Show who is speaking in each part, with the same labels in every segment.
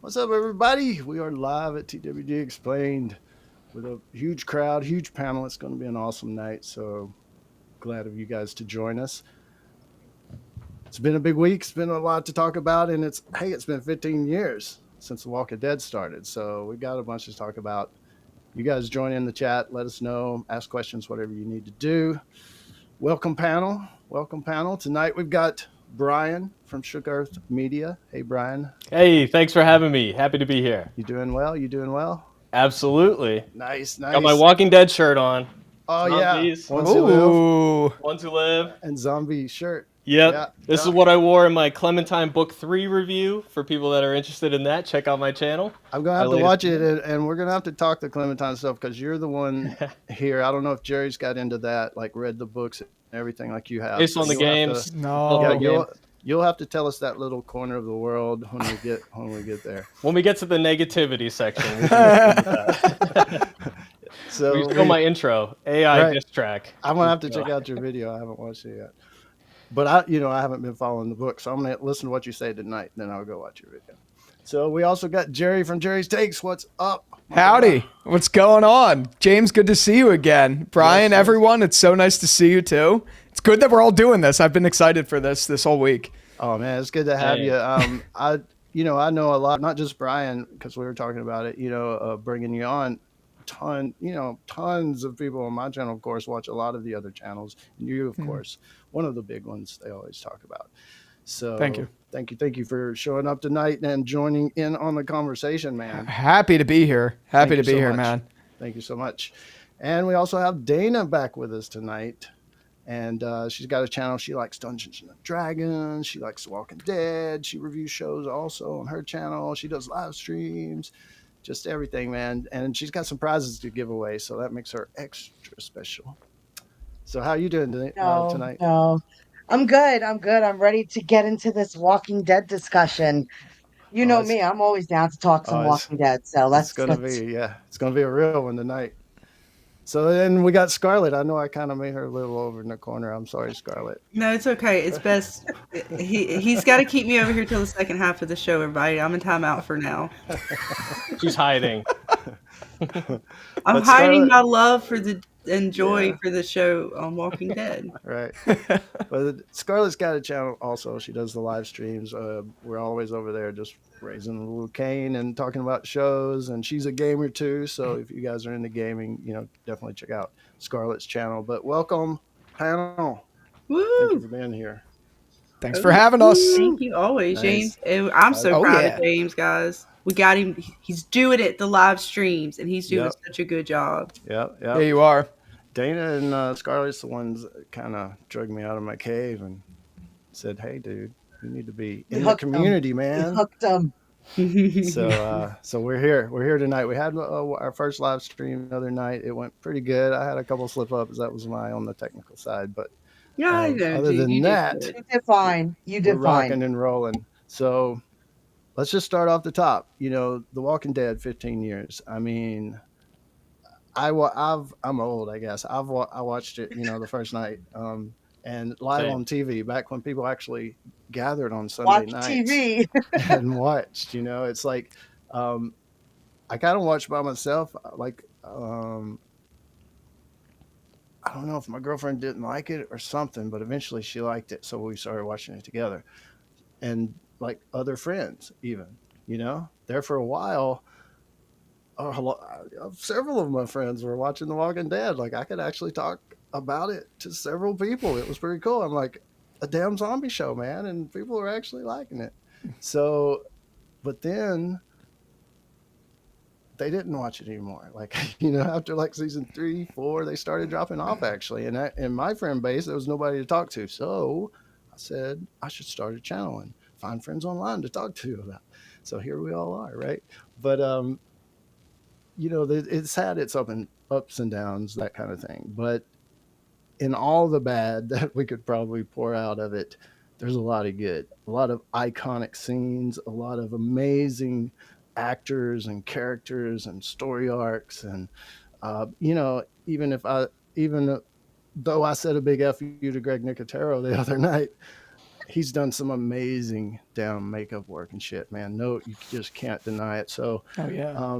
Speaker 1: What's up, everybody? We are live at TWDExplained with a huge crowd, huge panel. It's going to be an awesome night. So glad of you guys to join us. It's been a big week. It's been a lot to talk about, and it's been 15 years since The Walking Dead started. So we've got a bunch to talk about. You guys join in the chat. Let us know. Ask questions, whatever you need to do. Welcome, panel. Welcome, panel. Tonight we've got Brian from Shook Earth Media. Hey, Brian.
Speaker 2: Hey, thanks for having me. Happy to be here.
Speaker 1: You doing well? You doing well?
Speaker 2: Absolutely.
Speaker 1: Nice.
Speaker 2: Got my Walking Dead shirt on.
Speaker 1: Oh,
Speaker 2: Zombies.
Speaker 1: yeah. Ones who live.
Speaker 2: Ones who live.
Speaker 1: And zombie shirt.
Speaker 2: Yep.
Speaker 1: Yeah,
Speaker 2: This is what I wore in my Clementine Book 3 review. For people that are interested in that, check out my channel.
Speaker 1: I'm going to have to watch it, and we're going to have to talk the Clementine stuff because you're the one here. I don't know if Jerry's got into that, like read the books and everything like you have.
Speaker 2: Based on the games.
Speaker 1: You'll have to tell us that little corner of the world when we get there.
Speaker 2: When we get to the negativity section.
Speaker 1: So
Speaker 2: we show my intro, AI diss track.
Speaker 1: I'm going to have to check out your video. I haven't watched it yet. But I haven't been following the book, so I'm going to listen to what you say tonight, then I'll go watch your video. So we also got Jerry from Jerry's Takes. What's up?
Speaker 3: Howdy. What's going on? James, good to see you again. Brian, everyone, it's so nice to see you too. It's good that we're all doing this. I've been excited for this whole week.
Speaker 1: Oh, man, it's good to have you. I know a lot, not just Brian, because we were talking about it, bringing you on. Tons of people on my channel, of course, watch a lot of the other channels. And you, of course, one of the big ones they always talk about. So
Speaker 3: thank you
Speaker 1: for showing up tonight and joining in on the conversation, man.
Speaker 3: Happy to be here. Happy to be here, man.
Speaker 1: Thank you so much. And we also have Dana back with us tonight. And she's got a channel. She likes Dungeons and Dragons. She likes The Walking Dead. She reviews shows also on her channel. She does live streams. Just everything, man. And she's got some prizes to give away, so that makes her extra special. So how are you doing tonight?
Speaker 4: No. I'm good. I'm ready to get into this Walking Dead discussion. You know me. I'm always down to talk some Walking Dead. So
Speaker 1: it's gonna be a real one tonight. So then we got Scarlet. I know I kind of made her a little over in the corner. I'm sorry, Scarlet.
Speaker 5: No, it's okay. It's best. He's got to keep me over here till the second half of the show, everybody. I'm in timeout for now.
Speaker 2: She's hiding.
Speaker 5: I'm hiding my love for joy for the show on Walking Dead.
Speaker 1: Right. But Scarlet's got a channel also. She does the live streams. We're always over there just raising a little cane and talking about shows. And she's a gamer too. So if you guys are into gaming, definitely check out Scarlet's channel. But welcome, panel.
Speaker 5: Woo!
Speaker 1: Thank you for being here.
Speaker 3: Thanks for having us.
Speaker 5: Thank you always, James. I'm so proud of James, guys. We got him. He's doing it, the live streams, and he's doing such a good job.
Speaker 1: Yep.
Speaker 3: There you are.
Speaker 1: Dana and Scarlett's the ones that kind of dragged me out of my cave and said, "Hey, dude, you need to be in the community, man."
Speaker 4: You hooked them.
Speaker 1: So we're here. We're here tonight. We had our first live stream the other night. It went pretty good. I had a couple slip ups. That was on the technical side, but other than that,
Speaker 4: you did fine. You did
Speaker 1: fine. Rocking and rolling. So let's just start off the top. The Walking Dead, 15 years. I mean, I'm old, I guess. I watched it, the first night, and live on TV back when people actually gathered on Sunday nights
Speaker 4: TV
Speaker 1: and watched. It's like I kind of watched by myself. Like I don't know if my girlfriend didn't like it or something, but eventually she liked it, so we started watching it together, and like other friends, even there for a while. Several of my friends were watching The Walking Dead. Like I could actually talk about it to several people. It was pretty cool. I'm like, a damn zombie show, man, and people are actually liking it. So, but then they didn't watch it anymore. Like after like season 3, 4, they started dropping off actually. And in my friend base, there was nobody to talk to. So I said I should start a channel and find friends online to talk to about. So here we all are, right? But it's had its ups and downs, that kind of thing. But in all the bad that we could probably pour out of it, there's a lot of good, a lot of iconic scenes, a lot of amazing actors and characters and story arcs. And, even though I said a big F you to Greg Nicotero the other night, he's done some amazing damn makeup work and shit, man. No, you just can't deny it. So,
Speaker 3: Oh yeah.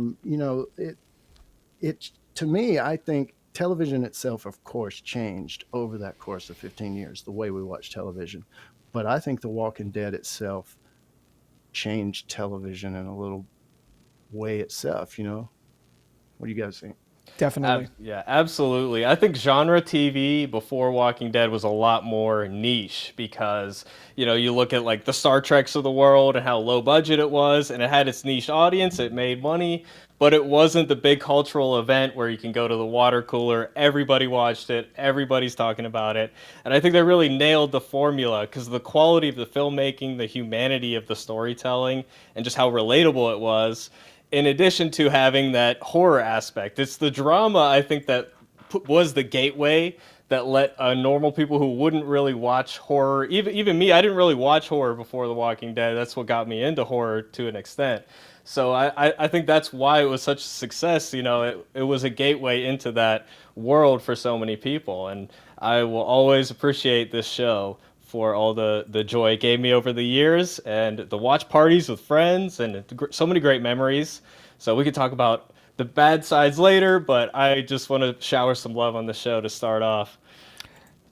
Speaker 1: It to me, I think television itself, of course, changed over that course of 15 years, the way we watch television. But I think The Walking Dead itself changed television in a little way itself. What do you guys think?
Speaker 3: Definitely.
Speaker 2: Yeah, absolutely. I think genre TV before Walking Dead was a lot more niche because, you look at like the Star Treks of the world and how low budget it was, and it had its niche audience, it made money, but it wasn't the big cultural event where you can go to the water cooler, everybody watched it, everybody's talking about it. And I think they really nailed the formula because the quality of the filmmaking, the humanity of the storytelling, and just how relatable it was, in addition to having that horror aspect. It's the drama, I think, that was the gateway that let normal people who wouldn't really watch horror, even me, I didn't really watch horror before The Walking Dead. That's what got me into horror to an extent. So I think that's why it was such a success. It was a gateway into that world for so many people. And I will always appreciate this show for all the joy it gave me over the years and the watch parties with friends and so many great memories. So we could talk about the bad sides later, but I just want to shower some love on the show to start off.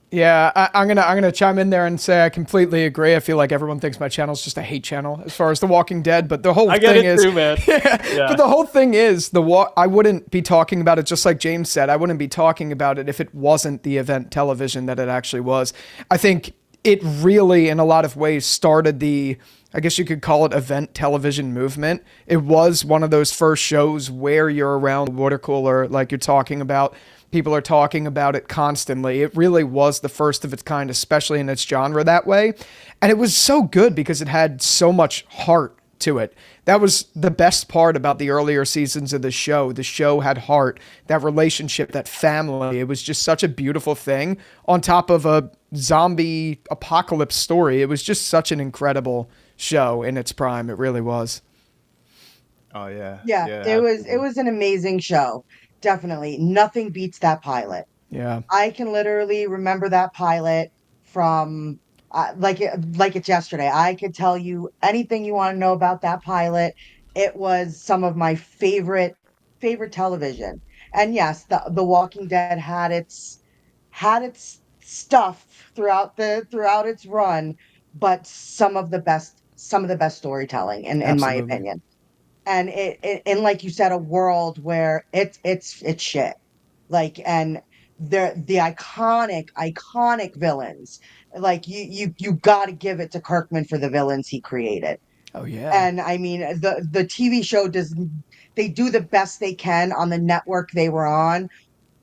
Speaker 3: Yeah, I'm gonna chime in there and say I completely agree. I feel like everyone thinks my channel is just a hate channel as far as The Walking Dead, but the whole
Speaker 2: I
Speaker 3: thing
Speaker 2: get it
Speaker 3: is,
Speaker 2: too, man.
Speaker 3: Yeah. But the whole thing is I wouldn't be talking about it, just like James said. I wouldn't be talking about it if it wasn't the event television that it actually was. I think it really, in a lot of ways, started I guess you could call it event television movement. It was one of those first shows where you're around the water cooler, like you're talking about. People are talking about it constantly. It really was the first of its kind, especially in its genre that way. And it was so good because it had so much heart to it. That was the best part about the earlier seasons of the show. The show had heart, that relationship, that family. It was just such a beautiful thing on top of a zombie apocalypse story. It was just such an incredible show in its prime. It really was.
Speaker 1: Oh yeah.
Speaker 4: Yeah, it was an amazing show. Definitely. Nothing beats that pilot.
Speaker 3: Yeah.
Speaker 4: I can literally remember that pilot from like it's yesterday. I could tell you anything you want to know about that pilot. It was some of my favorite television. And yes, the Walking Dead had its stuff throughout its run, but some of the best storytelling in my
Speaker 3: Absolutely.
Speaker 4: opinion. And and like you said, a world where it's shit. Like, and the iconic villains. Like you got to give it to Kirkman for the villains he created.
Speaker 3: Oh yeah.
Speaker 4: And I mean, the TV show they do the best they can on the network they were on,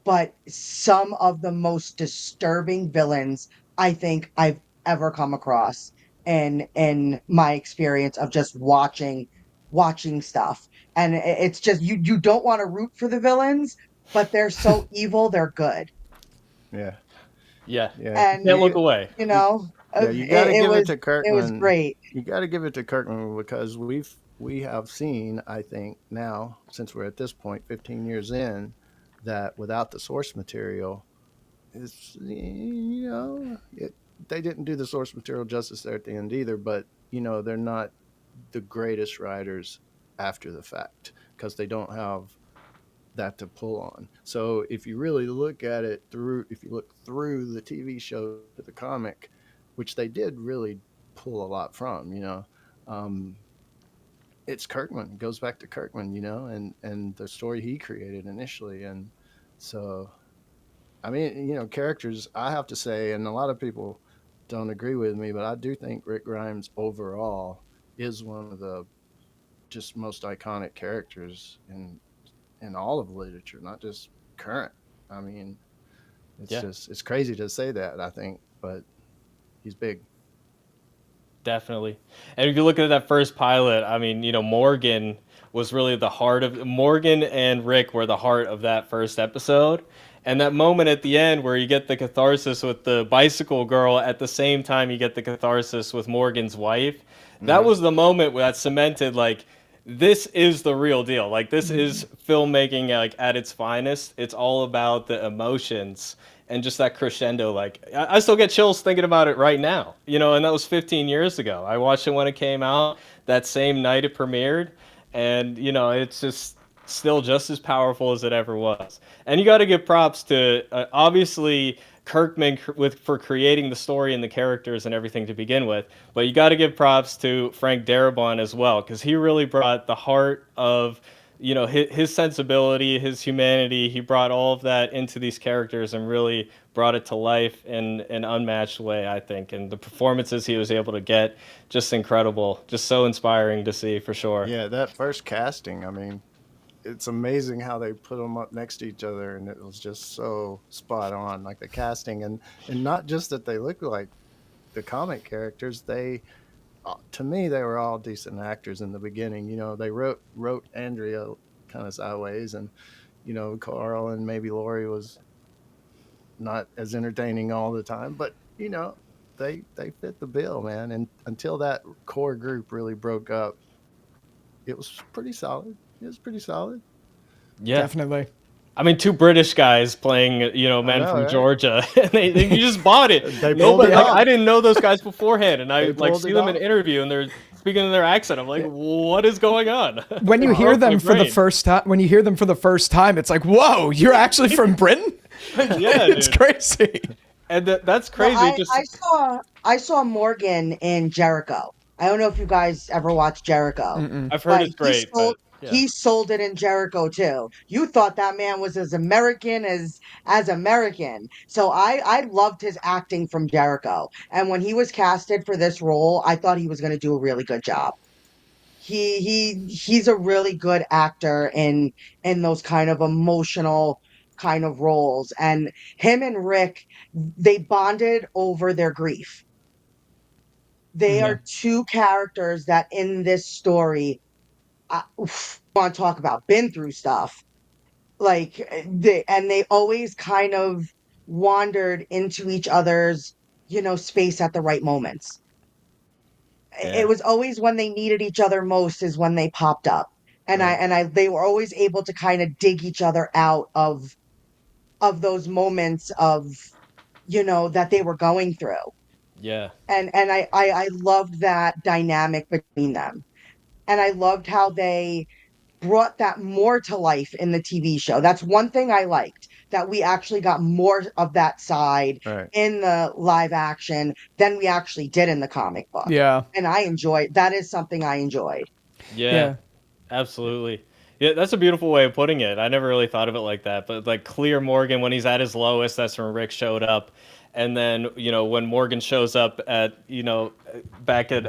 Speaker 4: but some of the most disturbing villains I think I've ever come across in my experience of just watching stuff. And it's just you don't want to root for the villains, but they're so evil, they're good.
Speaker 1: Yeah.
Speaker 2: Yeah.
Speaker 4: And
Speaker 2: Can't look away.
Speaker 1: You got to give it to Kirkman.
Speaker 4: It was great.
Speaker 1: You got to give it to Kirkman because we have seen, I think now, since we're at this point, 15 years in, that without the source material, they didn't do the source material justice there at the end either. But they're not the greatest writers after the fact because they don't have that to pull on. So if you really look at it if you look through the TV show to the comic, which they did really pull a lot from, it's Kirkman. It goes back to Kirkman, and the story he created initially. And so, I mean, characters, I have to say, and a lot of people don't agree with me, but I do think Rick Grimes overall is one of the just most iconic characters in all of literature, not just current. I mean, it's crazy to say that, I think, but he's big.
Speaker 2: Definitely. And if you look at that first pilot, I mean, Morgan was really the heart of Morgan and Rick were the heart of that first episode. And that moment at the end where you get the catharsis with the bicycle girl at the same time you get the catharsis with Morgan's wife, that was the moment where that cemented, like, this is the real deal. Like, this is filmmaking, like, at its finest. It's all about the emotions and just that crescendo. Like, I still get chills thinking about it right now, and that was 15 years ago. I watched it when it came out, that same night it premiered, and, it's just still just as powerful as it ever was. And you got to give props to, obviously, Kirkman for creating the story and the characters and everything to begin with, but you got to give props to Frank Darabont as well, because he really brought the heart of his sensibility, his humanity. He brought all of that into these characters and really brought it to life in an unmatched way, I think. And the performances he was able to get, just incredible, just so inspiring to see, for sure.
Speaker 1: Yeah, that first casting, I mean, it's amazing how they put them up next to each other, and it was just so spot on, like the casting, and not just that they look like the comic characters. They, to me, they were all decent actors in the beginning. They wrote Andrea kind of sideways, and Carl and maybe Laurie was not as entertaining all the time, but they fit the bill, man. And until that core group really broke up, it was pretty solid. It was pretty solid.
Speaker 2: Yeah,
Speaker 3: definitely.
Speaker 2: I mean, two British guys playing, men from
Speaker 1: right?
Speaker 2: Georgia. You just bought it.
Speaker 1: They pulled it off.
Speaker 2: I didn't know those guys beforehand, and I
Speaker 1: pulled
Speaker 2: see
Speaker 1: it
Speaker 2: them in
Speaker 1: off.
Speaker 2: an interview, and they're speaking in their accent. I'm like, what is going on?
Speaker 3: When you hear them for the first time, it's like, whoa, you're actually from Britain?
Speaker 2: Yeah,
Speaker 3: it's
Speaker 2: dude.
Speaker 3: crazy.
Speaker 2: And that's crazy.
Speaker 4: Well, I saw Morgan in Jericho. I don't know if you guys ever watched Jericho.
Speaker 2: I've heard it's great.
Speaker 4: He sold it in Jericho too. You thought that man was as American as American. So I loved his acting from Jericho. And when he was casted for this role, I thought he was going to do a really good job. He's a really good actor in those kind of emotional kind of roles. And him and Rick, they bonded over their grief. They are two characters that in this story, I want to talk about been through stuff. Like they always kind of wandered into each other's, space at the right moments.
Speaker 2: Yeah.
Speaker 4: It was always when they needed each other most is when they popped up. And
Speaker 2: Right.
Speaker 4: they were always able to kind of dig each other out of those moments of, that they were going through.
Speaker 2: Yeah.
Speaker 4: And I loved that dynamic between them. And I loved how they brought that more to life in the TV show. That's one thing I liked, that we actually got more of that side
Speaker 1: Right.
Speaker 4: in the live action than we actually did in the comic book.
Speaker 3: Yeah.
Speaker 4: And that is something I enjoyed.
Speaker 2: Yeah. Absolutely. Yeah, that's a beautiful way of putting it. I never really thought of it like that. But like Clear Morgan, when he's at his lowest, that's when Rick showed up. And then, when Morgan shows up at, back at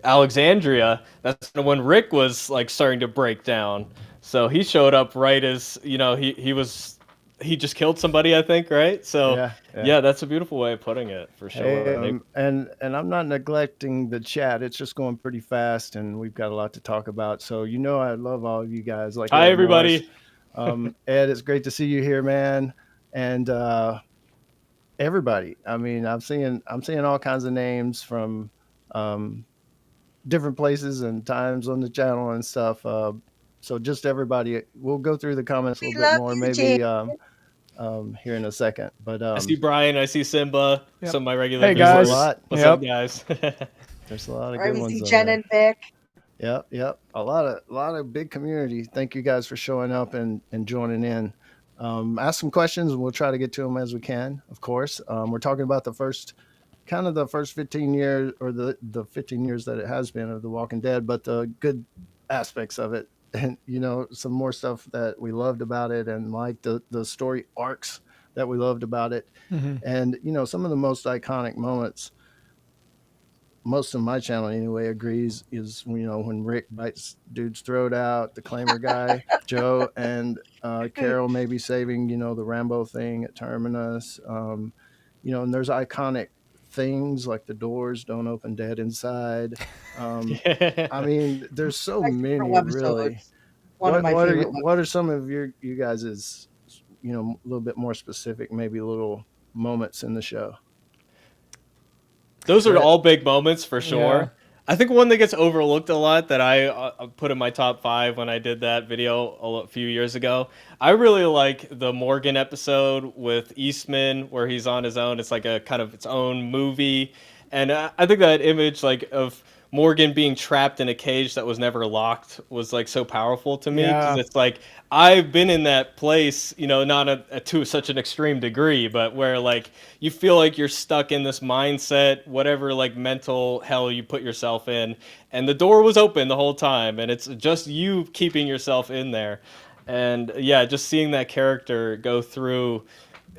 Speaker 2: Alexandria, that's when Rick was like starting to break down. So he showed up right as, he just killed somebody, I think, right? So yeah, that's a beautiful way of putting it, for sure.
Speaker 1: Hey, and I'm not neglecting the chat. It's just going pretty fast, and we've got a lot to talk about. So I love all of you guys. Like,
Speaker 2: hi, everybody.
Speaker 1: Ed, it's great to see you here, man. And everybody. I mean, I'm seeing all kinds of names from different places and times on the channel and stuff. So just everybody, we'll go through the comments a little bit more, maybe here in a second. But
Speaker 2: I see Brian, I see Simba, some of my regular
Speaker 3: Hey,
Speaker 2: viewers.
Speaker 3: guys.
Speaker 2: What's up, guys?
Speaker 1: There's a lot of
Speaker 4: Right,
Speaker 1: good
Speaker 4: we
Speaker 1: ones.
Speaker 4: see
Speaker 1: on
Speaker 4: Jen
Speaker 1: there.
Speaker 4: and Vic.
Speaker 1: Yep. A lot of big community. Thank you guys for showing up and joining in. Ask some questions, and we'll try to get to them as we can. Of course, we're talking about the first 15 years, or the 15 years that it has been of The Walking Dead, but the good aspects of it, and some more stuff that we loved about it, and like the story arcs that we loved about it, and some of the most iconic moments. Most of my channel anyway agrees is when Rick bites dude's throat out, the claimer guy Joe, and Carol maybe saving the Rambo thing at Terminus, and there's iconic things like the doors don't open dead inside. I mean, there's so many really.
Speaker 4: One of my favorite.
Speaker 1: What are some of you guys's a little bit more specific, maybe little moments in the show?
Speaker 2: Those are all big moments for sure. I think one that gets overlooked a lot that I put in my top 5 when I did that video a few years ago. I really like the Morgan episode with Eastman where he's on his own. It's like a kind of its own movie, and I think that image like of Morgan being trapped in a cage that was never locked was like so powerful to me because
Speaker 3: Yeah.
Speaker 2: it's like I've been in that place, you know, not to such an extreme degree, but where like you feel like you're stuck in this mindset, whatever like mental hell you put yourself in, and the door was open the whole time, and it's just you keeping yourself in there, and yeah, just seeing that character go through,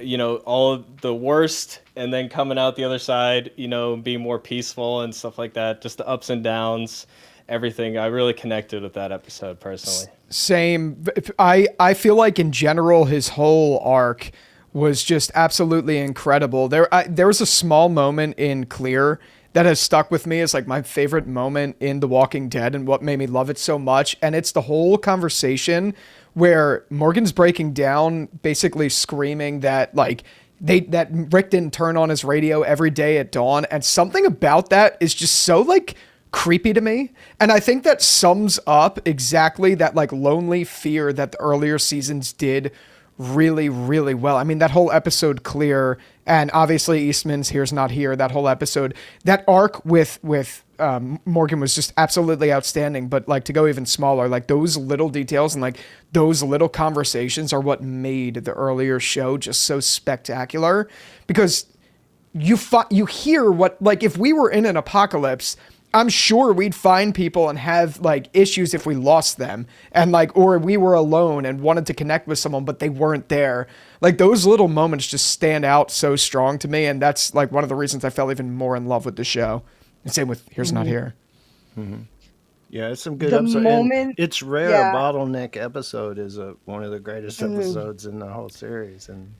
Speaker 2: you know, all the worst and then coming out the other side, you know, being more peaceful and stuff like that, just the ups and downs, everything. I really connected with that episode personally.
Speaker 3: Same. I feel like in general his whole arc was just absolutely incredible. There was a small moment in Clear that has stuck with me as like my favorite moment in The Walking Dead and what made me love it so much, and it's the whole conversation where Morgan's breaking down, basically screaming that like that Rick didn't turn on his radio every day at dawn, and something about that is just so like creepy to me. And I think that sums up exactly that like lonely fear that the earlier seasons did really, really well. I mean, that whole episode Clear, and obviously Eastman's Here's Not Here, that whole episode, that arc with Morgan was just absolutely outstanding. But like to go even smaller, like those little details and like those little conversations are what made the earlier show just so spectacular, because you hear what, like if we were in an apocalypse, I'm sure we'd find people and have like issues if we lost them, and like, or we were alone and wanted to connect with someone, but they weren't there. Like those little moments just stand out so strong to me. And that's like one of the reasons I fell even more in love with the show. And same with Here's Not Here.
Speaker 1: Mm-hmm. Yeah, it's some good
Speaker 4: The
Speaker 1: episodes.
Speaker 4: moment-
Speaker 1: It's rare
Speaker 4: yeah.
Speaker 1: a bottleneck episode is one of the greatest episodes in the whole series. And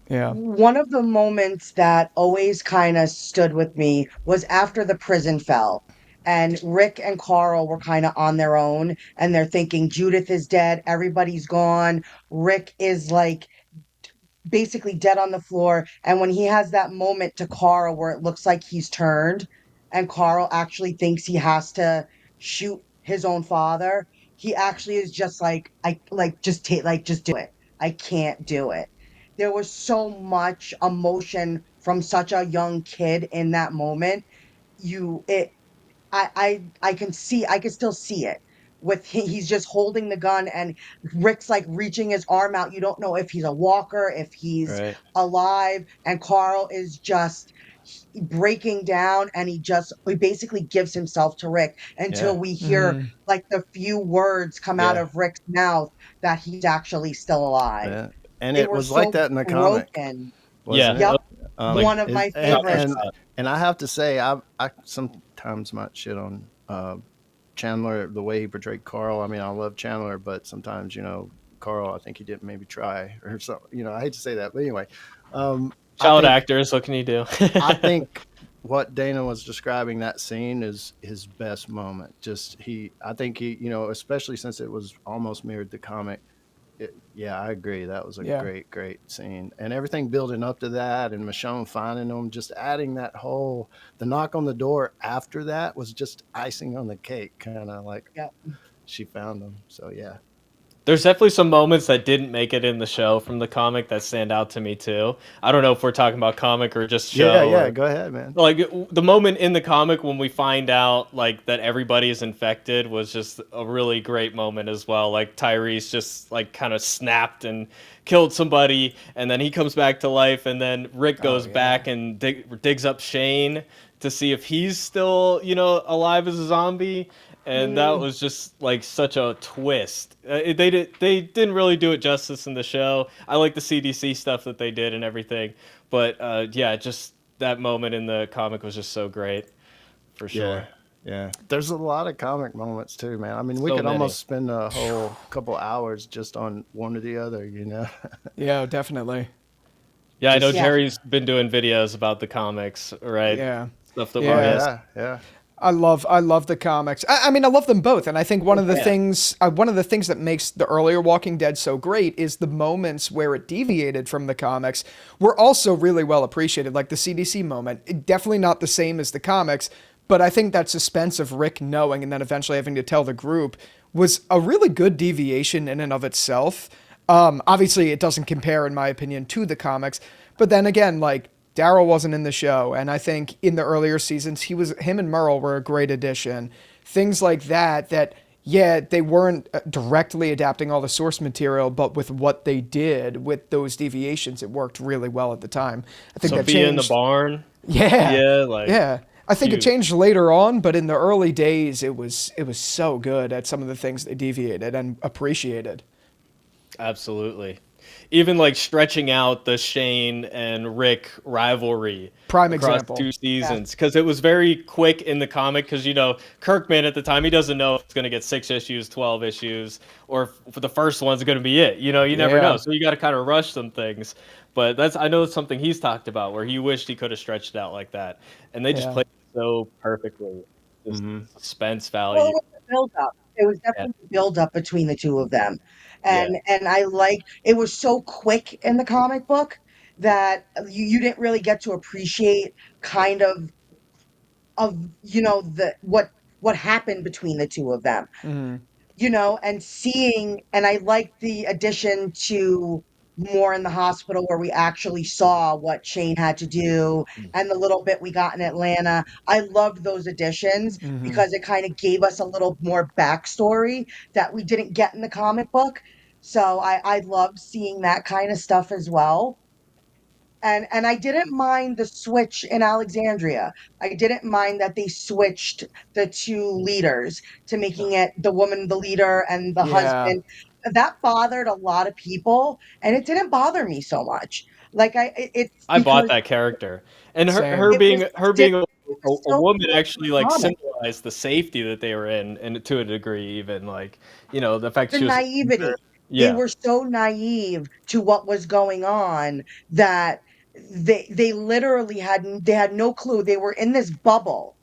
Speaker 3: Yeah.
Speaker 4: One of the moments that always kind of stood with me was after the prison fell. And Rick and Carl were kind of on their own, and they're thinking Judith is dead, everybody's gone. Rick is like basically dead on the floor. And when he has that moment to Carl where it looks like he's turned, and Carl actually thinks he has to shoot his own father, he actually is just like, just do it. I can't do it. There was so much emotion from such a young kid in that moment. I can still see it with he's just holding the gun, and Rick's like reaching his arm out. You don't know if he's a walker, if he's
Speaker 2: Right.
Speaker 4: alive, and Carl is just breaking down, and he basically gives himself to Rick until we hear like the few words come out of Rick's mouth that he's actually still alive.
Speaker 1: yeah. And
Speaker 4: They
Speaker 1: it
Speaker 4: were
Speaker 1: was like
Speaker 4: so
Speaker 1: that in the comic.
Speaker 4: broken.
Speaker 2: Yeah.
Speaker 1: Wasn't it?
Speaker 4: Yep.
Speaker 2: Like,
Speaker 4: One of my favorites.
Speaker 1: And I have to say, I sometimes might shit on Chandler, the way he portrayed Carl. I mean, I love Chandler, but sometimes, you know, Carl, I think he didn't maybe try or something. You know, I hate to say that, but anyway.
Speaker 2: Child actors, what can you do?
Speaker 1: I think what Dana was describing, that scene, is his best moment. I think he, you know, especially since it was almost mirrored the comic. Yeah, I agree. That was a great scene. And everything building up to that, and Michonne finding them, just adding that the knock on the door after that was just icing on the cake, kind of like she found them. So, yeah.
Speaker 2: There's definitely some moments that didn't make it in the show from the comic that stand out to me too. I don't know if we're talking about comic or just show.
Speaker 1: Yeah, go ahead, man.
Speaker 2: Like the moment in the comic when we find out like that everybody is infected was just a really great moment as well. Like Tyrese just like kind of snapped and killed somebody, and then he comes back to life, and then Rick goes back and digs up Shane to see if he's still, you know, alive as a zombie. And that was just like such a twist. They didn't really do it justice in the show. I like the CDC stuff that they did and everything, but just that moment in the comic was just so great, for sure.
Speaker 1: Yeah. There's a lot of comic moments too, man. I mean, we could almost spend a whole couple hours just on one or the other, you know.
Speaker 3: Yeah, definitely.
Speaker 2: Yeah, I know Jerry's been doing videos about the comics, right?
Speaker 3: Yeah.
Speaker 2: Stuff that we're
Speaker 1: Yeah.
Speaker 3: I love the comics. I mean, I love them both, and I think one of the things that makes the earlier Walking Dead so great is the moments where it deviated from the comics were also really well appreciated, like the CDC moment. Definitely not the same as the comics, But I think that suspense of Rick knowing and then eventually having to tell the group was a really good deviation in and of itself. Obviously, it doesn't compare, in my opinion, to the comics. But then again, like, Daryl wasn't in the show, and I think in the earlier seasons, him and Merle were a great addition. Things like that, yeah, they weren't directly adapting all the source material, but with what they did with those deviations, it worked really well at the time. I think
Speaker 2: Sophia
Speaker 3: that changed.
Speaker 2: in the barn.
Speaker 3: Yeah,
Speaker 2: Yeah.
Speaker 3: I think
Speaker 2: huge.
Speaker 3: it changed later on, but in the early days, it was so good at some of the things they deviated and appreciated.
Speaker 2: Absolutely. Even like stretching out the Shane and Rick rivalry
Speaker 3: Prime
Speaker 2: across
Speaker 3: example.
Speaker 2: 2 seasons, because it was very quick in the comic, because Kirkman at the time, he doesn't know if it's going to get 6 issues, 12 issues, or if for the first one's going to be it. You never know, so you got to kind of rush some things. But I know it's something he's talked about, where he wished he could have stretched it out like that, and they just played it so perfectly. Just suspense value.
Speaker 4: Well, it was a build up. It was definitely a build up between the two of them. And I like it was so quick in the comic book that you didn't really get to appreciate kind of the what happened between the two of them. And seeing, and I like the addition to more in the hospital where we actually saw what Shane had to do and the little bit we got in Atlanta. I loved those additions because it kind of gave us a little more backstory that we didn't get in the comic book. So I loved seeing that kind of stuff as well. And I didn't mind the switch in Alexandria. I didn't mind that they switched the two leaders to making it the woman the leader and the husband. That bothered a lot of people, and it didn't bother me so much. Like
Speaker 2: I bought that character, and her
Speaker 3: Same.
Speaker 2: being a
Speaker 4: so
Speaker 2: woman
Speaker 4: good
Speaker 2: actually
Speaker 4: in the
Speaker 2: like
Speaker 4: comic.
Speaker 2: symbolized the safety that they were in, and to a degree, even like the fact
Speaker 4: The
Speaker 2: she was
Speaker 4: naivety. They
Speaker 2: yeah
Speaker 4: were so naive to what was going on that they literally had no clue. They were in this bubble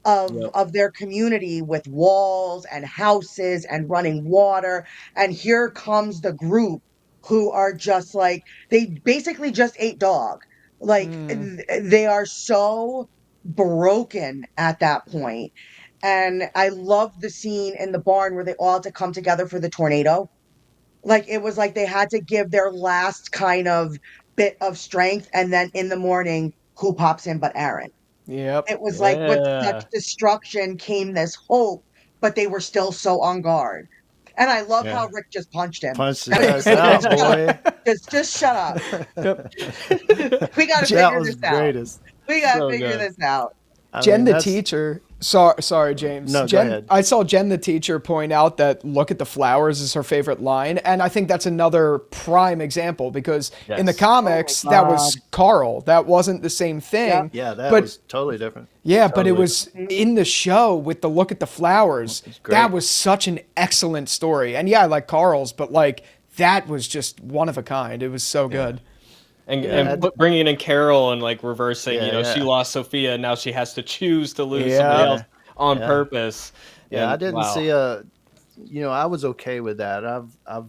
Speaker 2: yep
Speaker 4: of their community with walls and houses and running water, and here comes the group who are just like, they basically just ate dog. Like they are so broken at that point. And I love the scene in the barn where they all had to come together for the tornado. Like it was like they had to give their last kind of bit of strength, and then in the morning, who pops in but Aaron?
Speaker 3: Yep.
Speaker 4: It was like with such
Speaker 2: yeah
Speaker 4: destruction came this hope, but they were still so on guard. And I love how Rick just punched him.
Speaker 1: Punched his
Speaker 4: And it's
Speaker 1: ass
Speaker 4: just like,
Speaker 1: out,
Speaker 4: "Just shut up.
Speaker 1: boy.
Speaker 4: Just shut up. We got to
Speaker 1: That
Speaker 4: figure
Speaker 1: was
Speaker 4: this out.
Speaker 1: greatest.
Speaker 4: We got to
Speaker 2: So
Speaker 4: figure
Speaker 2: good.
Speaker 4: this out."
Speaker 3: Jen the
Speaker 1: that's-
Speaker 3: teacher. Sorry, James.
Speaker 1: No, go
Speaker 3: Jen,
Speaker 1: ahead.
Speaker 3: I saw Jen the teacher point out that "look at the flowers" is her favorite line, and I think that's another prime example because in the
Speaker 2: Yes.
Speaker 3: comics
Speaker 4: Oh my
Speaker 3: that was
Speaker 4: God.
Speaker 3: Carl. That wasn't the same thing.
Speaker 1: Yeah, that
Speaker 3: but
Speaker 1: was totally different.
Speaker 3: yeah, but it
Speaker 2: Totally.
Speaker 3: was in the show with the "look at the flowers."
Speaker 1: great.
Speaker 3: That was such an excellent story, and yeah, I like Carl's, but like that was just one of a kind. It was so good.
Speaker 2: and bringing in Carol and like reversing,
Speaker 1: Yeah,
Speaker 2: she
Speaker 1: yeah.
Speaker 2: lost Sophia, and now she has to choose to lose
Speaker 3: Yeah.
Speaker 2: somebody else on
Speaker 1: Yeah.
Speaker 2: purpose.
Speaker 1: Yeah,
Speaker 2: And,
Speaker 1: I didn't
Speaker 2: wow.
Speaker 1: see I was okay with that. I've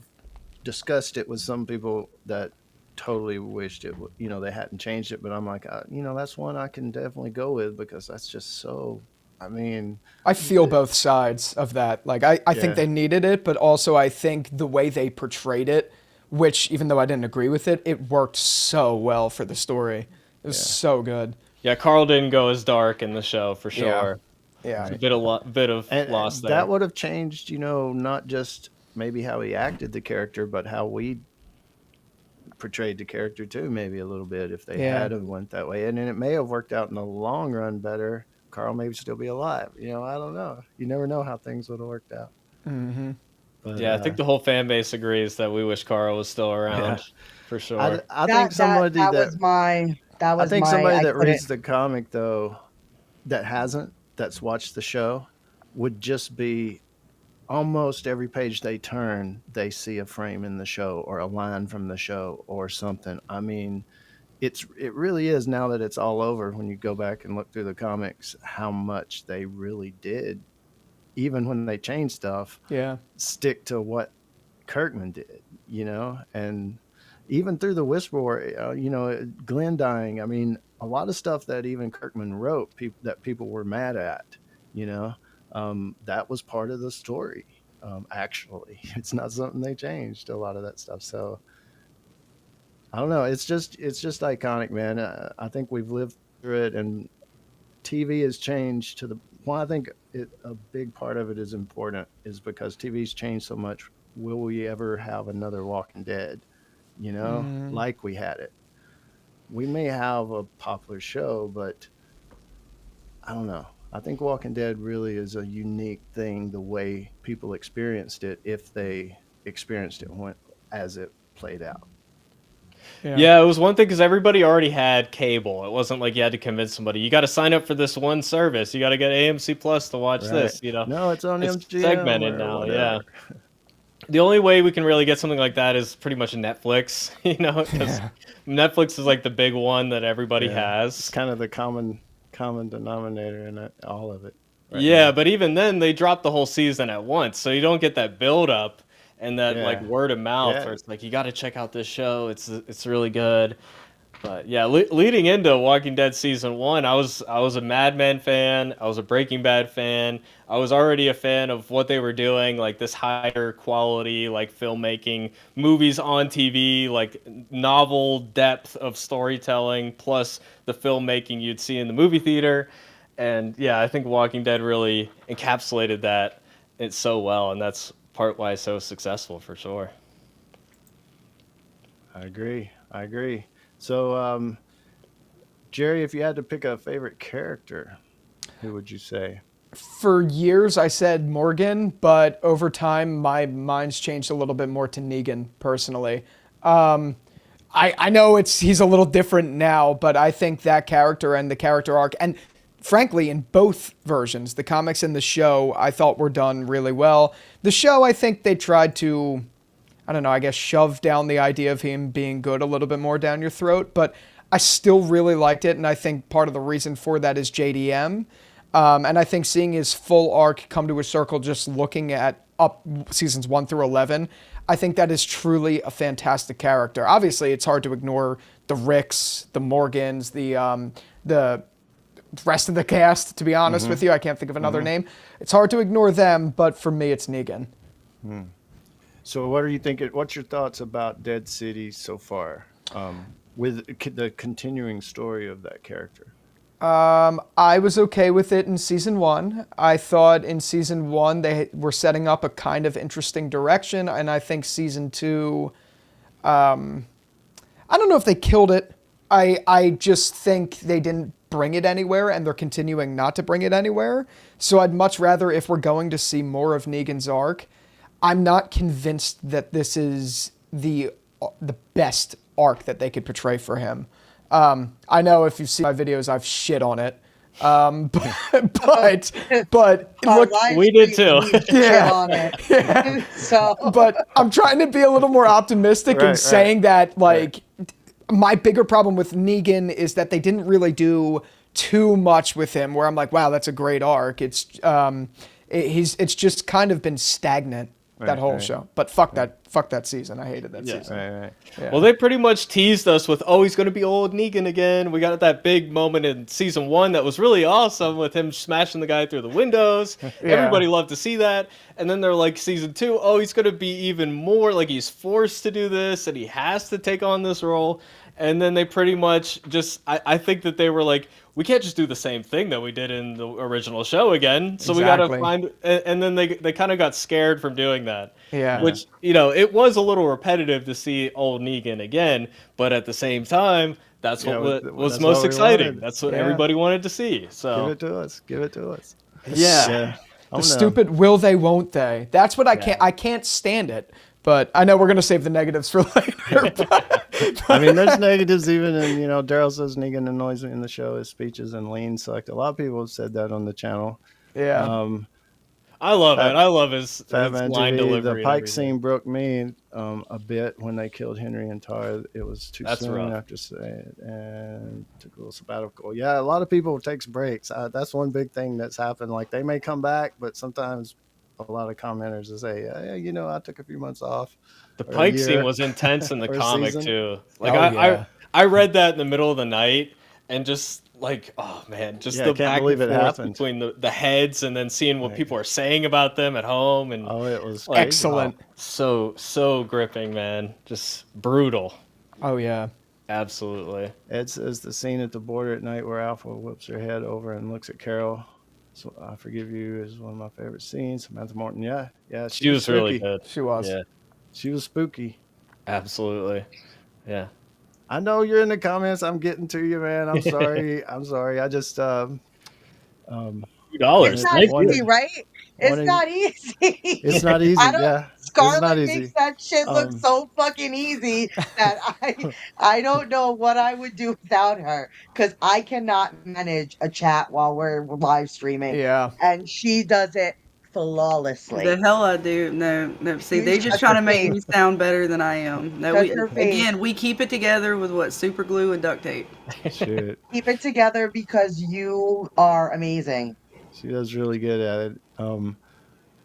Speaker 1: discussed it with some people that totally wished they hadn't changed it, but I'm like, that's one I can definitely go with because that's just so. I mean,
Speaker 3: I feel both sides of that. Like, I
Speaker 1: Yeah.
Speaker 3: think they needed it, but also I think the way they portrayed it, which even though I didn't agree with it, it worked so well for the story. It was so good.
Speaker 2: Yeah, Carl didn't go as dark in the show for sure.
Speaker 3: Yeah.
Speaker 2: A bit of
Speaker 1: and
Speaker 2: loss there.
Speaker 1: that would have changed, not just maybe how he acted the character, but how we portrayed the character too, maybe a little bit if they
Speaker 3: Yeah.
Speaker 1: had have went that way, and then it may have worked out in the long run better. Carl may still be alive. I don't know. You never know how things would have worked out.
Speaker 3: Mm-hmm.
Speaker 1: But,
Speaker 2: Yeah, I think the whole fan base agrees that we wish Carl was still around, for sure.
Speaker 1: I think somebody
Speaker 4: that
Speaker 1: that
Speaker 4: was my that was
Speaker 1: I think
Speaker 4: my
Speaker 1: somebody
Speaker 4: I
Speaker 1: that
Speaker 4: couldn't-
Speaker 1: reads the comic though, that's watched the show, would just be almost every page they turn, they see a frame in the show or a line from the show or something. I mean, it really is, now that it's all over, when you go back and look through the comics, how much they really did, even when they changed stuff,
Speaker 3: Yeah.
Speaker 1: stick to what Kirkman did, and even through the Whisper War, Glenn dying. I mean, a lot of stuff that even Kirkman wrote that people were mad at, you know, that was part of the story. Actually, it's not something they changed. A lot of that stuff. So I don't know. It's just iconic, man. I think we've lived through it, and TV has changed to the. Well, I think a big part of it is important is because TV's changed so much. Will we ever have another Walking Dead? Like we had it. We may have a popular show, but I don't know. I think Walking Dead really is a unique thing the way people experienced it, if they experienced it as it played out.
Speaker 2: Yeah, it was one thing because everybody already had cable. It wasn't like you had to convince somebody. You got to sign up for this one service. You got to get AMC Plus to watch this.
Speaker 1: No, it's on
Speaker 2: It's
Speaker 1: MGM
Speaker 2: segmented
Speaker 1: or
Speaker 2: now.
Speaker 1: whatever.
Speaker 2: Yeah. The only way we can really get something like that is pretty much Netflix, because Netflix is like the big one that everybody has.
Speaker 1: It's kind of the common denominator in all of it.
Speaker 2: Yeah, but even then, they drop the whole season at once, so you don't get that build up and that like word of mouth where it's like you got to check out this show. It's really good. But yeah, leading into Walking Dead season 1, I was a Mad Men fan. I was a Breaking Bad fan. I was already a fan of what they were doing, like this higher quality, like filmmaking, movies on TV, like novel depth of storytelling, plus the filmmaking you'd see in the movie theater. And yeah, I think Walking Dead really encapsulated that so well, and that's part why it's so successful for sure.
Speaker 1: I agree. So, Jerry, if you had to pick a favorite character, who would you say?
Speaker 3: For years, I said Morgan, but over time, my mind's changed a little bit more to Negan, personally. I know he's a little different now, but I think that character and the character arc, and frankly, in both versions, the comics and the show, I thought were done really well. The show, I think they tried to, I don't know, I guess shove down the idea of him being good a little bit more down your throat, but I still really liked it, and I think part of the reason for that is JDM. And I think seeing his full arc come to a circle just looking at up seasons 1 through 11, I think that is truly a fantastic character. Obviously, it's hard to ignore the Ricks, the Morgans, the rest of the cast, to be honest with you. I can't think of another name. It's hard to ignore them, but for me, it's Negan.
Speaker 1: So what are you thinking? What's your thoughts about Dead City so far, with the continuing story of that character?
Speaker 3: I was okay with it in season 1. I thought in season 1 they were setting up a kind of interesting direction, and I think season 2, I don't know if they killed it. I just think they didn't bring it anywhere, and they're continuing not to bring it anywhere. So I'd much rather, if we're going to see more of Negan's arc, I'm not convinced that this is the best arc that they could portray for him. I know if you've seen my videos, I've shit on it. But look,
Speaker 2: we did too.
Speaker 3: Yeah.
Speaker 4: On it. So,
Speaker 3: but I'm trying to be a little more optimistic in saying that, like, my bigger problem with Negan is that they didn't really do too much with him where I'm like, wow, that's a great arc. It's just kind of been stagnant. That whole show. But fuck that season. I hated that season.
Speaker 1: Yeah.
Speaker 2: Well, they pretty much teased us with, he's going to be old Negan again. We got that big moment in season 1 that was really awesome with him smashing the guy through the windows. Everybody loved to see that. And then they're like, season 2, he's going to be even more, like he's forced to do this and he has to take on this role. And then they pretty much just, I think that they were like, we can't just do the same thing that we did in the original show again. So we got to find, and then they kind of got scared from doing that.
Speaker 3: Yeah.
Speaker 2: Which, it was a little repetitive to see old Negan again, but at the same time, that's what was most exciting. That's what everybody wanted to see. So
Speaker 1: Give it to us.
Speaker 3: Yeah. The stupid will they, won't they? That's what I can't stand it. But I know we're going to save the negatives for later.
Speaker 1: I mean, there's negatives even in, Daryl says Negan annoys me in the show. His speeches and lean sucked. A lot of people have said that on the channel.
Speaker 3: Yeah.
Speaker 2: I love it. I love his line
Speaker 1: TV,
Speaker 2: delivery.
Speaker 1: The Pike scene broke me a bit when they killed Henry and Tar. It was too soon
Speaker 2: rough.
Speaker 1: after saying it, and took a little sabbatical. Yeah, a lot of people takes breaks. That's one big thing that's happened. Like they may come back, but sometimes a lot of commenters that say, I took a few months off,
Speaker 2: The
Speaker 1: or a
Speaker 2: Pike scene
Speaker 1: year,
Speaker 2: was intense in the
Speaker 1: or a
Speaker 2: comic
Speaker 1: season.
Speaker 2: too. Like
Speaker 3: Oh, yeah.
Speaker 2: I read that in the middle of the night and just like, oh man, just
Speaker 1: Yeah, I
Speaker 2: the
Speaker 1: can't
Speaker 2: back and
Speaker 1: believe it
Speaker 2: forth
Speaker 1: happened.
Speaker 2: between the heads and then seeing what
Speaker 1: Like,
Speaker 2: people are saying about them at home and
Speaker 1: oh, it was
Speaker 2: like
Speaker 1: crazy.
Speaker 2: oh,
Speaker 3: Excellent.
Speaker 2: so gripping, man. Just brutal.
Speaker 3: Oh yeah.
Speaker 2: Absolutely.
Speaker 1: Ed says the scene at the border at night where Alpha whips her head over and looks at Carol. So I Forgive You is one of my favorite scenes. Samantha Morton, yeah, she
Speaker 2: She
Speaker 1: was
Speaker 2: was really
Speaker 1: spooky.
Speaker 2: good.
Speaker 3: She was.
Speaker 2: Yeah,
Speaker 1: She was spooky.
Speaker 2: absolutely. Yeah.
Speaker 1: I know you're in the comments. I'm getting to you, man. I'm sorry. I'm sorry. I just
Speaker 5: It's
Speaker 2: $2.
Speaker 1: wanted
Speaker 5: not
Speaker 2: Thank
Speaker 5: easy,
Speaker 2: you.
Speaker 1: wanted
Speaker 5: right? It's
Speaker 1: wanted.
Speaker 5: not easy.
Speaker 1: It's not
Speaker 5: I
Speaker 1: easy.
Speaker 5: don't.
Speaker 1: Yeah, it's not
Speaker 5: Scarlet makes
Speaker 1: easy.
Speaker 5: that shit look
Speaker 1: Um,
Speaker 5: so fucking easy that I don't know what I would do without her because I cannot manage a chat while we're live streaming,
Speaker 3: Yeah.
Speaker 5: and she does it flawlessly.
Speaker 6: The hell I do. No, no. See, they just
Speaker 5: Touch
Speaker 6: trying
Speaker 5: her
Speaker 6: to make me
Speaker 5: face.
Speaker 6: sound better than I am. No,
Speaker 5: Touch
Speaker 6: we
Speaker 5: her face.
Speaker 6: again we keep it together with what super glue and duct tape.
Speaker 1: shit,
Speaker 5: Keep it together because you are amazing.
Speaker 1: she does really good at it.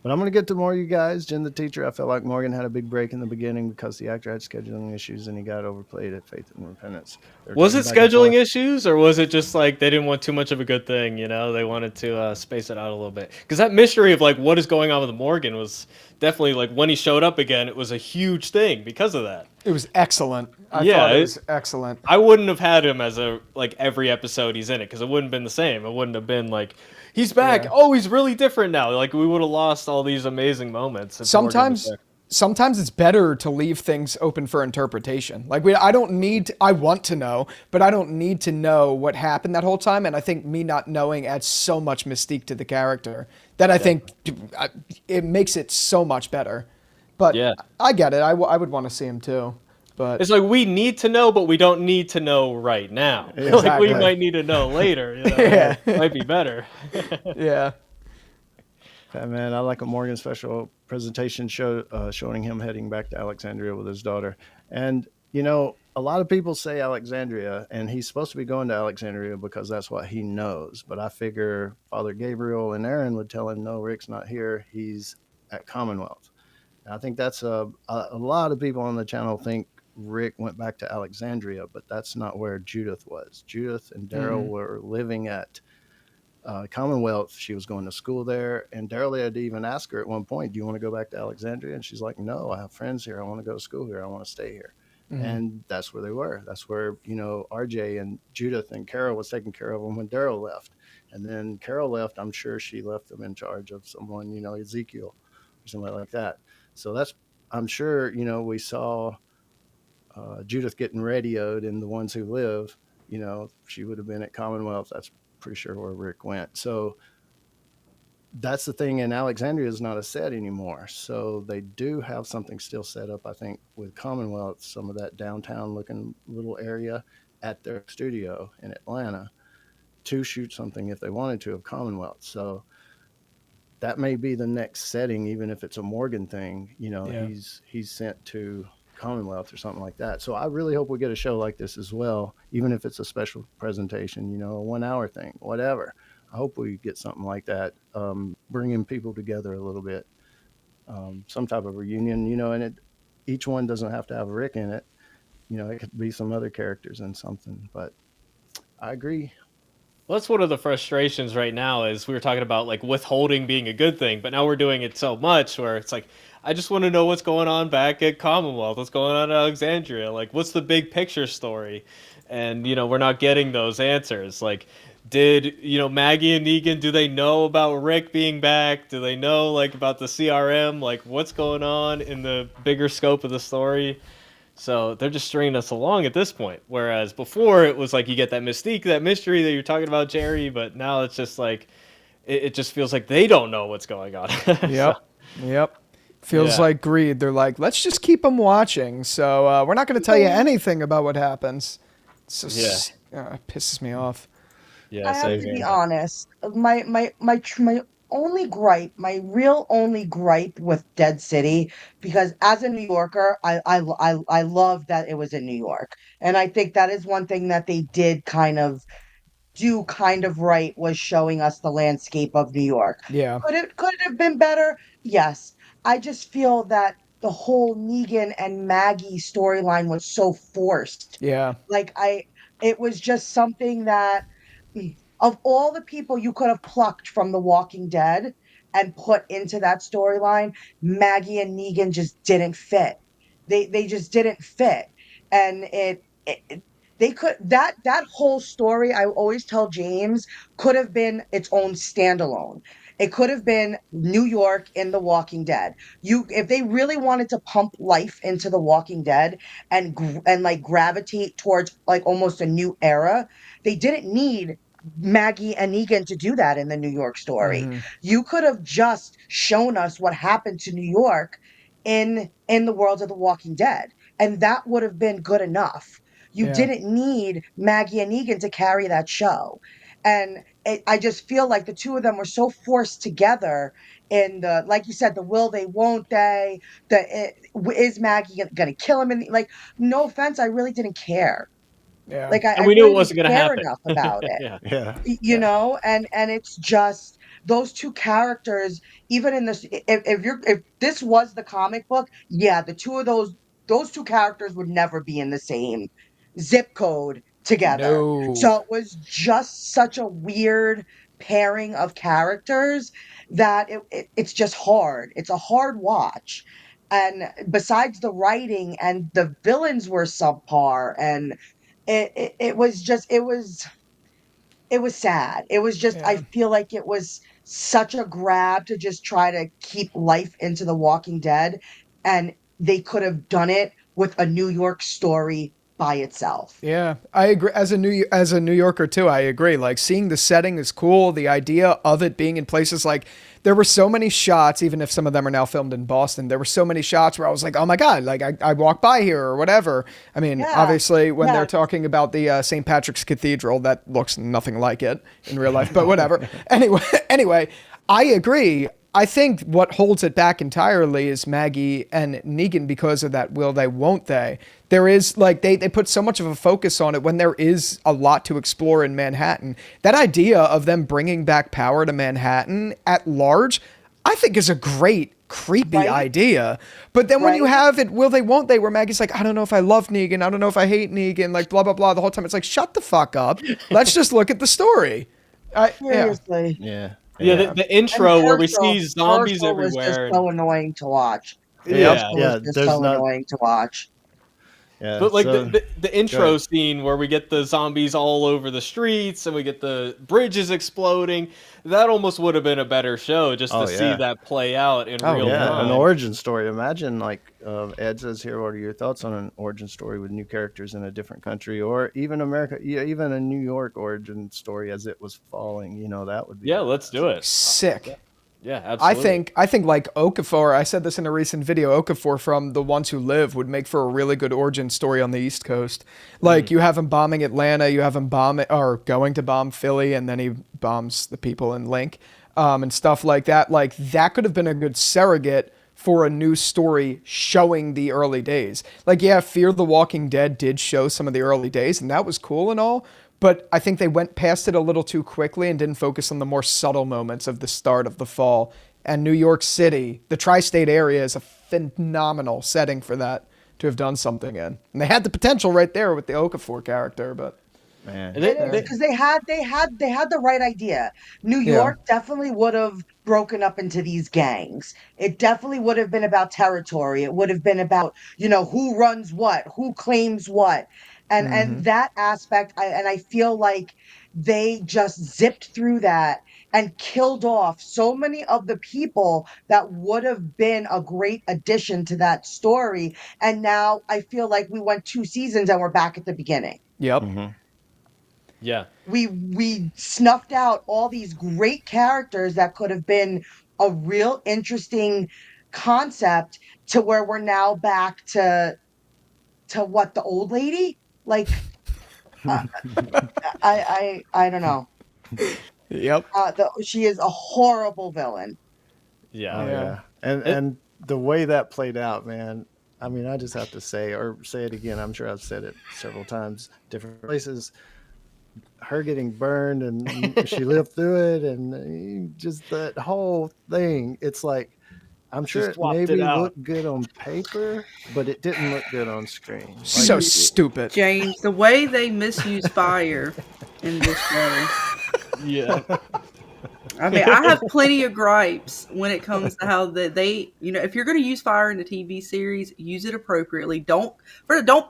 Speaker 1: But I'm going to get to more of you guys. Jen the teacher, I felt like Morgan had a big break in the beginning because the actor had scheduling issues and he got overplayed at Faith and Repentance. They're
Speaker 2: Was
Speaker 1: trading
Speaker 2: it
Speaker 1: back and
Speaker 2: scheduling
Speaker 1: forth.
Speaker 2: issues, or was it just like they didn't want too much of a good thing? You know, they wanted to space it out a little bit. Because that mystery of like what is going on with Morgan was definitely like when he showed up again, it was a huge thing because of that.
Speaker 3: It was excellent. I
Speaker 2: Yeah,
Speaker 3: thought it
Speaker 2: it-
Speaker 3: was excellent.
Speaker 2: I wouldn't have had him as a like every episode he's in it because it wouldn't have been the same. It wouldn't have been like he's back.
Speaker 3: Yeah.
Speaker 2: Oh, he's really different now. Like we would have lost all these amazing moments. If Morgan was
Speaker 3: Sometimes
Speaker 2: there.
Speaker 3: sometimes it's better to leave things open for interpretation. Like I don't need I want to know, but I don't need to know what happened that whole time, and I think me not knowing adds so much mystique to the character that I think it makes it so much better. But
Speaker 2: Yeah.
Speaker 3: I get it. I would want to see him too. But
Speaker 2: It's like we need to know, but we don't need to know right now. Like
Speaker 3: Exactly.
Speaker 2: we might need to know later. You know?
Speaker 3: Yeah.
Speaker 2: Might be better.
Speaker 3: yeah.
Speaker 1: Yeah, man, I like a Morgan special presentation showing him heading back to Alexandria with his daughter. And, a lot of people say Alexandria, and he's supposed to be going to Alexandria because that's what he knows. But I figure Father Gabriel and Aaron would tell him, no, Rick's not here. He's at Commonwealth. And I think that's a lot of people on the channel think Rick went back to Alexandria, but that's not where Judith was. Judith and Daryl were living at Commonwealth. She was going to school there, and Daryl had even asked her at one point, "Do you want to go back to Alexandria?" And she's like, "No, I have friends here. I want to go to school here. I want to stay here." And that's where they were. That's where RJ and Judith and Carol was taking care of them when Daryl left, and then Carol left. I'm sure she left them in charge of someone, Ezekiel or somebody like that. So I'm sure we saw Judith getting radioed, and the ones who live, she would have been at Commonwealth. That's pretty sure where Rick went. So that's the thing. And Alexandria is not a set anymore. So they do have something still set up, I think, with Commonwealth, some of that downtown looking little area at their studio in Atlanta to shoot something if they wanted to of Commonwealth. So that may be the next setting, even if it's a Morgan thing,
Speaker 3: Yeah.
Speaker 1: he's sent to Commonwealth or something like that. So I really hope we get a show like this as well, even if it's a special presentation, a 1 hour thing, whatever. I hope we get something like that, bringing people together a little bit, some type of reunion, and each one doesn't have to have Rick in it. It could be some other characters in something, but I agree.
Speaker 2: Well, that's one of the frustrations right now is we were talking about like withholding being a good thing, but now we're doing it so much where it's like, I just want to know what's going on back at Commonwealth, what's going on at Alexandria, like what's the big picture story? And, we're not getting those answers. Like, did, Maggie and Negan, do they know about Rick being back? Do they know like about the CRM? Like what's going on in the bigger scope of the story? So they're just stringing us along at this point. Whereas before it was like you get that mystique, that mystery that you're talking about, Jerry, but now it's just like it just feels like they don't know what's going on.
Speaker 3: Yep. Yep. Feels
Speaker 2: Yeah.
Speaker 3: like greed. They're like, let's just keep them watching. So we're not going to tell you anything about what happens. It's just, it pisses me off.
Speaker 2: Yeah,
Speaker 5: I have
Speaker 2: same
Speaker 5: to be
Speaker 2: here.
Speaker 5: honest. My only gripe, my real only gripe with Dead City, because as a New Yorker, I love that it was in New York, and I think that is one thing that they did kind of right was showing us the landscape of New York.
Speaker 3: Yeah.
Speaker 5: Could it have been better? Yes, I just feel that the whole Negan and Maggie storyline was so forced.
Speaker 3: Yeah.
Speaker 5: Like it was just something that of all the people you could have plucked from The Walking Dead and put into that storyline, Maggie and Negan just didn't fit. They just didn't fit, and they could that whole story. I always tell James could have been its own standalone. It could have been New York in The Walking Dead. You, if they really wanted to pump life into The Walking Dead and like gravitate towards like almost a new era, they didn't need Maggie and Negan to do that in the New York story.
Speaker 3: Hmm.
Speaker 5: You could have just shown us what happened to New York in the world of The Walking Dead, and that would have been good enough. You
Speaker 3: Yeah.
Speaker 5: didn't need Maggie and Negan to carry that show. And I just feel like the two of them were so forced together in the, like you said, the will they, won't they, is Maggie going to kill him? And like, no offense, I really didn't care.
Speaker 3: Yeah.
Speaker 5: Like, I
Speaker 2: And we knew it
Speaker 5: really didn't
Speaker 2: wasn't going to
Speaker 5: care
Speaker 2: happen.
Speaker 5: enough about it,
Speaker 2: Yeah.
Speaker 1: Yeah.
Speaker 5: you know. And it's just those two characters, even in this, if this was the comic book, yeah, the two of those two characters would never be in the same zip code together.
Speaker 3: No.
Speaker 5: So it was just such a weird pairing of characters that it's just hard. It's a hard watch. And besides the writing, and the villains were subpar, and it was just it was sad. It was just, I
Speaker 3: Yeah.
Speaker 5: feel like it was such a grab to just try to keep life into The Walking Dead, and they could have done it with a New York story by itself.
Speaker 3: Yeah, I agree. As a New Yorker too, I agree. Like seeing the setting is cool. The idea of it being in places like there were so many shots, even if some of them are now filmed in Boston. There were so many shots where I was like, oh my god, like I walked by here or whatever. I mean,
Speaker 5: Yeah.
Speaker 3: obviously when
Speaker 5: Yeah.
Speaker 3: they're talking about the St. Patrick's Cathedral, that looks nothing like it in real life. But whatever. Anyway, I agree. I think what holds it back entirely is Maggie and Negan because of that will they, won't they. There is like they put so much of a focus on it when there is a lot to explore in Manhattan. That idea of them bringing back power to Manhattan at large, I think is a great creepy
Speaker 5: Right?
Speaker 3: idea. But then when you
Speaker 5: Right?
Speaker 3: have it will they, won't they, where Maggie's like, I don't know if I love Negan, I don't know if I hate Negan, like blah blah blah the whole time. It's like, shut the fuck up. Let's just look at the story. Yeah.
Speaker 5: Seriously.
Speaker 1: Yeah.
Speaker 2: Yeah,
Speaker 1: Yeah.
Speaker 2: the
Speaker 5: And
Speaker 2: intro where we see zombies
Speaker 5: Herschel was just
Speaker 2: everywhere.
Speaker 5: so annoying to watch.
Speaker 1: Yep.
Speaker 2: Yeah.
Speaker 5: Herschel
Speaker 1: Yeah.
Speaker 5: was just
Speaker 1: There's
Speaker 5: so
Speaker 1: not.
Speaker 5: annoying to watch.
Speaker 1: Yeah.
Speaker 2: But like
Speaker 1: So
Speaker 2: the intro scene where we get the zombies all over the streets and we get the bridges exploding, that almost would have been a better show just
Speaker 1: Oh,
Speaker 2: to see
Speaker 1: yeah.
Speaker 2: that play out in
Speaker 3: Oh,
Speaker 2: real
Speaker 1: yeah,
Speaker 2: time.
Speaker 1: an origin story. Imagine like Ed says here. What are your thoughts on an origin story with new characters in a different country, or even America? Yeah, even a New York origin story as it was falling. You know, that would be.
Speaker 2: Yeah, let's do it.
Speaker 3: Sick.
Speaker 2: Yeah, absolutely.
Speaker 3: I think like Okafor, I said this in a recent video, Okafor from The Ones Who Live would make for a really good origin story on the East Coast. Like you have him bombing Atlanta, you have him going to bomb Philly, and then he bombs the people in Link, and stuff like that. Like that could have been a good surrogate for a new story showing the early days. Like, yeah, Fear the Walking Dead did show some of the early days, and that was cool and all. But I think they went past it a little too quickly and didn't focus on the more subtle moments of the start of the fall. And New York City, the tri-state area, is a phenomenal setting for that to have done something in. And they had the potential right there with the Okafor character, but
Speaker 1: Man.
Speaker 2: And
Speaker 5: It is because they had the right idea. New
Speaker 3: Yeah.
Speaker 5: York definitely would have broken up into these gangs. It definitely would have been about territory. It would have been about, who runs what, who claims what. And that aspect, I feel like they just zipped through that and killed off so many of the people that would have been a great addition to that story. And now I feel like we went 2 seasons and we're back at the beginning.
Speaker 3: yep.
Speaker 1: Mhm.
Speaker 2: yeah.
Speaker 5: We snuffed out all these great characters that could have been a real interesting concept, to where we're now back to what, the old lady, like, uh, I don't know.
Speaker 3: Yep.
Speaker 5: She is a horrible villain.
Speaker 2: Yeah.
Speaker 1: Oh
Speaker 3: Yeah.
Speaker 1: yeah. And the way that played out, man. I mean, I just have to say it again. I'm sure I've said it several times, different places. Her getting burned and she lived through it, and just that whole thing. It's like I'm sure it
Speaker 2: swapped it
Speaker 1: maybe
Speaker 2: out.
Speaker 1: looked good on paper, but it didn't look good on screen. Like,
Speaker 3: So stupid.
Speaker 6: James, the way they misuse fire in this show.
Speaker 2: Yeah.
Speaker 6: I mean, I have plenty of gripes when it comes to how they, if you're going to use fire in a TV series, use it appropriately. Don't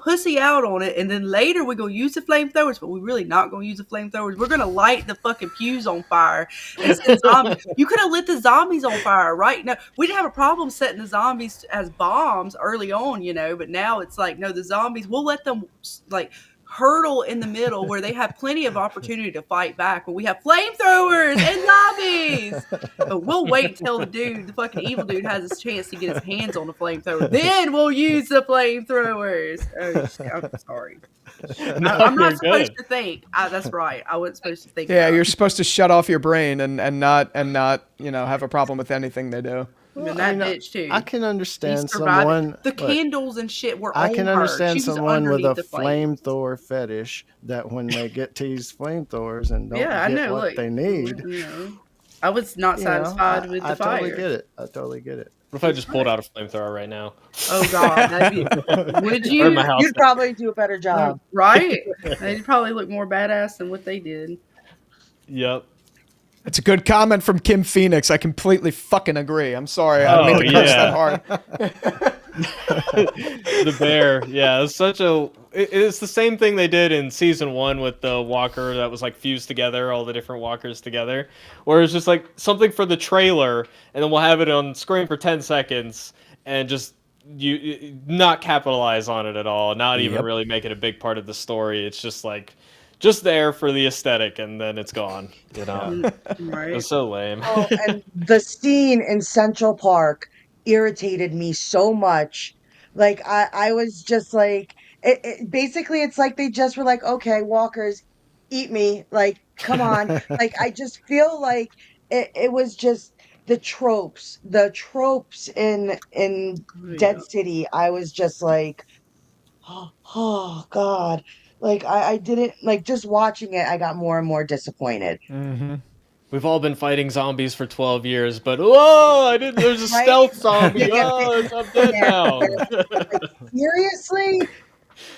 Speaker 6: pussy out on it, and then later we're going to use the flamethrowers, but we're really not going to use the flamethrowers. We're going to light the fucking pews on fire and set zombies. You could have lit the zombies on fire, right? No, we didn't have a problem setting the zombies as bombs early on, but now it's like, no, the zombies, we'll let them like hurdle in the middle where they have plenty of opportunity to fight back, where we have flamethrowers and zombies. But we'll wait till the fucking evil dude has his chance to get his hands on the flamethrower. Then we'll use the flamethrowers. Oh, I'm sorry. I'm not supposed to think. That's right. I wasn't supposed to think.
Speaker 3: Yeah, you're supposed to shut off your brain and not have a problem with anything they do.
Speaker 6: And that bitch too.
Speaker 1: I can understand someone.
Speaker 6: The candles and shit were on her.
Speaker 1: I can understand someone with a
Speaker 6: the
Speaker 1: flamethrower fetish that when they get to use flamethrowers and don't get what they need.
Speaker 6: I was not satisfied with the fire.
Speaker 1: I totally get it.
Speaker 2: What if I just pulled out a flamethrower right now?
Speaker 6: Oh God, would you?
Speaker 5: You'd probably do a better job,
Speaker 6: right? They'd probably look more badass than what they did.
Speaker 2: Yep.
Speaker 3: It's a good comment from Kim Phoenix. I completely fucking agree. I'm sorry. I don't mean to curse that hard.
Speaker 2: The bear. Yeah, it's the same thing they did in season 1 with the walker that was like fused together, all the different walkers together. Where it's just like something for the trailer, and then we'll have it on screen for 10 seconds and just you not capitalize on it at all, not even really make it a big part of the story. It's just like just there for the aesthetic, and then it's gone.
Speaker 6: Right.
Speaker 2: It's so lame.
Speaker 5: Oh, and the scene in Central Park irritated me so much. Like I was just like, basically it's like they just were like, okay, walkers, eat me. Like, come on. Like, I just feel like it was just the tropes in Dead City. I was just like, oh God. Like I didn't like, just watching it, I got more and more disappointed.
Speaker 3: Mm-hmm.
Speaker 2: We've all been fighting zombies for 12 years, but whoa, there's a stealth zombie. Oh, I'm dead now.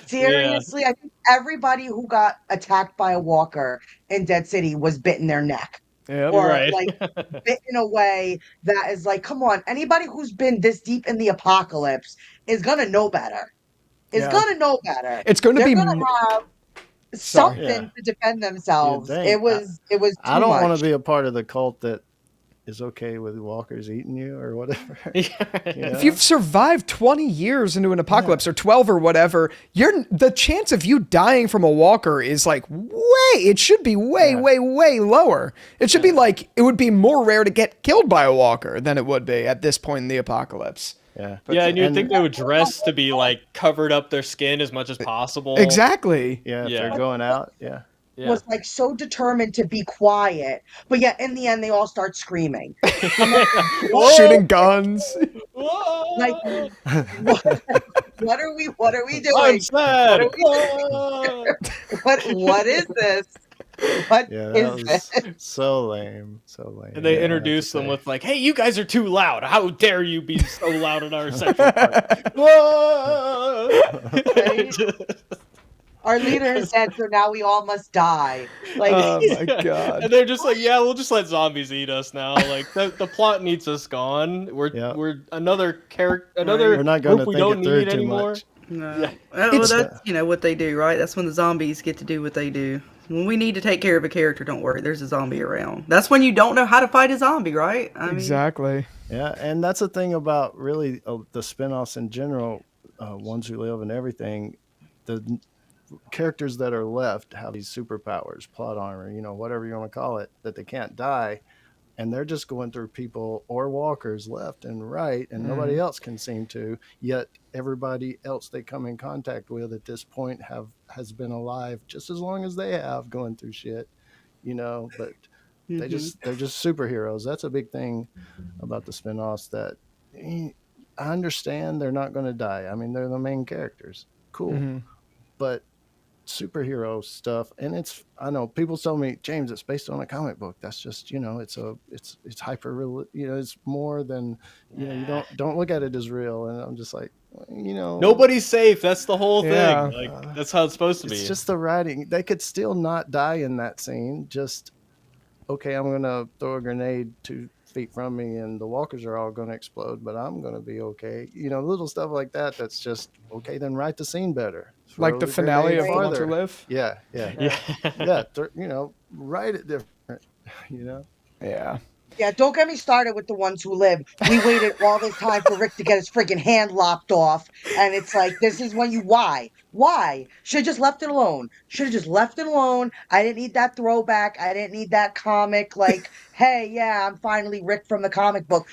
Speaker 5: Seriously, I think everybody who got attacked by a walker in Dead City was bit in their neck.
Speaker 3: Yep.
Speaker 5: Or
Speaker 2: Right.
Speaker 5: like bit in a way that is like, come on, anybody who's been this deep in the apocalypse is gonna know better. It's gonna know better.
Speaker 3: It's going to
Speaker 5: They're
Speaker 3: be
Speaker 5: gonna have something to defend themselves. It was too
Speaker 1: I don't want
Speaker 5: much.
Speaker 1: to be a part of the cult that is okay with walkers eating you or whatever.
Speaker 3: If you've survived 20 years into an apocalypse or 12 or whatever, the chance of you dying from a walker is like it should be way lower. It should be like, it would be more rare to get killed by a walker than it would be at this point in the apocalypse.
Speaker 1: Yeah.
Speaker 2: And you'd think they would dress to be like covered up their skin as much as possible.
Speaker 3: Exactly.
Speaker 1: Yeah, if they're going out,
Speaker 5: was like so determined to be quiet, but yet in the end they all start screaming.
Speaker 3: Shooting guns.
Speaker 5: Like, what are we doing?
Speaker 2: I'm sad.
Speaker 5: What is this? What
Speaker 1: that
Speaker 5: is
Speaker 1: was
Speaker 5: this?
Speaker 1: so lame.
Speaker 2: And they introduce them with like, "Hey, you guys are too loud. How dare you be so loud in our central park?" Whoa!
Speaker 5: Our leader said, so now we all must die. Like,
Speaker 3: Oh my god.
Speaker 2: And they're just like, "Yeah, we'll just let zombies eat us now. Like the plot needs us gone. We're another character,
Speaker 1: We're not gonna
Speaker 2: group we
Speaker 1: think
Speaker 2: don't
Speaker 1: it through
Speaker 2: need
Speaker 1: too
Speaker 2: anymore."
Speaker 1: much.
Speaker 6: No. Well, that's what they do, right? That's when the zombies get to do what they do. When we need to take care of a character, don't worry, there's a zombie around. That's when you don't know how to fight a zombie, right?
Speaker 3: Exactly.
Speaker 1: Yeah, and that's the thing about really the spinoffs in general, Ones Who Live and everything. The characters that are left have these superpowers, plot armor, whatever you want to call it, that they can't die. And they're just going through people or walkers left and right, and nobody else can seem to. Yet everybody else they come in contact with at this point has been alive just as long as they have, going through shit, But they're just superheroes. That's a big thing about the spinoffs. That I understand they're not going to die. I mean, they're the main characters. Cool, but superhero stuff, and I know people tell me, James, it's based on a comic book. That's just, it's hyper real, it's more than, you don't look at it as real. And I'm just like,
Speaker 2: Nobody's safe. That's the whole
Speaker 3: Yeah.
Speaker 2: thing. Like that's how it's supposed to be.
Speaker 1: it's just the writing. They could still not die in that scene. Just, okay, I'm gonna throw a grenade 2 feet from me, and the walkers are all gonna explode, but I'm gonna be okay. Little stuff like that. That's just okay. Then write the scene better.
Speaker 3: Like
Speaker 1: Throw
Speaker 3: the finale
Speaker 1: grenade
Speaker 3: of The One
Speaker 1: farther.
Speaker 3: to Live.
Speaker 1: Yeah,
Speaker 2: yeah.
Speaker 1: Write it different.
Speaker 3: Yeah.
Speaker 5: Yeah, don't get me started with The Ones Who Live. We waited all this time for Rick to get his freaking hand lopped off. And it's like, this is when why? Why? Should have just left it alone. Should have just left it alone. I didn't need that throwback. I didn't need that comic. Like, hey, yeah, I'm finally Rick from the comic book.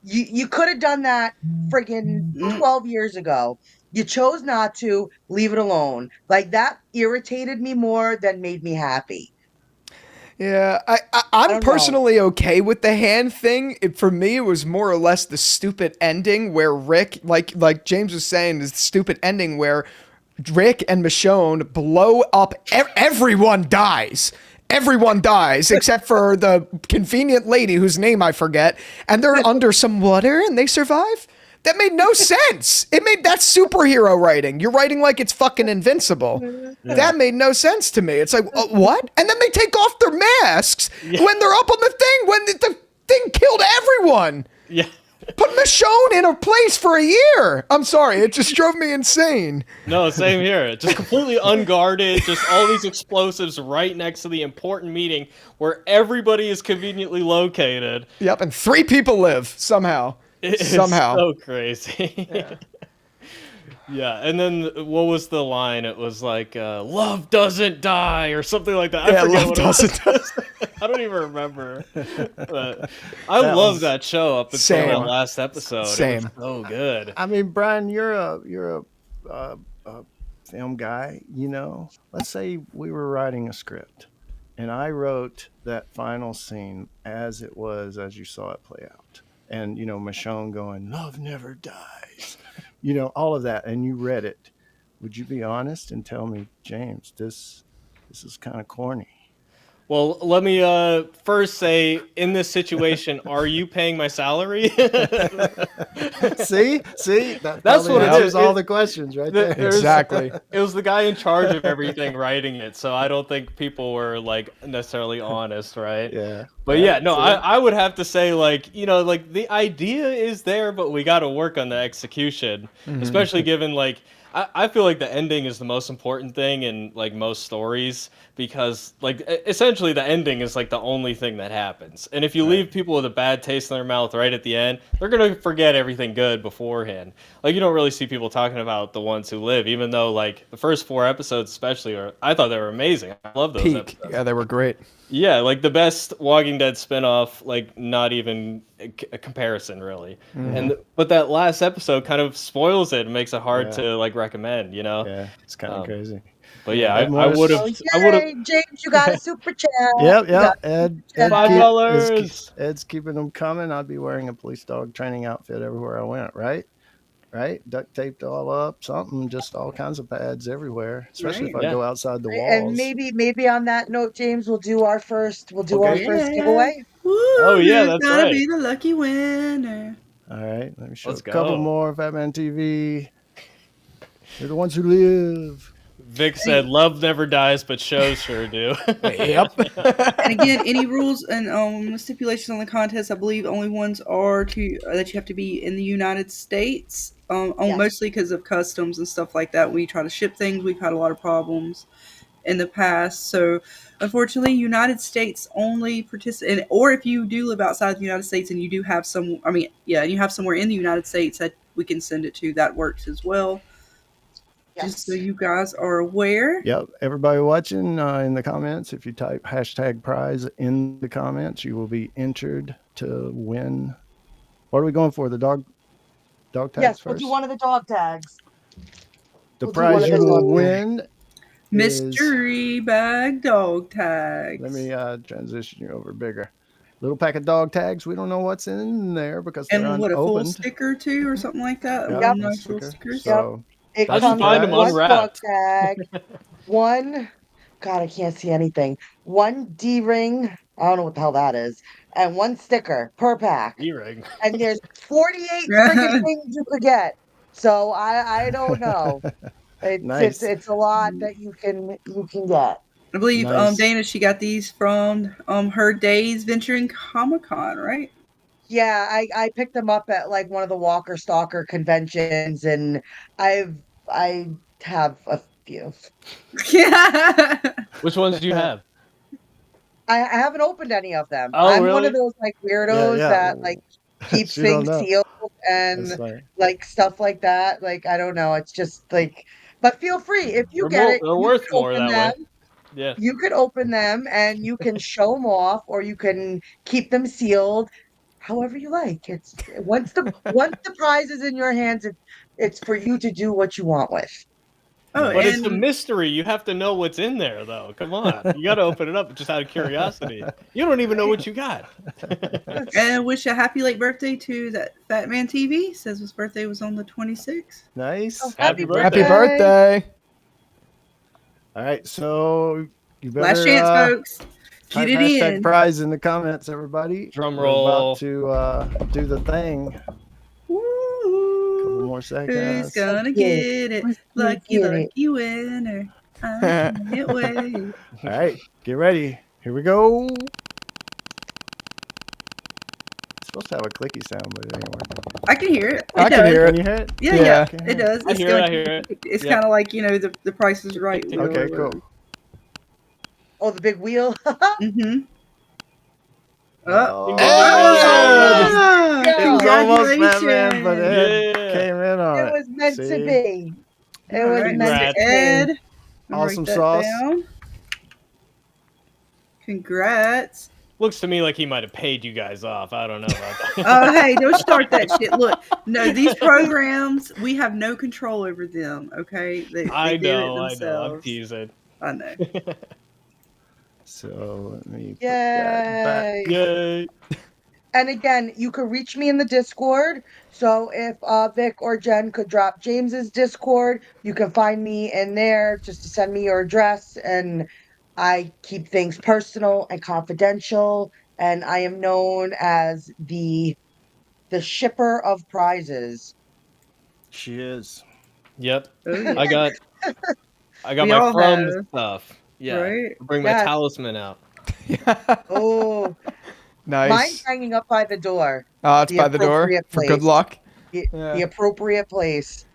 Speaker 5: You could have done that friggin' 12 years ago. You chose not to. Leave it alone. Like, that irritated me more than made me happy.
Speaker 3: Yeah,
Speaker 5: I
Speaker 3: I'm
Speaker 5: don't know.
Speaker 3: personally okay with the hand thing. For me, it was more or less the stupid ending where Rick, like James was saying, is the stupid ending where Rick and Michonne blow up. Everyone dies. Everyone dies except for the convenient lady whose name I forget, and they're under some water and they survive. That made no sense. That's superhero writing. You're writing like it's fucking invincible.
Speaker 1: Yeah.
Speaker 3: That made no sense to me. It's like, what? And then they take off their masks when they're up on the thing, when the thing killed everyone.
Speaker 2: Yeah.
Speaker 3: Put Michonne in her place for a year. I'm sorry, it just drove me insane.
Speaker 2: No, same here. Just completely unguarded, just all these explosives right next to the important meeting where everybody is conveniently located.
Speaker 3: Yep, and 3 people live somehow.
Speaker 2: It's
Speaker 3: Somehow.
Speaker 2: so crazy. Yeah, and then what was the line? It was like, love doesn't die, or something like that. I forget
Speaker 3: love
Speaker 2: what
Speaker 3: doesn't die.
Speaker 2: I don't even remember. But I love that show up until
Speaker 3: Same.
Speaker 2: that last episode.
Speaker 3: Same.
Speaker 2: It was so good.
Speaker 1: I mean, Brian, you're a film guy. Let's say we were writing a script, and I wrote that final scene as it was, as you saw it play out, and Michonne going, "Love never dies," all of that, and you read it. Would you be honest and tell me, James, this is kind of corny?
Speaker 2: Well, let me first say, in this situation, are you paying my salary?
Speaker 1: See, that
Speaker 2: That's
Speaker 1: probably
Speaker 2: what it
Speaker 1: answers
Speaker 2: is.
Speaker 1: all the questions right there.
Speaker 3: Exactly.
Speaker 2: It was the guy in charge of everything writing it, so I don't think people were like necessarily honest, right?
Speaker 1: Yeah.
Speaker 2: But yeah, no, I would have to say, like, the idea is there, but we got to work on the execution, especially given, like, I feel like the ending is the most important thing in, like, most stories, because, like, essentially the ending is, like, the only thing that happens. And if you leave people with a bad taste in their mouth right at the end, they're going to forget everything good beforehand. Like, you don't really see people talking about The Ones Who Live, even though, like, the first 4 episodes especially, I thought they were amazing. I love those
Speaker 3: Peak.
Speaker 2: episodes.
Speaker 3: Yeah, they were great.
Speaker 2: Yeah, like the best Walking Dead spinoff, like not even a comparison really. But that last episode kind of spoils it and makes it hard to like recommend,
Speaker 1: Yeah, it's kind of crazy.
Speaker 2: But yeah,
Speaker 1: Ed
Speaker 2: I
Speaker 1: Morris-
Speaker 2: would have. I would have.
Speaker 5: Yay, James, you got a super chat.
Speaker 1: Yep. Ed
Speaker 2: $5.
Speaker 1: Ed's keeping them coming. I'd be wearing a police dog training outfit everywhere I went, right? Duct taped all up, something, just all kinds of pads everywhere, especially if I go outside the walls.
Speaker 5: And maybe on that note, James, we'll do our first giveaway.
Speaker 6: Woo,
Speaker 2: Oh, yeah,
Speaker 6: who's
Speaker 2: that's
Speaker 6: gonna
Speaker 2: right.
Speaker 6: be the lucky winner?
Speaker 1: All right, let me show
Speaker 2: Let's
Speaker 1: a couple
Speaker 2: go.
Speaker 1: more. Fatman TV. They're the ones who live.
Speaker 2: Vic said, "Love never dies, but shows sure do."
Speaker 3: Yep.
Speaker 6: And again, any rules and stipulations on the contest, I believe only ones are that you have to be in the United States.
Speaker 5: Yes.
Speaker 6: Mostly because of customs and stuff like that. We try to ship things. We've had a lot of problems in the past. So, unfortunately, United States only participate. Or if you do live outside the United States and you do have you have somewhere in the United States that we can send it to, that works as well.
Speaker 5: Yes.
Speaker 6: Just so you guys are aware.
Speaker 1: Yep. Everybody watching in the comments, if you type #prize in the comments, you will be entered to win. What are we going for? The dog tags
Speaker 5: Yes,
Speaker 1: first?
Speaker 5: we'll do one of the dog tags.
Speaker 1: The
Speaker 5: we'll do one
Speaker 1: prize
Speaker 5: of
Speaker 1: you
Speaker 5: the
Speaker 1: will
Speaker 5: dog
Speaker 1: win is...
Speaker 6: Mystery bag dog tags.
Speaker 1: Let me transition you over bigger. Little pack of dog tags. We don't know what's in there because they're
Speaker 6: And what, a full
Speaker 1: unopened.
Speaker 6: sticker too, or something like that?
Speaker 1: Yeah,
Speaker 6: One
Speaker 1: a
Speaker 6: nice full
Speaker 1: sticker.
Speaker 6: stickers.
Speaker 1: So
Speaker 5: It
Speaker 2: I just
Speaker 5: comes
Speaker 2: find
Speaker 5: with
Speaker 2: them
Speaker 5: one
Speaker 2: unwrapped.
Speaker 5: dog tag. one, God, I can't see anything. One D ring, I don't know what the hell that is, and one sticker per pack.
Speaker 2: E-ring.
Speaker 5: And there's 48 freaking things you could get. So I don't know.
Speaker 1: Nice.
Speaker 5: It's a lot that you can get.
Speaker 6: I believe
Speaker 1: Nice.
Speaker 6: Dana, she got these from her days venturing Comic-Con, right?
Speaker 5: Yeah, I picked them up at like one of the Walker Stalker conventions, and I have a few.
Speaker 6: Yeah.
Speaker 2: Which ones do you have?
Speaker 5: I haven't opened any of them.
Speaker 2: Oh,
Speaker 5: I'm one
Speaker 2: really?
Speaker 5: of those like
Speaker 1: Yeah,
Speaker 5: weirdos
Speaker 1: yeah.
Speaker 5: that like keeps
Speaker 1: She don't
Speaker 5: things
Speaker 1: know.
Speaker 5: sealed
Speaker 1: That's
Speaker 5: and
Speaker 1: fine.
Speaker 5: like stuff like that. Like I don't know. It's just like, but feel free if you
Speaker 2: They're
Speaker 5: get
Speaker 2: more.
Speaker 5: it,
Speaker 2: They're
Speaker 5: you
Speaker 2: worth
Speaker 5: can
Speaker 2: more
Speaker 5: open
Speaker 2: that
Speaker 5: them.
Speaker 2: way. Yeah.
Speaker 5: You could open them and you can show them off, or you can keep them sealed, however you like. It's once the prize is in your hands, it's for you to do what you want with.
Speaker 6: Oh,
Speaker 2: But it's a
Speaker 6: and
Speaker 2: mystery. You have to know what's in there, though. Come on, you got to open it up just out of curiosity. You don't even know what you got.
Speaker 6: and wish a happy late birthday to that Fat Man TV. Says his birthday was on the 26th.
Speaker 1: Nice.
Speaker 5: Oh,
Speaker 2: Happy
Speaker 3: Happy
Speaker 2: birthday.
Speaker 3: birthday.
Speaker 1: All right, so you better
Speaker 6: Last chance, folks.
Speaker 1: type
Speaker 6: Get it
Speaker 1: hashtag
Speaker 6: in.
Speaker 1: prize in the comments, everybody.
Speaker 2: Drum
Speaker 1: We're
Speaker 2: roll.
Speaker 1: about to do the thing. Couple
Speaker 6: Woo!
Speaker 1: more
Speaker 6: Who's
Speaker 1: seconds.
Speaker 6: gonna
Speaker 5: Yeah.
Speaker 6: get it?
Speaker 5: Who's gonna
Speaker 6: Lucky,
Speaker 5: get it?
Speaker 6: lucky winner. I can't wait.
Speaker 1: All right, get ready. Here we go. It's supposed to have a clicky sound, but it ain't working.
Speaker 6: I can hear it.
Speaker 3: I
Speaker 6: It
Speaker 3: can
Speaker 6: does.
Speaker 3: hear
Speaker 1: Can
Speaker 3: it.
Speaker 1: you hear it?
Speaker 6: Yeah,
Speaker 3: Yeah.
Speaker 6: yeah,
Speaker 1: Can
Speaker 6: it does.
Speaker 2: I
Speaker 6: It's
Speaker 2: hear it,
Speaker 6: going-
Speaker 2: I hear it.
Speaker 6: It's
Speaker 2: Yep.
Speaker 6: kind of like the Price is Right.
Speaker 2: Tick, tick,
Speaker 6: wheel or
Speaker 1: Okay,
Speaker 6: whatever.
Speaker 1: cool.
Speaker 5: Oh, the big wheel.
Speaker 6: Mm-hmm.
Speaker 1: Oh,
Speaker 6: Ah!
Speaker 1: it was almost Batman, but
Speaker 6: Congratulations.
Speaker 1: it
Speaker 2: Yeah.
Speaker 1: came in on
Speaker 5: It
Speaker 1: it.
Speaker 5: was meant to
Speaker 1: See?
Speaker 5: be. It
Speaker 6: All
Speaker 5: was
Speaker 6: right,
Speaker 5: meant
Speaker 2: Congrats.
Speaker 5: to be.
Speaker 6: Ed. I'll
Speaker 1: Awesome
Speaker 6: write that
Speaker 1: sauce.
Speaker 6: down. Congrats.
Speaker 2: Looks to me like he might have paid you guys off. I don't know about that.
Speaker 6: Oh, hey, don't start that shit. Look, no, these programs, we have no control over them, okay? They
Speaker 2: I
Speaker 6: do it
Speaker 2: know. I'm
Speaker 6: themselves.
Speaker 2: teasing.
Speaker 6: I know.
Speaker 1: So let me put that back.
Speaker 5: Yay.
Speaker 2: Yay.
Speaker 5: And again, you could reach me in the Discord. So if Vic or Jen could drop James's Discord, you can find me in there just to send me your address. And I keep things personal and confidential. And I am known as the shipper of prizes.
Speaker 1: She is.
Speaker 2: Yep.
Speaker 6: Oh, yeah.
Speaker 2: I got
Speaker 6: We
Speaker 2: my
Speaker 6: all
Speaker 2: from
Speaker 6: have,
Speaker 2: stuff. Yeah.
Speaker 6: right?
Speaker 2: Bring my
Speaker 5: Yes.
Speaker 2: talisman out.
Speaker 5: Oh,
Speaker 3: Nice.
Speaker 5: mine's hanging up by the door.
Speaker 3: Oh, it's
Speaker 5: The
Speaker 3: by the door
Speaker 5: appropriate
Speaker 3: for good
Speaker 5: place.
Speaker 3: luck.
Speaker 5: The
Speaker 3: Yeah.
Speaker 5: appropriate place.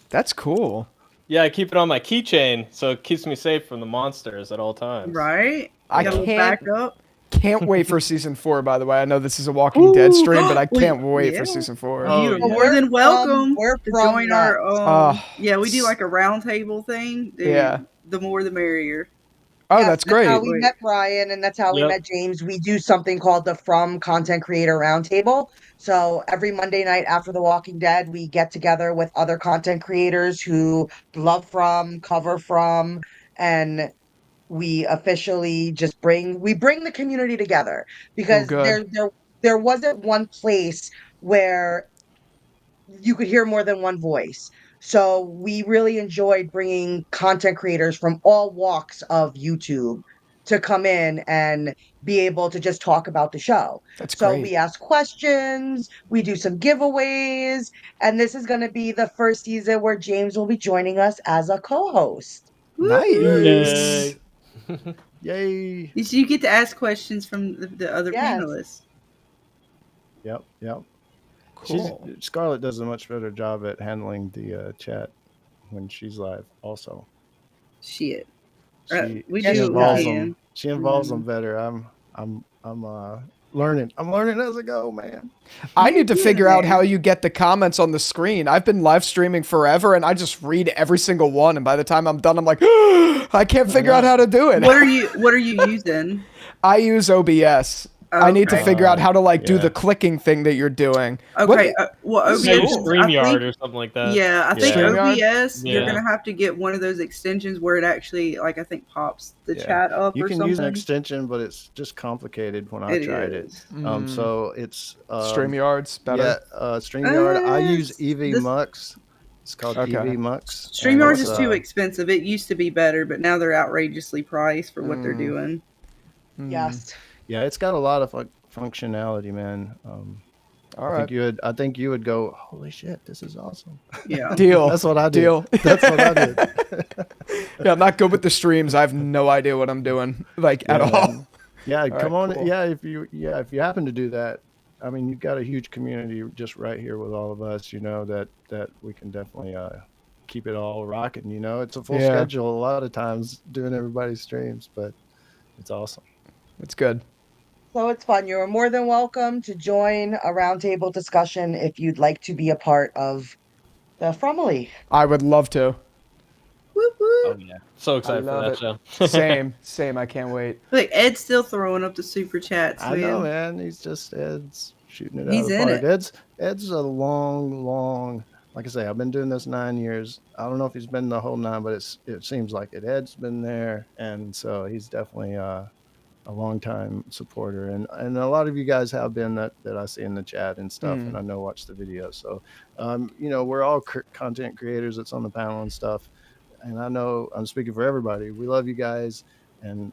Speaker 3: That's cool.
Speaker 2: Yeah, I keep it on my keychain so it keeps me safe from the monsters at all times.
Speaker 6: Right?
Speaker 3: I
Speaker 6: Got a little
Speaker 3: can't-
Speaker 6: backup.
Speaker 3: Can't wait for season 4, by the way. I know this is a Walking Dead
Speaker 6: Ooh.
Speaker 3: stream, but I
Speaker 6: Well,
Speaker 3: can't wait
Speaker 6: yeah.
Speaker 3: for season 4.
Speaker 2: Oh,
Speaker 6: You're
Speaker 2: yeah.
Speaker 6: more than welcome
Speaker 5: We're
Speaker 6: to
Speaker 5: from
Speaker 6: join
Speaker 5: that.
Speaker 6: our.
Speaker 3: Oh.
Speaker 6: Yeah, we do like a round table thing. Dude,
Speaker 3: Yeah.
Speaker 6: The more the merrier.
Speaker 3: Oh,
Speaker 5: Yes,
Speaker 3: that's great.
Speaker 5: how we
Speaker 6: Wait.
Speaker 5: met Brian, and that's how we
Speaker 2: Yep.
Speaker 5: met James. We do something called the From Content Creator Roundtable. So every Monday night after The Walking Dead, we get together with other content creators who love From, cover From, and we officially just bring the community together because
Speaker 3: good.
Speaker 5: there wasn't one place where you could hear more than one voice. So we really enjoyed bringing content creators from all walks of YouTube to come in and be able to just talk about the show.
Speaker 3: That's
Speaker 5: So
Speaker 3: great.
Speaker 5: we ask questions, we do some giveaways, and this is going to be the first season where James will be joining us as a co-host.
Speaker 3: Nice.
Speaker 2: Yay.
Speaker 1: Yay.
Speaker 6: So you get to ask questions from the other
Speaker 5: Yes.
Speaker 6: panelists.
Speaker 1: Yep.
Speaker 3: Cool.
Speaker 1: Scarlet does a much better job at handling the chat when she's live. Also,
Speaker 6: Shit.
Speaker 1: she,
Speaker 6: We
Speaker 5: Yes,
Speaker 6: do
Speaker 5: she
Speaker 6: what we
Speaker 5: does.
Speaker 6: can.
Speaker 1: She involves
Speaker 6: Mm-hmm.
Speaker 1: them better. I'm learning. I'm learning as I go, man.
Speaker 3: I need to
Speaker 6: Yeah,
Speaker 3: figure out
Speaker 6: man.
Speaker 3: how you get the comments on the screen. I've been live streaming forever and I just read every single one. And by the time I'm done, I'm like, I can't figure out how to do it.
Speaker 6: What are you using?
Speaker 3: I use OBS. I need to
Speaker 6: Okay.
Speaker 3: figure out how to do
Speaker 1: Yeah.
Speaker 3: the clicking thing that you're doing.
Speaker 6: Okay.
Speaker 3: What-
Speaker 6: Well, OBS.
Speaker 2: Maybe
Speaker 6: is- I
Speaker 2: StreamYard
Speaker 6: think-
Speaker 2: or something like that.
Speaker 6: Yeah, I think
Speaker 1: Yeah.
Speaker 3: StreamYard?
Speaker 6: OBS, you're
Speaker 2: Yeah.
Speaker 6: gonna have to get one of those extensions where it actually, like, I think pops the
Speaker 1: Yeah.
Speaker 6: chat up
Speaker 1: You
Speaker 6: or
Speaker 1: can
Speaker 6: something.
Speaker 1: use an extension, but it's just complicated when I
Speaker 6: It
Speaker 1: tried it.
Speaker 6: is.
Speaker 1: So it's
Speaker 3: StreamYard's better.
Speaker 1: Yeah, StreamYard. I use
Speaker 6: this-
Speaker 1: EV Mux It's called
Speaker 3: Okay.
Speaker 1: TV Mux. and
Speaker 6: StreamYard
Speaker 1: it's,
Speaker 6: is too expensive. It used to be better, but now they're outrageously priced for what they're doing.
Speaker 4: Yes.
Speaker 1: Yeah, it's got a lot of functionality, man.
Speaker 3: All
Speaker 1: I
Speaker 3: right.
Speaker 1: think you would go, holy shit, this is awesome.
Speaker 6: Yeah.
Speaker 3: Deal.
Speaker 1: That's what I did.
Speaker 3: Deal.
Speaker 1: That's what I did.
Speaker 3: Yeah, I'm not good with the streams. I have no idea what I'm doing, like at
Speaker 1: Yeah,
Speaker 3: all.
Speaker 1: man. Yeah,
Speaker 3: All
Speaker 1: come
Speaker 3: right,
Speaker 1: on.
Speaker 3: cool.
Speaker 1: Yeah, if you happen to do that, I mean, you've got a huge community just right here with all of us. That we can definitely keep it all rocking. It's a full
Speaker 3: Yeah.
Speaker 1: schedule a lot of times doing everybody's streams, but it's awesome.
Speaker 3: It's good.
Speaker 4: So it's fun. You're more than welcome to join a roundtable discussion if you'd like to be a part of the Fromily.
Speaker 3: I would love to.
Speaker 6: Whoop,
Speaker 2: Oh
Speaker 6: whoop.
Speaker 2: yeah, so excited for
Speaker 3: love
Speaker 2: that
Speaker 3: it.
Speaker 2: show.
Speaker 3: Same. I can't wait.
Speaker 6: Like Ed's still throwing up the super chats,
Speaker 1: I
Speaker 6: man.
Speaker 1: know, man. Ed's shooting it
Speaker 6: He's
Speaker 1: out of the
Speaker 6: in
Speaker 1: park.
Speaker 6: it.
Speaker 1: Ed's a long. Like I say, I've been doing this 9 years. I don't know if he's been the whole 9, but it seems like it. Ed's been there, and so he's definitely a long time supporter, and a lot of you guys have been that I see in the chat and stuff, and I know watch the videos. So, we're all content creators that's on the panel and stuff, and I know I'm speaking for everybody. We love you guys and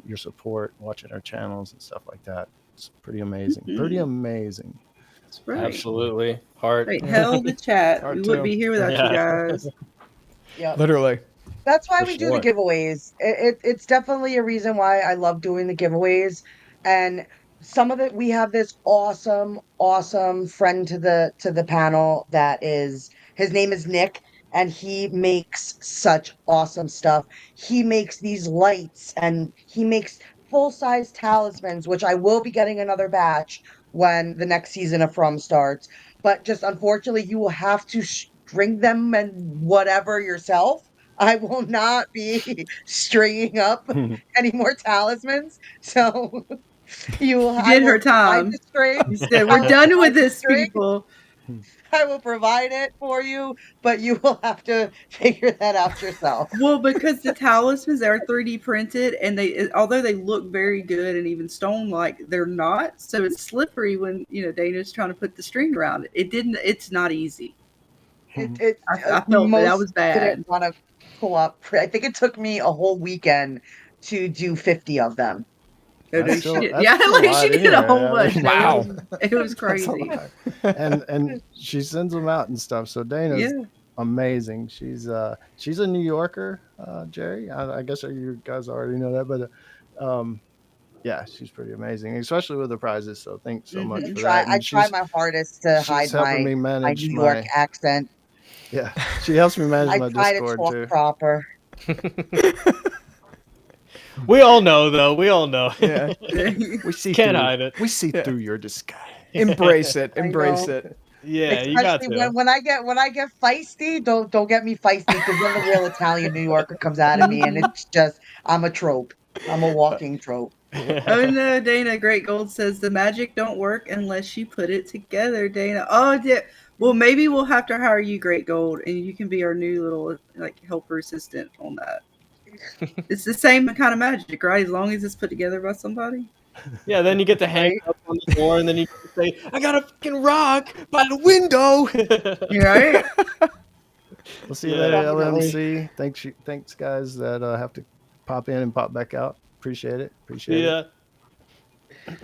Speaker 1: your support, watching our channels and stuff like that. It's pretty amazing. Pretty amazing.
Speaker 6: That's right.
Speaker 2: Absolutely, heart.
Speaker 6: Right. Hell the chat.
Speaker 3: Hard
Speaker 6: We
Speaker 3: to.
Speaker 6: wouldn't be here without you guys.
Speaker 4: Yep.
Speaker 3: Literally.
Speaker 4: That's why
Speaker 2: For
Speaker 4: we do the
Speaker 2: sure.
Speaker 4: giveaways. It's definitely a reason why I love doing the giveaways. And some of it, we have this awesome friend to the panel that is, his name is Nick, and he makes such awesome stuff. He makes these lights and he makes full-size talismans, which I will be getting another batch when the next season of From starts. But just unfortunately, you will have to string them and whatever yourself. I will not be stringing up any more talismans. So you will
Speaker 6: She did
Speaker 4: I
Speaker 6: her
Speaker 4: will provide
Speaker 6: time.
Speaker 4: the string.
Speaker 6: He said,
Speaker 4: I
Speaker 6: "We're
Speaker 4: will
Speaker 6: done
Speaker 4: provide
Speaker 6: with
Speaker 4: the
Speaker 6: this,
Speaker 4: string.
Speaker 6: people."
Speaker 4: I will provide it for you, but you will have to figure that out yourself.
Speaker 6: Well, because the talismans are 3D printed, and although they look very good and even stone-like, they're not. So it's slippery when Dana's trying to put the string around it. It's not easy. I felt that was bad.
Speaker 4: Didn't want to pull up. I think it took me a whole weekend to do 50 of them.
Speaker 6: No,
Speaker 1: That's
Speaker 6: she
Speaker 1: still-
Speaker 6: did.
Speaker 1: that's
Speaker 6: Yeah,
Speaker 1: still a
Speaker 6: like
Speaker 1: lot
Speaker 6: she did a
Speaker 1: anyway.
Speaker 6: whole
Speaker 1: I mean,
Speaker 6: bunch.
Speaker 3: Wow.
Speaker 6: It was
Speaker 1: That's a
Speaker 6: crazy.
Speaker 1: lot. And she sends them out and stuff. So Dana's
Speaker 6: Yeah.
Speaker 1: amazing. She's a New Yorker, Jerry. I guess you guys already know that, but yeah, she's pretty amazing, especially with the prizes. So thanks so much
Speaker 6: Mhm.
Speaker 1: for that.
Speaker 4: I
Speaker 1: And
Speaker 4: try my hardest to hide
Speaker 1: she's helping me
Speaker 4: my
Speaker 1: manage
Speaker 4: New York accent.
Speaker 1: yeah. She helps me manage
Speaker 4: I
Speaker 1: my
Speaker 4: try to
Speaker 1: Discord
Speaker 4: talk
Speaker 1: too.
Speaker 4: proper.
Speaker 2: We all know, though. We all know.
Speaker 3: Yeah.
Speaker 1: We see
Speaker 2: Can't
Speaker 1: through,
Speaker 2: hide it.
Speaker 1: We see through your disguise.
Speaker 3: Embrace it.
Speaker 4: I
Speaker 3: Embrace
Speaker 4: know.
Speaker 3: it.
Speaker 2: Yeah, you got
Speaker 4: Especially
Speaker 2: to.
Speaker 4: when I get feisty, don't get me feisty because then the real Italian New Yorker comes out of me and it's just I'm a trope. I'm a walking trope.
Speaker 6: Oh no, Dana. Great Gold says the magic don't work unless you put it together, Dana. Oh, well, maybe we'll have to hire you, Great Gold, and you can be our new little helper assistant on that. It's the same kind of magic, right? As long as it's put together by somebody.
Speaker 2: Yeah, then you get to hang up on the door, and then you can say, "I got a fucking rock by the window."
Speaker 6: You right?
Speaker 1: We'll see you
Speaker 2: Yeah.
Speaker 1: later,
Speaker 4: Definitely.
Speaker 1: LMC. Thanks, guys, that have to pop in and pop back out. Appreciate it. Appreciate it.
Speaker 2: Yeah.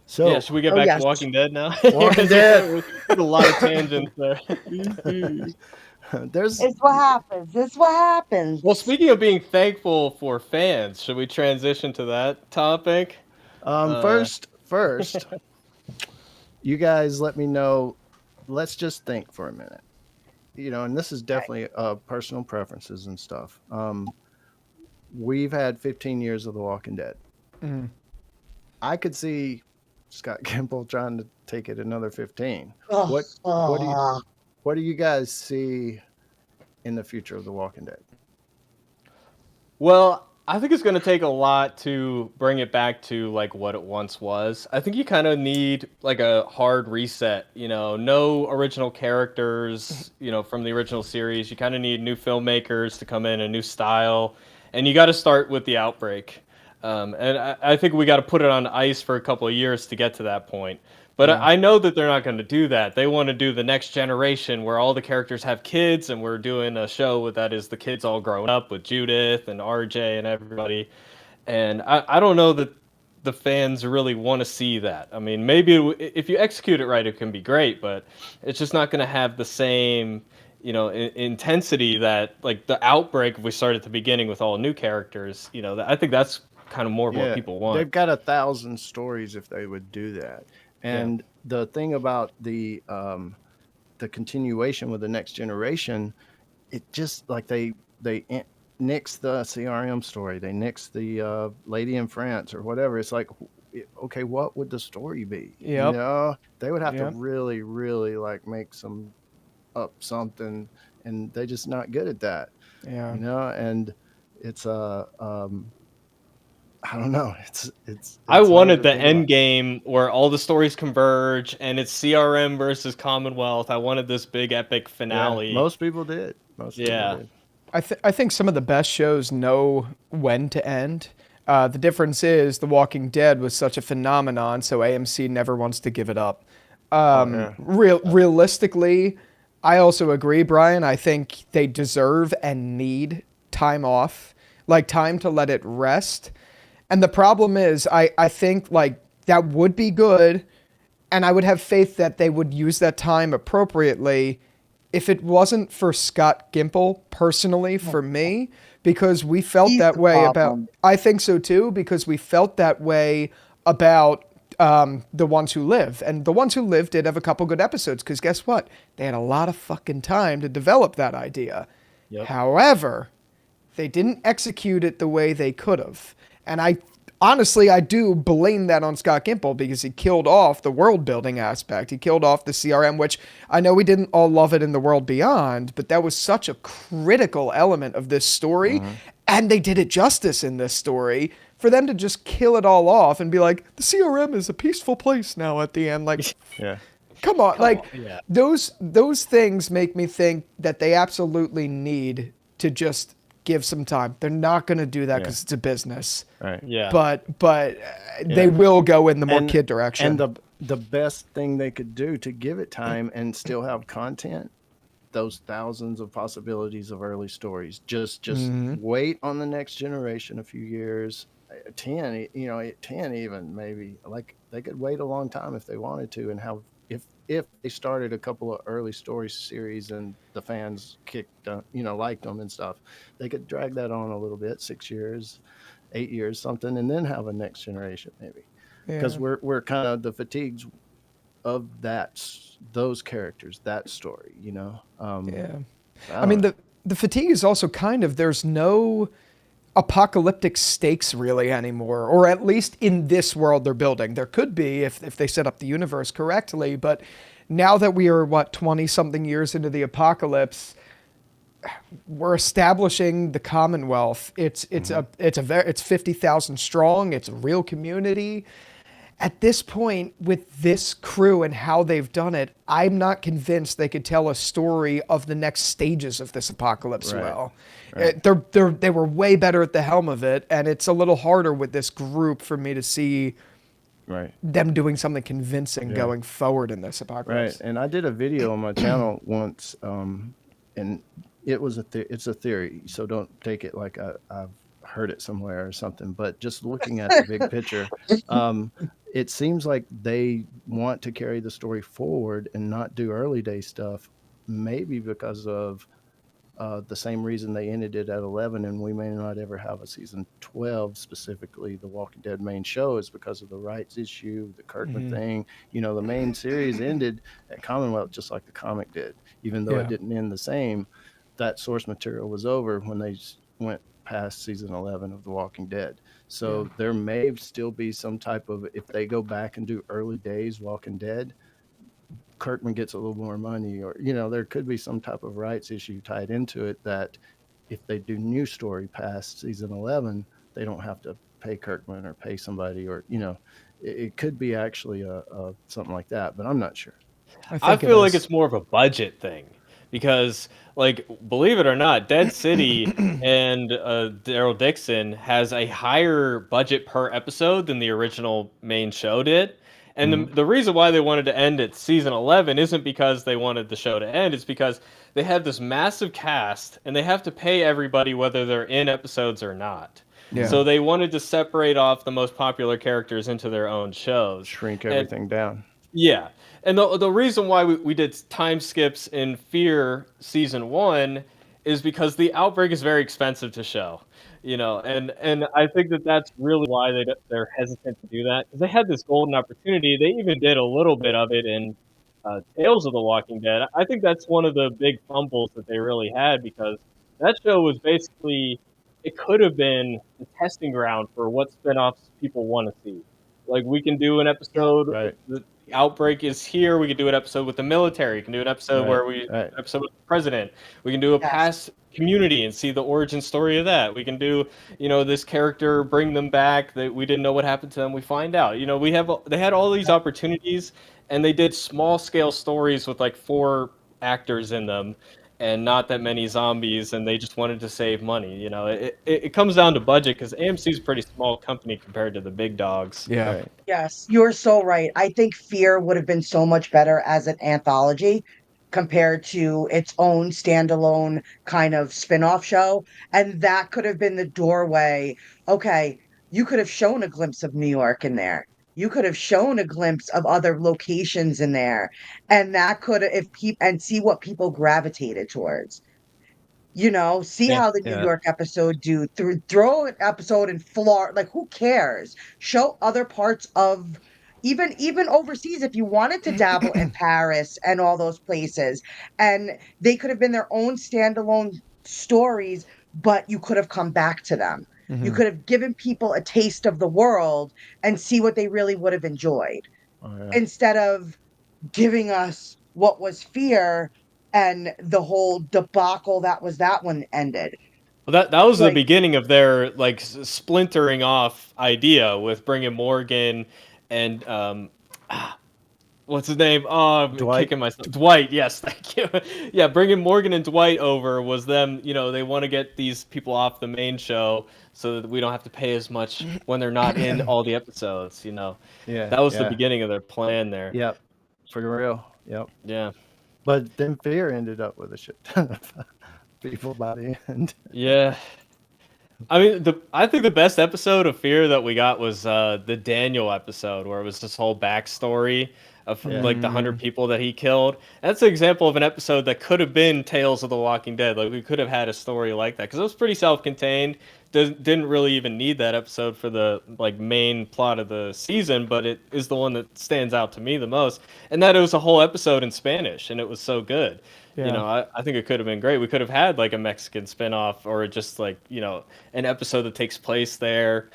Speaker 1: So,
Speaker 2: Yeah, should we get
Speaker 4: Oh,
Speaker 2: back
Speaker 4: yes.
Speaker 2: to Walking Dead now?
Speaker 1: Walking Dead.
Speaker 2: We took a lot of tangents there.
Speaker 6: Mhm.
Speaker 1: there's
Speaker 4: It's what happens. It's what happens.
Speaker 2: Well, speaking of being thankful for fans, should we transition to that topic?
Speaker 1: first, you guys let me know. Let's just think for a minute. And this is definitely personal preferences and stuff. We've had 15 years of The Walking Dead.
Speaker 3: Mhm.
Speaker 1: I could see Scott Gimple trying to take it another 15.
Speaker 4: Ugh.
Speaker 1: What do you guys see in the future of The Walking Dead?
Speaker 2: Well, I think it's going to take a lot to bring it back to like what it once was. I think you kind of need like a hard reset, no original characters, from the original series. You kind of need new filmmakers to come in, a new style, and you got to start with the outbreak. And I think we got to put it on ice for a couple of years to get to that point. But
Speaker 1: Yeah.
Speaker 2: I know that they're not going to do that. They want to do the next generation where all the characters have kids, and we're doing a show with that is the kids all grown up with Judith and RJ and everybody. And I don't know that the fans really want to see that. I mean, maybe if you execute it right, it can be great, but it's just not going to have the same, intensity that like the Outbreak, if we start at the beginning with all new characters, I think that's kind of more of what people want.
Speaker 1: They've got 1,000 stories if they would do that. And the thing about the continuation with the next generation, it just like they nix the CRM story, they nix the Lady in France or whatever. It's like, okay, what would the story be?
Speaker 3: Yep.
Speaker 1: They would have
Speaker 3: Yep.
Speaker 1: to really, really like make some up something, and they're just not good at that.
Speaker 3: Yeah.
Speaker 1: And it's I don't know.
Speaker 2: I
Speaker 1: hard
Speaker 2: wanted
Speaker 1: to
Speaker 2: the
Speaker 1: think about.
Speaker 2: end game where all the stories converge and it's CRM versus Commonwealth. I wanted this big epic finale.
Speaker 1: Yeah, most people did.
Speaker 2: Yeah.
Speaker 3: I think some of the best shows know when to end. The difference is The Walking Dead was such a phenomenon, so AMC never wants to give it up. Realistically, I also agree, Brian. I think they deserve and need time off, like time to let it rest. And the problem is, I think like that would be good, and I would have faith that they would use that time appropriately if it wasn't for Scott Gimple personally, for me, because we felt
Speaker 4: He's
Speaker 3: that
Speaker 4: the
Speaker 3: way about.
Speaker 4: problem.
Speaker 3: I think so too, because we felt that way about The Ones Who Live, and The Ones Who Live did have a couple good episodes. Because guess what? They had a lot of fucking time to develop that idea.
Speaker 2: Yep.
Speaker 3: However, they didn't execute it the way they could have. And I do blame that on Scott Gimple because he killed off the world building aspect. He killed off the CRM, which I know we didn't all love it in The World Beyond, but that was such a critical element of this story. And they did it justice in this story for them to just kill it all off and be like, the CRM is a peaceful place now at the end. Like,
Speaker 1: Yeah.
Speaker 3: come on.
Speaker 2: Yeah.
Speaker 3: Those things make me think that they absolutely need to just give some time. They're not going to do that because it's a business.
Speaker 1: Right.
Speaker 2: Yeah.
Speaker 3: But they will go in the more kid direction.
Speaker 1: And the best thing they could do to give it time and still have content, those thousands of possibilities of early stories. Just wait on the next generation a few years, 10, 10 even maybe. Like they could wait a long time if they wanted to, and have if they started a couple of early story series and the fans liked them and stuff, they could drag that on a little bit, 6 years, 8 years, something, and then have a next generation maybe. Because we're kind of the fatigues of those characters, that story,
Speaker 3: I mean, the fatigue is also kind of, there's no apocalyptic stakes really anymore, or at least in this world they're building. There could be if they set up the universe correctly, but now that we are 20 something years into the apocalypse, we're establishing the Commonwealth. It's 50,000 strong. It's a real community. At this point, with this crew and how they've done it, I'm not convinced they could tell a story of the next stages of this apocalypse well.
Speaker 1: Right.
Speaker 3: They were way better at the helm of it, and it's a little harder with this group for me to see them doing something convincing going forward in this apocalypse.
Speaker 1: Right. And I did a video on my channel once, and it was it's a theory, so don't take it like I've heard it somewhere or something, but just looking at the big picture, it seems like they want to carry the story forward and not do early day stuff, maybe because of the same reason they ended it at 11, and we may not ever have a season 12, specifically The Walking Dead main show, is because of the rights issue, the Kirkman thing. The main series ended at Commonwealth just like the comic did, even though it didn't end the same. That source material was over when they went past season 11 of The Walking Dead. So there may still be some type of, if they go back and do early days Walking Dead, Kirkman gets a little more money, or there could be some type of rights issue tied into it, that if they do new story past season 11, they don't have to pay Kirkman or pay somebody, or it could be actually a something like that, but I'm not sure.
Speaker 2: I feel like it's more of a budget thing. Because, like, believe it or not, Dead City and Daryl Dixon has a higher budget per episode than the original main show did. And the reason why they wanted to end at season 11 isn't because they wanted the show to end. It's because they have this massive cast and they have to pay everybody whether they're in episodes or not.
Speaker 3: Yeah.
Speaker 2: So they wanted to separate off the most popular characters into their own shows.
Speaker 1: Shrink everything down.
Speaker 2: Yeah. And the reason why we did time skips in Fear season 1 is because the outbreak is very expensive to show. And I think that's really why they're hesitant to do that, because they had this golden opportunity. They even did a little bit of it in Tales of the Walking Dead. I think that's one of the big fumbles that they really had, because that show was basically, it could have been the testing ground for what spinoffs people want to see. Like, we can do an episode,
Speaker 1: Right.
Speaker 2: the outbreak is here. We can do an episode with the military. We can do an episode
Speaker 1: Right,
Speaker 2: where an episode with the president. We can do a
Speaker 4: Yes.
Speaker 2: past community and see the origin story of that. We can do, this character, bring them back that we didn't know what happened to them. We find out. They had all these opportunities, and they did small scale stories with like 4 actors in them and not that many zombies, and they just wanted to save money. It comes down to budget, because AMC is a pretty small company compared to the big dogs.
Speaker 3: Yeah.
Speaker 1: Right.
Speaker 4: Yes, you're so right. I think Fear would have been so much better as an anthology compared to its own standalone kind of spin-off show. And that could have been the doorway. Okay, you could have shown a glimpse of New York in there. You could have shown a glimpse of other locations in there. And that could have, if people, and see what people gravitated towards. See
Speaker 1: Yeah,
Speaker 4: how the New
Speaker 1: yeah.
Speaker 4: York episode do. Throw an episode in Florida. Like, who cares? Show other parts of, even overseas, if you wanted to dabble in Paris and all those places. And they could have been their own standalone stories, but you could have come back to them. You could have given people a taste of the world and see what they really would have enjoyed,
Speaker 1: Oh, yeah.
Speaker 4: instead of giving us what was Fear and the whole debacle that one ended.
Speaker 2: Well, that was the
Speaker 4: Like-
Speaker 2: beginning of their splintering off idea with bringing Morgan and what's his name? Oh, I'm
Speaker 1: Dwight.
Speaker 2: kicking myself. Dwight, yes, thank you. Yeah, bringing Morgan and Dwight over was them. They want to get these people off the main show so that we don't have to pay as much when they're not in all the episodes.
Speaker 1: Yeah.
Speaker 2: That was the
Speaker 1: yeah.
Speaker 2: beginning of their plan there.
Speaker 1: Yep. For real. Yep.
Speaker 2: Yeah.
Speaker 1: But then Fear ended up with a shit ton of people by the end.
Speaker 2: Yeah. I mean, I think the best episode of Fear that we got was the Daniel episode, where it was this whole backstory of
Speaker 1: Yeah.
Speaker 2: the 100 people that he killed. That's an example of an episode that could have been Tales of the Walking Dead. Like, we could have had a story like that, because it was pretty self-contained. Didn't really even need that episode for the main plot of the season, but it is the one that stands out to me the most. And that it was a whole episode in Spanish, and it was so good.
Speaker 1: Yeah.
Speaker 2: I think it could have been great. We could have had a Mexican spinoff, or just an episode that takes place there.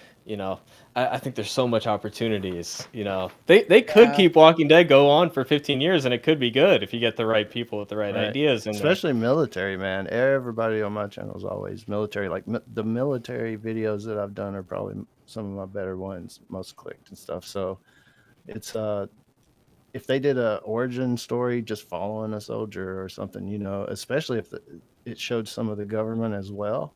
Speaker 2: I think there's so much opportunities. They could
Speaker 4: Yeah.
Speaker 2: keep Walking Dead go on for 15 years, and it could be good if you get the right people with the right
Speaker 1: Right.
Speaker 2: ideas.
Speaker 1: Especially military, man. Everybody on my channel is always military. Like the military videos that I've done are probably some of my better ones, most clicked and stuff. So it's if they did a origin story just following a soldier or something, especially if it showed some of the government as well,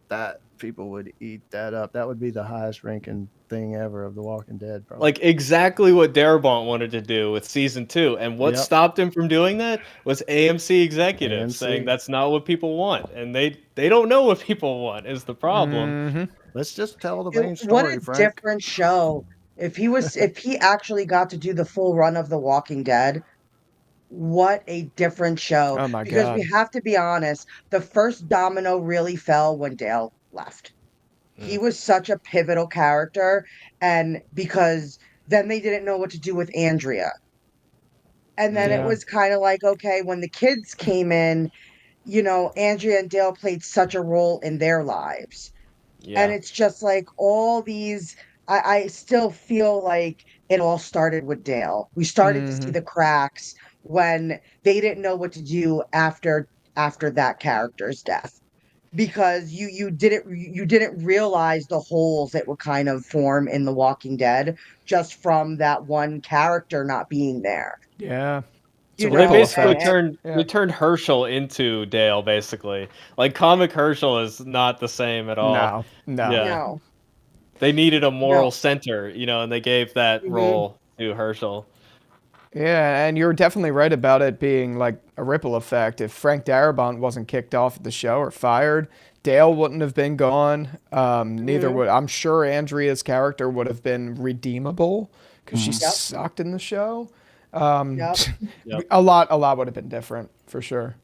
Speaker 1: that people would eat that up. That would be the highest ranking thing ever of The Walking Dead, probably.
Speaker 2: Exactly what Darabont wanted to do with season 2, and what
Speaker 1: Yep.
Speaker 2: stopped him from doing that was AMC executives
Speaker 1: AMC.
Speaker 2: saying that's not what people want, and they don't know what people want is the problem.
Speaker 3: Mhm.
Speaker 1: Let's just tell the
Speaker 4: Dude,
Speaker 1: main
Speaker 4: what
Speaker 1: story,
Speaker 4: a
Speaker 1: Frank.
Speaker 4: different show. If he actually got to do the full run of The Walking Dead, what a different show.
Speaker 3: Oh my
Speaker 4: Because
Speaker 3: God.
Speaker 4: we have to be honest, the first domino really fell when Dale left. He was such a pivotal character, and because then they didn't know what to do with Andrea. And then
Speaker 3: Yeah.
Speaker 4: it was kind of like, okay, when the kids came in, Andrea and Dale played such a role in their lives.
Speaker 2: Yeah.
Speaker 4: And it's just like all these, I still feel like it all started with Dale. We started to see the cracks when they didn't know what to do after that character's death, because you didn't realize the holes that would kind of form in The Walking Dead just from that one character not being there.
Speaker 3: Yeah.
Speaker 4: You
Speaker 3: a
Speaker 2: They
Speaker 4: know,
Speaker 2: basically
Speaker 3: effect.
Speaker 2: turned
Speaker 3: Yeah.
Speaker 2: they turned Herschel into Dale, basically. Comic Herschel is not the same at all.
Speaker 3: No.
Speaker 2: Yeah.
Speaker 4: No.
Speaker 2: They needed a moral
Speaker 4: No.
Speaker 2: center, and they gave that
Speaker 4: Mhm.
Speaker 2: role too, Herschel.
Speaker 3: Yeah, and you're definitely right about it being like a ripple effect. If Frank Darabont wasn't kicked off the show or fired, Dale wouldn't have been gone. Neither would, I'm sure Andrea's character would have been redeemable because she
Speaker 1: Mhm.
Speaker 4: Yep.
Speaker 3: sucked in the show.
Speaker 4: Yep.
Speaker 2: Yep.
Speaker 3: A lot would have been different for sure.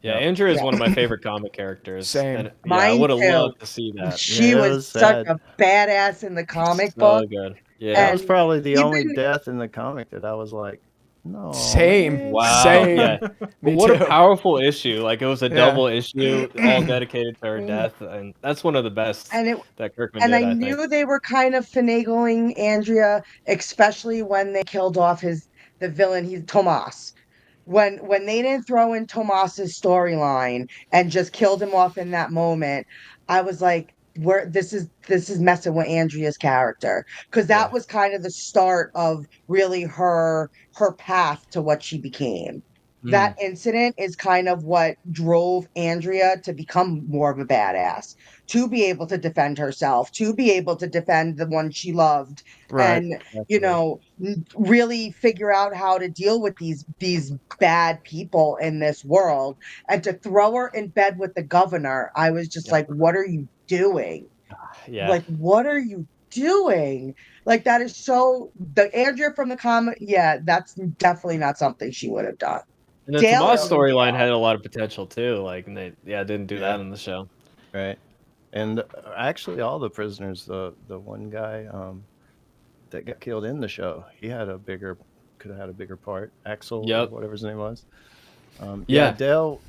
Speaker 2: Yeah,
Speaker 1: Yeah.
Speaker 2: Andrew is
Speaker 4: Yeah.
Speaker 2: one of my favorite comic characters,
Speaker 3: Same.
Speaker 2: and yeah, I
Speaker 4: Mine
Speaker 2: would have
Speaker 4: too.
Speaker 2: loved to see that.
Speaker 4: She
Speaker 1: Yeah, it
Speaker 4: was
Speaker 1: was
Speaker 4: such
Speaker 1: sad.
Speaker 4: a badass in the comic book.
Speaker 2: So good.
Speaker 1: That
Speaker 2: Yeah.
Speaker 1: was
Speaker 4: And
Speaker 1: probably the only
Speaker 4: even
Speaker 1: death in the comic that I was like, no,
Speaker 3: Same.
Speaker 1: man.
Speaker 2: Wow.
Speaker 3: Same.
Speaker 2: Yeah. But
Speaker 3: Me
Speaker 2: what a
Speaker 3: too.
Speaker 2: powerful issue! Like it was a
Speaker 3: Yeah.
Speaker 2: double issue, all dedicated to her death, and that's one of the best
Speaker 4: and it
Speaker 2: that Kirkman
Speaker 4: and
Speaker 2: did,
Speaker 4: I
Speaker 2: I think.
Speaker 4: knew they were kind of finagling Andrea, especially when they killed off the villain, he's Tomas. When they didn't throw in Tomas's storyline and just killed him off in that moment, I was like, where this is messing with Andrea's character. Because
Speaker 2: Yeah.
Speaker 4: that was kind of the start of really her path to what she became. That incident is kind of what drove Andrea to become more of a badass, to be able to defend herself, to be able to defend the one she loved,
Speaker 3: Right.
Speaker 4: and
Speaker 1: Definitely.
Speaker 4: really figure out how to deal with these bad people in this world. And to throw her in bed with the governor, I was just
Speaker 2: Yeah.
Speaker 4: like, what are you doing?
Speaker 2: Yeah.
Speaker 4: Like, what are you doing? Like, that is so, the Andrea from the comic, yeah, that's definitely not something she would have done.
Speaker 2: And the
Speaker 4: Dale
Speaker 2: Tomas
Speaker 4: even
Speaker 2: storyline
Speaker 4: Dale.
Speaker 2: had a lot of potential too. Like, and they didn't do
Speaker 1: Yeah.
Speaker 2: that in the show.
Speaker 1: Right. And actually, all the prisoners, the one guy that got killed in the show, he had could have had a bigger part. Axel or
Speaker 2: Yep.
Speaker 1: whatever his name was.
Speaker 2: Yeah.
Speaker 1: Dale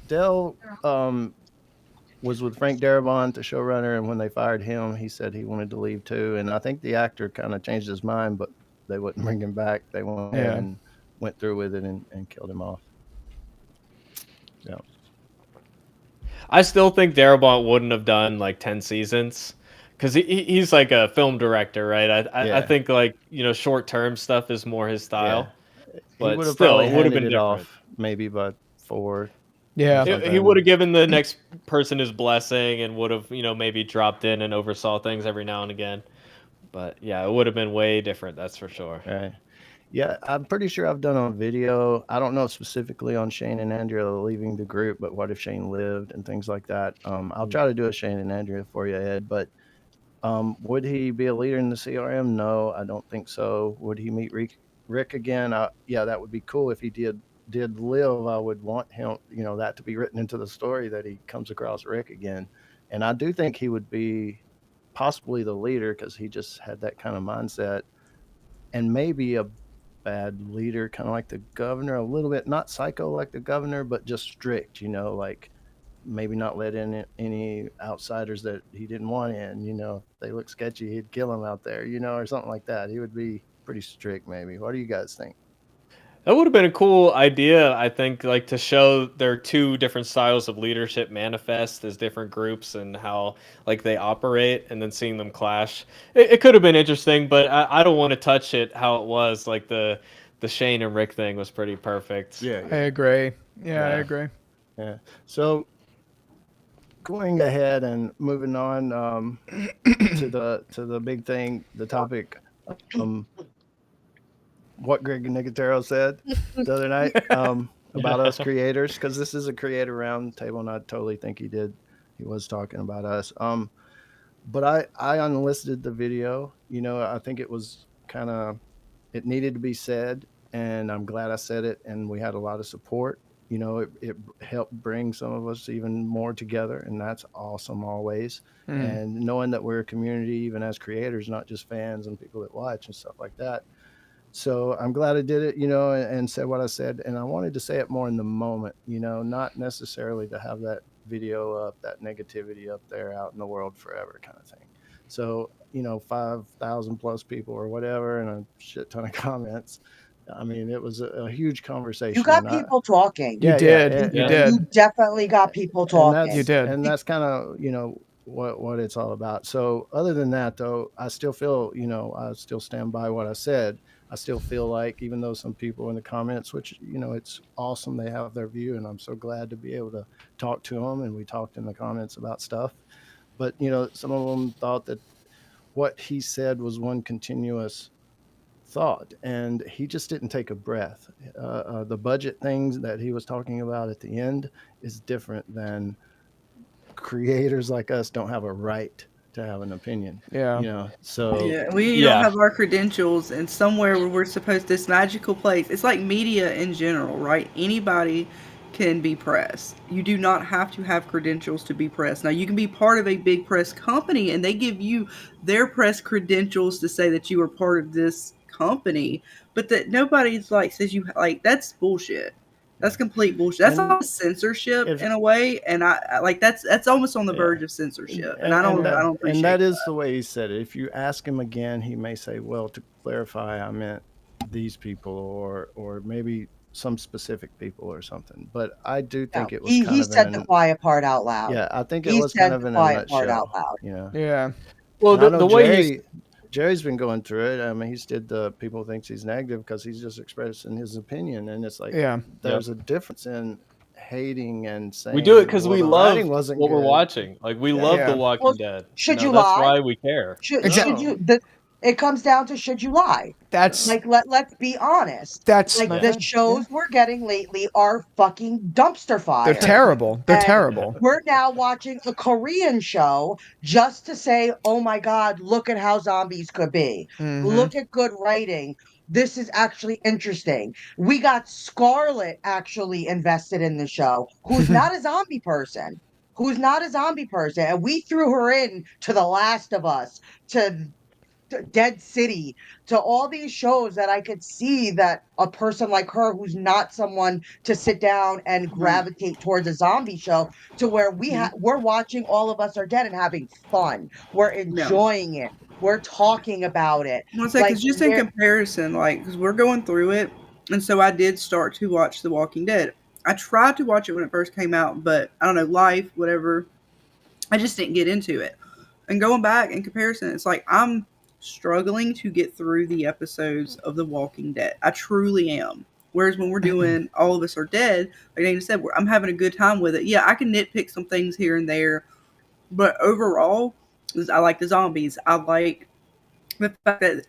Speaker 1: was with Frank Darabont, the showrunner, and when they fired him, he said he wanted to leave too. And I think the actor kind of changed his mind, but they wouldn't bring him back. They went ahead
Speaker 3: Yeah.
Speaker 1: and went through with it and killed him off. Yeah.
Speaker 2: I still think Darabont wouldn't have done like 10 seasons because he's like a film director, right? I
Speaker 1: Yeah.
Speaker 2: think like, short term stuff is more his style,
Speaker 1: He
Speaker 2: but
Speaker 1: would have
Speaker 2: still,
Speaker 1: probably
Speaker 2: it would have
Speaker 1: handed
Speaker 2: been
Speaker 1: it
Speaker 2: different.
Speaker 1: off maybe by 4.
Speaker 3: Yeah.
Speaker 2: He would have given the next person his blessing and would have, maybe dropped in and oversaw things every now and again. But yeah, it would have been way different, that's for sure.
Speaker 1: Right. Yeah, I'm pretty sure I've done on video. I don't know specifically on Shane and Andrea leaving the group, but what if Shane lived and things like that. I'll try to do a Shane and Andrea for you, Ed. But would he be a leader in the CRM? No, I don't think so. Would he meet Rick again? Yeah, that would be cool if he did live. I would want him, that to be written into the story that he comes across Rick again. And I do think he would be possibly the leader because he just had that kind of mindset, and maybe a bad leader, kind of like the governor, a little bit, not psycho like the governor, but just strict, like maybe not let in any outsiders that he didn't want in. If they look sketchy, he'd kill them out there, or something like that. He would be pretty strict, maybe. What do you guys think?
Speaker 2: That would have been a cool idea, I think, like to show their two different styles of leadership manifest as different groups and how like they operate, and then seeing them clash. It could have been interesting, but I don't want to touch it how it was. Like the Shane and Rick thing was pretty perfect.
Speaker 3: I agree. Yeah, I
Speaker 2: Yeah.
Speaker 3: agree.
Speaker 1: Yeah. So going ahead and moving on to the big thing, the topic, what Greg Nicotero said the other night about us creators, because this is a creator round table, and I totally think he was talking about us. But I unlisted the video. I think it was it needed to be said, and I'm glad I said it, and we had a lot of support. It helped bring some of us even more together, and that's awesome always. And knowing that we're a community, even as creators, not just fans and people that watch and stuff like that. So I'm glad I did it, and said what I said. And I wanted to say it more in the moment, not necessarily to have that video up, that negativity up there out in the world forever kind of thing. So, 5,000 plus people or whatever, and a shit ton of comments. I mean, it was a huge conversation.
Speaker 4: You got
Speaker 1: and
Speaker 4: people talking.
Speaker 3: You did.
Speaker 1: and-
Speaker 3: You
Speaker 2: Yeah.
Speaker 3: did.
Speaker 4: You definitely got people
Speaker 1: and
Speaker 4: talking.
Speaker 3: You did.
Speaker 1: and that's kind of what it's all about. So other than that, though, I still feel I still stand by what I said. I still feel like, even though some people in the comments, which it's awesome, they have their view, and I'm so glad to be able to talk to them, and we talked in the comments about stuff. But some of them thought that what he said was one continuous thought, and he just didn't take a breath. The budget things that he was talking about at the end is different than creators like us don't have a right to have an opinion.
Speaker 3: Yeah.
Speaker 1: So
Speaker 6: Yeah, we
Speaker 2: Yeah.
Speaker 6: don't have our credentials, and somewhere where we're supposed this magical place. It's like media in general, right? Anybody can be press. You do not have to have credentials to be press. Now, you can be part of a big press company, and they give you their press credentials to say that you are part of this company, but that nobody's like says you like that's bullshit. That's complete bullshit. That's
Speaker 1: And
Speaker 6: almost censorship
Speaker 1: if
Speaker 6: in a way, and I like that's almost on the verge of censorship, and I don't appreciate
Speaker 1: and that
Speaker 6: that.
Speaker 1: is the way he said it. If you ask him again, he may say, "Well, to clarify, I meant these people, or maybe some specific people or something." But I do
Speaker 5: No,
Speaker 1: think it was
Speaker 5: he
Speaker 1: kind of
Speaker 5: said
Speaker 1: in
Speaker 5: the
Speaker 1: an,
Speaker 5: quiet part out loud.
Speaker 1: yeah, I think it
Speaker 5: He
Speaker 1: was kind
Speaker 5: said
Speaker 1: of
Speaker 5: the
Speaker 1: in a
Speaker 5: quiet part out
Speaker 1: nutshell.
Speaker 5: loud.
Speaker 3: Yeah.
Speaker 2: Well,
Speaker 1: And I
Speaker 2: the
Speaker 1: know
Speaker 2: way
Speaker 1: Jerry's been going through it. I mean, he's did the people thinks he's negative because he's just expressing his opinion, and it's like
Speaker 3: Yeah.
Speaker 1: there's a difference in hating and saying
Speaker 2: we do it because
Speaker 1: well,
Speaker 2: we
Speaker 1: the
Speaker 2: love
Speaker 1: writing wasn't
Speaker 2: what we're
Speaker 1: good.
Speaker 2: watching. Like we
Speaker 1: Yeah.
Speaker 2: love
Speaker 3: Yeah.
Speaker 2: The Walking
Speaker 5: Well,
Speaker 2: Dead.
Speaker 5: should you
Speaker 2: That's
Speaker 5: lie?
Speaker 2: why we care.
Speaker 5: Should
Speaker 3: Exactly.
Speaker 5: you? It comes down to should you lie?
Speaker 3: That's
Speaker 5: Like let's be honest.
Speaker 3: that's
Speaker 5: Like
Speaker 3: my
Speaker 5: the
Speaker 3: thing.
Speaker 5: shows we're getting lately are fucking dumpster
Speaker 3: They're
Speaker 5: fire.
Speaker 3: terrible. They're
Speaker 5: And
Speaker 3: terrible.
Speaker 5: we're now watching a Korean show just to say, "Oh my God, look at how zombies could be.
Speaker 3: Mm-hmm.
Speaker 5: Look at good writing. This is actually interesting." We got Scarlet actually invested in the show, who's not a zombie person. Who's not a zombie person, and we threw her in to The Last of Us, to Dead City, to all these shows that I could see that a person like her, who's not someone to sit down and gravitate towards a zombie show, to where we're watching All of Us Are Dead and having fun. We're
Speaker 6: Yeah.
Speaker 5: enjoying it. We're talking about it.
Speaker 6: One second,
Speaker 5: Like
Speaker 6: because just in
Speaker 5: there,
Speaker 6: comparison, like, because we're going through it, and so I did start to watch The Walking Dead. I tried to watch it when it first came out, but I don't know, life, whatever. I just didn't get into it. And going back in comparison, it's like I'm struggling to get through the episodes of The Walking Dead. I truly am. Whereas when we're doing All of Us Are Dead, like Dana said, I'm having a good time with it. Yeah, I can nitpick some things here and there, but overall, I like the zombies. I like the fact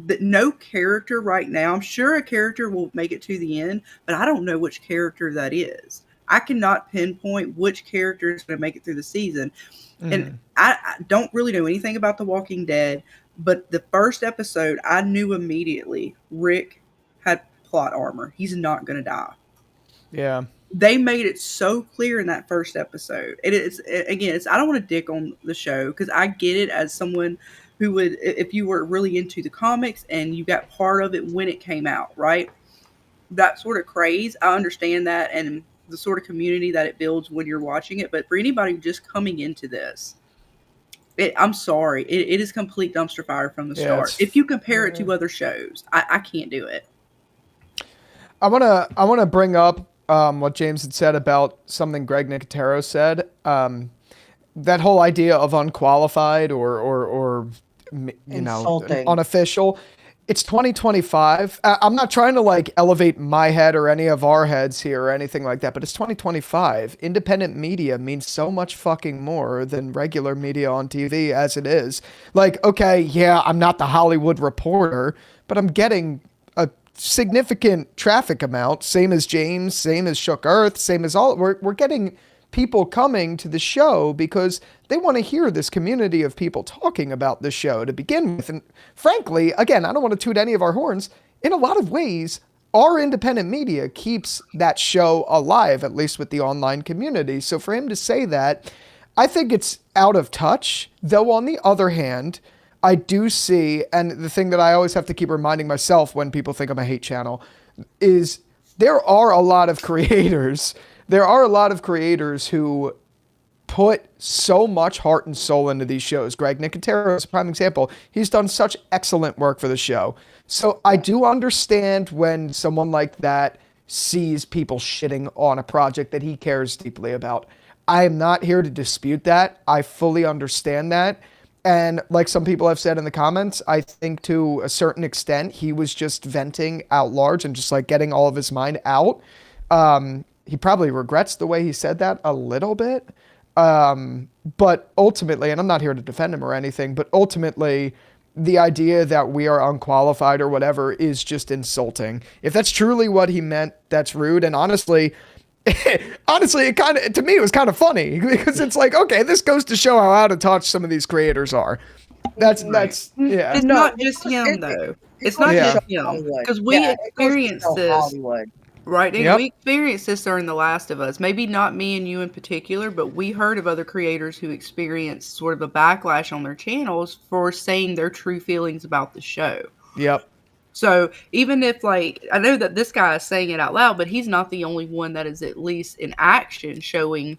Speaker 6: that no character right now, I'm sure a character will make it to the end, but I don't know which character that is. I cannot pinpoint which character is going to make it through the season. And I don't really know anything about The Walking Dead, but the first episode, I knew immediately Rick had plot armor. He's not going to die.
Speaker 3: Yeah.
Speaker 6: They made it so clear in that first episode. I don't want to dick on the show because I get it as someone who would, if you were really into the comics and you got part of it when it came out, right? That sort of craze, I understand that, and the sort of community that it builds when you're watching it. But for anybody just coming into this, I'm sorry, it is complete dumpster fire from the start. If you compare it to other shows, I can't do it.
Speaker 3: I wanna bring up what James had said about something Greg Nicotero said. That whole idea of unqualified or
Speaker 5: Insulting.
Speaker 3: unofficial. It's 2025. I'm not trying to like elevate my head or any of our heads here or anything like that, but it's 2025. Independent media means so much fucking more than regular media on TV as it is. Like, okay, yeah, I'm not the Hollywood Reporter, but I'm getting a significant traffic amount, same as James, same as Shook Earth, same as all. We're getting people coming to the show because they want to hear this community of people talking about the show to begin with. And frankly, again, I don't want to toot any of our horns. In a lot of ways, our independent media keeps that show alive, at least with the online community. So for him to say that, I think it's out of touch. Though on the other hand, I do see, and the thing that I always have to keep reminding myself when people think I'm a hate channel, is there are a lot of creators who put so much heart and soul into these shows. Greg Nicotero is a prime example. He's done such excellent work for the show. So I do understand when someone like that sees people shitting on a project that he cares deeply about. I am not here to dispute that. I fully understand that. And like some people have said in the comments, I think to a certain extent, he was just venting out large and just like getting all of his mind out. He probably regrets the way he said that a little bit. But ultimately, and I'm not here to defend him or anything, but ultimately, the idea that we are unqualified or whatever is just insulting. If that's truly what he meant, that's rude. And honestly, it kind of, to me, it was kind of funny because it's like, okay, this goes to show how out of touch some of these creators are. That's yeah.
Speaker 6: It's
Speaker 5: No,
Speaker 6: not just him though. It's not
Speaker 3: Yeah.
Speaker 6: just him
Speaker 5: Hollywood.
Speaker 6: because we
Speaker 5: Yeah, it goes to
Speaker 6: experienced
Speaker 5: show
Speaker 6: this.
Speaker 5: Hollywood.
Speaker 6: Right, and
Speaker 3: Yep.
Speaker 6: we experienced this during The Last of Us. Maybe not me and you in particular, but we heard of other creators who experienced sort of a backlash on their channels for saying their true feelings about the show.
Speaker 3: Yep.
Speaker 6: So even if, like, I know that this guy is saying it out loud, but he's not the only one that is at least in action showing,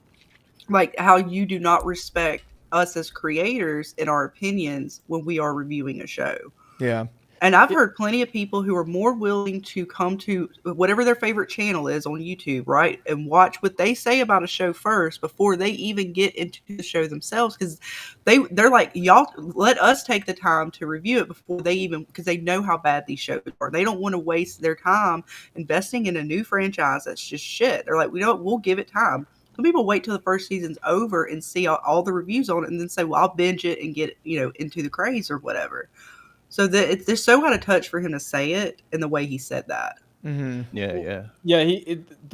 Speaker 6: like, how you do not respect us as creators and our opinions when we are reviewing a show.
Speaker 3: Yeah.
Speaker 6: And I've heard plenty of people who are more willing to come to whatever their favorite channel is on YouTube, right? And watch what they say about a show first before they even get into the show themselves. Because they're like, y'all, let us take the time to review it before they even, because they know how bad these shows are. They don't want to waste their time investing in a new franchise that's just shit. They're like, we'll give it time. Some people wait till the first season's over and see all the reviews on it and then say, well, I'll binge it and get, into the craze or whatever. So that they're so out of touch for him to say it in the way he said that.
Speaker 3: Mm-hmm.
Speaker 2: Yeah.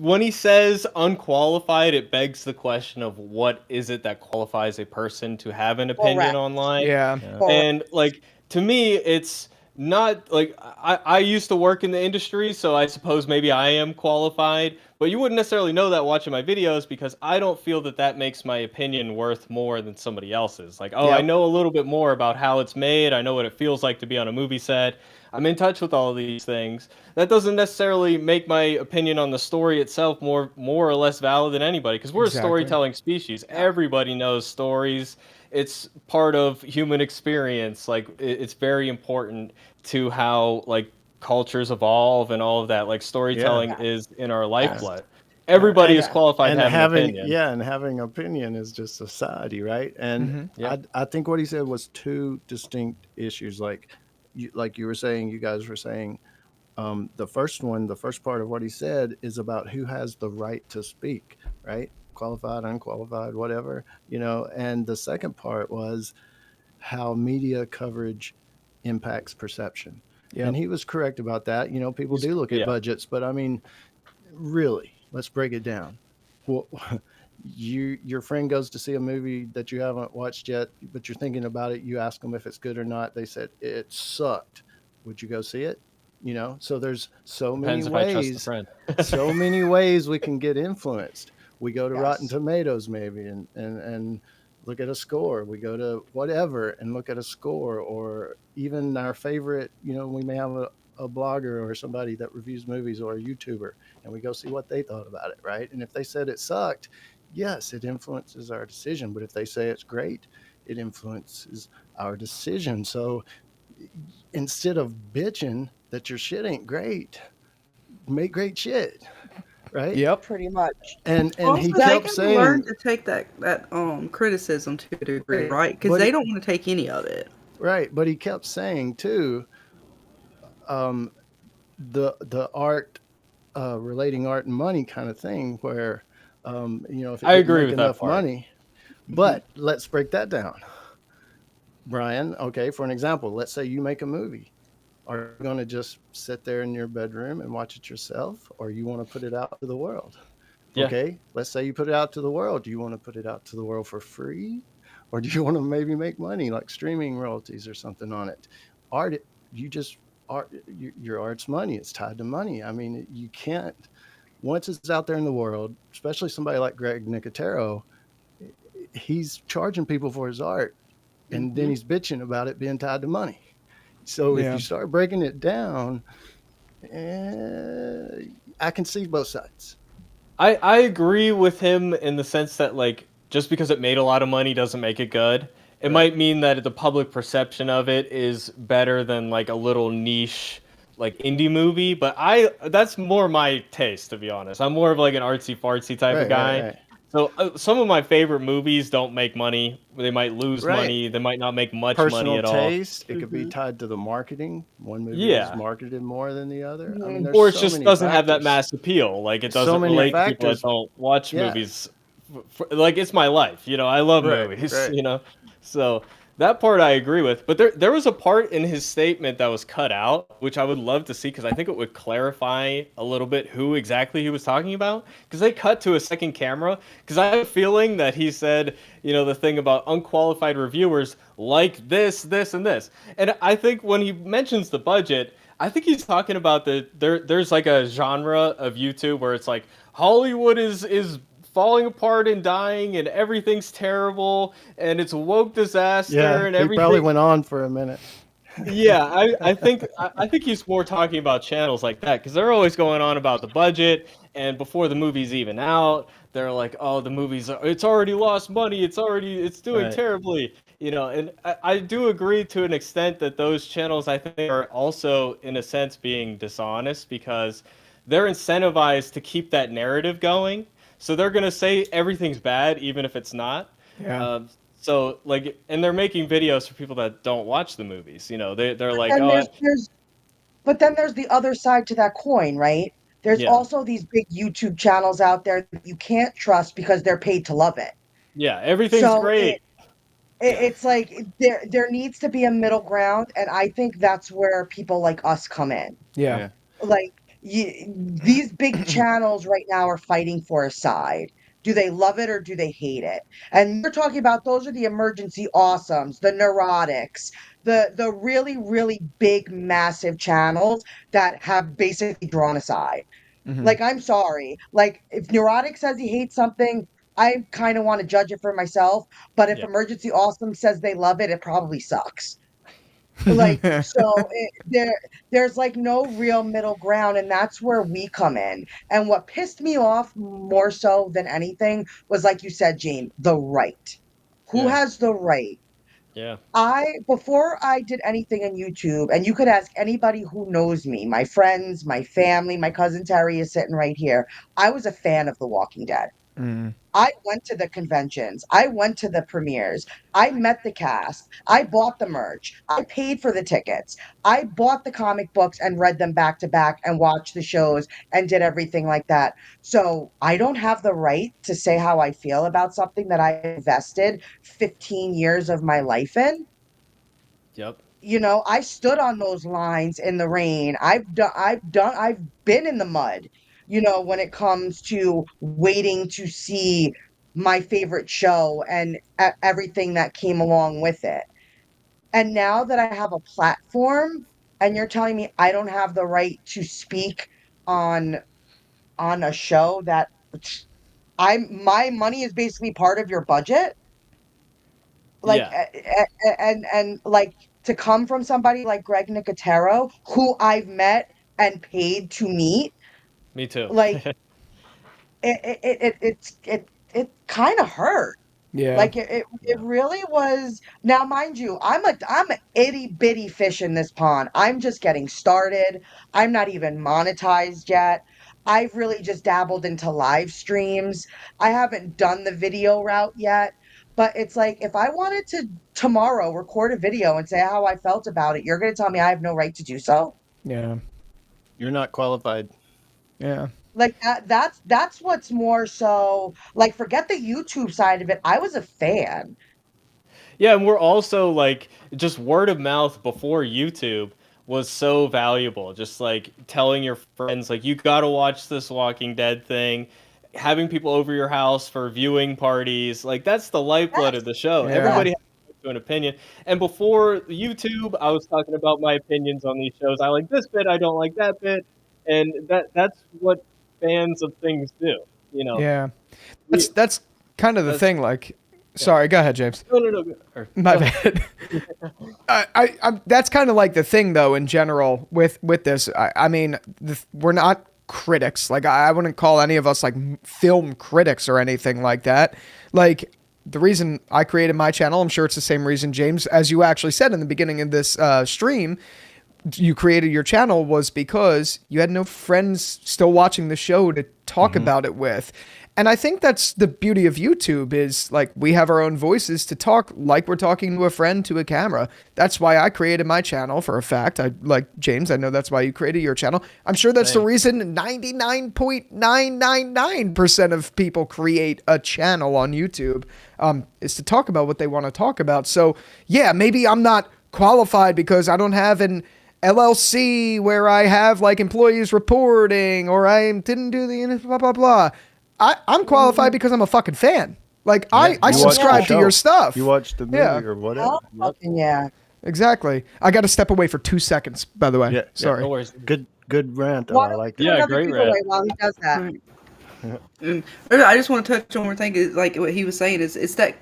Speaker 2: When he says unqualified, it begs the question of what is it that qualifies a person to have an opinion
Speaker 5: Correct.
Speaker 2: online?
Speaker 3: Yeah.
Speaker 2: And like to me, it's not like I used to work in the industry, so I suppose maybe I am qualified. But you wouldn't necessarily know that watching my videos because I don't feel that makes my opinion worth more than somebody else's. Like, I know a little bit more about how it's made. I know what it feels like to be on a movie set. I'm in touch with all of these things. That doesn't necessarily make my opinion on the story itself more or less valid than anybody because we're a storytelling species. Everybody knows stories. It's part of human experience. Like, it's very important to how, like, cultures evolve and all of that. Like storytelling is in our lifeblood. Everybody is qualified to have an opinion.
Speaker 1: Yeah, and having opinion is just society, right? And I think what he said was two distinct issues. Like you were saying, you guys were saying, the first part of what he said is about who has the right to speak, right? Qualified, unqualified, whatever, And the second part was how media coverage impacts perception. And he was correct about that. People do look at budgets, but I mean, really, let's break it down. Well, your friend goes to see a movie that you haven't watched yet, but you're thinking about it. You ask them if it's good or not. They said it sucked. Would you go see it? So there's so many ways. So many ways we can get influenced. We go to Rotten Tomatoes maybe and look at a score. We go to whatever and look at a score, or even our favorite, we may have a blogger or somebody that reviews movies or a YouTuber, and we go see what they thought about it, right? And if they said it sucked, yes, it influences our decision. But if they say it's great, it influences our decision. So instead of bitching that your shit ain't great, make great shit. Right.
Speaker 3: Yep.
Speaker 5: Pretty much.
Speaker 1: And
Speaker 6: Also,
Speaker 1: he
Speaker 6: they
Speaker 1: kept
Speaker 6: gotta
Speaker 1: saying,
Speaker 6: learn to take that criticism to a degree, right? Because they don't want to take any of it.
Speaker 1: Right, but he kept saying too, the art, relating art and money kind of thing, where if it
Speaker 2: I
Speaker 1: didn't
Speaker 2: agree
Speaker 1: make
Speaker 2: with
Speaker 1: enough
Speaker 2: that part.
Speaker 1: money, but let's break that down, Brian. Okay, for an example, let's say you make a movie. Are you going to just sit there in your bedroom and watch it yourself, or you want to put it out to the world?
Speaker 2: Yeah.
Speaker 1: Okay, let's say you put it out to the world. Do you want to put it out to the world for free, or do you want to maybe make money like streaming royalties or something on it? Your art's money. It's tied to money. I mean, you can't, once it's out there in the world, especially somebody like Greg Nicotero, he's charging people for his art, and then he's bitching about it being tied to money. So if you start breaking it down, I can see both sides.
Speaker 2: I agree with him in the sense that, like, just because it made a lot of money doesn't make it good. It might mean that the public perception of it is better than, like, a little niche, like, indie movie. But that's more my taste, to be honest. I'm more of, like, an artsy-fartsy type of guy.
Speaker 1: Right.
Speaker 2: So some of my favorite movies don't make money. They might lose money. They might not make much money at all.
Speaker 1: Personal taste. It could be tied to the marketing. One movie is marketed more than the other. I mean,
Speaker 2: Or it just doesn't have that mass appeal. Like, it doesn't relate to people that don't watch movies. Like, it's my life. I love movies.
Speaker 1: Right.
Speaker 2: So That part I agree with, but there was a part in his statement that was cut out, which I would love to see because I think it would clarify a little bit who exactly he was talking about. Because they cut to a second camera. Because I have a feeling that he said, the thing about unqualified reviewers like this, this, and this. And I think when he mentions the budget, I think he's talking about there's like a genre of YouTube where it's like Hollywood is falling apart and dying and everything's terrible and it's a woke disaster
Speaker 1: Yeah,
Speaker 2: and
Speaker 1: he
Speaker 2: everything.
Speaker 1: probably went on for a minute.
Speaker 2: Yeah, I think he's more talking about channels like that because they're always going on about the budget, and before the movie's even out, they're like, oh, it's already lost money, it's doing
Speaker 1: Right.
Speaker 2: terribly, and I do agree to an extent that those channels I think are also in a sense being dishonest because they're incentivized to keep that narrative going. So they're gonna say everything's bad even if it's not.
Speaker 3: Yeah.
Speaker 2: So and they're making videos for people that don't watch the movies. They're like,
Speaker 5: And
Speaker 2: oh,
Speaker 5: but then there's the other side to that coin, right? There's
Speaker 2: yeah,
Speaker 5: also these big YouTube channels out there that you can't trust because they're paid to love it.
Speaker 2: yeah, everything's
Speaker 5: So
Speaker 2: great.
Speaker 5: it's like there needs to be a middle ground, and I think that's where people like us come in.
Speaker 3: Yeah.
Speaker 5: Like these big channels right now are fighting for a side. Do they love it or do they hate it? And we're talking about those are the emergency awesomes, the neurotics, the really, really big, massive channels that have basically drawn a side.
Speaker 3: Mhm.
Speaker 5: Like, I'm sorry. Like, if neurotic says he hates something, I kind of want to judge it for myself. But if
Speaker 2: Yeah,
Speaker 5: emergency awesome says they love it, it probably sucks. Like, so there's like no real middle ground, and that's where we come in. And what pissed me off more so than anything was, like you said, Gene, the right. Who
Speaker 2: yeah,
Speaker 5: has the right?
Speaker 2: yeah,
Speaker 5: Before I did anything on YouTube, and you could ask anybody who knows me, my friends, my family, my cousin Terry is sitting right here. I was a fan of The Walking Dead.
Speaker 3: Mm.
Speaker 5: I went to the conventions. I went to the premieres. I met the cast. I bought the merch. I paid for the tickets. I bought the comic books and read them back to back and watched the shows and did everything like that. So I don't have the right to say how I feel about something that I invested 15 years of my life in.
Speaker 2: yep,
Speaker 5: I stood on those lines in the rain. I've been in the mud, when it comes to waiting to see my favorite show and everything that came along with it. And now that I have a platform and you're telling me I don't have the right to speak on a show that my money is basically part of your budget, like
Speaker 2: yeah.
Speaker 5: and like to come from somebody like Greg Nicotero, who I've met and paid to meet,
Speaker 2: Me too.
Speaker 5: like it kind of hurt.
Speaker 3: Yeah.
Speaker 5: Like it
Speaker 2: Yeah,
Speaker 5: really was. Now, mind you, I'm a itty bitty fish in this pond. I'm just getting started. I'm not even monetized yet. I've really just dabbled into live streams. I haven't done the video route yet. But it's like if I wanted to tomorrow record a video and say how I felt about it, you're going to tell me I have no right to do so?
Speaker 3: Yeah.
Speaker 1: You're not qualified.
Speaker 3: Yeah.
Speaker 5: Like that's what's more so like forget the YouTube side of it. I was a fan.
Speaker 2: yeah, and we're also like just word of mouth before YouTube was so valuable. Just like telling your friends, like you got to watch this Walking Dead thing, having people over your house for viewing parties, like that's the lifeblood of
Speaker 5: Yes,
Speaker 2: the show.
Speaker 3: Yeah.
Speaker 2: Everybody
Speaker 5: yes.
Speaker 2: has an opinion. And before YouTube, I was talking about my opinions on these shows. I like this bit, I don't like that bit, and that's what fans of things do.
Speaker 3: Yeah.
Speaker 2: We,
Speaker 3: That's kind of the
Speaker 2: that's
Speaker 3: thing. Like,
Speaker 2: yeah.
Speaker 3: sorry, go ahead, James.
Speaker 2: No.
Speaker 3: My
Speaker 2: Go ahead.
Speaker 3: bad. That's kind of like the thing, though, in general with this. I mean, we're not critics. Like, I wouldn't call any of us like film critics or anything like that. Like, the reason I created my channel, I'm sure it's the same reason, James, as you actually said in the beginning of this stream, you created your channel was because you had no friends still watching the show to talk about it with. And I think that's the beauty of YouTube is like we have our own voices to talk like we're talking to a friend to a camera. That's why I created my channel for a fact. I like James, I know that's why you created your channel. I'm sure that's the reason 99.999% of people create a channel on YouTube is to talk about what they want to talk about. So yeah, maybe I'm not qualified because I don't have an LLC where I have like employees reporting or I didn't do the blah, blah, blah. I'm qualified because I'm a fucking fan. Like I subscribe to your stuff.
Speaker 1: You watch the movie or whatever.
Speaker 5: Oh, fucking yeah.
Speaker 3: Exactly. I got to step away for 2 seconds, by the way.
Speaker 1: Yeah,
Speaker 3: Sorry.
Speaker 2: No worries.
Speaker 1: Good rant.
Speaker 5: Why
Speaker 1: I
Speaker 5: don't
Speaker 1: like
Speaker 5: we
Speaker 1: that.
Speaker 5: do
Speaker 2: Yeah,
Speaker 5: another
Speaker 2: great
Speaker 5: giveaway
Speaker 2: rant.
Speaker 5: while he does that?
Speaker 6: Right. I just want to touch on one thing. Is like what he was saying is it's that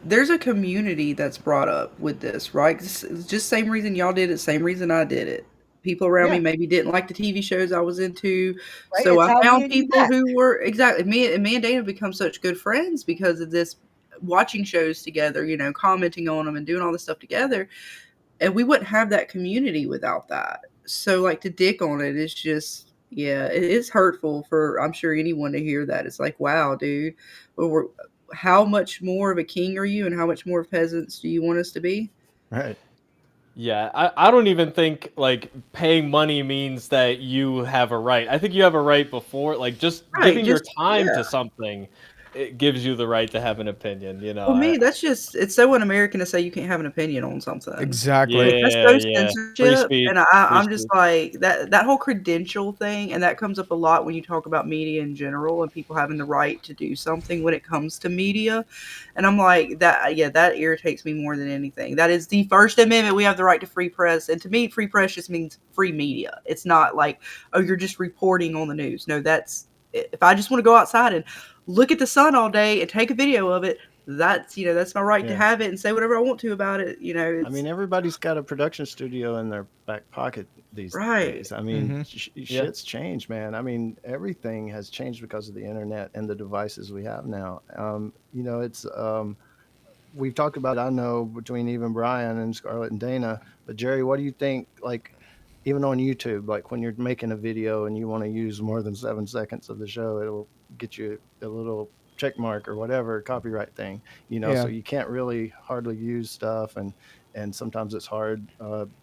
Speaker 6: there's a community that's brought up with this, right? It's just same reason y'all did it, same reason I did it. People around me maybe didn't like the TV shows I was into,
Speaker 5: Right,
Speaker 6: so
Speaker 5: it's
Speaker 6: I
Speaker 5: how
Speaker 6: found
Speaker 5: we
Speaker 6: people
Speaker 5: met.
Speaker 6: who were exactly me. And Dana become such good friends because of this, watching shows together, you know, commenting on them and doing all this stuff together. And we wouldn't have that community without that. So like to dick on it is just, yeah, it is hurtful for I'm sure anyone to hear that. It's like, wow, dude, how much more of a king are you, and how much more of peasants do you want us to be?
Speaker 1: Right.
Speaker 2: Yeah, I don't even think like paying money means that you have a right. I think you have a right before, like just
Speaker 6: Right,
Speaker 2: giving your
Speaker 6: just-
Speaker 2: time
Speaker 6: yeah.
Speaker 2: to something, it gives you the right to have an opinion. You know,
Speaker 6: Well, me, that's just, it's so un-American to say you can't have an opinion on something.
Speaker 3: Exactly.
Speaker 6: That's
Speaker 2: Yeah,
Speaker 6: so
Speaker 2: yeah.
Speaker 6: censorship,
Speaker 2: Free speech.
Speaker 6: and
Speaker 2: Free
Speaker 6: I'm just
Speaker 2: speech.
Speaker 6: like that whole credential thing, and that comes up a lot when you talk about media in general and people having the right to do something when it comes to media, and I'm like that. Yeah, that irritates me more than anything. That is the First Amendment. We have the right to free press, and to me, free press just means free media. It's not like, oh, you're just reporting on the news. No, that's if I just want to go outside and look at the sun all day and take a video of it. That's that's my right to
Speaker 1: Yeah.
Speaker 6: have it and say whatever I want to about it.
Speaker 1: I mean, everybody's got a production studio in their back pocket these
Speaker 6: Right.
Speaker 1: days. I mean, shit's changed, man. I mean, everything has changed because of the internet and the devices we have now. It's we've talked about, I know, between even Brian and Scarlet and Dana, but Jerry, what do you think? Like, even on YouTube, like when you're making a video and you want to use more than 7 seconds of the show, it'll get you a little check mark or whatever copyright thing, so you can't really hardly use stuff, and sometimes it's hard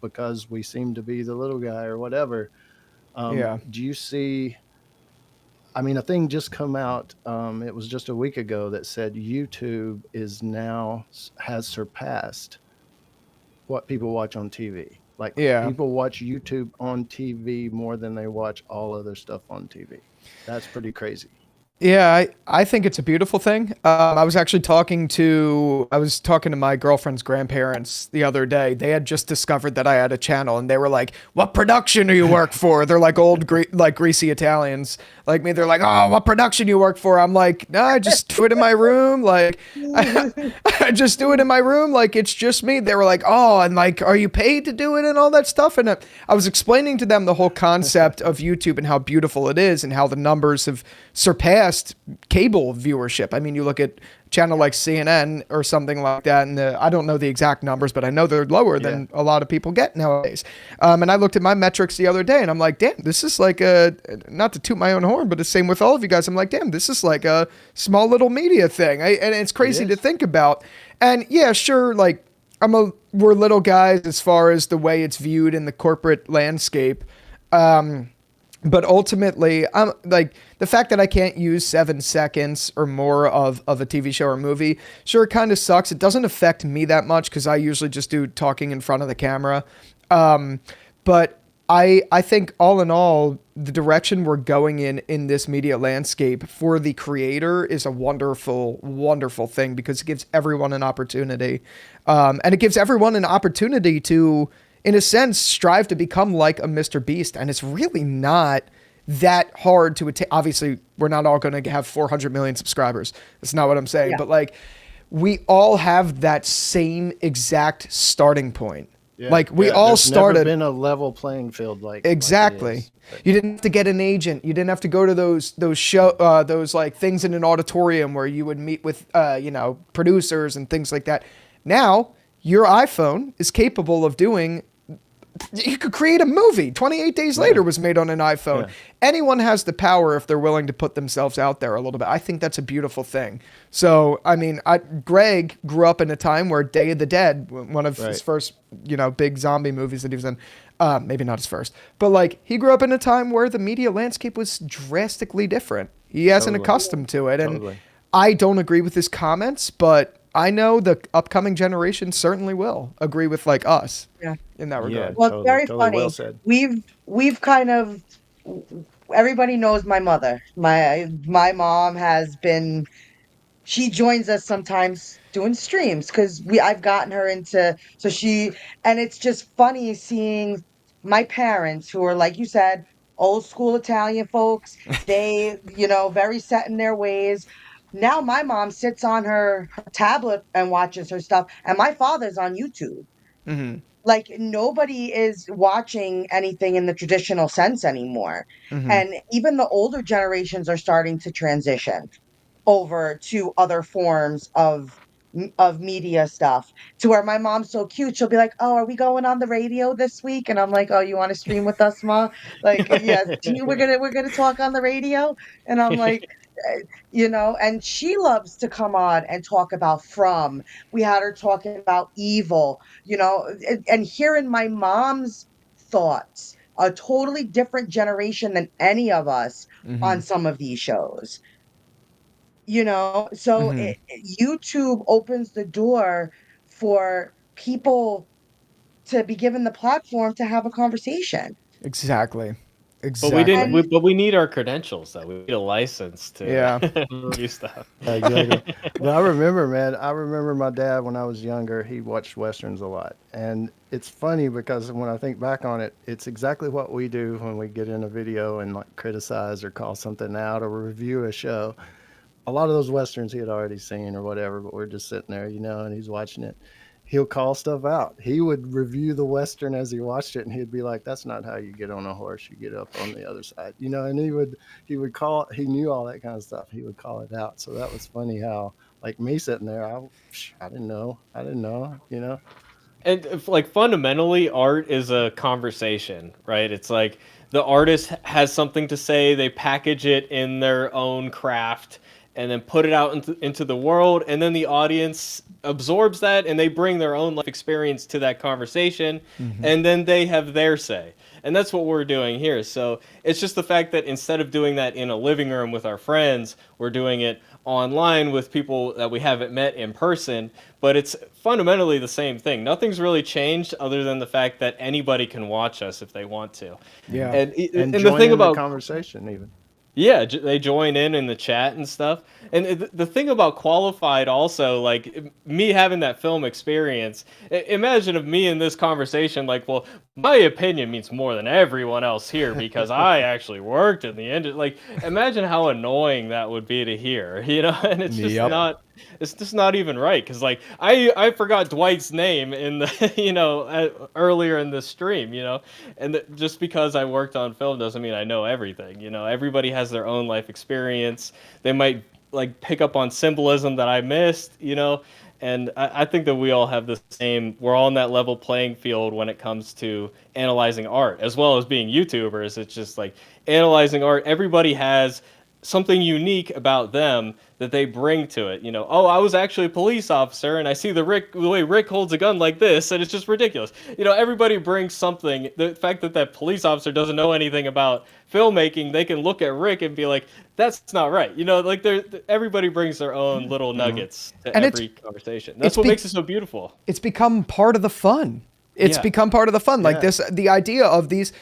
Speaker 1: because we seem to be the little guy or whatever. Do you see, I mean, a thing just come out, it was just a week ago, that said YouTube has surpassed what people watch on TV. Like, people watch YouTube on TV more than they watch all other stuff on TV. That's pretty crazy.
Speaker 3: Yeah, I think it's a beautiful thing. I was talking to my girlfriend's grandparents the other day. They had just discovered that I had a channel, and they were like, "What production do you work for?" They're like old, like greasy Italians like me. They're like, "Oh, what production you work for?" I'm like, "No, I just do it in my room. Like, I just do it in my room. Like, it's just me." They were like, "Oh, and like, are you paid to do it and all that stuff?" And I was explaining to them the whole concept of YouTube and how beautiful it is and how the numbers have surpassed cable viewership. I mean, you look at a channel like CNN or something like that, and I don't know the exact numbers, but I know they're lower than a lot of people get nowadays. And I looked at my metrics the other day, and I'm like, damn, this is like not to toot my own horn, but the same with all of you guys. I'm like, damn, this is like a small little media thing. And it's crazy to think about. And yeah, sure, like we're little guys as far as the way it's viewed in the corporate landscape. But ultimately, I'm like, the fact that I can't use 7 seconds or more of a TV show or movie, sure, it kind of sucks. It doesn't affect me that much because I usually just do talking in front of the camera. But I think all in all, the direction we're going in this media landscape for the creator is a wonderful, wonderful thing because it gives everyone an opportunity. And it gives everyone an opportunity to, in a sense, strive to become like a Mr. Beast. And it's really not that hard to attain. Obviously, we're not all going to have 400 million subscribers. That's not what I'm saying. But like, we all have that same exact starting point.
Speaker 1: Yeah.
Speaker 3: Like we all started.
Speaker 1: Never been a level playing field like
Speaker 3: exactly.
Speaker 1: Like
Speaker 3: you didn't have to get an agent. You didn't have to go to those like things in an auditorium where you would meet with producers and things like that. Now your iPhone is capable of doing you could create a movie. 28 Days Later was made on an iPhone.
Speaker 1: Yeah.
Speaker 3: Anyone has the power if they're willing to put themselves out there a little bit. I think that's a beautiful thing. So, I mean, Greg grew up in a time where Day of the Dead, one of his first, big zombie movies that he was in, maybe not his first, but like he grew up in a time where the media landscape was drastically different. He hasn't accustomed to it. And I don't agree with his comments, but I know the upcoming generation certainly will agree with like us in that regard.
Speaker 1: Yeah.
Speaker 5: Well, it's very funny.
Speaker 1: Well said.
Speaker 5: We've kind of, everybody knows my mother. My mom has been, she joins us sometimes doing streams because I've gotten her into, and it's just funny seeing my parents who are, like you said, old school Italian folks. They, very set in their ways. Now my mom sits on her tablet and watches her stuff, and my father's on YouTube.
Speaker 3: Mm-hmm.
Speaker 5: Like nobody is watching anything in the traditional sense anymore.
Speaker 3: Mm-hmm.
Speaker 5: And even the older generations are starting to transition over to other forms of media stuff, to where my mom's so cute, she'll be like, oh, are we going on the radio this week? And I'm like, oh, you want to stream with us, Ma? Like, yes, we're gonna talk on the radio. And I'm like, and she loves to come on and talk about From. We had her talking about Evil, and hearing my mom's thoughts, a totally different generation than any of us on some of these shows. So YouTube opens the door for people to be given the platform to have a conversation.
Speaker 3: Exactly.
Speaker 2: But we need our credentials though. We need a license to review stuff.
Speaker 1: Exactly. But I remember my dad when I was younger, he watched Westerns a lot. And it's funny because when I think back on it, it's exactly what we do when we get in a video and like criticize or call something out or review a show. A lot of those Westerns he had already seen or whatever, but we're just sitting there, and he's watching it. He'll call stuff out. He would review the Western as he watched it, and he'd be like, that's not how you get on a horse. You get up on the other side, and he would call, he knew all that kind of stuff. He would call it out. So that was funny how, like me sitting there, I didn't know,
Speaker 2: And like fundamentally, art is a conversation, right? It's like the artist has something to say, they package it in their own craft, and then put it out into the world, and then the audience absorbs that, and they bring their own life experience to that conversation, and then they have their say. And that's what we're doing here. So it's just the fact that instead of doing that in a living room with our friends, we're doing it online with people that we haven't met in person, but it's fundamentally the same thing. Nothing's really changed other than the fact that anybody can watch us if they want to.
Speaker 3: Yeah.
Speaker 2: And
Speaker 1: and
Speaker 2: the
Speaker 1: join
Speaker 2: thing
Speaker 1: in
Speaker 2: about
Speaker 1: the conversation even.
Speaker 2: Yeah, they join in the chat and stuff. And the thing about Qualified also, like me having that film experience, imagine if me in this conversation, like, well, my opinion means more than everyone else here because I actually worked in the industry. Like, imagine how annoying that would be to hear, and it's just it's just not even right. Cause like, I forgot Dwight's name in the, earlier in this stream, and just because I worked on film doesn't mean I know everything. Everybody has their own life experience. They might like pick up on symbolism that I missed, and I think that we all have the same, we're all on that level playing field when it comes to analyzing art, as well as being YouTubers. It's just like analyzing art. Everybody has something unique about them that they bring to it. Oh, I was actually a police officer and I see the way Rick holds a gun like this, and it's just ridiculous. Everybody brings something. The fact that that police officer doesn't know anything about filmmaking, they can look at Rick and be like, that's not right. Like everybody brings their own little nuggets to every conversation. That's what makes it so beautiful.
Speaker 3: It's become part of the fun. It's become part of the fun. Like the idea of these.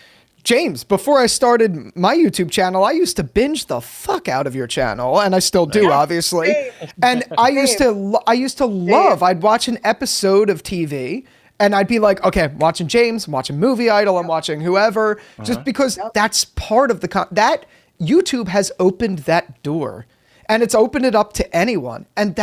Speaker 3: James, before I started my YouTube channel, I used to binge the fuck out of your channel, and I still do, obviously. And I used to love. I'd watch an episode of TV, and I'd be like, okay, I'm watching James, I'm watching Movie Idol, I'm watching whoever, just because that's part of that YouTube has opened that door. And it's opened it up to anyone. And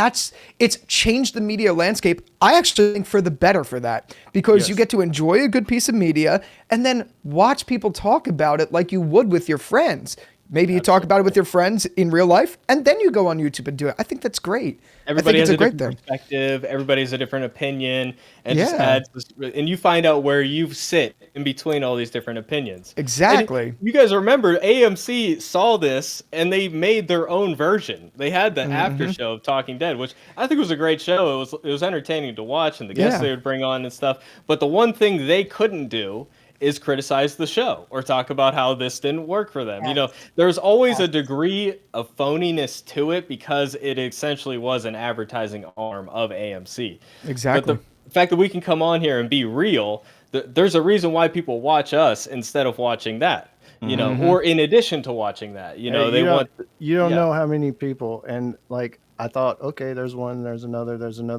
Speaker 3: it's changed the media landscape. I actually think for the better for that, because you get to enjoy a good piece of media and then watch people talk about it like you would with your friends. maybe you talk about it with your friends in real life, and then you go on YouTube and do it. I think that's great.
Speaker 2: Everybody
Speaker 3: I
Speaker 2: has
Speaker 3: think
Speaker 2: a
Speaker 3: it's
Speaker 2: different perspective. Everybody has a different opinion, and just
Speaker 3: Yeah.
Speaker 2: adds this, and you find out where you sit in between all these different opinions.
Speaker 3: Exactly.
Speaker 2: And you guys remember AMC saw this and they made their own version. They had the after show of Talking Dead, which I think was a great show. It was entertaining to watch, and the guests
Speaker 3: Yeah.
Speaker 2: they would bring on and stuff. But the one thing they couldn't do is criticize the show or talk about how this didn't work for them. You know, there's always a degree of phoniness to it because it essentially was an advertising arm of AMC.
Speaker 3: Exactly.
Speaker 2: But the fact that we can come on here and be real, there's a reason why people watch us instead of watching that. You know, or in addition to watching that, you know,
Speaker 1: Hey,
Speaker 2: they want.
Speaker 1: you don't
Speaker 2: yeah.
Speaker 1: know how many people, and like I thought, okay, there's one, there's another,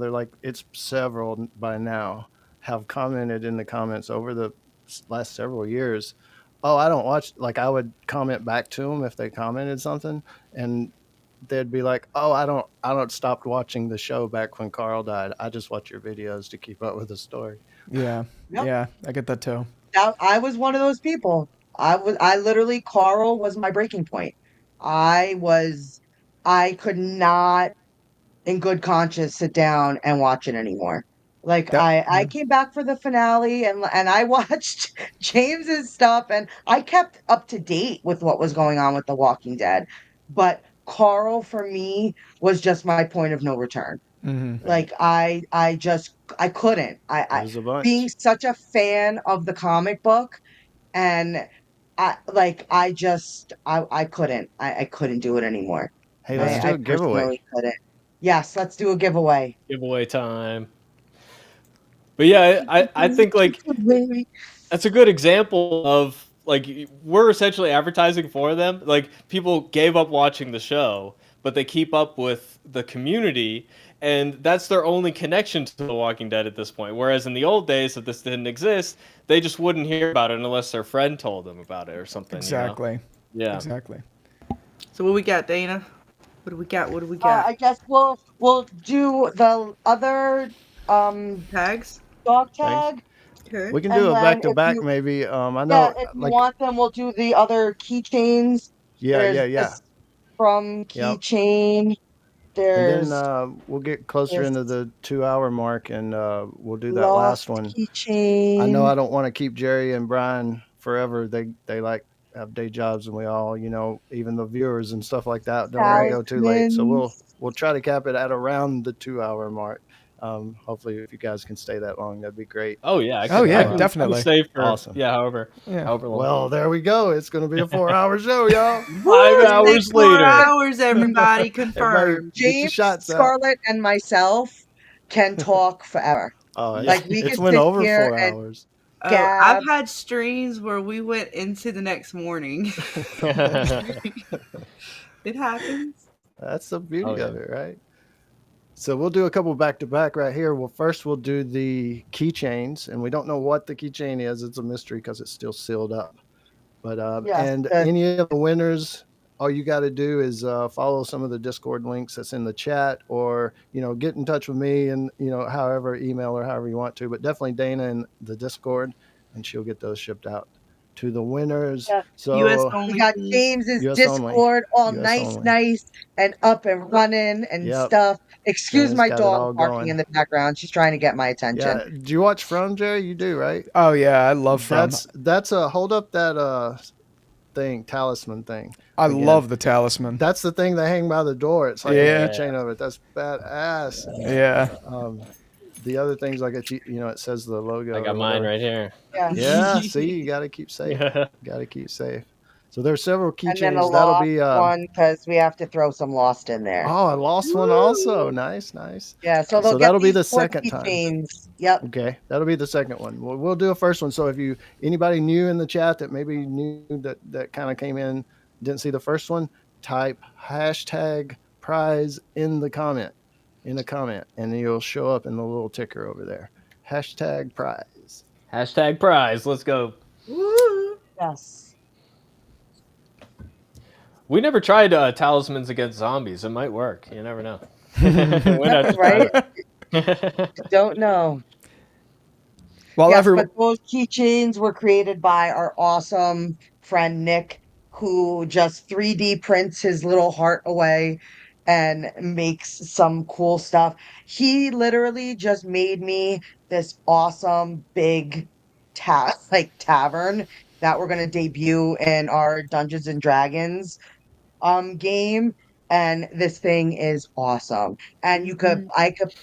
Speaker 1: like it's several by now have commented in the comments over the last several years. Oh, I don't watch. Like I would comment back to them if they commented something, and they'd be like, "Oh, I don't stopped watching the show back when Carl died. I just watch your videos to keep up with the story."
Speaker 3: Yeah.
Speaker 5: Yep.
Speaker 3: Yeah. I get that too.
Speaker 5: I was one of those people. I literally, Carl was my breaking point. I could not in good conscience sit down and watch it anymore. Like I came back for the finale and I watched James's stuff and I kept up to date with what was going on with The Walking Dead. But Carl for me was just my point of no return. Like I couldn't.
Speaker 1: There's a bunch.
Speaker 5: Being such a fan of the comic book and I couldn't. I couldn't do it anymore.
Speaker 1: Hey, let's do
Speaker 5: I
Speaker 1: a giveaway.
Speaker 5: personally couldn't. Yes, let's do a giveaway.
Speaker 2: Giveaway time. But yeah, I think like that's a good example of like we're essentially advertising for them. Like people gave up watching the show, but they keep up with the community, and that's their only connection to The Walking Dead at this point. Whereas in the old days, if this didn't exist, they just wouldn't hear about it unless their friend told them about it or something.
Speaker 3: Exactly.
Speaker 2: You know? Yeah.
Speaker 3: Exactly.
Speaker 6: So what we got, Dana? What do we got? What do we got?
Speaker 5: I guess we'll do the other
Speaker 6: Tags?
Speaker 5: dog
Speaker 1: Thanks.
Speaker 5: tag.
Speaker 6: Okay.
Speaker 1: We can
Speaker 5: And
Speaker 1: do a
Speaker 5: then
Speaker 1: back to
Speaker 5: if
Speaker 1: back
Speaker 5: you-
Speaker 1: maybe. I
Speaker 5: Yeah,
Speaker 1: know,
Speaker 5: if you
Speaker 1: like
Speaker 5: want them, we'll do the other keychains.
Speaker 1: yeah,
Speaker 5: There's
Speaker 1: yeah, yeah.
Speaker 5: this from
Speaker 1: Yep.
Speaker 5: keychain.
Speaker 1: And
Speaker 5: There's
Speaker 1: then we'll get closer
Speaker 5: there's
Speaker 1: into the 2 hour mark, and we'll do that
Speaker 5: lost
Speaker 1: last one.
Speaker 5: keychain.
Speaker 1: I know I don't want to keep Jerry and Brian forever. They like have day jobs, and we all, you know, even the viewers and stuff like that don't want to go too late. So we'll try to cap it at around the 2 hour mark. Hopefully, if you guys can stay that long, that'd be great.
Speaker 2: Oh yeah.
Speaker 3: Oh, yeah,
Speaker 2: I can
Speaker 3: definitely.
Speaker 2: stay for
Speaker 1: Awesome.
Speaker 2: yeah, however
Speaker 3: Yeah.
Speaker 2: long.
Speaker 1: Well, there we go. It's going to be a 4 hour show, y'all.
Speaker 2: 5 hours
Speaker 6: 4
Speaker 2: later.
Speaker 6: hours, everybody
Speaker 1: Everybody,
Speaker 6: confirmed.
Speaker 1: get your
Speaker 5: James,
Speaker 1: shots out.
Speaker 5: Scarlet, and myself can talk forever.
Speaker 1: Oh,
Speaker 5: Like, we
Speaker 1: it's
Speaker 5: could
Speaker 1: went
Speaker 5: sit
Speaker 1: over
Speaker 5: here
Speaker 1: 4
Speaker 5: and-
Speaker 1: hours.
Speaker 6: Oh,
Speaker 5: Gab.
Speaker 6: I've had streams where we went into the next morning. It happens.
Speaker 1: That's the beauty
Speaker 2: Oh, yeah.
Speaker 1: of it, right? So we'll do a couple back to back right here. Well, first we'll do the keychains, and we don't know what the keychain is. It's a mystery because it's still sealed up. But
Speaker 5: Yes,
Speaker 1: and
Speaker 5: the-
Speaker 1: any of the winners, all you got to do is follow some of the Discord links that's in the chat, or get in touch with me, and however, email or however you want to. But definitely Dana in the Discord, and she'll get those shipped out to the winners.
Speaker 5: Yeah.
Speaker 1: So
Speaker 6: US only.
Speaker 5: We got
Speaker 6: please.
Speaker 5: James's
Speaker 1: US only.
Speaker 5: Discord all
Speaker 1: US
Speaker 5: nice,
Speaker 1: only.
Speaker 5: nice and up and running and
Speaker 1: Yep.
Speaker 5: stuff. Excuse
Speaker 1: Dana's
Speaker 5: my
Speaker 1: got it all
Speaker 5: dog barking
Speaker 1: going.
Speaker 5: in the background. She's trying to get my attention.
Speaker 1: Yeah. Do you watch From, Jerry? You do, right?
Speaker 3: Oh yeah, I love From.
Speaker 1: That's a hold up that thing, talisman thing.
Speaker 3: I
Speaker 1: again.
Speaker 3: love the talisman.
Speaker 1: That's the thing they hang by the door. It's like
Speaker 3: Yeah.
Speaker 1: a keychain of it. That's badass.
Speaker 3: Yeah.
Speaker 1: The other things like it says the logo.
Speaker 2: I
Speaker 1: or
Speaker 2: got mine
Speaker 1: whatever.
Speaker 2: right here.
Speaker 5: Yeah.
Speaker 1: Yeah. See, you got to keep safe. Got to keep safe. So there's several
Speaker 5: And then a
Speaker 1: keychains. That'll
Speaker 5: lost
Speaker 1: be
Speaker 5: one because we have to throw some lost in there.
Speaker 1: Oh, I lost one also. Nice.
Speaker 5: Yeah, so
Speaker 1: So
Speaker 5: they'll
Speaker 1: that'll
Speaker 5: get
Speaker 1: be
Speaker 5: these
Speaker 1: the
Speaker 5: 4
Speaker 1: second time.
Speaker 5: keychains. Yep.
Speaker 1: Okay, that'll be the second one. We'll do a first one. So if anybody new in the chat that maybe knew that kind of came in, didn't see the first one, type #prize in a comment, and you'll show up in the little ticker over there. #prize.
Speaker 2: #prize. Let's go.
Speaker 5: Yes.
Speaker 2: We never tried talismans against zombies. It might work. You never know. We're not
Speaker 5: Right?
Speaker 2: trying.
Speaker 5: Don't know.
Speaker 3: While
Speaker 5: Yes,
Speaker 3: everyone,
Speaker 5: but those keychains were created by our awesome friend Nick, who just 3D prints his little heart away and makes some cool stuff. He literally just made me this awesome big tavern that we're going to debut in our Dungeons and Dragons game, and this thing is awesome. And I could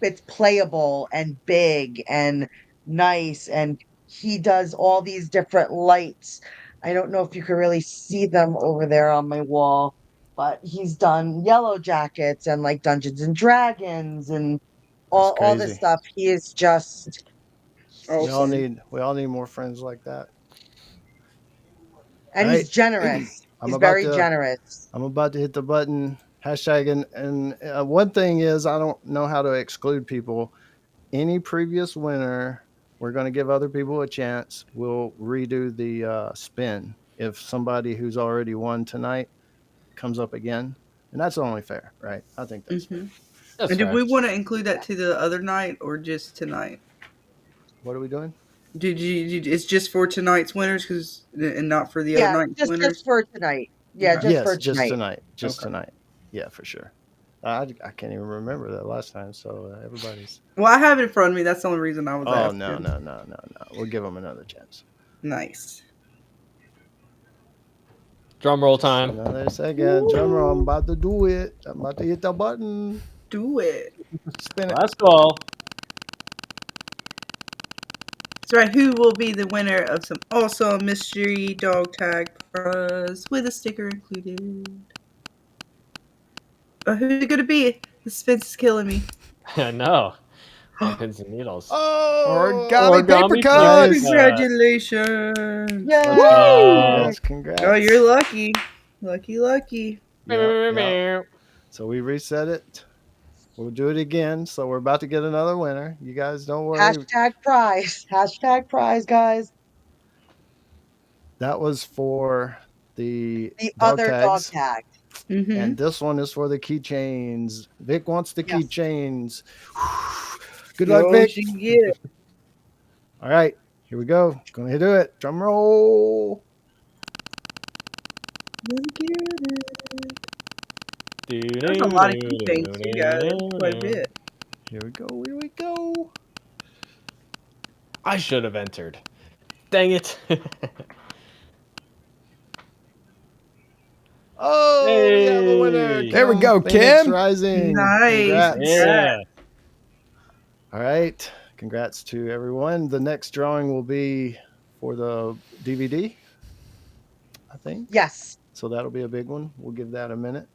Speaker 5: it's playable and big and nice, and he does all these different lights. I don't know if you can really see them over there on my wall, but he's done Yellow Jackets and like Dungeons and Dragons and
Speaker 1: That's
Speaker 5: all this
Speaker 1: crazy.
Speaker 5: stuff. He is just
Speaker 6: Awesome.
Speaker 1: We all need more friends like that.
Speaker 5: and
Speaker 1: All
Speaker 5: he's
Speaker 1: right.
Speaker 5: generous.
Speaker 1: I'm
Speaker 5: He's
Speaker 1: about
Speaker 5: very
Speaker 1: to
Speaker 5: generous.
Speaker 1: I'm about to hit the button. Hashtag and one thing is I don't know how to exclude people. Any previous winner, we're going to give other people a chance. We'll redo the spin if somebody who's already won tonight comes up again, and that's only fair, right? I think that's fair.
Speaker 2: That's
Speaker 6: And did
Speaker 2: fair.
Speaker 6: we want to include that to the other night or just tonight?
Speaker 1: What are we doing?
Speaker 6: Did it's just for tonight's winners and not for the other
Speaker 5: Yeah,
Speaker 6: night's
Speaker 5: just
Speaker 6: winners?
Speaker 5: for tonight. Yeah,
Speaker 6: Okay.
Speaker 5: just
Speaker 1: Yes,
Speaker 5: for
Speaker 1: just
Speaker 5: tonight.
Speaker 1: tonight. Just
Speaker 6: Okay.
Speaker 1: tonight. Yeah, for sure. I can't even remember that last time, so everybody's.
Speaker 6: Well, I have it in front of me. That's the only reason I was
Speaker 1: Oh
Speaker 6: asking.
Speaker 1: no! We'll give them another chance.
Speaker 6: Nice.
Speaker 2: Drum roll time.
Speaker 1: Another second. Drum roll. I'm about to do it. I'm about to hit the button.
Speaker 6: Do it.
Speaker 1: Spin it.
Speaker 2: Last call.
Speaker 6: That's right. Who will be the winner of some awesome mystery dog tag prize with a sticker included? Who's it going to be? The suspense is killing me.
Speaker 2: I know. Pins and needles.
Speaker 1: Oh,
Speaker 3: Origami paper cut.
Speaker 1: Nice.
Speaker 6: Congratulations.
Speaker 5: Yay!
Speaker 1: Congrats.
Speaker 6: Oh, you're lucky. Lucky.
Speaker 1: Yep. So we reset it. We'll do it again. So we're about to get another winner. You guys don't worry.
Speaker 5: Hashtag prize. Hashtag prize, guys.
Speaker 1: That was for the
Speaker 5: The
Speaker 1: dog
Speaker 5: other dog
Speaker 1: tags.
Speaker 5: tag.
Speaker 6: Mm-hmm.
Speaker 1: And this one is for the keychains. Vic wants the
Speaker 5: Yes.
Speaker 1: keychains. Good luck, Vic.
Speaker 6: Yeah.
Speaker 1: All right, here we go. Gonna do it. Drum roll.
Speaker 6: There's a lot of keychains too, guys. Quite a bit.
Speaker 1: Here we go. Here we go.
Speaker 2: I should have entered. Dang it.
Speaker 1: Oh, we have a winner.
Speaker 2: Hey.
Speaker 3: There we go,
Speaker 1: Phoenix
Speaker 3: Kim.
Speaker 1: Rising.
Speaker 6: Nice.
Speaker 1: Congrats.
Speaker 2: Yeah.
Speaker 1: All right. Congrats to everyone. The next drawing will be for the DVD, I think.
Speaker 5: Yes.
Speaker 1: So that'll be a big one. We'll give that a minute.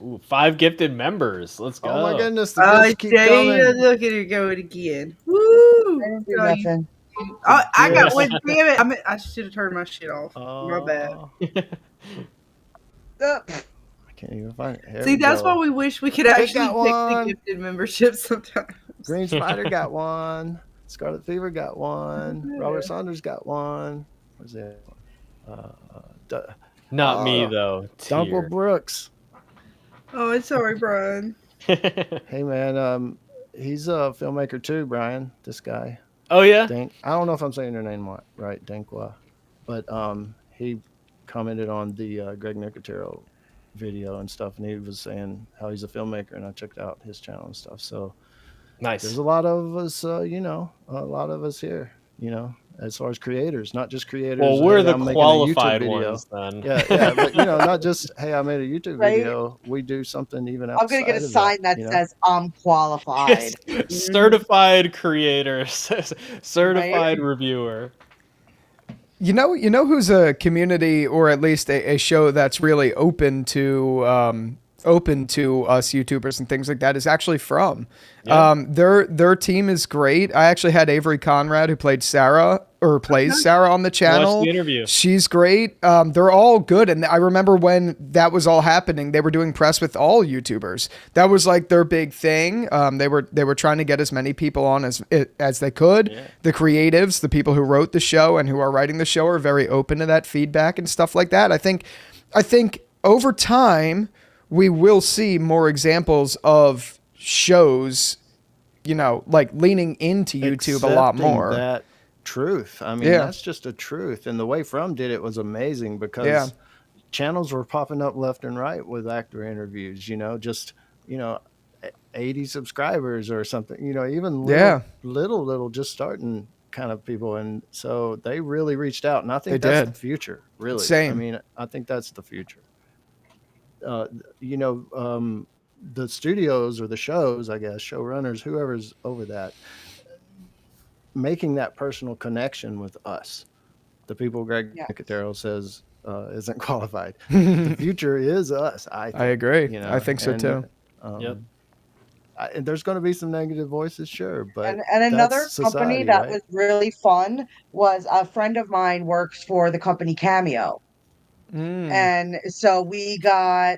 Speaker 2: Ooh, 5 gifted members. Let's go.
Speaker 1: Oh my goodness, the gifts keep
Speaker 6: Jada,
Speaker 1: coming.
Speaker 6: look at her going again. Woo!
Speaker 5: I didn't do
Speaker 6: Oh, you-
Speaker 5: nothing.
Speaker 6: I got one. Damn it! I should have turned my shit off. My bad.
Speaker 1: Oh,
Speaker 5: Uh,
Speaker 1: I can't even find it. Here
Speaker 6: See,
Speaker 1: we
Speaker 6: that's
Speaker 1: go.
Speaker 6: why we wish we could actually
Speaker 1: got
Speaker 6: pick
Speaker 1: one.
Speaker 6: the gifted membership sometimes.
Speaker 1: Green Spider got one. Scarlet Fever got one.
Speaker 6: Yeah.
Speaker 1: Robert Saunders got one. Where's the other one?
Speaker 2: Not me,
Speaker 1: Oh,
Speaker 2: though.
Speaker 1: Dunkel
Speaker 2: Tier.
Speaker 1: Brooks.
Speaker 6: Oh, it's sorry, Brian.
Speaker 1: Hey man, he's a filmmaker too, Brian. This guy.
Speaker 2: Oh, yeah?
Speaker 1: I don't know if I'm saying your name right, Dankwa, but he commented on the Greg Nicotero video and stuff, and he was saying how he's a filmmaker, and I checked out his channel and stuff. So
Speaker 2: Nice.
Speaker 1: there's a lot of us, a lot of us here, as far as creators, not just creators.
Speaker 2: Well, we're
Speaker 1: hey,
Speaker 2: the
Speaker 1: I'm making a YouTube
Speaker 2: qualified
Speaker 1: video.
Speaker 2: ones, then.
Speaker 1: Yeah, but not just hey, I made a YouTube
Speaker 5: Right?
Speaker 1: video. We do something even outside.
Speaker 5: I'm gonna get a
Speaker 1: of
Speaker 5: sign that says I'm qualified.
Speaker 2: Certified creator, certified reviewer.
Speaker 3: You know who's a community or at least a show that's really open to us YouTubers and things like that is actually From.
Speaker 2: Yeah.
Speaker 3: Their team is great. I actually had Avery Conrad who plays Sarah on the channel.
Speaker 2: Watched the interview.
Speaker 3: She's great. They're all good. And I remember when that was all happening, they were doing press with all YouTubers. That was like their big thing. They were trying to get as many people on as they could.
Speaker 2: Yeah.
Speaker 3: The creatives, the people who wrote the show and who are writing the show are very open to that feedback and stuff like that. I think over time we will see more examples of shows, like leaning into YouTube a lot
Speaker 1: Accepting
Speaker 3: more.
Speaker 1: that truth. I mean,
Speaker 3: Yeah.
Speaker 1: that's just a truth. And the way From did it was amazing because
Speaker 3: Yeah.
Speaker 1: channels were popping up left and right with actor interviews, just, you know, 80 subscribers or something, even
Speaker 3: Yeah.
Speaker 1: little, just starting kind of people. And so they really reached out. And I
Speaker 3: They
Speaker 1: think that's the
Speaker 3: did.
Speaker 1: future, really. I
Speaker 3: Same.
Speaker 1: mean, I think that's the future. Uh, you know, the studios or the shows, I guess, showrunners, whoever's over that, making that personal connection with us, the people Greg
Speaker 4: Yes.
Speaker 1: Nicotero says isn't qualified. The future is us. I think,
Speaker 3: I agree.
Speaker 1: you know,
Speaker 3: I think so
Speaker 1: and,
Speaker 3: too.
Speaker 2: Yep.
Speaker 1: And there's going to be some negative voices, sure, but
Speaker 4: And another
Speaker 1: that's
Speaker 4: company
Speaker 1: society,
Speaker 4: that
Speaker 1: right?
Speaker 4: was really fun was a friend of mine works for the company Cameo. And so we got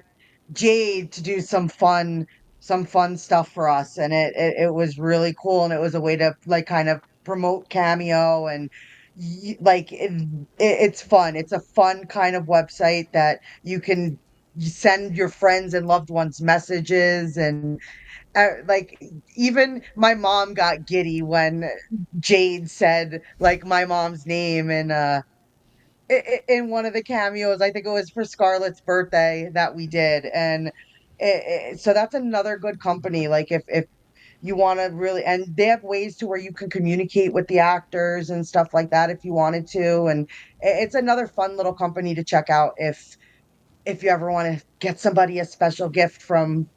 Speaker 4: Jade to do some fun stuff for us, and it was really cool, and it was a way to like kind of promote Cameo, and like it's fun. It's a fun kind of website that you can send your friends and loved ones messages, and like even my mom got giddy when Jade said like my mom's name, and in one of the cameos. I think it was for Scarlet's birthday that we did, and so that's another good company. Like if you want to really, and they have ways to where you can communicate with the actors and stuff like that if you wanted to, and it's another fun little company to check out if you ever want to get somebody a special gift from.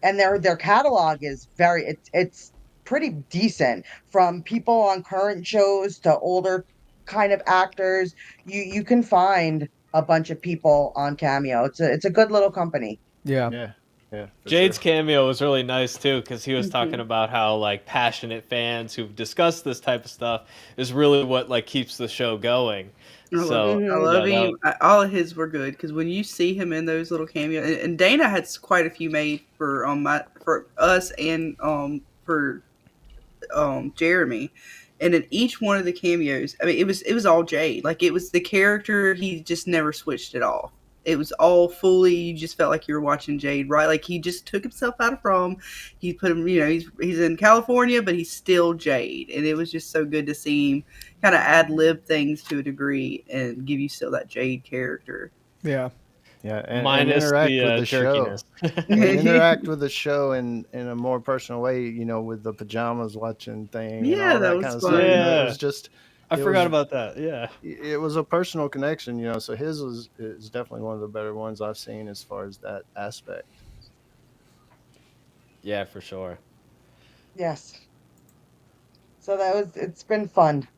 Speaker 4: And their catalog is it's pretty decent, from people on current shows to older kind of actors. You can find a bunch of people on Cameo. It's a good little company.
Speaker 3: Yeah.
Speaker 1: Yeah, yeah. For
Speaker 2: Jade's
Speaker 1: sure.
Speaker 2: cameo was really nice too, because he was talking
Speaker 6: Mhm.
Speaker 2: about how like passionate fans who've discussed this type of stuff is really what like keeps the show going.
Speaker 6: I love,
Speaker 2: So
Speaker 6: I
Speaker 4: Mhm.
Speaker 6: love
Speaker 2: yeah,
Speaker 6: him. All of his were good because when you see him in those little cameos, and Dana had quite a few made for us and for Jeremy, and in each one of the cameos, I mean, it was all Jade. Like it was the character. He just never switched it off. It was all fully. You just felt like you were watching Jade, right? Like he just took himself out of prom. He put him. He's in California, but he's still Jade, and it was just so good to see him kind of ad lib things to a degree and give you still that Jade character.
Speaker 3: Yeah.
Speaker 1: Yeah, and
Speaker 2: minus
Speaker 1: interact
Speaker 2: the
Speaker 1: with the show.
Speaker 2: jerkiness.
Speaker 1: And interact with the show in a more personal way, with the pajamas watching thing and
Speaker 6: Yeah,
Speaker 1: all
Speaker 6: that
Speaker 1: that
Speaker 6: was
Speaker 1: kind of
Speaker 6: fun.
Speaker 1: stuff. It
Speaker 2: Yeah.
Speaker 1: was just
Speaker 2: I
Speaker 1: it
Speaker 2: forgot
Speaker 1: was
Speaker 2: about that. Yeah.
Speaker 1: it was a personal connection, so his is definitely one of the better ones I've seen as far as that aspect.
Speaker 2: Yeah, for sure.
Speaker 4: Yes. So it's been fun.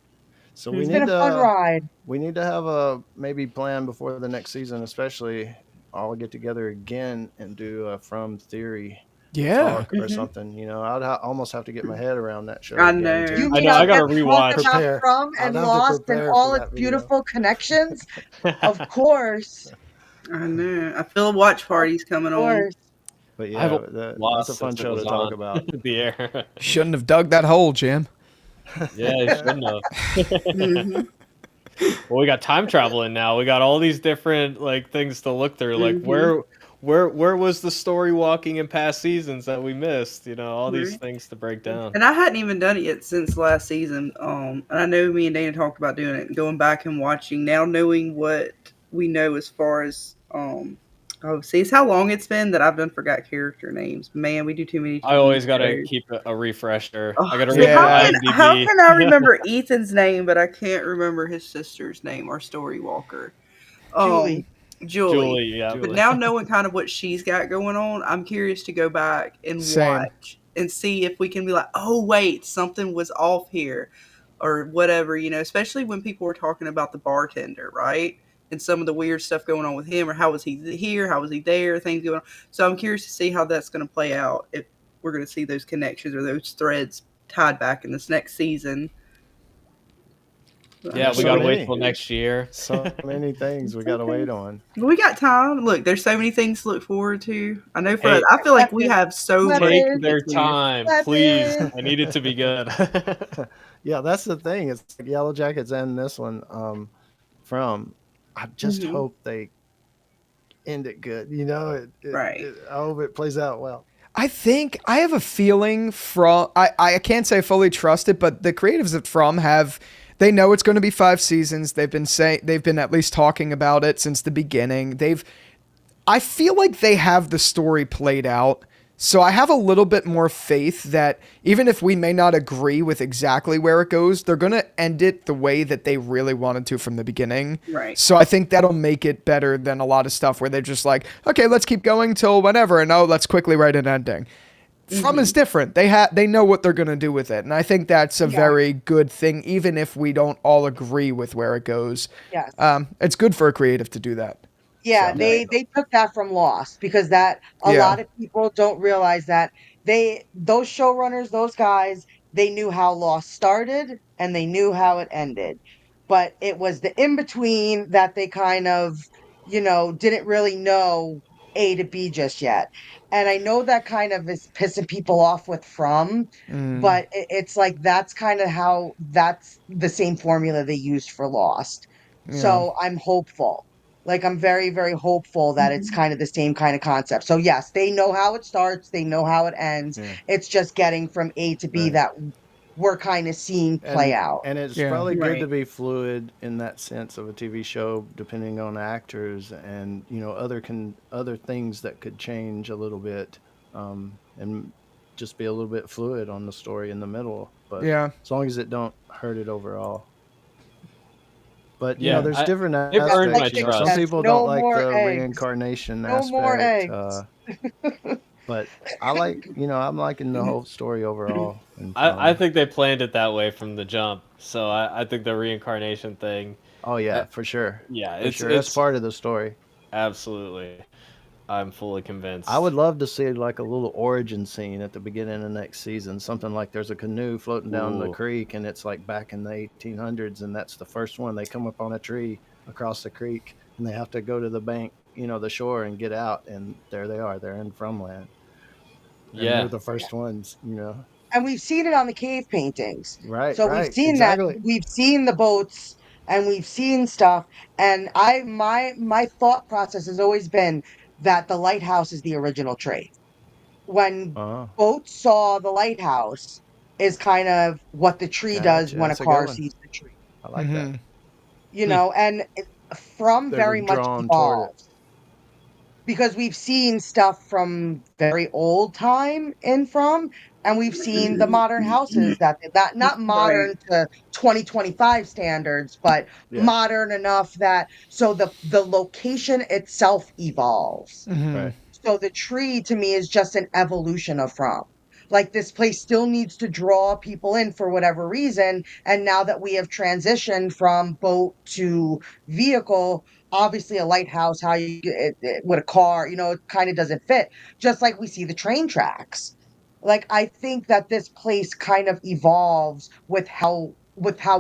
Speaker 1: So we
Speaker 4: It's been
Speaker 1: need
Speaker 4: a fun
Speaker 1: to
Speaker 4: ride.
Speaker 1: have a maybe plan before the next season, especially all get together again and do a From Theory
Speaker 3: Yeah.
Speaker 1: talk or
Speaker 6: Mhm.
Speaker 1: something. I'd almost have to get my head around that show
Speaker 6: I
Speaker 1: again
Speaker 6: know.
Speaker 1: to
Speaker 4: You
Speaker 2: I
Speaker 4: mean
Speaker 2: know, I
Speaker 4: I'll
Speaker 2: gotta
Speaker 4: get to talk
Speaker 2: rewatch.
Speaker 4: about
Speaker 1: prepare.
Speaker 4: From
Speaker 1: I'd
Speaker 4: and
Speaker 1: have to
Speaker 4: Lost and
Speaker 1: prepare
Speaker 4: all
Speaker 1: for
Speaker 4: its
Speaker 1: that video.
Speaker 4: beautiful connections? Of course.
Speaker 6: I know. I feel watch parties coming
Speaker 4: Of
Speaker 6: on.
Speaker 4: course.
Speaker 1: But
Speaker 2: I haven't
Speaker 1: yeah, that's
Speaker 2: lost
Speaker 1: a fun
Speaker 2: since it
Speaker 1: show
Speaker 2: was
Speaker 1: to talk
Speaker 2: on
Speaker 1: about.
Speaker 2: the air.
Speaker 3: Shouldn't have dug that hole, Jim.
Speaker 2: Yeah, you shouldn't have.
Speaker 6: Mhm.
Speaker 2: Well, we got time traveling now. We got all these different like things to look through. Like
Speaker 6: Mhm.
Speaker 2: where was the story walking in past seasons that we missed? All these
Speaker 6: Right.
Speaker 2: things to break down.
Speaker 6: And I hadn't even done it yet since last season. And I know me and Dana talked about doing it and going back and watching now, knowing what we know as far as oh, see, it's how long it's been that I've done forgot character names. Man, we do too many
Speaker 2: I
Speaker 6: TV
Speaker 2: always gotta
Speaker 6: shows.
Speaker 2: keep a refresher.
Speaker 6: Oh,
Speaker 2: I gotta
Speaker 6: see,
Speaker 2: read
Speaker 3: Yeah.
Speaker 2: the
Speaker 6: how
Speaker 2: IMDb.
Speaker 6: can I remember Ethan's name, but I can't remember his sister's name, our story walker?
Speaker 4: Julie.
Speaker 6: Julie.
Speaker 2: Julie, yeah.
Speaker 6: But now knowing kind of what she's got going on, I'm curious to go back and
Speaker 3: Same.
Speaker 6: watch and see if we can be like, oh wait, something was off here, or whatever. Especially when people were talking about the bartender, right? And some of the weird stuff going on with him, or how was he here? How was he there? Things going on. So I'm curious to see how that's going to play out. If we're going to see those connections or those threads tied back in this next season.
Speaker 2: Yeah, we
Speaker 1: So
Speaker 2: gotta
Speaker 1: many.
Speaker 2: wait till next year.
Speaker 1: So many things we got to wait on.
Speaker 6: But we got time. Look, there's so many things to look forward to. I know for
Speaker 2: Hey,
Speaker 6: us, I feel like we have so much.
Speaker 2: Take
Speaker 4: Weapons.
Speaker 2: their
Speaker 6: to do.
Speaker 2: time,
Speaker 4: Weapons.
Speaker 2: please. I need it to be good.
Speaker 1: Yeah, that's the thing. It's like Yellow Jackets and this one From. I just
Speaker 6: Mhm.
Speaker 1: hope they end it good.
Speaker 6: Right.
Speaker 1: I hope it plays out well.
Speaker 3: I think I have a feeling from I can't say fully trust it, but the creatives at From have They know it's going to be 5 seasons. They've been at least talking about it since the beginning. I feel like they have the story played out. So I have a little bit more faith that even if we may not agree with exactly where it goes, they're going to end it the way that they really wanted to from the beginning.
Speaker 6: Right.
Speaker 3: So I think that'll make it better than a lot of stuff where they're just like, okay, let's keep going till whenever, and let's quickly write an ending. From is different. They know what they're going to do with it. And I think that's a very good thing, even if we don't all agree with where it goes.
Speaker 5: Yes.
Speaker 3: It's good for a creative to do that.
Speaker 5: Yeah,
Speaker 3: So.
Speaker 5: they took that from Lost because that a
Speaker 3: Yeah.
Speaker 5: lot of people don't realize that those showrunners, those guys, they knew how Lost started and they knew how it ended. But it was the in between that they kind of, didn't really know A to B just yet. And I know that kind of is pissing people off with but it's like that's kind of how that's the same formula they used for Lost.
Speaker 3: Yeah.
Speaker 5: So I'm hopeful. Like I'm very, very hopeful that it's kind of the same kind of concept. So yes, they know how it starts, they know how it ends.
Speaker 1: Yeah.
Speaker 5: It's just getting from A to B
Speaker 1: Right.
Speaker 5: that we're kind of seeing play out.
Speaker 1: And it's
Speaker 3: Yeah.
Speaker 1: probably good
Speaker 6: Right.
Speaker 1: to be fluid in that sense of a TV show, depending on actors and other things that could change a little bit, and just be a little bit fluid on the story in the middle. But
Speaker 3: Yeah.
Speaker 1: as long as it don't hurt it overall. But
Speaker 2: Yeah,
Speaker 1: there's
Speaker 2: I-
Speaker 1: different
Speaker 2: they've earned
Speaker 1: aspects.
Speaker 2: my trust.
Speaker 1: Some people
Speaker 5: No
Speaker 1: don't like
Speaker 5: more
Speaker 1: the
Speaker 5: eggs.
Speaker 1: reincarnation
Speaker 5: No
Speaker 1: aspect.
Speaker 5: more eggs.
Speaker 1: But I I'm liking the whole story overall. And
Speaker 2: I think they planned it that way from the jump. So I think the reincarnation thing,
Speaker 1: oh yeah, for sure.
Speaker 2: yeah,
Speaker 1: For
Speaker 2: it's
Speaker 1: sure. That's part of the story.
Speaker 2: absolutely. I'm fully convinced.
Speaker 1: I would love to see like a little origin scene at the beginning of next season. Something like there's a canoe floating down the
Speaker 2: Ooh.
Speaker 1: creek and it's like back in the 1800s and that's the first one. They come up on a tree across the creek and they have to go to the bank, the shore and get out. And there they are. They're in Fromland. And
Speaker 2: Yeah.
Speaker 1: they're the first ones.
Speaker 5: And we've seen it on the cave paintings.
Speaker 1: Right.
Speaker 5: So
Speaker 1: right.
Speaker 5: we've seen
Speaker 1: exactly.
Speaker 5: that, we've seen the boats and we've seen stuff. And my thought process has always been that the lighthouse is the original tree. When
Speaker 1: Oh,
Speaker 5: boats saw the lighthouse is kind of what the tree does
Speaker 1: gotcha.
Speaker 5: when a
Speaker 1: That's a good
Speaker 5: car
Speaker 1: one.
Speaker 5: sees the tree.
Speaker 1: I like that.
Speaker 5: And From
Speaker 1: They
Speaker 5: very
Speaker 1: were
Speaker 5: much
Speaker 1: drawn toward it.
Speaker 5: evolved because we've seen stuff from very old time and we've seen the modern houses that not modern to 2025 standards, but
Speaker 1: Yeah.
Speaker 5: modern enough that so the location itself evolves.
Speaker 1: Right.
Speaker 5: So the tree to me is just an evolution of from. Like this place still needs to draw people in for whatever reason. And now that we have transitioned from boat to vehicle, obviously a lighthouse, with a car, it kind of doesn't fit. Just like we see the train tracks. Like I think that this place kind of evolves with how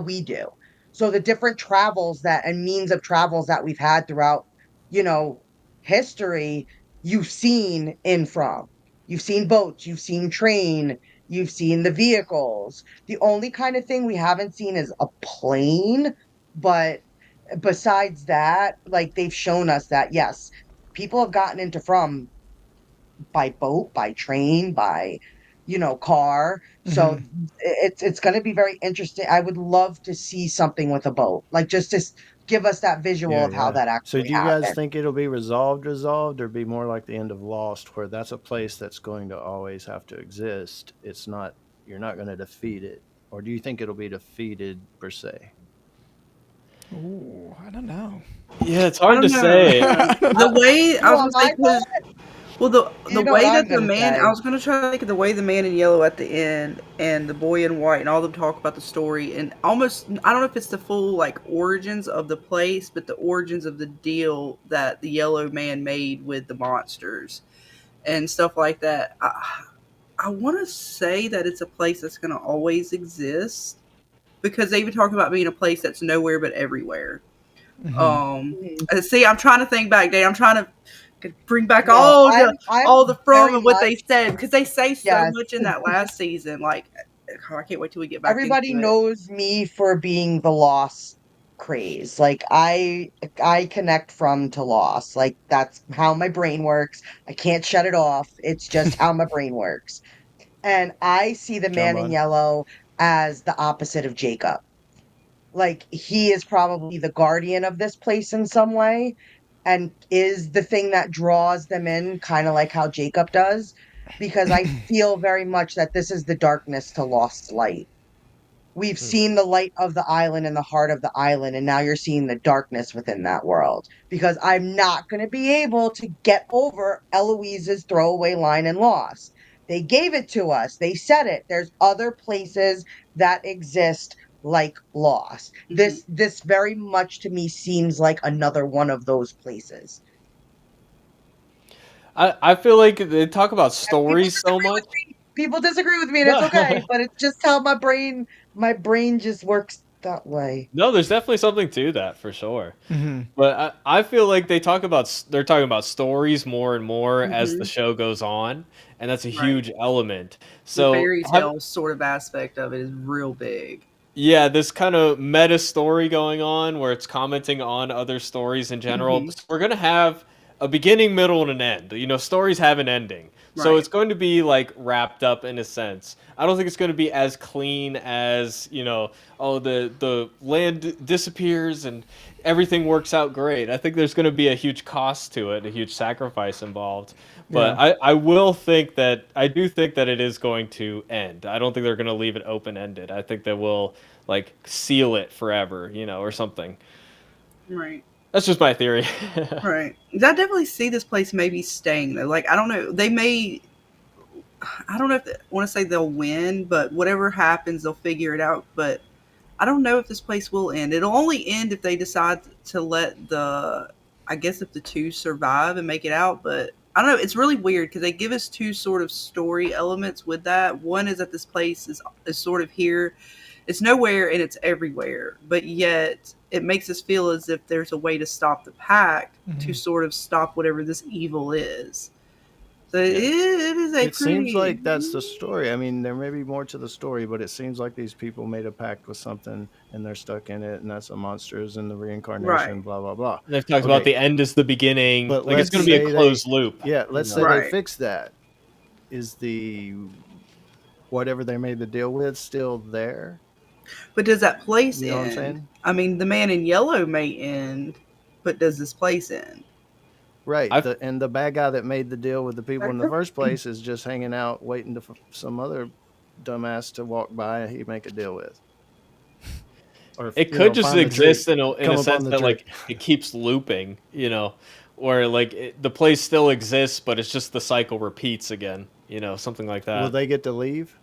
Speaker 5: we do. So the different travels that and means of travels that we've had throughout, you know, history, you've seen in from. You've seen boats, you've seen train, you've seen the vehicles. The only kind of thing we haven't seen is a plane, but besides that, like they've shown us that yes, people have gotten into from by boat, by train, by car. So it's going to be very interesting. I would love to see something with a boat, like just give us that visual
Speaker 1: Yeah,
Speaker 5: of how that
Speaker 1: So
Speaker 5: actually
Speaker 1: do you guys
Speaker 5: happened.
Speaker 1: think it'll be resolved, or be more like the end of Lost, where that's a place that's going to always have to exist? It's not, you're not going to defeat it, or do you think it'll be defeated per se?
Speaker 3: Ooh, I don't know.
Speaker 2: Yeah, it's
Speaker 6: I
Speaker 2: hard
Speaker 6: don't
Speaker 2: to
Speaker 6: know.
Speaker 2: say.
Speaker 6: The way I was
Speaker 5: want
Speaker 6: gonna say,
Speaker 5: my
Speaker 6: 'cause- well, the
Speaker 5: You know
Speaker 6: way
Speaker 5: what
Speaker 6: that
Speaker 5: I'm
Speaker 6: the
Speaker 5: gonna
Speaker 6: man,
Speaker 5: say.
Speaker 6: I was gonna try to think of the way the man in yellow at the end and the boy in white and all of them talk about the story and almost I don't know if it's the full like origins of the place, but the origins of the deal that the yellow man made with the monsters and stuff like that. I want to say that it's a place that's gonna always exist because they even talk about being a place that's nowhere but everywhere. See, I'm trying to think back, Dave. I'm trying to bring back
Speaker 5: No, I'm
Speaker 6: all the from
Speaker 5: very
Speaker 6: and what
Speaker 5: much
Speaker 6: they said because they say so
Speaker 5: yes.
Speaker 6: much in that last season. Like, I can't wait till we get back
Speaker 5: Everybody
Speaker 6: into it.
Speaker 5: knows me for being the Lost craze. Like I connect from to Lost. Like that's how my brain works. I can't shut it off. It's just how my brain works. And I see the
Speaker 1: John
Speaker 5: man in
Speaker 1: Bond.
Speaker 5: yellow as the opposite of Jacob. like he is probably the guardian of this place in some way and is the thing that draws them in, kind of like how Jacob does, because I feel very much that this is the darkness to lost light. We've
Speaker 1: Hmm.
Speaker 5: seen the light of the island and the heart of the island, and now you're seeing the darkness within that world. Because I'm not going to be able to get over Eloise's throwaway line in Lost. They gave it to us. They said it. There's other places that exist like Lost. This very much to me seems like another one of those places.
Speaker 2: I feel like they talk about
Speaker 5: And people
Speaker 2: stories so
Speaker 5: disagree
Speaker 2: much.
Speaker 5: with me. People disagree with me, and it's okay.
Speaker 2: No,
Speaker 5: But it's just how my brain just works that way.
Speaker 2: no, there's definitely something to that for sure.
Speaker 3: Hmm.
Speaker 2: But I feel like they're talking about stories more and more as the
Speaker 6: Mhm.
Speaker 2: show goes on, and that's a
Speaker 6: Right.
Speaker 2: huge element.
Speaker 6: The
Speaker 2: So
Speaker 6: fairy tale sort of aspect of it is real big.
Speaker 2: yeah, this kind of meta story going on where it's commenting on other stories in general.
Speaker 6: Mhm.
Speaker 2: So we're gonna have a beginning, middle, and an end. You know, stories have an ending. So
Speaker 6: Right.
Speaker 2: it's going to be like wrapped up in a sense. I don't think it's going to be as clean as, oh the land disappears and everything works out great. I think there's going to be a huge cost to it, a huge sacrifice involved. But
Speaker 3: Yeah.
Speaker 2: I do think that it is going to end. I don't think they're going to leave it open ended. I think they will like seal it forever, or something.
Speaker 6: Right.
Speaker 2: That's just my theory.
Speaker 6: Right. I definitely see this place maybe staying though. Like I don't know. They may. I don't know if I want to say they'll win, but whatever happens, they'll figure it out. But I don't know if this place will end. It'll only end if they decide to let I guess if the two survive and make it out. But I don't know. It's really weird because they give us two sort of story elements with that. One is that this place is sort of here. It's nowhere and it's everywhere, but yet it makes us feel as if there's a way to stop the pack to
Speaker 3: Mhm.
Speaker 6: sort of stop whatever this evil is. So
Speaker 1: Yeah.
Speaker 6: it is a
Speaker 1: It seems
Speaker 6: pretty.
Speaker 1: like that's the story. I mean, there may be more to the story, but it seems like these people made a pact with something and they're stuck in it, and that's the monsters and the reincarnation,
Speaker 6: Right.
Speaker 1: blah blah blah.
Speaker 2: They've talked about
Speaker 1: Okay,
Speaker 2: the end is the beginning.
Speaker 1: but
Speaker 2: Like it's
Speaker 1: let's
Speaker 2: going to be a
Speaker 1: say they,
Speaker 2: closed loop.
Speaker 1: yeah,
Speaker 2: You
Speaker 1: let's
Speaker 2: know?
Speaker 1: say they
Speaker 6: Right.
Speaker 1: fix that. Is the whatever they made the deal with still there?
Speaker 6: But does that place
Speaker 1: You know what I'm
Speaker 6: end?
Speaker 1: saying?
Speaker 6: I mean, the man in yellow may end, but does this place end?
Speaker 1: Right.
Speaker 2: I
Speaker 1: The bad guy that made the deal with the people in the first place is just hanging out waiting to some other dumbass to walk by and he make a deal with, or
Speaker 2: It could just
Speaker 1: find the tree,
Speaker 2: exist in a
Speaker 1: come up on
Speaker 2: sense
Speaker 1: the
Speaker 2: that
Speaker 1: tree.
Speaker 2: like it keeps looping, where like the place still exists, but it's just the cycle repeats again, something like
Speaker 1: Will
Speaker 2: that.
Speaker 1: they get to leave?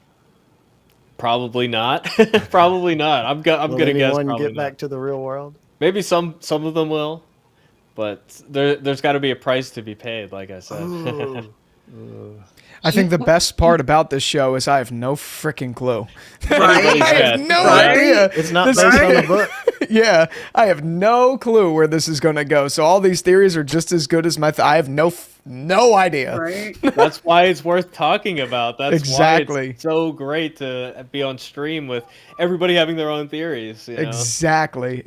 Speaker 2: Probably not. Probably not. I'm
Speaker 1: Will
Speaker 2: gonna guess
Speaker 1: anyone
Speaker 2: probably
Speaker 1: get
Speaker 2: not.
Speaker 1: back to the real world?
Speaker 2: Maybe some of them will, but there's got to be a price to be paid, like I said.
Speaker 1: Oh, uh,
Speaker 3: I think the best part about this show is I have no freaking clue.
Speaker 6: Right?
Speaker 3: I have
Speaker 2: Guess,
Speaker 3: no
Speaker 6: right?
Speaker 3: idea.
Speaker 1: it's not
Speaker 3: This-
Speaker 1: based on the book.
Speaker 3: Yeah, I have no clue where this is going to go. So all these theories are just as good as I have no idea.
Speaker 6: Right?
Speaker 2: That's why it's worth talking about. That's why
Speaker 3: Exactly.
Speaker 2: it's so great to be on stream with everybody having their own theories.
Speaker 3: Exactly.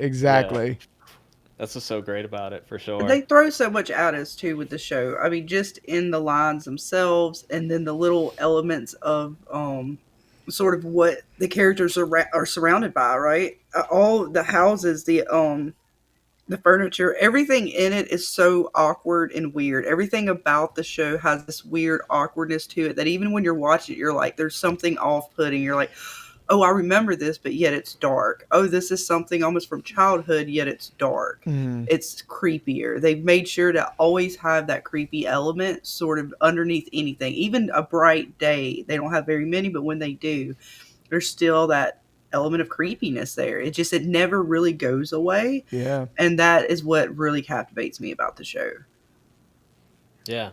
Speaker 2: That's what's so great about it, for sure.
Speaker 6: They throw so much at us too with the show. I mean, just in the lines themselves, and then the little elements of sort of what the characters are surrounded by. Right, all the houses, the furniture, everything in it is so awkward and weird. Everything about the show has this weird awkwardness to it that even when you're watching it, you're like, there's something off-putting. You're like, oh, I remember this, but yet it's dark. Oh, this is something almost from childhood, yet it's dark.
Speaker 3: Mhm.
Speaker 6: It's creepier. They've made sure to always have that creepy element sort of underneath anything. Even a bright day, they don't have very many, but when they do, there's still that element of creepiness there. It never really goes away.
Speaker 3: Yeah.
Speaker 6: And that is what really captivates me about the show.
Speaker 2: Yeah.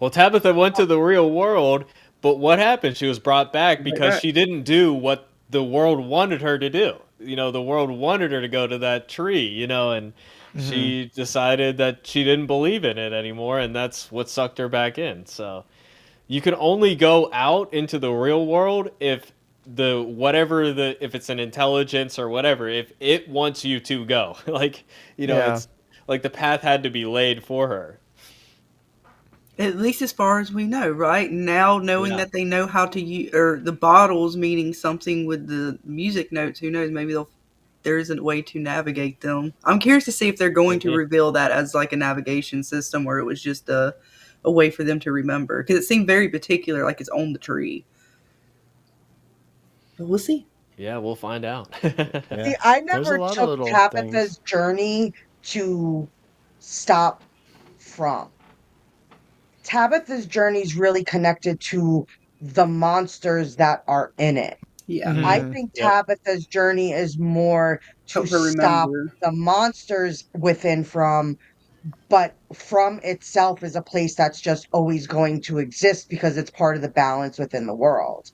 Speaker 2: Well, Tabitha went to the real world, but what happened? She was brought back because she didn't do what the world wanted her to do. The world wanted her to go to that tree, and she decided that she didn't believe in it anymore, and that's what sucked her back in. So you can only go out into the real world if if it's an intelligence or whatever, if it wants you to go.
Speaker 3: Yeah.
Speaker 2: It's like the path had to be laid for her.
Speaker 6: At least as far as we know, right? Now knowing
Speaker 2: Yeah.
Speaker 6: that they know how to use, or the bottles meaning something with the music notes, who knows? Maybe they'll there isn't a way to navigate them. I'm curious to see if they're going to
Speaker 2: Mhm.
Speaker 6: reveal that as like a navigation system, or it was just a way for them to remember, because it seemed very particular, like it's on the tree. But we'll see.
Speaker 2: Yeah, we'll find out.
Speaker 1: Yeah.
Speaker 5: See, I
Speaker 1: There's a
Speaker 5: never
Speaker 1: lot of
Speaker 5: took
Speaker 1: little
Speaker 5: Tabitha's
Speaker 1: things.
Speaker 5: journey to stop from. Tabitha's journey is really connected to the monsters that are in it.
Speaker 6: Yeah,
Speaker 3: Mhm.
Speaker 5: I think
Speaker 2: Yep.
Speaker 5: Tabitha's journey is more to
Speaker 6: help her
Speaker 5: stop
Speaker 6: remember.
Speaker 5: the monsters within from, but from itself is a place that's just always going to exist because it's part of the balance within the world.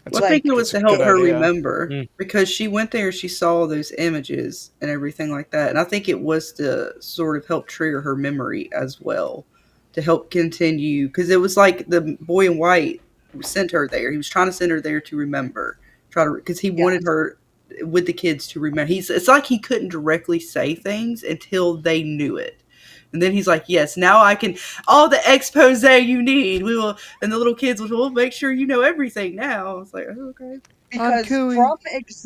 Speaker 3: That's
Speaker 6: Well, I
Speaker 3: a,
Speaker 6: think
Speaker 5: Like,
Speaker 6: it was
Speaker 3: that's a
Speaker 6: to
Speaker 3: good
Speaker 6: help her
Speaker 3: idea.
Speaker 6: remember,
Speaker 2: Mm.
Speaker 6: because she went there, she saw those images and everything like that. And I think it was to sort of help trigger her memory as well, to help continue. Because it was like the boy in white sent her there. He was trying to send her there to remember, because he wanted
Speaker 5: yes,
Speaker 6: her with the kids to remember. It's like he couldn't directly say things until they knew it. And then he's like, yes, now I can, all the expose you need. We will, and the little kids will make sure you know everything now. It's like, oh, okay.
Speaker 3: On
Speaker 5: because
Speaker 3: Cooey.
Speaker 6: All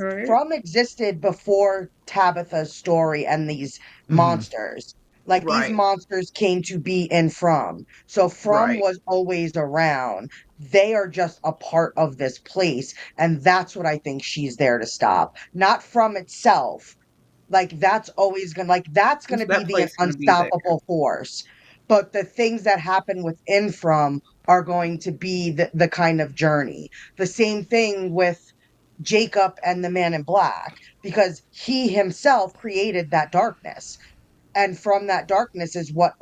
Speaker 6: right.
Speaker 5: From existed before Tabitha's story and these
Speaker 3: Hmm.
Speaker 5: monsters. Like these
Speaker 6: Right.
Speaker 5: monsters came to be in From. So From
Speaker 6: Right.
Speaker 5: was always around. They are just a part of this place. And that's what I think she's there to stop. Not From itself. Like that's gonna be
Speaker 6: That
Speaker 5: the
Speaker 6: place going to be there.
Speaker 5: unstoppable force. But the things that happen within From are going to be the kind of journey. The same thing with Jacob and the man in black, because he himself created that darkness. And from that darkness is what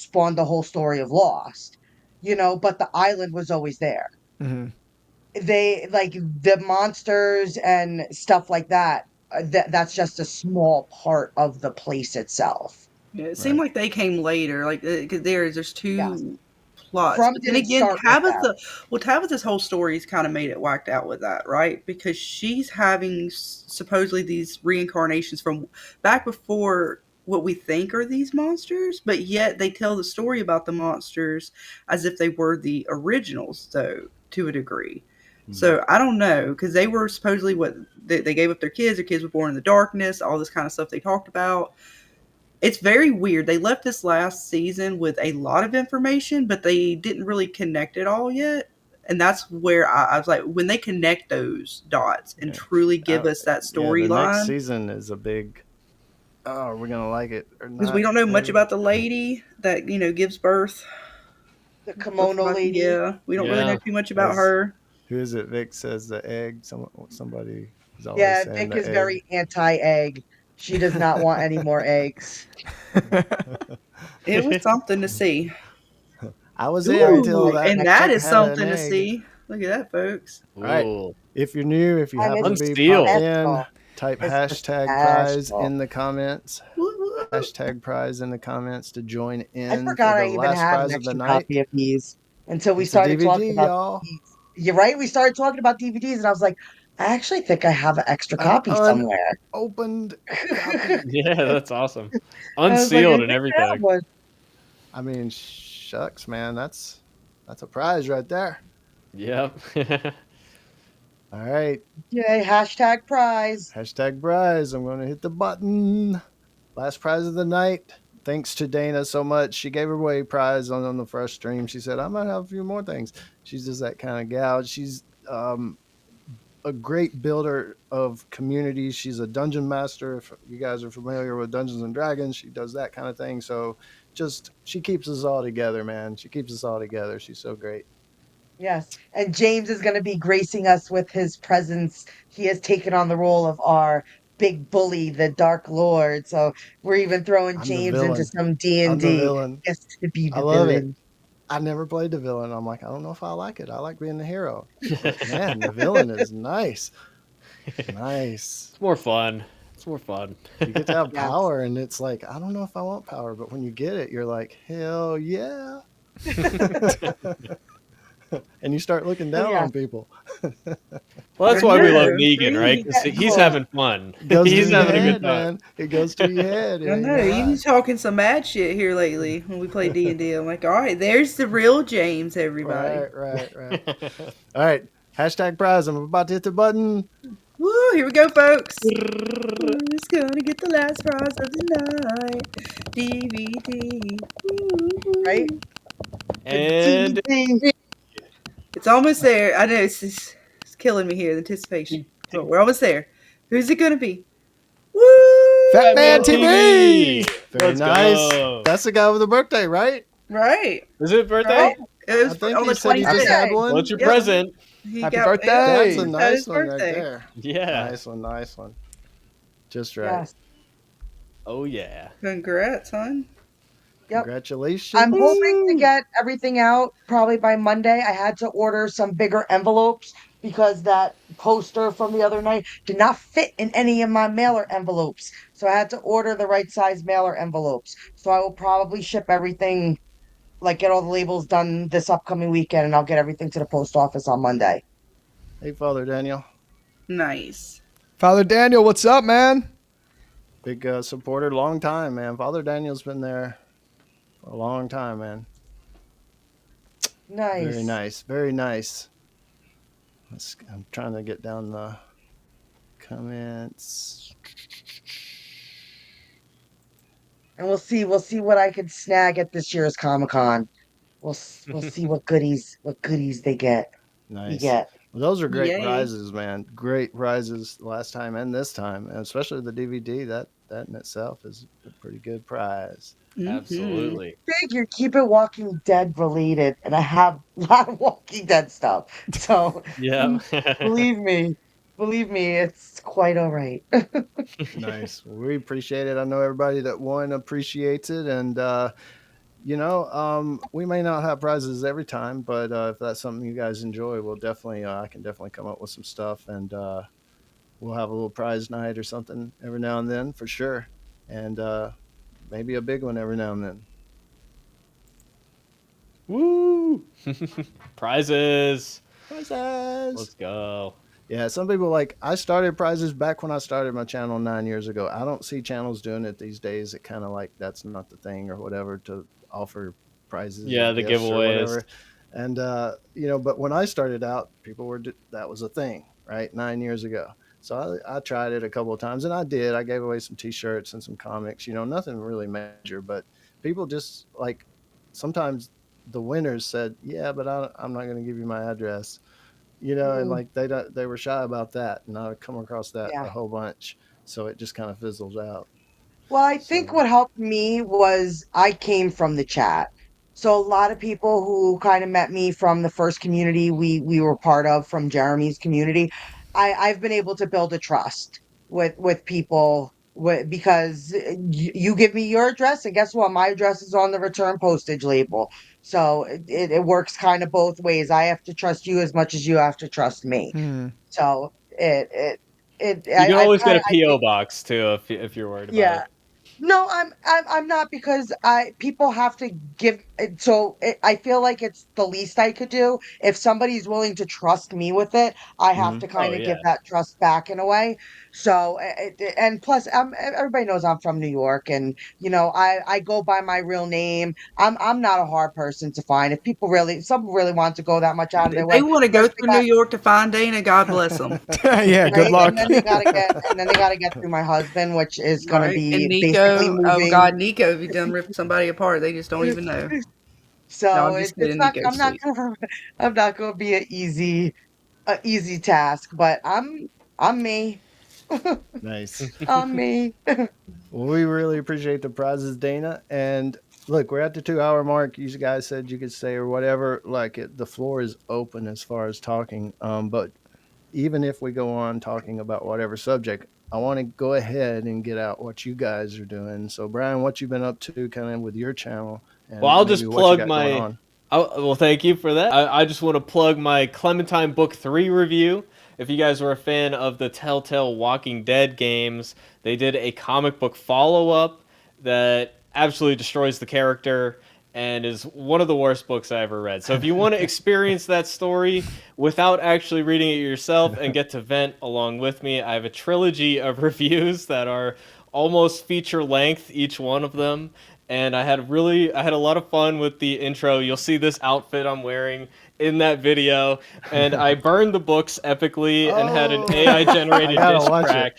Speaker 5: spawned the whole story of Lost. But the island was always there.
Speaker 3: Hmm.
Speaker 5: They like the monsters and stuff like that. That's just a small part of the place itself.
Speaker 6: Yeah, it seemed
Speaker 1: Right.
Speaker 6: like they came later, like because there's
Speaker 5: Yes.
Speaker 6: two plots,
Speaker 5: From
Speaker 6: but then
Speaker 5: didn't
Speaker 6: again,
Speaker 5: start with them.
Speaker 6: Tabitha's whole story's kind of made it whacked out with that, right? Because she's having supposedly these reincarnations from back before what we think are these monsters, but yet they tell the story about the monsters as if they were the originals, though, to a degree.
Speaker 1: Hmm.
Speaker 6: So I don't know, because they were supposedly what they gave up their kids. Their kids were born in the darkness. All this kind of stuff they talked about. It's very weird. They left this last season with a lot of information, but they didn't really connect it all yet. And that's where I was like, when they connect those dots and
Speaker 1: Yeah.
Speaker 6: truly give us that
Speaker 1: Yeah. The next
Speaker 6: storyline,
Speaker 1: season is a big. Oh, are we gonna like it or
Speaker 6: because we
Speaker 1: not?
Speaker 6: don't know much
Speaker 1: Maybe.
Speaker 6: about the lady that gives birth.
Speaker 5: The kimono lady.
Speaker 6: Yeah, we don't really know
Speaker 2: Yeah.
Speaker 6: too much about
Speaker 1: As
Speaker 6: her.
Speaker 1: who is it? Vic says the egg. Somebody is always
Speaker 5: Yeah,
Speaker 1: saying
Speaker 5: Vic
Speaker 1: the
Speaker 5: is
Speaker 1: egg.
Speaker 5: very anti-egg. She does not want any more eggs.
Speaker 6: It was something to see.
Speaker 1: I was there until
Speaker 6: Ooh,
Speaker 1: that
Speaker 6: and that
Speaker 1: chick
Speaker 6: is
Speaker 1: had an
Speaker 6: something to
Speaker 1: egg.
Speaker 6: see. Look at that, folks.
Speaker 1: All right.
Speaker 2: Ooh.
Speaker 1: If you're new, if you
Speaker 5: And
Speaker 1: happen to
Speaker 5: it's
Speaker 1: be
Speaker 2: Unsealed.
Speaker 1: popped in,
Speaker 5: special.
Speaker 1: type
Speaker 5: It's
Speaker 1: hashtag prize
Speaker 5: special.
Speaker 1: in the comments.
Speaker 6: Woo, woo.
Speaker 1: Hashtag prize in the comments to join
Speaker 5: I
Speaker 1: in for
Speaker 5: forgot I
Speaker 1: the
Speaker 5: even
Speaker 1: last
Speaker 5: had an
Speaker 1: prize of the
Speaker 5: extra
Speaker 1: night.
Speaker 5: copy of these until we
Speaker 1: It's a
Speaker 5: started talking
Speaker 1: DVD,
Speaker 5: about
Speaker 1: y'all.
Speaker 5: DVDs. You're right. We started talking about DVDs, and I was like, I actually think I have an extra
Speaker 1: An
Speaker 5: copy somewhere.
Speaker 1: unopened copy.
Speaker 2: Yeah, that's awesome.
Speaker 5: I was like, I
Speaker 2: Unsealed
Speaker 5: think
Speaker 2: and
Speaker 5: I have
Speaker 2: everything.
Speaker 5: one.
Speaker 1: I mean, shucks, man. That's a prize right there.
Speaker 2: Yep.
Speaker 1: All right.
Speaker 5: Yay! Hashtag prize.
Speaker 1: Hashtag prize. I'm going to hit the button. Last prize of the night. Thanks to Dana so much. She gave away a prize on the first stream. She said, I might have a few more things. She's just that kind of gal. She's a great builder of communities. She's a dungeon master. If you guys are familiar with Dungeons and Dragons, she does that kind of thing. So she keeps us all together, man. She keeps us all together. She's so great.
Speaker 5: Yes, and James is going to be gracing us with his presence. He has taken on the role of our big bully, the Dark Lord. So we're even throwing
Speaker 1: I'm the
Speaker 5: James into
Speaker 1: villain.
Speaker 5: some D and
Speaker 1: I'm the
Speaker 5: D.
Speaker 1: villain.
Speaker 5: Gets to be
Speaker 1: I
Speaker 5: the
Speaker 1: love it.
Speaker 5: villain.
Speaker 1: I never played the villain. I'm like, I don't know if I like it. I like being the hero. But man, the villain is nice. Nice.
Speaker 2: It's more fun. It's more fun.
Speaker 1: You get to have
Speaker 5: Yes.
Speaker 1: power, and it's like, I don't know if I want power, but when you get it, you're like, hell yeah. And you start looking down
Speaker 5: Yeah.
Speaker 1: on people.
Speaker 2: Well, that's why we love
Speaker 6: Yeah,
Speaker 2: Negan, right?
Speaker 6: see?
Speaker 2: 'Cause he's
Speaker 5: Cool.
Speaker 2: having fun.
Speaker 1: It goes
Speaker 2: He's
Speaker 1: to your
Speaker 2: having a
Speaker 1: head,
Speaker 2: good time.
Speaker 1: man. It goes to your head. It
Speaker 6: I
Speaker 1: ain't
Speaker 6: know
Speaker 1: no
Speaker 6: you
Speaker 1: lie.
Speaker 6: was talking some mad shit here lately when we played D&D. I'm like, all right, there's the real James, everybody.
Speaker 1: Right. All right. Hashtag prize. I'm about to hit the button.
Speaker 6: Woo! Here we go, folks. Who's gonna get the last prize of the night? DVD. Woo.
Speaker 4: Right?
Speaker 2: And
Speaker 4: DVD.
Speaker 6: It's almost there. I know it's killing me here, the anticipation. But we're almost there. Who's it gonna be? Woo!
Speaker 3: Fat Man
Speaker 2: Batman
Speaker 3: TV.
Speaker 1: Very
Speaker 2: Let's
Speaker 1: nice.
Speaker 2: go.
Speaker 1: That's the guy with the birthday, right?
Speaker 6: Right.
Speaker 2: Is it birthday?
Speaker 6: Right. It
Speaker 1: I
Speaker 6: was
Speaker 1: think
Speaker 6: on
Speaker 1: he
Speaker 6: the
Speaker 1: said he just
Speaker 6: 26th.
Speaker 1: had one.
Speaker 2: What's your
Speaker 6: Yep.
Speaker 2: present?
Speaker 6: He
Speaker 3: Happy
Speaker 6: got-
Speaker 3: birthday.
Speaker 1: That's a
Speaker 6: It's
Speaker 1: nice
Speaker 6: his
Speaker 1: one right
Speaker 6: birthday.
Speaker 1: there.
Speaker 2: Yeah.
Speaker 1: Nice one, nice one. Just right.
Speaker 4: Yes.
Speaker 2: Oh yeah.
Speaker 6: Congrats, hon.
Speaker 4: Yep.
Speaker 1: Congratulations.
Speaker 4: I'm hoping to get everything out probably by Monday. I had to order some bigger envelopes because that poster from the other night did not fit in any of my mailer envelopes. So I had to order the right size mailer envelopes. So I will probably ship everything, like get all the labels done this upcoming weekend, and I'll get everything to the post office on Monday.
Speaker 1: Hey, Father Daniel.
Speaker 6: Nice.
Speaker 3: Father Daniel, what's up, man?
Speaker 1: Big supporter, long time, man. Father Daniel's been there for a long time, man.
Speaker 4: Nice.
Speaker 1: Very nice, very nice. I'm trying to get down the comments.
Speaker 4: And we'll see what I can snag at this year's Comic-Con. We'll see what goodies they get. We
Speaker 1: Nice.
Speaker 4: get.
Speaker 1: Well, those are great
Speaker 6: Yay.
Speaker 1: prizes, man. Great prizes last time and this time, and especially the DVD. That in itself is a pretty good prize.
Speaker 6: Mhm.
Speaker 2: Absolutely.
Speaker 4: Figure keep it Walking Dead related, and I have a lot of Walking Dead stuff. So
Speaker 2: Yeah.
Speaker 4: believe me, it's quite all right.
Speaker 1: Nice. Well, we appreciate it. I know everybody that won appreciates it, and we may not have prizes every time, but if that's something you guys enjoy, we'll definitely I can definitely come up with some stuff, and we'll have a little prize night or something every now and then for sure, and maybe a big one every now and then.
Speaker 2: Woo! Prizes.
Speaker 1: Prizes.
Speaker 2: Let's go.
Speaker 1: Yeah, some people I started prizes back when I started my channel 9 years ago. I don't see channels doing it these days. It kind of that's not the thing or whatever to offer prizes.
Speaker 2: Yeah,
Speaker 1: or
Speaker 2: the
Speaker 1: gifts or
Speaker 2: giveaways.
Speaker 1: whatever. And but when I started out, people that was a thing, right? 9 years ago. So I tried it a couple of times, and I did. I gave away some T-shirts and some comics. Nothing really major, but people just sometimes the winners said, "Yeah, but I'm not going to give you my address." And they were shy about that, and I come across that
Speaker 4: Yeah.
Speaker 1: a whole bunch, so it just kind of fizzles out.
Speaker 4: Well, I think
Speaker 1: So-
Speaker 4: what helped me was I came from the chat. So a lot of people who kind of met me from the first community we were part of, from Jeremy's community, I've been able to build a trust with people because you give me your address, and guess what? My address is on the return postage label. So it works kind of both ways. I have to trust you as much as you have to trust me.
Speaker 3: Hmm.
Speaker 4: So
Speaker 2: You can
Speaker 4: I've
Speaker 2: always get a
Speaker 4: I think-
Speaker 2: PO box too if you're worried about
Speaker 4: yeah.
Speaker 2: it.
Speaker 4: No, I'm not, because people have to give it, so I feel like it's the least I could do. If somebody's willing to trust me with it, I have
Speaker 1: Mhm.
Speaker 4: to kind
Speaker 2: Oh,
Speaker 4: of give
Speaker 2: yeah.
Speaker 4: that trust back in a way. So and plus, everybody knows I'm from New York, and I go by my real name. I'm not a hard person to find. If some really want to go that much out of their
Speaker 6: They
Speaker 4: way,
Speaker 6: want to go
Speaker 4: first they
Speaker 6: through
Speaker 4: got-
Speaker 6: New York to find Dana. God bless them.
Speaker 3: Yeah, good
Speaker 4: right,
Speaker 3: luck.
Speaker 4: and then they gotta get through my husband, which is gonna
Speaker 6: Right?
Speaker 4: be
Speaker 6: And
Speaker 4: basically
Speaker 6: Nico,
Speaker 4: moving.
Speaker 6: oh God, Nico, if you done ripped somebody apart, they just don't even know. No,
Speaker 4: So
Speaker 6: I'm just
Speaker 4: it's
Speaker 6: kidding.
Speaker 4: not.
Speaker 6: Nico's
Speaker 4: I'm not
Speaker 6: sweet.
Speaker 4: gonna. I'm not gonna be a easy task. But I'm me.
Speaker 1: Nice.
Speaker 4: I'm me.
Speaker 1: Well, we really appreciate the prizes, Dana. And look, we're at the 2-hour mark. You guys said you could say or whatever. The floor is open as far as talking. But even if we go on talking about whatever subject, I want to go ahead and get out what you guys are doing. So, Brian, what you've been up to, kind of with your channel? And
Speaker 2: Well, I'll
Speaker 1: maybe
Speaker 2: just
Speaker 1: what you
Speaker 2: plug
Speaker 1: got going
Speaker 2: my.
Speaker 1: on.
Speaker 2: Well, thank you for that. I just want to plug my Clementine Book 3 review. If you guys were a fan of the Telltale Walking Dead games, they did a comic book follow-up that absolutely destroys the character and is one of the worst books I ever read. So if you want to experience that story without actually reading it yourself and get to vent along with me, I have a trilogy of reviews that are almost feature length, each one of them, and I had a lot of fun with the intro. You'll see this outfit I'm wearing in that video, and I burned the books epically and had an
Speaker 1: Oh.
Speaker 2: AI generated
Speaker 1: I gotta
Speaker 2: diss
Speaker 1: watch
Speaker 2: track.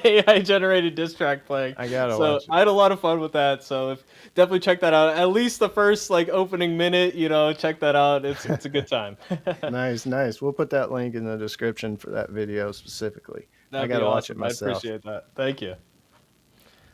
Speaker 2: AI generated diss track playing.
Speaker 1: I gotta
Speaker 2: So
Speaker 1: watch it.
Speaker 2: I had a lot of fun with that. So definitely check that out. At least the first like opening minute, check that out. It's a good time.
Speaker 1: Nice, nice. We'll put that link in the description for that video specifically. I
Speaker 2: That'd
Speaker 1: gotta
Speaker 2: be
Speaker 1: watch it
Speaker 2: awesome. I
Speaker 1: myself.
Speaker 2: appreciate that. Thank you.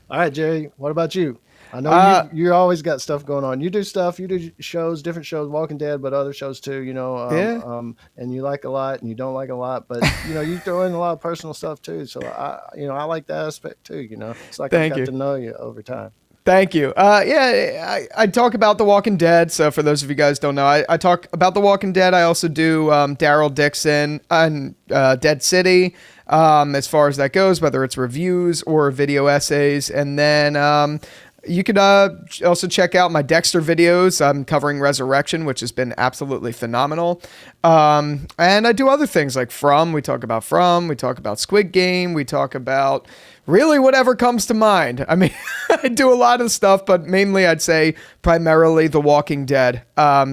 Speaker 1: All right, Jerry, what about you? I know you always got stuff going on. You do stuff, you do shows, different shows, Walking Dead, but other shows too, and you like a lot and you don't like a lot, but you throw in a lot of personal stuff too. So I like that aspect too, It's like I've got to know you over time.
Speaker 3: Thank you. I talk about The Walking Dead. So for those of you guys who don't know, I talk about The Walking Dead. I also do Daryl Dixon on Dead City, as far as that goes, whether it's reviews or video essays. And then you could also check out my Dexter videos. I'm covering Resurrection, which has been absolutely phenomenal. And I do other things like we talk about Squid Game, we talk about really whatever comes to mind. I mean, I do a lot of stuff, but mainly I'd say primarily The Walking Dead.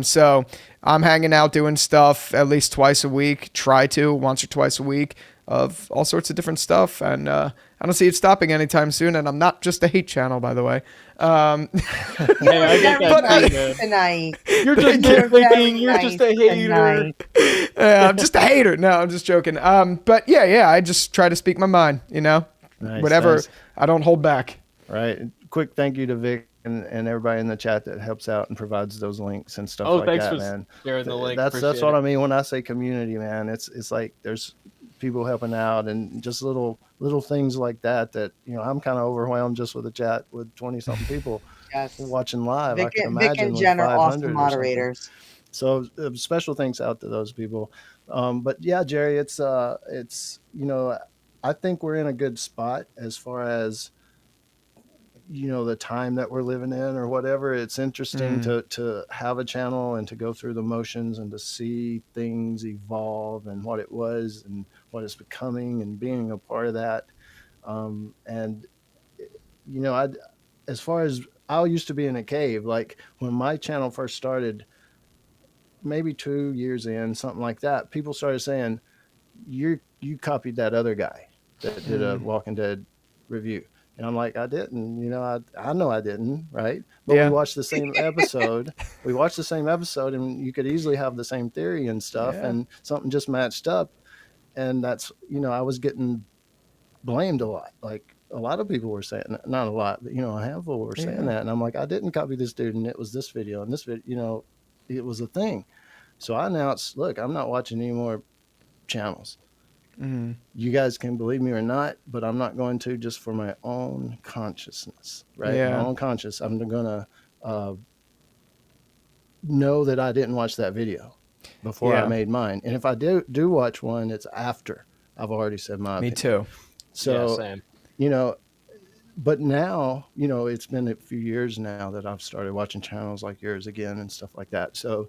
Speaker 3: So I'm hanging out doing stuff at least once or twice a week of all sorts of different stuff. And I don't see it stopping anytime soon. And I'm not just a hate channel, by the way.
Speaker 2: Hey, I get that too, man.
Speaker 5: Tonight.
Speaker 2: You're just nitpicking. You're just a hater.
Speaker 3: I'm just a hater. No, I'm just joking. But yeah, I just try to speak my mind,
Speaker 1: Nice,
Speaker 3: whatever.
Speaker 1: nice.
Speaker 3: I don't hold back.
Speaker 1: Right. Quick thank you to Vic and everybody in the chat that helps out and provides those links and stuff
Speaker 2: Oh,
Speaker 1: like
Speaker 2: thanks
Speaker 1: that,
Speaker 2: for
Speaker 1: man.
Speaker 2: sharing the link.
Speaker 1: That's
Speaker 2: Appreciate
Speaker 1: what
Speaker 2: it.
Speaker 1: I mean when I say community, man. It's like there's people helping out and just little things like that I'm kind of overwhelmed just with the chat with 20 something people
Speaker 5: Yes.
Speaker 1: watching live. I
Speaker 5: Vic,
Speaker 1: can
Speaker 5: Vic
Speaker 1: imagine
Speaker 5: and
Speaker 1: with
Speaker 5: Jen are
Speaker 1: 500
Speaker 5: awesome
Speaker 1: or something.
Speaker 5: moderators.
Speaker 1: So special thanks out to those people. But yeah, Jerry, it's I think we're in a good spot as far as the time that we're living in or whatever. It's interesting to have a channel and to go through the motions and to see things evolve and what it was and what it's becoming and being a part of that. As far as I used to be in a cave, like when my channel first started, maybe 2 years in, something like that, people started saying, you copied that other guy that did a Walking Dead review. And I'm like, I didn't, I know I didn't, right? But
Speaker 3: Yeah.
Speaker 1: we watched the same episode. And you could easily have the same theory and stuff, and something just matched up. And that's, I was getting blamed a lot. Like a lot of people were saying, not a lot, but, a handful were saying that. And I'm like, I didn't copy this dude, and it was this video, and this video, it was a thing. So I announced, look, I'm not watching any more channels. You guys can believe me or not, but I'm not going to, just for my own consciousness, right?
Speaker 3: Yeah.
Speaker 1: My own conscience. I'm going to know that I didn't watch that video before I made mine. And if I do watch one, it's after I've already said my opinion.
Speaker 3: Me too.
Speaker 1: So,
Speaker 2: same.
Speaker 1: But now, it's been a few years now that I've started watching channels like yours again and stuff like that. So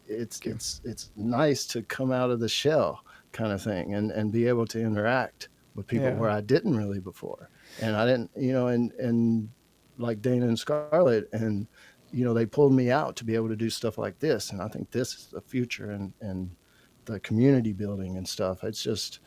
Speaker 1: it's nice to come out of the shell kind of thing and be able to interact with people where I didn't really before. And I didn't, and like Dana and Scarlet, and, they pulled me out to be able to do stuff like this. And I think this is the future and the community building and stuff. It's just,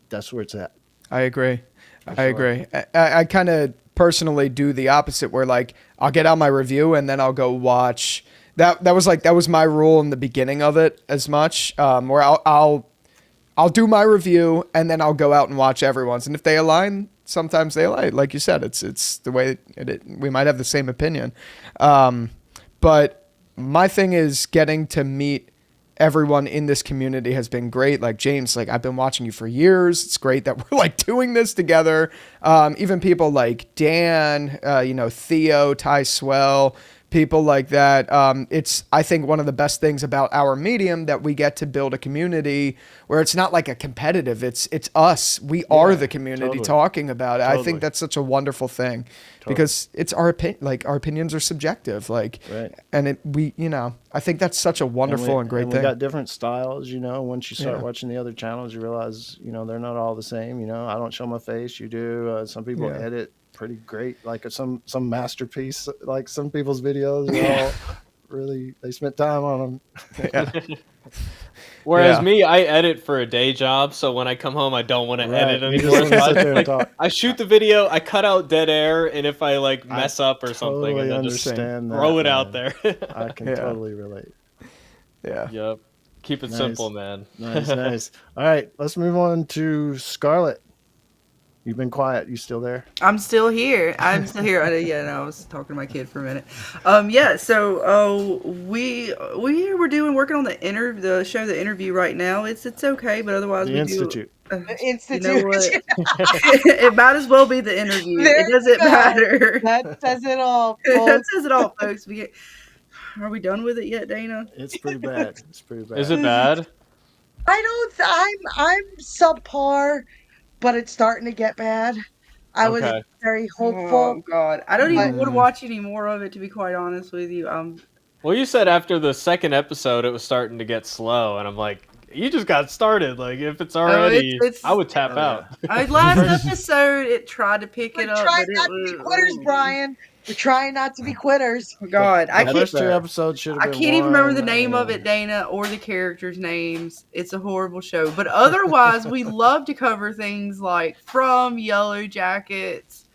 Speaker 1: that's where it's at.
Speaker 3: I agree. I kind of personally do the opposite, where like I'll get out my review and then I'll go watch. That was my rule in the beginning of it as much, where I'll do my review and then I'll go out and watch everyone's. And if they align, sometimes they align. Like you said, it's the way we might have the same opinion. But my thing is getting to meet everyone in this community has been great. Like James, like I've been watching you for years. It's great that we're like doing this together. Even people like Dan, Theo, Ty Swell, people like that. It's, I think, one of the best things about our medium, that we get to build a community where it's not like a competitive, it's us. We are the community talking about it. I think that's such a wonderful thing because it's our opinion, like our opinions are subjective, like, and I think that's such a wonderful and great
Speaker 1: we
Speaker 3: thing.
Speaker 1: got different styles, you know. Once you start
Speaker 3: Yeah.
Speaker 1: watching the other channels, you realize, you know, they're not all the same. You know, I don't show my face. You do. Some people
Speaker 3: Yeah.
Speaker 1: edit pretty great, like some masterpiece. Like some people's videos are all really, they spent time on them.
Speaker 3: Yeah.
Speaker 2: Whereas
Speaker 3: Yeah.
Speaker 2: me, I edit for a day job, so when I come home, I don't want to edit
Speaker 1: You just
Speaker 2: anymore.
Speaker 1: want to
Speaker 2: So
Speaker 1: sit there and
Speaker 2: like,
Speaker 1: talk.
Speaker 2: I shoot the video, I cut out dead air, and if I like mess up or something,
Speaker 1: Totally
Speaker 2: and then just
Speaker 1: understand that,
Speaker 2: throw it out
Speaker 1: man.
Speaker 2: there.
Speaker 1: I can
Speaker 3: Yeah.
Speaker 1: totally relate.
Speaker 3: Yeah.
Speaker 2: Yep. Keep it
Speaker 1: Nice.
Speaker 2: simple, man.
Speaker 1: Nice. All right, let's move on to Scarlet. You've been quiet. You still there?
Speaker 6: I'm still here. I'm still here. Yeah, no, I was talking to my kid for a minute. Yeah. So, we were working on the show, the interview right now. It's okay, but otherwise
Speaker 1: The
Speaker 6: we
Speaker 1: Institute.
Speaker 6: do.
Speaker 5: Institute.
Speaker 6: You know what? It might as well be the interview.
Speaker 5: There
Speaker 6: It doesn't
Speaker 5: you go.
Speaker 6: matter.
Speaker 5: That says it all,
Speaker 6: That
Speaker 5: folks.
Speaker 6: says it all, folks. Are we done with it yet, Dana?
Speaker 1: It's pretty bad. It's pretty bad.
Speaker 2: Is it bad?
Speaker 5: I'm subpar, but it's starting to get bad. I was
Speaker 2: Okay.
Speaker 5: very
Speaker 6: Oh
Speaker 5: hopeful.
Speaker 6: God, I don't even
Speaker 5: But-
Speaker 6: want to watch any more of it. To be quite honest with you,
Speaker 2: Well, you said after the second episode it was starting to get slow, and I'm like, you just got started. Like, if it's already,
Speaker 6: it's-
Speaker 2: I would tap
Speaker 1: Oh, yeah.
Speaker 2: out.
Speaker 6: last episode it tried to pick
Speaker 5: We're
Speaker 6: it up,
Speaker 5: trying
Speaker 6: but
Speaker 5: not
Speaker 6: it
Speaker 5: to be
Speaker 6: was
Speaker 5: quitters, Brian. We're trying not to be quitters.
Speaker 6: Oh God, I
Speaker 1: The
Speaker 6: can't.
Speaker 1: first 2 episodes should have
Speaker 6: I
Speaker 1: been
Speaker 6: can't even remember the
Speaker 1: one,
Speaker 6: name of it, Dana, or the characters' names. It's a horrible show. But otherwise, we love to cover things like From, Yellow Jackets.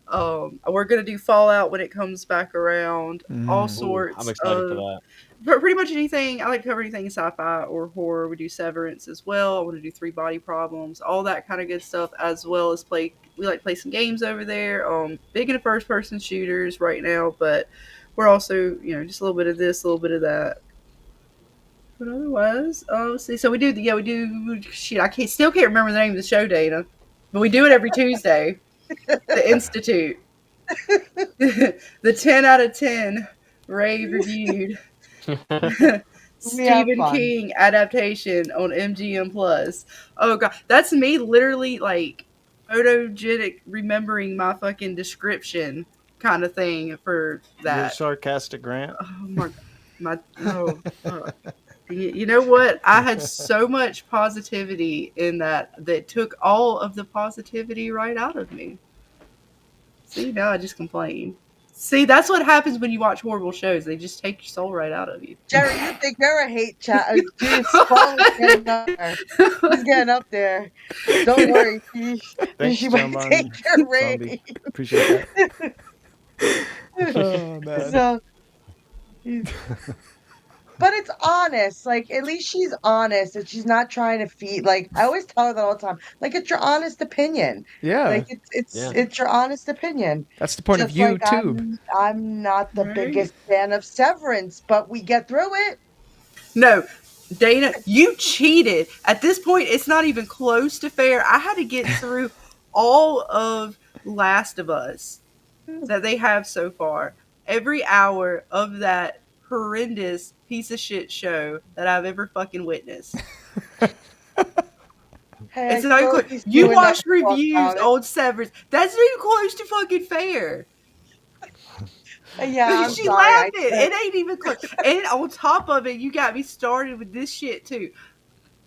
Speaker 6: We're gonna do Fallout when it comes back around. All sorts.
Speaker 2: I'm excited for
Speaker 6: of
Speaker 2: that.
Speaker 6: pretty much anything. I like to cover anything sci-fi or horror. We do Severance as well. I want to do Three Body Problems, all that kind of good stuff, as well as play. We like to play some games over there. Big into first-person shooters right now, but we're also, just a little bit of this, a little bit of that. But otherwise, let's see. So we do. We do. Shit, still can't remember the name of the show, Dana, but we do it every Tuesday. The Institute. The 10 out of 10 rave reviewed. Stephen
Speaker 5: fun.
Speaker 6: King adaptation on MGM Plus. Oh God, that's me literally like photogenic remembering my fucking description kind of thing for
Speaker 1: You're
Speaker 6: that.
Speaker 1: sarcastic, Grant.
Speaker 6: Oh my You know what? I had so much positivity in that took all of the positivity right out of me. See, now I just complain. See, that's what happens when you watch horrible shows. They just take your soul right out of you.
Speaker 5: Jerry, you think you're a hate chat? Dude, Scarlett's getting up there. He's getting up there. Don't worry.
Speaker 1: Thanks,
Speaker 5: She might
Speaker 1: John
Speaker 5: take your
Speaker 1: Zombie.
Speaker 5: rating.
Speaker 1: Appreciate that.
Speaker 3: Oh man.
Speaker 5: So, but it's honest. Like, at least she's honest and she's not trying to feed. Like, I always tell her that all the time. Like, it's your honest opinion.
Speaker 3: Yeah.
Speaker 5: Like, it's your honest opinion.
Speaker 3: That's the point of
Speaker 5: Just
Speaker 3: you
Speaker 5: like
Speaker 3: too.
Speaker 5: I'm not the
Speaker 6: Right.
Speaker 5: biggest fan of Severance, but we get through it.
Speaker 6: No, Dana, you cheated. At this point, it's not even close to fair. I had to get through all of Last of Us that they have so far. Every hour of that horrendous piece of shit show that I've ever fucking witnessed.
Speaker 5: Hey,
Speaker 6: It's not even
Speaker 5: I
Speaker 6: close. You watched reviews on Severance. That's not even close to fucking fair.
Speaker 5: Yeah, I'm
Speaker 6: She
Speaker 5: sorry,
Speaker 6: laughed
Speaker 5: I
Speaker 6: it.
Speaker 5: said-
Speaker 6: It ain't even close. And on top of it, you got me started with this shit too.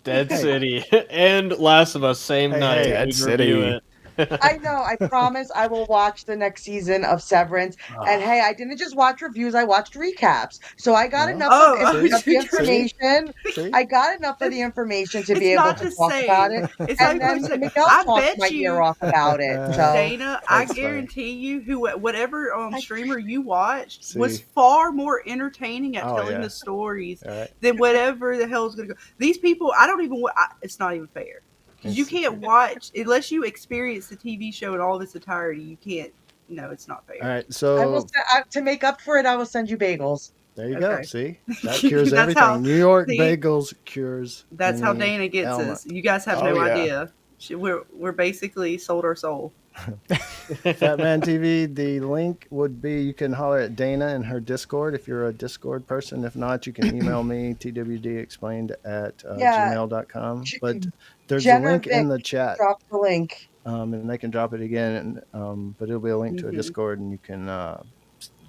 Speaker 2: Dead City and Last of Us same
Speaker 1: Hey,
Speaker 2: night.
Speaker 1: hey,
Speaker 3: Dead
Speaker 2: We'd
Speaker 3: City.
Speaker 2: review it.
Speaker 5: I know. I promise I will watch the next season of Severance. And hey, I didn't just watch reviews; I watched recaps. So I got
Speaker 1: Well,
Speaker 5: enough
Speaker 6: Oh,
Speaker 5: of
Speaker 6: see?
Speaker 5: the information.
Speaker 1: See?
Speaker 5: I got enough of the information to
Speaker 6: It's
Speaker 5: be able
Speaker 6: not
Speaker 5: to
Speaker 6: the
Speaker 5: talk
Speaker 6: same.
Speaker 5: about it.
Speaker 6: It's not
Speaker 5: And
Speaker 6: even
Speaker 5: then
Speaker 6: close to-
Speaker 5: Miguel
Speaker 6: I
Speaker 5: talked
Speaker 6: bet
Speaker 5: my
Speaker 6: you-
Speaker 5: ear off about it. So
Speaker 6: Dana, I
Speaker 1: That's funny.
Speaker 6: guarantee you, whatever streamer you watched was
Speaker 1: See?
Speaker 6: far more entertaining at
Speaker 1: Oh,
Speaker 6: telling
Speaker 1: yeah.
Speaker 6: the stories
Speaker 1: All right.
Speaker 6: than whatever the hell is going to go. These people, I don't even. It's not even fair. 'Cause you can't watch unless you experience the TV show in all of its entirety. You can't. No, it's not fair.
Speaker 1: All right.
Speaker 5: I
Speaker 1: So
Speaker 5: will to make up for it. I will send you bagels.
Speaker 1: there you go.
Speaker 6: Okay.
Speaker 1: See, that cures
Speaker 6: That's
Speaker 1: everything.
Speaker 6: how-
Speaker 1: New York
Speaker 6: see?
Speaker 1: bagels cures.
Speaker 6: That's how
Speaker 1: any
Speaker 6: Dana gets
Speaker 1: ailment.
Speaker 6: us. You guys have
Speaker 1: Oh,
Speaker 6: no
Speaker 1: yeah.
Speaker 6: idea. We're basically sold our soul.
Speaker 1: Fat Man TV. The link would be you can holler at Dana in her Discord if you're a Discord person. If not, you can email me TWDExplained at
Speaker 5: Yeah.
Speaker 1: gmail.com. But there's
Speaker 5: Jen
Speaker 1: a
Speaker 5: or
Speaker 1: link in
Speaker 5: Vic
Speaker 1: the chat,
Speaker 5: Drop the link.
Speaker 1: and they can drop it again. But it'll be a link to a
Speaker 6: Mhm.
Speaker 1: Discord, and you can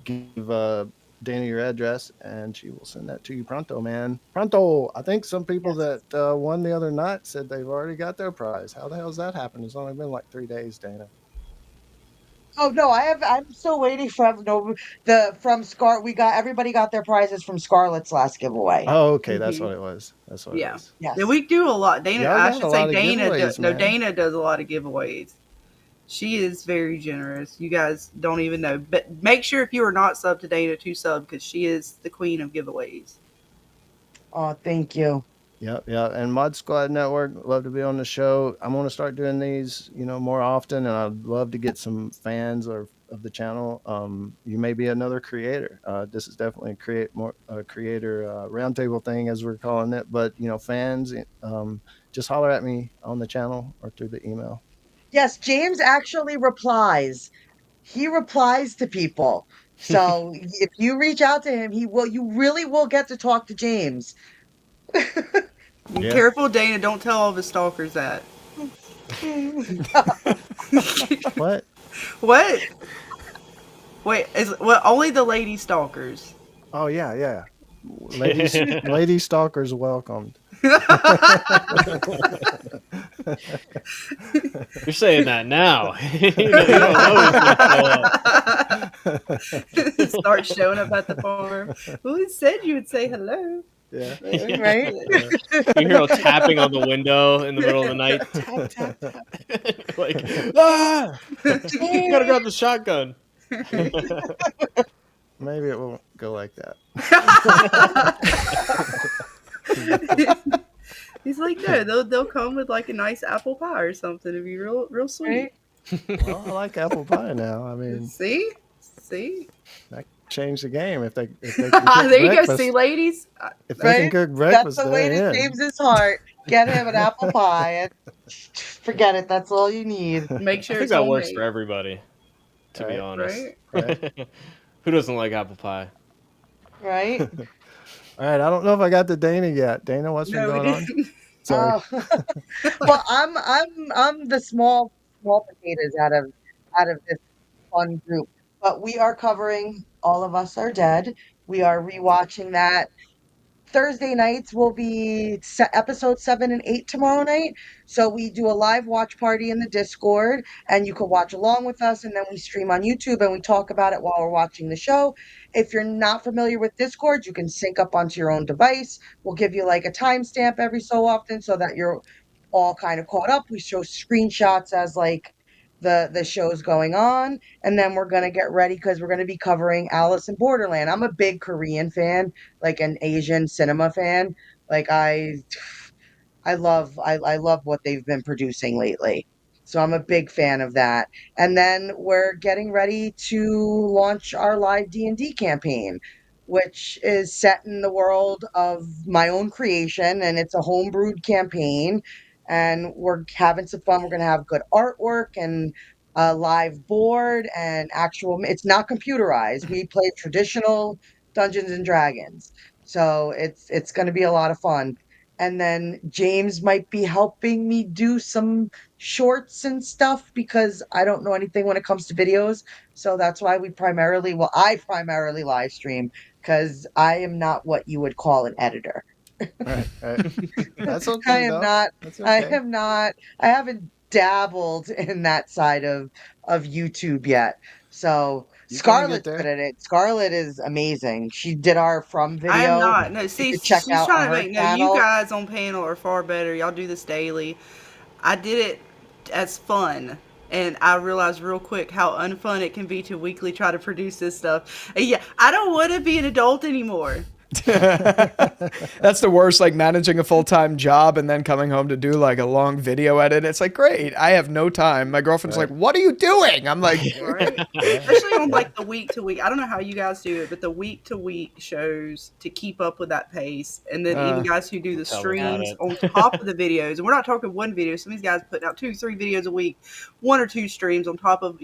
Speaker 1: give Dana your address, and she will send that to you pronto, man. Pronto. I think some people
Speaker 5: Yes.
Speaker 1: that won the other night said they've already got their prize. How the hell's that happened? It's only been like 3 days, Dana.
Speaker 5: Oh no, I'm still waiting from We got everybody got their prizes from Scarlet's last giveaway.
Speaker 1: Oh, okay. That's
Speaker 6: Mhm.
Speaker 1: what it was. That's what it
Speaker 6: Yeah.
Speaker 1: was.
Speaker 6: Yeah,
Speaker 5: Yes.
Speaker 6: we do a lot. Dana,
Speaker 1: Y'all
Speaker 6: I
Speaker 1: got a
Speaker 6: should say
Speaker 1: lot of giveaways,
Speaker 6: No,
Speaker 1: man.
Speaker 6: Dana does a lot of giveaways. She is very generous. You guys don't even know. But make sure if you are not sub to Dana to sub because she is the queen of giveaways.
Speaker 5: Oh, thank you.
Speaker 1: Yep, yeah. And Mod Squad Network, love to be on the show. I'm going to start doing these, more often, and I'd love to get some fans of the channel. You may be another creator. This is definitely a creator roundtable thing, as we're calling it. But fans, just holler at me on the channel or through the email.
Speaker 5: Yes, James actually replies. He replies to people. So if you reach out to him, you really will get to talk to James.
Speaker 6: And
Speaker 1: Yeah.
Speaker 6: careful, Dana. Don't tell all of his stalkers that.
Speaker 1: What?
Speaker 6: What? Wait, only the lady stalkers.
Speaker 1: Oh yeah. Lady stalkers welcomed.
Speaker 7: You're saying that now. You don't know who's gonna show up.
Speaker 6: Start showing up at the farm. Well, it said you would say hello.
Speaker 1: Yeah.
Speaker 5: Right?
Speaker 7: You hear tapping on the window in the middle of the night. Tap, tap, tap. Like, ah! You gotta grab the shotgun.
Speaker 1: Maybe it won't go like that.
Speaker 6: He's like, no, they'll come with like a nice apple pie or something. It'd be real sweet.
Speaker 1: Well, I like apple pie now. I mean,
Speaker 6: See,
Speaker 1: that changed the game. If they can
Speaker 6: there you go.
Speaker 1: breakfast,
Speaker 6: See, ladies.
Speaker 1: if they can
Speaker 5: Right?
Speaker 1: cook
Speaker 5: That's
Speaker 1: breakfast,
Speaker 5: the way
Speaker 1: they're
Speaker 5: to
Speaker 1: in.
Speaker 5: James's heart. Get him an apple pie and forget it. That's all you need.
Speaker 6: Make
Speaker 7: I
Speaker 6: sure
Speaker 7: think
Speaker 6: it's
Speaker 7: that works
Speaker 6: homemade,
Speaker 7: for everybody, to be
Speaker 1: Right,
Speaker 7: honest.
Speaker 6: right?
Speaker 7: Who doesn't like apple pie?
Speaker 5: Right?
Speaker 1: All right, I don't know if I got to Dana yet. Dana, what's been
Speaker 6: No, we
Speaker 1: going on?
Speaker 6: didn't.
Speaker 1: Sorry.
Speaker 5: Well, I'm the small potatoes out of this fun group. But we are covering All of Us Are Dead. We are rewatching that. Thursday nights will be episode 7 and 8 tomorrow night. So we do a live watch party in the Discord, and you can watch along with us. And then we stream on YouTube and we talk about it while we're watching the show. If you're not familiar with Discord, you can sync up onto your own device. We'll give you like a timestamp every so often so that you're all kind of caught up. We show screenshots as like the show's going on, and then we're gonna get ready because we're gonna be covering Alice in Borderland. I'm a big Korean fan, like an Asian cinema fan. Like I love what they've been producing lately. So I'm a big fan of that. And then we're getting ready to launch our live D&D campaign, which is set in the world of my own creation, and it's a homebrewed campaign, and we're having some fun. We're going to have good artwork and a live board and actual it's not computerized. We play traditional Dungeons and Dragons. So it's going to be a lot of fun. And then James might be helping me do some shorts and stuff because I don't know anything when it comes to videos. So that's why I primarily live stream because I am not what you would call an editor.
Speaker 1: Right. That's
Speaker 5: I
Speaker 1: okay,
Speaker 5: am
Speaker 1: though.
Speaker 5: not,
Speaker 1: That's
Speaker 5: I
Speaker 1: okay.
Speaker 5: am not, I haven't dabbled in that side of YouTube yet. So
Speaker 1: You're gonna get
Speaker 5: Scarlett's good
Speaker 1: there.
Speaker 5: at it. Scarlett is amazing. She did our From
Speaker 6: I am
Speaker 5: video.
Speaker 6: not. No,
Speaker 5: You
Speaker 6: see,
Speaker 5: could check
Speaker 6: she's
Speaker 5: out on
Speaker 6: trying to
Speaker 5: her
Speaker 6: make. No, you
Speaker 5: channel.
Speaker 6: guys on panel are far better. Y'all do this daily. I did it as fun. And I realized real quick how unfun it can be to weekly try to produce this stuff. And yeah, I don't want to be an adult anymore.
Speaker 3: That's the worst, like managing a full-time job and then coming home to do like a long video edit. It's like, great, I have no time. My girlfriend's
Speaker 1: Right.
Speaker 3: like, what are you doing? I'm like,
Speaker 6: Right? Especially on like the week to week. I don't know how you guys do it, but the week to week shows to keep up with that pace. And then even guys who do the
Speaker 7: Tell me about
Speaker 6: streams
Speaker 7: it.
Speaker 6: on top of the videos. And we're not talking one video. Some of these guys putting out 2-3 videos a week, 1 or 2 streams on top of,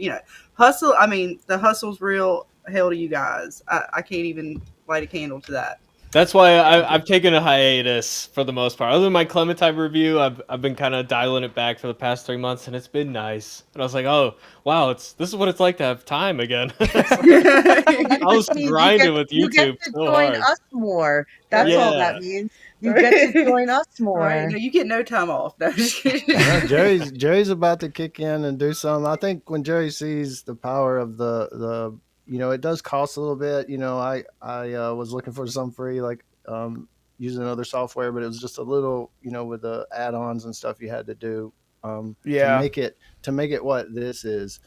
Speaker 6: hustle. I mean, the hustle's real. Hell to you guys. I can't even light a candle to that.
Speaker 2: That's why I've taken a hiatus for the most part. Other than my Clementine review, I've been kind of dialing it back for the past 3 months, and it's been nice. And I was like, oh wow, this is what it's like to have time again. I
Speaker 4: That
Speaker 2: was
Speaker 4: just means
Speaker 2: grinding with
Speaker 4: you get
Speaker 2: YouTube
Speaker 4: to
Speaker 2: so
Speaker 4: join
Speaker 2: hard.
Speaker 4: us more. That's all
Speaker 2: Yeah.
Speaker 4: that means. You get to join us
Speaker 6: Right?
Speaker 4: more.
Speaker 6: No, you get no time off. No, just kidding.
Speaker 1: No, Jerry's about to kick in and do something. I think when Jerry sees the power of the it does cost a little bit. I was looking for some free, like using other software, but it was just a little, with the add-ons and stuff you had to do
Speaker 3: Yeah.
Speaker 1: to make it what this is.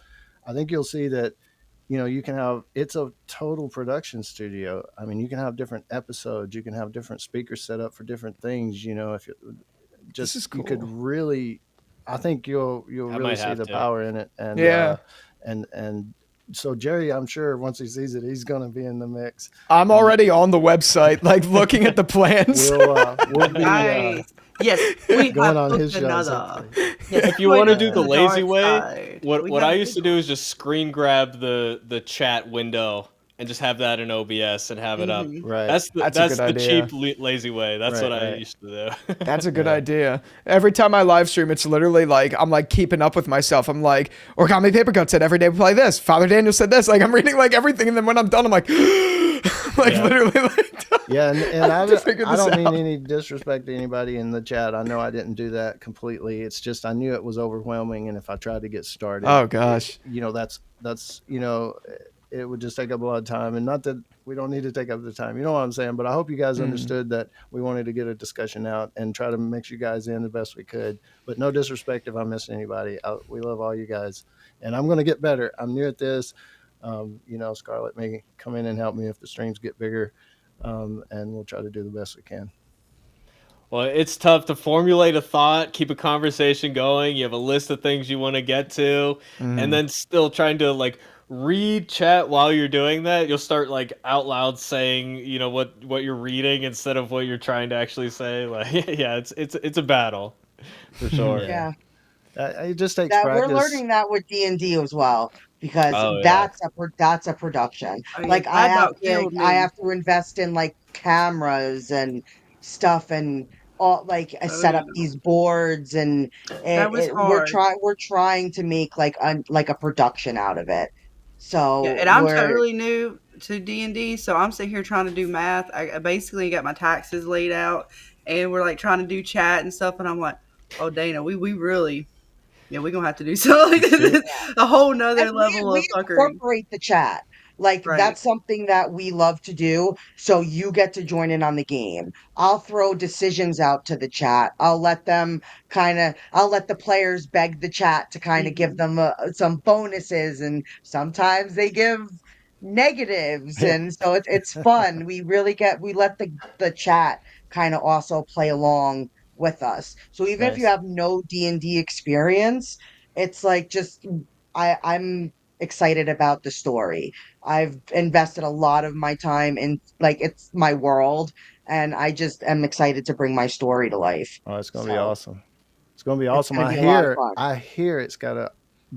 Speaker 1: I think you'll see that you can have, it's a total production studio. I mean, you can have different episodes, you can have different speakers set up for different things. If you
Speaker 3: This is
Speaker 1: you could
Speaker 3: cool.
Speaker 1: really, I think you'll
Speaker 2: I
Speaker 1: really
Speaker 2: might
Speaker 1: see
Speaker 2: have
Speaker 1: the
Speaker 2: to.
Speaker 1: power in it. And
Speaker 3: Yeah.
Speaker 1: and so Jerry, I'm sure once he sees it, he's going to be in the mix.
Speaker 3: I'm already on the website, like looking at the plans.
Speaker 1: We'll be
Speaker 6: Nice. Yes, we
Speaker 1: going
Speaker 6: have
Speaker 1: on
Speaker 6: booked
Speaker 1: his shows.
Speaker 6: another.
Speaker 1: hopefully.
Speaker 6: Yes,
Speaker 2: If you want to
Speaker 6: join
Speaker 2: do
Speaker 6: us
Speaker 2: the
Speaker 6: on dark
Speaker 2: lazy way,
Speaker 6: side.
Speaker 2: what
Speaker 6: We
Speaker 2: what
Speaker 6: have
Speaker 2: I
Speaker 6: a
Speaker 2: used to
Speaker 6: big
Speaker 2: do is just screen grab the chat window and just have that in OBS and have it up.
Speaker 6: Mhm.
Speaker 1: Right.
Speaker 2: That's the
Speaker 3: That's a
Speaker 2: that's
Speaker 3: good
Speaker 2: the
Speaker 3: idea.
Speaker 2: cheap lazy way. That's
Speaker 1: Right,
Speaker 2: what I
Speaker 1: right.
Speaker 2: used to do.
Speaker 3: That's a good
Speaker 1: Yeah.
Speaker 3: idea. Every time I live stream, it's literally like I'm like keeping up with myself. I'm like, Origami Papercut said every day we play this. Father Daniel said this. Like I'm reading like everything, and then when I'm done, I'm like, like
Speaker 2: Yeah.
Speaker 3: literally like.
Speaker 1: Yeah, and
Speaker 3: I have to figure
Speaker 1: I
Speaker 3: this
Speaker 1: don't mean
Speaker 3: out.
Speaker 1: any disrespect to anybody in the chat. I know I didn't do that completely. It's just I knew it was overwhelming, and if I tried to get started,
Speaker 3: Oh gosh.
Speaker 1: that's it would just take up a lot of time. And not that we don't need to take up the time, you know what I'm saying. But I hope you guys understood that we wanted to get a discussion out and try to mix you guys in the best we could. But no disrespect if I missed anybody. We love all you guys, and I'm going to get better. I'm new at this. Scarlet may come in and help me if the streams get bigger, and we'll try to do the best we can.
Speaker 2: Well, it's tough to formulate a thought, keep a conversation going. You have a list of things you want to get to, and then still trying to like read chat while you're doing that. You'll start like out loud saying, what you're reading instead of what you're trying to actually say. Like, yeah, it's a battle for sure.
Speaker 4: Yeah.
Speaker 1: It just takes
Speaker 4: That
Speaker 1: practice.
Speaker 4: we're learning that with D&D as well, because
Speaker 2: Oh, yeah.
Speaker 4: that's a production.
Speaker 6: Oh, yeah,
Speaker 4: Like
Speaker 6: that about killed
Speaker 4: I
Speaker 6: me.
Speaker 4: have to invest in like cameras and stuff, and all, like I
Speaker 6: Oh,
Speaker 4: set up
Speaker 6: yeah.
Speaker 4: these boards, and
Speaker 6: That was
Speaker 4: we're
Speaker 6: hard.
Speaker 4: trying to make like a production out of it.
Speaker 6: Yeah,
Speaker 4: So
Speaker 6: and I'm
Speaker 4: we're
Speaker 6: totally new to D&D, so I'm sitting here trying to do math. I basically got my taxes laid out, and we're like trying to do chat and stuff, and I'm like, oh Dana, we really, yeah, we're gonna have to do something like this, a whole nother
Speaker 4: And
Speaker 6: level
Speaker 4: we
Speaker 6: of fuckery.
Speaker 4: incorporate the chat. Like
Speaker 6: Right.
Speaker 4: that's something that we love to do. So you get to join in on the game. I'll throw decisions out to the chat. I'll let the players beg the chat to kind of give them some bonuses, and sometimes they give negatives, and so it's fun. We let the chat kind of also play along with us. So even if you
Speaker 2: Nice.
Speaker 4: have no D&D experience, it's like just I'm excited about the story. I've invested a lot of my time in, like, it's my world, and I just am excited to bring my story to life.
Speaker 1: Oh, it's going to be
Speaker 4: So
Speaker 1: awesome. It's going to be
Speaker 4: it's
Speaker 1: awesome.
Speaker 4: gonna be a lot of fun.
Speaker 1: I hear it's got a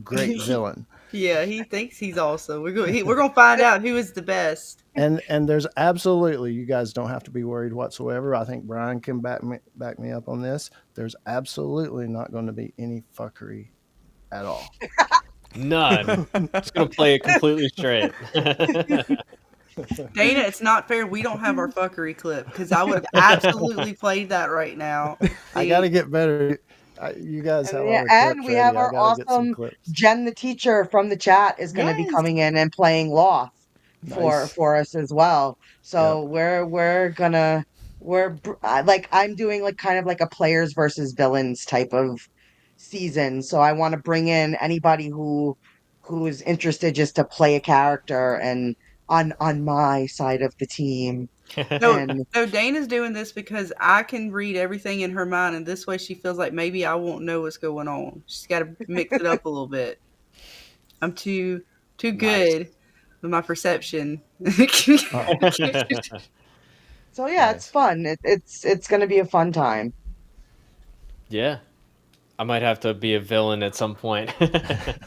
Speaker 1: great villain.
Speaker 6: Yeah, he thinks he's awesome. We're gonna find out who is the best.
Speaker 1: And there's absolutely, you guys don't have to be worried whatsoever. I think Brian can back me up on this. There's absolutely not going to be any fuckery at all.
Speaker 2: None. Just gonna play it completely straight.
Speaker 6: Dana, it's not fair. We don't have our fuckery clip because I would have absolutely played that right now.
Speaker 1: I got to get better. You guys have
Speaker 4: And
Speaker 1: all
Speaker 4: yeah,
Speaker 1: the
Speaker 4: and
Speaker 1: clips
Speaker 4: we
Speaker 1: ready.
Speaker 4: have
Speaker 1: I
Speaker 4: our
Speaker 1: got to get some
Speaker 4: awesome
Speaker 1: clips.
Speaker 4: Jen, the teacher from the chat, is going to be
Speaker 6: Yes.
Speaker 4: coming in and playing Loth
Speaker 1: Nice.
Speaker 4: for us as well. So like I'm doing like kind of like a players versus villains type of season. So I want to bring in anybody who is interested just to play a character and on my side of the team.
Speaker 6: No,
Speaker 4: And
Speaker 6: no, Dana's doing this because I can read everything in her mind, and this way she feels like maybe I won't know what's going on. She's got to mix it up a little bit. I'm too good with my perception.
Speaker 4: so yeah, it's fun. It's going to be a fun time.
Speaker 2: Yeah. I might have to be a villain at some point.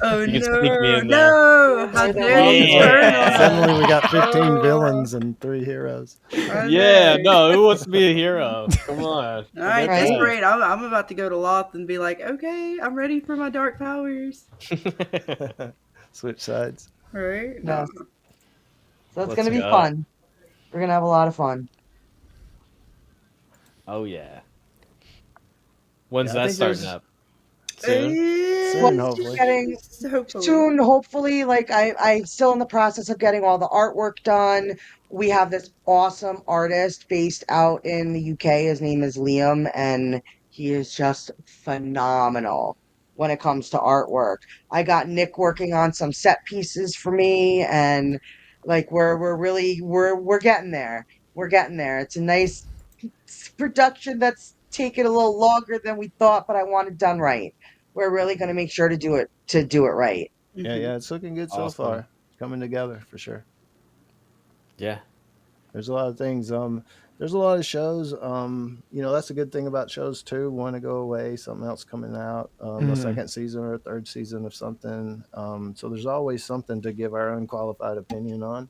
Speaker 6: Oh
Speaker 2: You can sneak me
Speaker 6: no,
Speaker 2: in there.
Speaker 6: no! How dare you
Speaker 2: Yeah.
Speaker 6: turn on
Speaker 1: Suddenly we got 15
Speaker 6: Oh.
Speaker 1: villains and 3 heroes.
Speaker 6: I
Speaker 2: Yeah,
Speaker 6: know.
Speaker 2: no, who wants to be a hero? Come on.
Speaker 6: All right,
Speaker 2: Forget
Speaker 6: this
Speaker 4: Right.
Speaker 6: great. I'm about to go to Loth and be like, okay, I'm ready for my dark powers.
Speaker 2: that.
Speaker 1: Switch sides.
Speaker 6: All right.
Speaker 4: Yes. So it's
Speaker 2: Let's
Speaker 4: gonna be
Speaker 2: go.
Speaker 4: fun. We're gonna have a lot of fun.
Speaker 2: Oh yeah. When's
Speaker 1: Yeah, I
Speaker 2: that
Speaker 1: think
Speaker 2: starting
Speaker 1: there's-
Speaker 2: up? Soon.
Speaker 1: Soon,
Speaker 4: Well,
Speaker 1: hopefully.
Speaker 6: Hopefully.
Speaker 4: Soon, hopefully. Like I'm still in the process of getting all the artwork done. We have this awesome artist based out in the UK. His name is Liam, and he is just phenomenal when it comes to artwork. I got Nick working on some set pieces for me, and like we're getting there. We're getting there. It's a nice production that's taken a little longer than we thought, but I want it done right. We're really going to make sure to do it right.
Speaker 1: Yeah,
Speaker 6: Mhm.
Speaker 1: yeah, it's looking good so
Speaker 2: Awesome.
Speaker 1: far. It's coming together for sure.
Speaker 2: Yeah.
Speaker 1: There's a lot of things. There's a lot of shows. That's a good thing about shows too. One to go away, something else coming out, a second season or a third season of something. So there's always something to give our unqualified opinion on.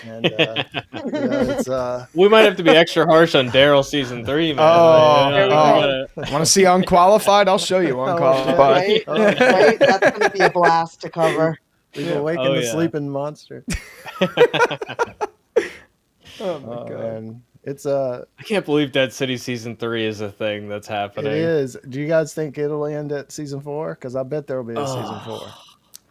Speaker 1: And it's
Speaker 2: We might have to be extra harsh on Daryl season 3, man.
Speaker 3: Oh,
Speaker 2: You know, we gotta-
Speaker 3: Want to see unqualified? I'll show you unqualified.
Speaker 4: Right?
Speaker 1: Oh,
Speaker 4: Right? That's going to be a blast to cover.
Speaker 1: we've
Speaker 3: Yeah.
Speaker 1: awakened
Speaker 2: Oh,
Speaker 1: the
Speaker 2: yeah.
Speaker 1: sleeping monster.
Speaker 3: Oh my god.
Speaker 1: And it's
Speaker 2: I can't believe Dead City season 3 is a thing that's
Speaker 1: it
Speaker 2: happening.
Speaker 1: is. Do you guys think it'll end at season 4? Because I bet there will be a season 4.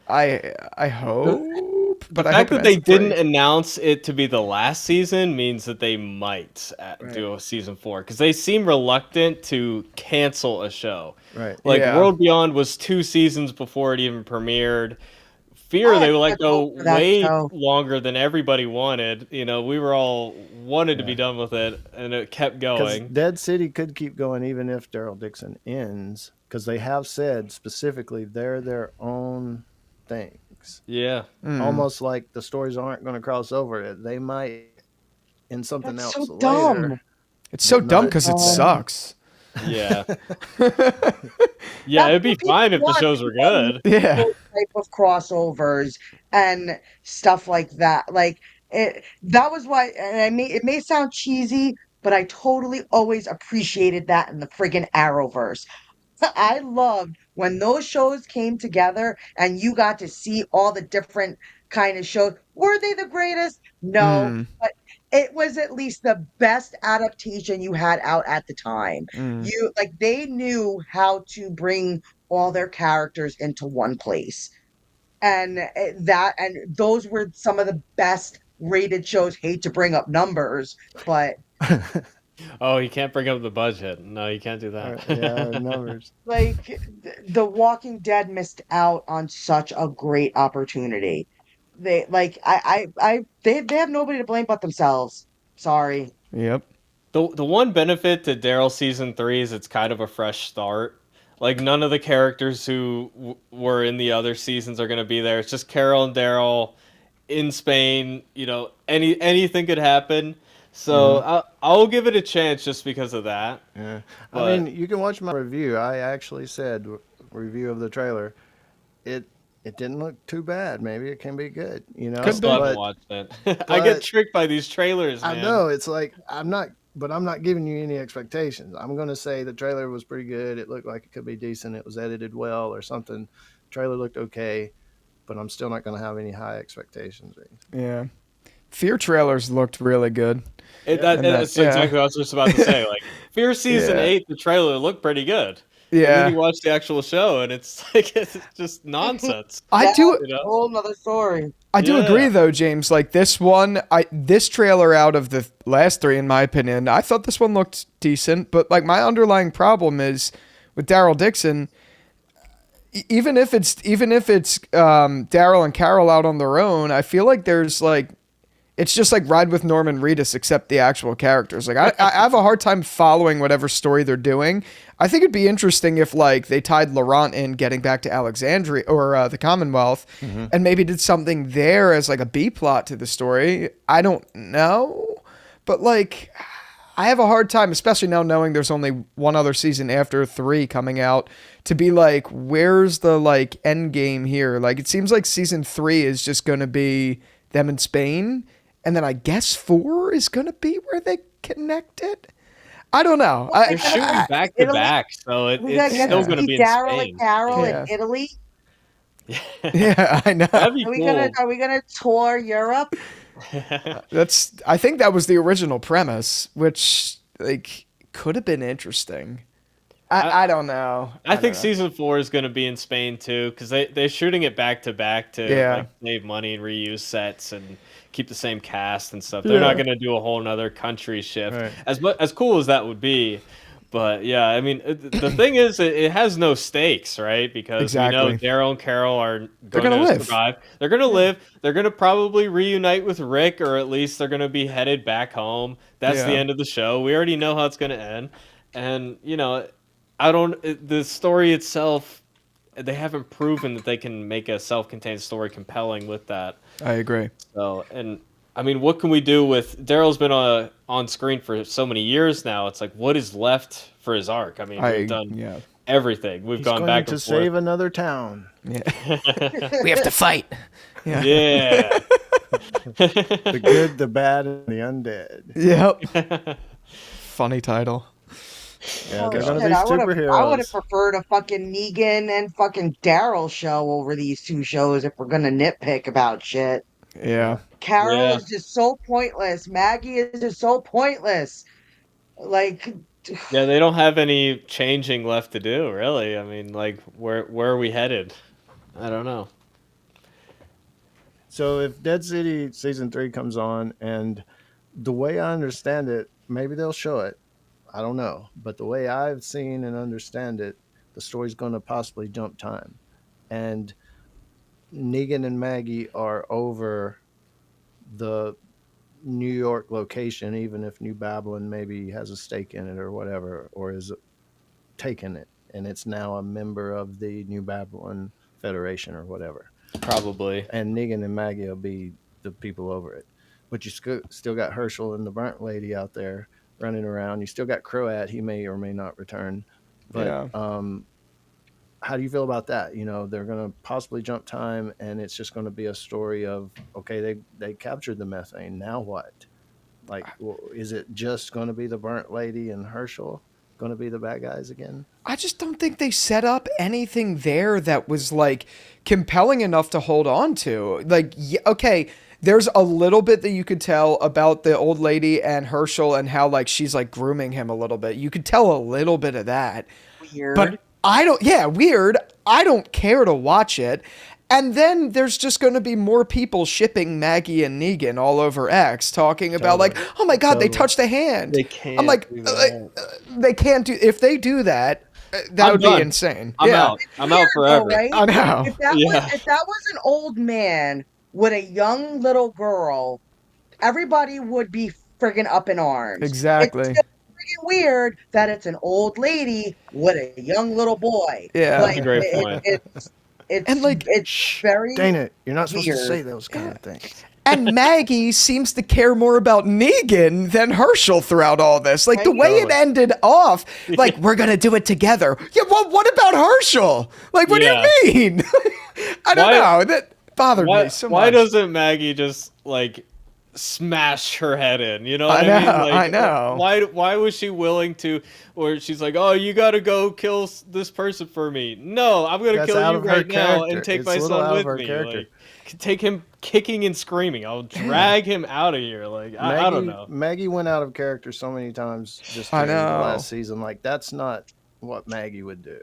Speaker 3: I hope, but
Speaker 2: The
Speaker 3: I
Speaker 2: fact
Speaker 3: hope
Speaker 2: that they
Speaker 3: it ends at
Speaker 2: didn't
Speaker 3: 3.
Speaker 2: announce it to be the last season means that they might do a season 4 because they seem reluctant to cancel a show.
Speaker 1: Right.
Speaker 2: Like
Speaker 3: Yeah.
Speaker 2: World Beyond was 2 seasons before it even premiered. Fear
Speaker 4: I
Speaker 2: they
Speaker 4: have
Speaker 2: let
Speaker 4: such
Speaker 2: go
Speaker 4: hope for that
Speaker 2: way
Speaker 4: show.
Speaker 2: longer than everybody wanted. You know, we were all wanted to be done with it, and it kept
Speaker 1: Because
Speaker 2: going.
Speaker 1: Dead City could keep going even if Daryl Dixon ends, because they have said specifically they're their own things.
Speaker 2: Yeah,
Speaker 1: Almost like the stories aren't going to cross over. They might in something
Speaker 4: That's
Speaker 1: else
Speaker 4: so
Speaker 1: later.
Speaker 4: dumb.
Speaker 3: It's so
Speaker 1: Not
Speaker 3: dumb because it
Speaker 4: dumb.
Speaker 3: sucks.
Speaker 2: yeah, yeah. It'd be
Speaker 4: what people
Speaker 2: fine if the
Speaker 4: want.
Speaker 2: shows were good.
Speaker 3: Yeah.
Speaker 4: Those type of crossovers and stuff like that. Like that was why, and it may sound cheesy, but I totally always appreciated that in the friggin' Arrowverse. I loved when those shows came together and you got to see all the different kind of shows. Were they the greatest? No,
Speaker 3: Mm.
Speaker 4: but it was at least the best adaptation you had out at the time.
Speaker 3: Mm.
Speaker 4: They knew how to bring all their characters into one place. And those were some of the best rated shows. Hate to bring up numbers, but
Speaker 2: Oh, you can't bring up the budget. No, you can't do that.
Speaker 1: Yeah, numbers.
Speaker 4: like The Walking Dead missed out on such a great opportunity. They like they have nobody to blame but themselves. Sorry.
Speaker 3: Yep.
Speaker 2: The one benefit to Daryl season 3 is it's kind of a fresh start. Like none of the characters who were in the other seasons are going to be there. It's just Carol and Daryl in Spain. You know, anything could happen. So I'll give it a chance just because of that.
Speaker 1: Yeah.
Speaker 2: But-
Speaker 1: I mean, you can watch my review. I actually said review of the trailer. It didn't look too bad. Maybe it can be good. You know,
Speaker 2: I still haven't
Speaker 1: but
Speaker 2: watched it. I get
Speaker 1: but-
Speaker 2: tricked by these trailers, man.
Speaker 1: I know it's like I'm not giving you any expectations. I'm going to say the trailer was pretty good. It looked like it could be decent. It was edited well or something. Trailer looked okay, but I'm still not going to have any high expectations.
Speaker 3: Yeah. Fear trailers looked really good.
Speaker 2: That's
Speaker 3: yeah.
Speaker 2: exactly what I was just about to say. Like Fear season
Speaker 3: Yeah.
Speaker 2: 8, the trailer looked pretty good. And
Speaker 3: Yeah.
Speaker 2: then you watch the actual show, and it's like it's just nonsense.
Speaker 3: I do
Speaker 2: You know?
Speaker 4: Whole nother story.
Speaker 3: I do
Speaker 2: Yeah.
Speaker 3: agree though, James. Like this one, this trailer out of the last 3, in my opinion, I thought this one looked decent. But like my underlying problem is with Daryl Dixon. Even if it's Daryl and Carol out on their own, I feel like there's like it's just like Ride with Norman Reedus, except the actual characters. Like I have a hard time following whatever story they're doing. I think it'd be interesting if like they tied Laurent in getting back to Alexandria or the Commonwealth, and maybe did something there as like a B plot to the story. I don't know, but like I have a hard time, especially now knowing there's only one other season after 3 coming out, to be like, where's the like end game here? Like, it seems like season 3 is just going to be them in Spain, and then I guess 4 is going to be where they connect it. I don't know.
Speaker 2: They're shooting back to back, so it's still going to be in
Speaker 4: Daryl
Speaker 2: Spain.
Speaker 4: and Carol
Speaker 3: Yeah.
Speaker 4: in Italy.
Speaker 3: Yeah, I know.
Speaker 2: That'd be
Speaker 4: Are we
Speaker 2: cool.
Speaker 4: gonna tour Europe?
Speaker 3: I think that was the original premise, which like could have been interesting. I don't know.
Speaker 2: I think
Speaker 3: don't know.
Speaker 2: season 4 is going to be in Spain too, because they're shooting it back to back to like save money and reuse sets and keep the same cast and stuff. They're not going to do a whole nother country shift.
Speaker 1: Right.
Speaker 2: As cool as that would be. But yeah, I mean, the thing is, it has no stakes, right? Because we know
Speaker 3: Exactly.
Speaker 2: Daryl and Carol are
Speaker 3: They're
Speaker 2: going
Speaker 3: gonna
Speaker 2: to
Speaker 3: live.
Speaker 2: survive. They're going to live. They're going to probably reunite with Rick, or at least they're going to be headed back home. That's the
Speaker 3: Yeah.
Speaker 2: end of the show. We already know how it's going to end. And, you know, the story itself, they haven't proven that they can make a self-contained story compelling with that.
Speaker 3: I agree.
Speaker 2: So, and I mean, what can we do with Daryl's been on screen for so many years now? It's like, what is left for his arc? I mean, we've done everything. We've
Speaker 1: He's
Speaker 2: gone
Speaker 1: going
Speaker 2: back
Speaker 1: to
Speaker 2: and
Speaker 1: save another town.
Speaker 3: Yeah. We have to fight.
Speaker 2: forth. Yeah.
Speaker 1: The good, the bad, and the undead.
Speaker 3: Yep. Funny title.
Speaker 1: Yeah,
Speaker 4: Oh,
Speaker 1: they're
Speaker 4: shit,
Speaker 1: going to be
Speaker 4: I would have
Speaker 1: superheroes.
Speaker 4: preferred a fucking Negan and fucking Daryl show over these 2 shows if we're gonna nitpick about shit.
Speaker 3: Yeah.
Speaker 4: Carol
Speaker 2: Yeah.
Speaker 4: is just so pointless. Maggie is just so pointless. Like,
Speaker 2: Yeah, they don't have any changing left to do, really. I mean, like, where are we headed? I don't know.
Speaker 1: So if Dead City season 3 comes on, and the way I understand it, maybe they'll show it. I don't know, but the way I've seen and understand it, the story's going to possibly jump time, and Negan and Maggie are over the New York location, even if New Babylon maybe has a stake in it or whatever, or is taken it, and it's now a member of the New Babylon Federation or whatever.
Speaker 2: Probably.
Speaker 1: And Negan and Maggie will be the people over it. But you still got Herschel and the burnt lady out there running around. You still got Croat. He may or may not return. But how do you feel about that? You know, they're going to possibly jump time, and it's just going to be a story of, okay, they captured the methane. Now what? Like, is it just going to be the burnt lady and Herschel going to be the bad guys again?
Speaker 3: I just don't think they set up anything there that was like compelling enough to hold on to. Like, okay, there's a little bit that you could tell about the old lady and Herschel and how like she's like grooming him a little bit. You could tell a little bit of that.
Speaker 4: weird.
Speaker 3: But weird. I don't care to watch it. And then there's just going to be more people shipping Maggie and Negan all over X, talking about like, oh my God, they touched a hand.
Speaker 2: They can't.
Speaker 3: I'm like,
Speaker 2: do that.
Speaker 3: they can't do. If they do that, that
Speaker 2: I'm
Speaker 3: would
Speaker 2: done.
Speaker 3: be insane.
Speaker 2: I'm out. I'm out
Speaker 4: Weird,
Speaker 2: forever.
Speaker 4: though, right?
Speaker 3: I know.
Speaker 4: If that was an old man with a young little girl, everybody would be friggin' up in arms.
Speaker 3: Exactly.
Speaker 4: It's still friggin' weird that it's an old lady with a young little boy.
Speaker 3: Yeah.
Speaker 2: That's a great point.
Speaker 4: It's
Speaker 3: And, like,
Speaker 4: it's very
Speaker 1: Dana, you're not supposed to
Speaker 4: weird.
Speaker 1: say those kind of things.
Speaker 3: And Maggie seems to care more about Negan than Herschel throughout all this. Like the way it ended off, like we're gonna do it together. Yeah, well, what about Herschel? Like, what do you mean? I don't know. That bothered me so much.
Speaker 2: Why doesn't Maggie just like smash her head in? You know what I mean? Like,
Speaker 3: I know.
Speaker 2: Why was she willing to? Or she's like, oh, you got to go kill this person for me. No, I'm gonna
Speaker 1: That's
Speaker 2: kill
Speaker 1: out
Speaker 2: you
Speaker 1: of her
Speaker 2: right now
Speaker 1: character.
Speaker 2: and take
Speaker 1: It's
Speaker 2: my
Speaker 1: a little out
Speaker 2: son
Speaker 1: of her
Speaker 2: with me.
Speaker 1: character.
Speaker 2: Like, take him kicking and screaming. I'll drag him out of here. Like I don't know.
Speaker 1: Maggie went out of character so many times just
Speaker 3: I
Speaker 1: during the
Speaker 3: know.
Speaker 1: last season. Like, that's not what Maggie would do.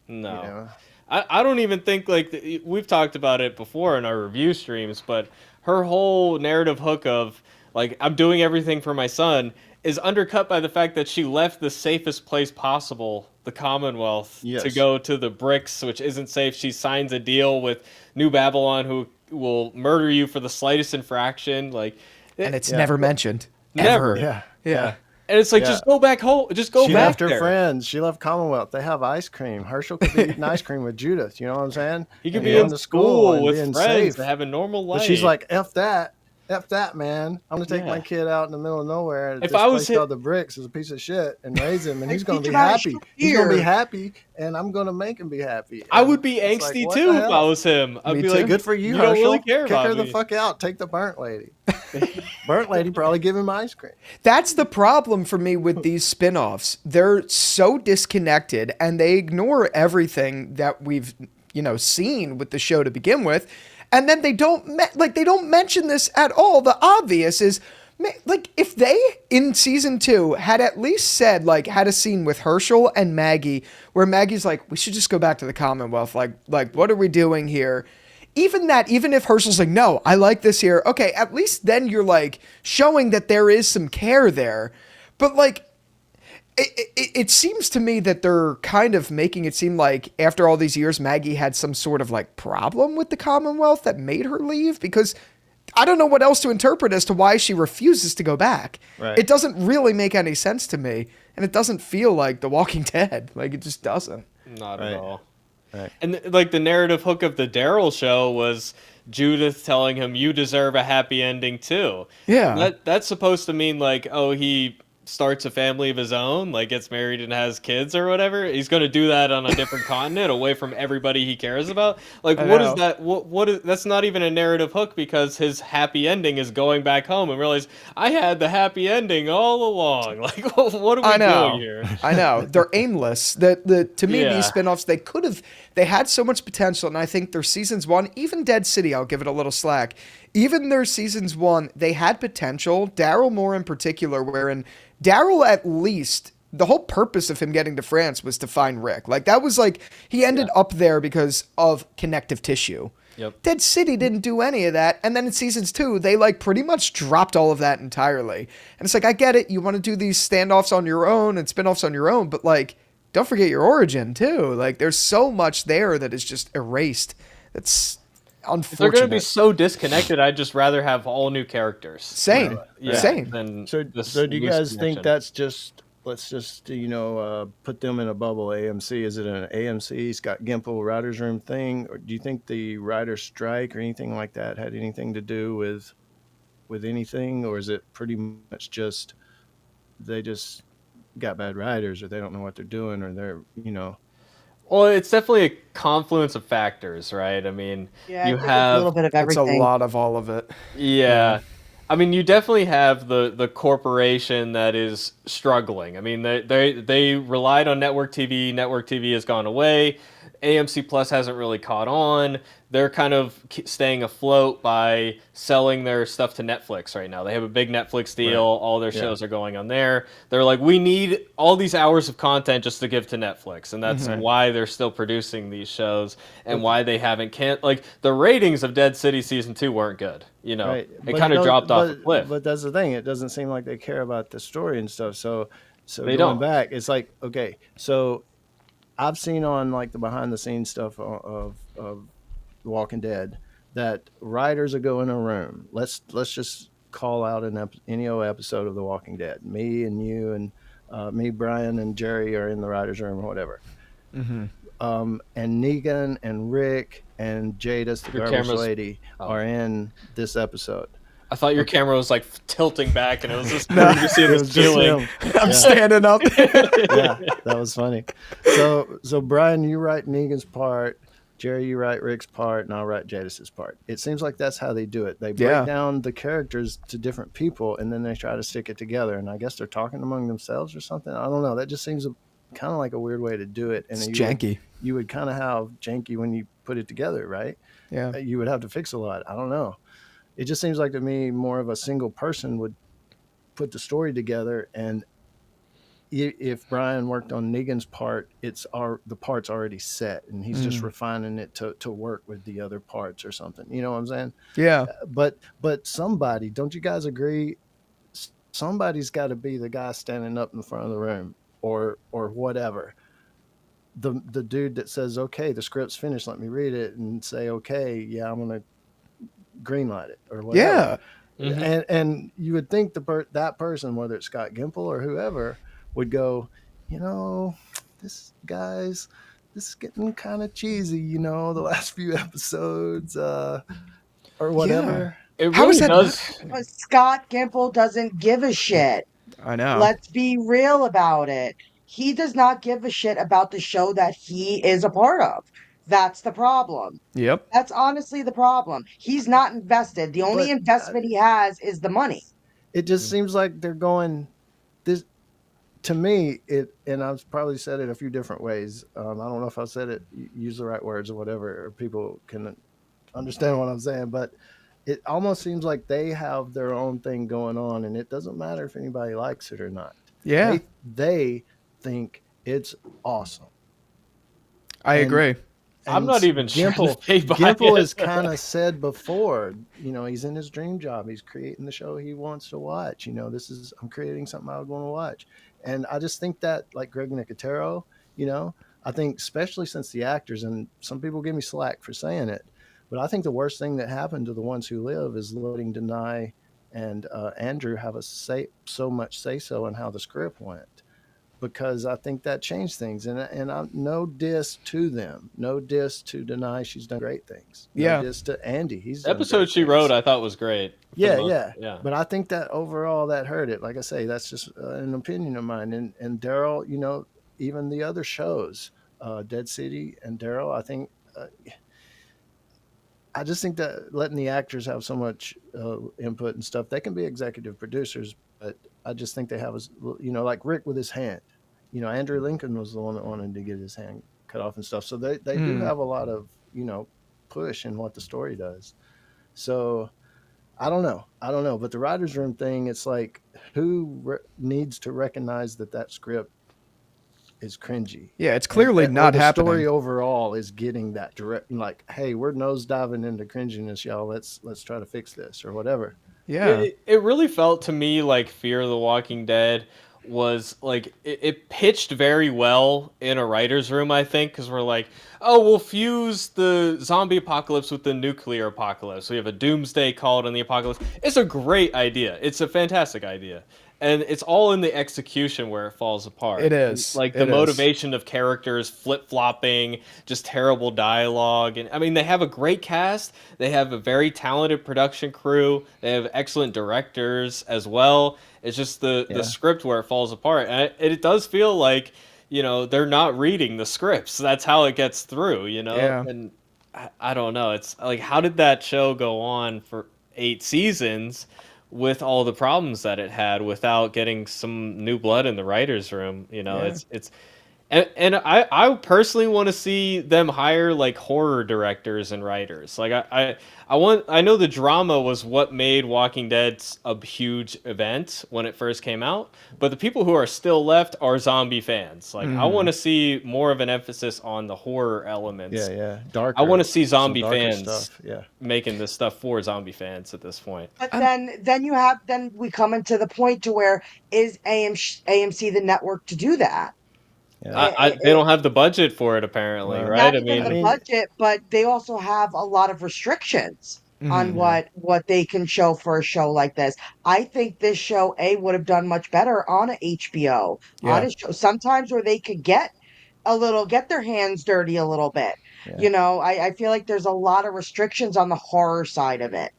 Speaker 2: No.
Speaker 1: You know?
Speaker 2: I don't even think like we've talked about it before in our review streams, but her whole narrative hook of like I'm doing everything for my son is undercut by the fact that she left the safest place possible, the Commonwealth,
Speaker 1: Yes.
Speaker 2: to go to the bricks, which isn't safe. She signs a deal with New Babylon, who will murder you for the slightest infraction. Like,
Speaker 3: And it's never mentioned.
Speaker 2: never.
Speaker 3: Ever.
Speaker 1: Yeah.
Speaker 3: Yeah.
Speaker 2: And it's like,
Speaker 1: Yeah.
Speaker 2: just go back home. Just go
Speaker 1: She
Speaker 2: back
Speaker 1: left her
Speaker 2: there.
Speaker 1: friends. She left Commonwealth. They have ice cream. Herschel could be eating ice cream with Judith. You know what I'm saying?
Speaker 2: He could
Speaker 1: And
Speaker 2: be
Speaker 1: going
Speaker 2: in
Speaker 1: to
Speaker 2: school
Speaker 1: and
Speaker 2: with
Speaker 1: being
Speaker 2: friends
Speaker 1: safe.
Speaker 2: and have a normal life.
Speaker 1: But she's like, F that. F that, man. I'm gonna take my
Speaker 2: Yeah.
Speaker 1: kid out in the middle of nowhere.
Speaker 2: If
Speaker 1: This
Speaker 2: I was
Speaker 1: place
Speaker 2: hit-
Speaker 1: called the Bricks is a piece of shit, and raise him, and
Speaker 5: Like,
Speaker 1: he's gonna
Speaker 5: teach
Speaker 1: be
Speaker 5: him how to
Speaker 1: happy.
Speaker 5: shoot
Speaker 1: He's gonna be
Speaker 5: deer.
Speaker 1: happy, and I'm gonna make him be happy.
Speaker 2: I
Speaker 1: And
Speaker 2: would be
Speaker 1: it's like,
Speaker 2: angsty
Speaker 1: what
Speaker 2: too
Speaker 1: the
Speaker 2: if I
Speaker 1: hell?
Speaker 2: was him. I'd
Speaker 3: Me
Speaker 2: be
Speaker 3: too.
Speaker 2: like,
Speaker 1: Good for you,
Speaker 2: You don't
Speaker 1: Herschel.
Speaker 2: really care
Speaker 1: Kick
Speaker 2: about
Speaker 1: her the
Speaker 2: me.
Speaker 1: fuck out. Take the burnt lady. Burnt lady probably give him ice cream.
Speaker 3: That's the problem for me with these spin-offs. They're so disconnected and they ignore everything that we've, seen with the show to begin with. And then they don't mention this at all. The obvious is like if they in season 2 had at least said like had a scene with Herschel and Maggie where Maggie's like, we should just go back to the Commonwealth. Like what are we doing here? Even if Herschel's like, no, I like this here. Okay, at least then you're like showing that there is some care there. But like, it seems to me that they're kind of making it seem like after all these years, Maggie had some sort of like problem with the Commonwealth that made her leave because I don't know what else to interpret as to why she refuses to go back.
Speaker 1: Right.
Speaker 3: It doesn't really make any sense to me. And it doesn't feel like The Walking Dead. Like it just doesn't.
Speaker 2: Not
Speaker 1: Right.
Speaker 2: at all.
Speaker 1: Right.
Speaker 2: And like the narrative hook of the Daryl show was Judith telling him, "You deserve a happy ending too."
Speaker 3: Yeah.
Speaker 2: That's supposed to mean like, oh, he starts a family of his own, like gets married and has kids or whatever. He's going to do that on a different continent, away from everybody he cares about. Like,
Speaker 3: I
Speaker 2: what
Speaker 3: know.
Speaker 2: is that? What is that's not even a narrative hook because his happy ending is going back home and realize I had the happy ending all along. Like, what are we
Speaker 3: I know.
Speaker 2: doing here?
Speaker 3: I know. They're aimless. To me,
Speaker 2: Yeah.
Speaker 3: these spin-offs, they had so much potential, and I think their seasons 1, even Dead City, I'll give it a little slack. Even their seasons 1, they had potential. Daryl Moore in particular, wherein Daryl at least the whole purpose of him getting to France was to find Rick. Like that was like he ended up there because of connective tissue.
Speaker 2: Yep.
Speaker 3: Dead City didn't do any of that. And then in seasons 2, they like pretty much dropped all of that entirely. And it's like, I get it. You want to do these standoffs on your own and spinoffs on your own, but like, don't forget your origin too. Like there's so much there that is just erased. That's
Speaker 2: If they're going to be
Speaker 3: unfortunate.
Speaker 2: so disconnected, I'd just rather have all new characters.
Speaker 3: Same. Same.
Speaker 2: Than
Speaker 1: So
Speaker 2: this
Speaker 1: do you
Speaker 2: loose
Speaker 1: guys think
Speaker 2: connection.
Speaker 1: that's just let's just put them in a bubble? AMC, is it an AMC Scott Gimple writers room thing, or do you think the writers strike or anything like that had anything to do with anything, or is it pretty much just they just got bad writers, or they don't know what they're doing, or they're
Speaker 2: Well, it's definitely a confluence of factors, right? I mean,
Speaker 5: Yeah, I
Speaker 2: you
Speaker 5: think it's a
Speaker 2: have
Speaker 5: little bit of
Speaker 3: It's a
Speaker 5: everything.
Speaker 3: lot of all of it.
Speaker 2: yeah. I mean, you definitely have the corporation that is struggling. I mean, they relied on network TV. Network TV has gone away. AMC Plus hasn't really caught on. They're kind of staying afloat by selling their stuff to Netflix right now. They have a big Netflix deal.
Speaker 1: Right.
Speaker 2: All their shows are going on there. They're like, we need all these hours of content just to give to Netflix, and that's why they're still producing these shows and why they haven't like the ratings of Dead City season 2 weren't good. You know,
Speaker 1: right.
Speaker 2: it kind of dropped off a cliff.
Speaker 1: But that's the thing; it doesn't seem like they care about the story and stuff. So
Speaker 2: They
Speaker 1: going
Speaker 2: don't.
Speaker 1: back, it's like okay, so I've seen on like the behind the scenes stuff of The Walking Dead that writers will go in a room. Let's just call out any old episode of The Walking Dead. Me and you and me, Brian and Jerry are in the writers' room or whatever. And Negan and Rick and Jadis, the
Speaker 2: Your
Speaker 1: garbage
Speaker 2: camera's-
Speaker 1: lady, are in this episode.
Speaker 2: I thought your camera was like tilting back, and it was just you see
Speaker 1: It
Speaker 2: this
Speaker 1: was just
Speaker 2: ceiling.
Speaker 1: him.
Speaker 3: I'm standing up.
Speaker 1: Yeah, that was funny. So Brian, you write Negan's part, Jerry, you write Rick's part, and I'll write Jadis's part. It seems like that's how they do it. They break
Speaker 3: Yeah.
Speaker 1: down the characters to different people, and then they try to stick it together. And I guess they're talking among themselves or something. I don't know. That just seems kind of like a weird way to do it. And
Speaker 3: It's janky.
Speaker 1: You would kind of have janky when you put it together, right?
Speaker 3: Yeah.
Speaker 1: You would have to fix a lot. I don't know. It just seems like to me more of a single person would put the story together, and if Brian worked on Negan's part, the part's already set, and he's just refining it to work with the other parts or something. You know what I'm saying?
Speaker 3: Yeah.
Speaker 1: But somebody, don't you guys agree? Somebody's got to be the guy standing up in the front of the room, or whatever. The dude that says, "Okay, the script's finished. Let me read it," and say, "Okay, yeah, I'm gonna greenlight it," or whatever.
Speaker 3: Yeah.
Speaker 1: And you would think that person, whether it's Scott Gimple or whoever, would go, this is getting kind of cheesy, the last few episodes, or whatever.
Speaker 2: It
Speaker 3: How
Speaker 2: really
Speaker 3: is that
Speaker 2: does.
Speaker 5: But Scott Gimple doesn't give a shit.
Speaker 3: I know.
Speaker 5: Let's be real about it. He does not give a shit about the show that he is a part of. That's the problem.
Speaker 3: Yep.
Speaker 5: That's honestly the problem. He's not invested. The only
Speaker 1: But
Speaker 5: investment he has is the money.
Speaker 1: it just seems like they're going this to me. It and I've probably said it a few different ways. I don't know if I said it, use the right words or whatever, or people can understand what I'm saying. But it almost seems like they have their own thing going on, and it doesn't matter if anybody likes it or not.
Speaker 3: Yeah.
Speaker 1: They think it's awesome.
Speaker 3: I
Speaker 1: And-
Speaker 3: agree.
Speaker 2: I'm not even sure
Speaker 1: Gimple,
Speaker 2: they buy
Speaker 1: Gimple
Speaker 2: it.
Speaker 1: has kind of said before, he's in his dream job. He's creating the show he wants to watch. I'm creating something I would want to watch. And I just think that, like Greg Nicotero, I think especially since the actors, and some people give me slack for saying it, but I think the worst thing that happened to the ones who live is letting Denai and Andrew have so much say-so in how the script went. Because I think that changed things, and I'm no diss to them, no diss to Denai. She's done great things. No
Speaker 3: Yeah.
Speaker 1: diss to Andy. He's
Speaker 2: The
Speaker 1: done
Speaker 2: episode
Speaker 1: great
Speaker 2: she
Speaker 1: things.
Speaker 2: wrote, I thought was great. for the
Speaker 1: Yeah,
Speaker 2: most
Speaker 1: yeah,
Speaker 2: part. Yeah.
Speaker 1: But I think that overall that hurt it. Like I say, that's just an opinion of mine. And Daryl, even the other shows, Dead City and Daryl, I think. I just think that letting the actors have so much input and stuff, they can be executive producers, but I just think they have, like Rick with his hand. Andrew Lincoln was the one that wanted to get his hand cut off and stuff. So they do have a lot of, push in what the story does. So I don't know. But the writer's room thing, it's like, who needs to recognize that script is cringy?
Speaker 3: Yeah, it's clearly
Speaker 1: Or
Speaker 3: not
Speaker 1: the
Speaker 3: happening.
Speaker 1: story overall is getting that direct, like, hey, we're nose diving into cringiness, y'all. Let's try to fix this or whatever.
Speaker 3: Yeah.
Speaker 2: It really felt to me like Fear of the Walking Dead was like it pitched very well in a writer's room, I think, because we're like, oh, we'll fuse the zombie apocalypse with the nuclear apocalypse. We have a doomsday called on the apocalypse. It's a great idea. It's a fantastic idea. And it's all in the execution where it falls apart.
Speaker 3: It is.
Speaker 2: Like
Speaker 3: It
Speaker 2: the
Speaker 3: is.
Speaker 2: motivation of characters flip-flopping, just terrible dialogue. And I mean, they have a great cast. They have a very talented production crew. They have excellent directors as well. It's just the script where it falls apart. And it does feel like, they're not reading the scripts. That's how it gets through,
Speaker 3: Yeah.
Speaker 2: And I don't know. It's like, how did that show go on for 8 seasons with all the problems that it had without getting some new blood in the writer's room? It's and I personally want to see them hire like horror directors and writers. Like I know the drama was what made Walking Dead a huge event when it first came out, but the people who are still left are zombie fans. Like I want to see more of an emphasis on the horror elements.
Speaker 1: Yeah. Darker.
Speaker 2: I want to see
Speaker 1: some
Speaker 2: zombie
Speaker 1: darker
Speaker 2: fans
Speaker 1: stuff. Yeah.
Speaker 2: making this stuff for zombie fans at this point.
Speaker 5: But then we come into the point to where is AMC the network to do that?
Speaker 1: Yeah.
Speaker 2: They don't have the budget for it, apparently,
Speaker 1: Well,
Speaker 2: right?
Speaker 5: Not even the budget, but they also have a lot of restrictions on what they can show for a show like this. I think this show would have done much better on a HBO, on a show sometimes where they could get their hands dirty a little bit.
Speaker 1: Yeah.
Speaker 5: I feel like there's a lot of restrictions on the horror side of it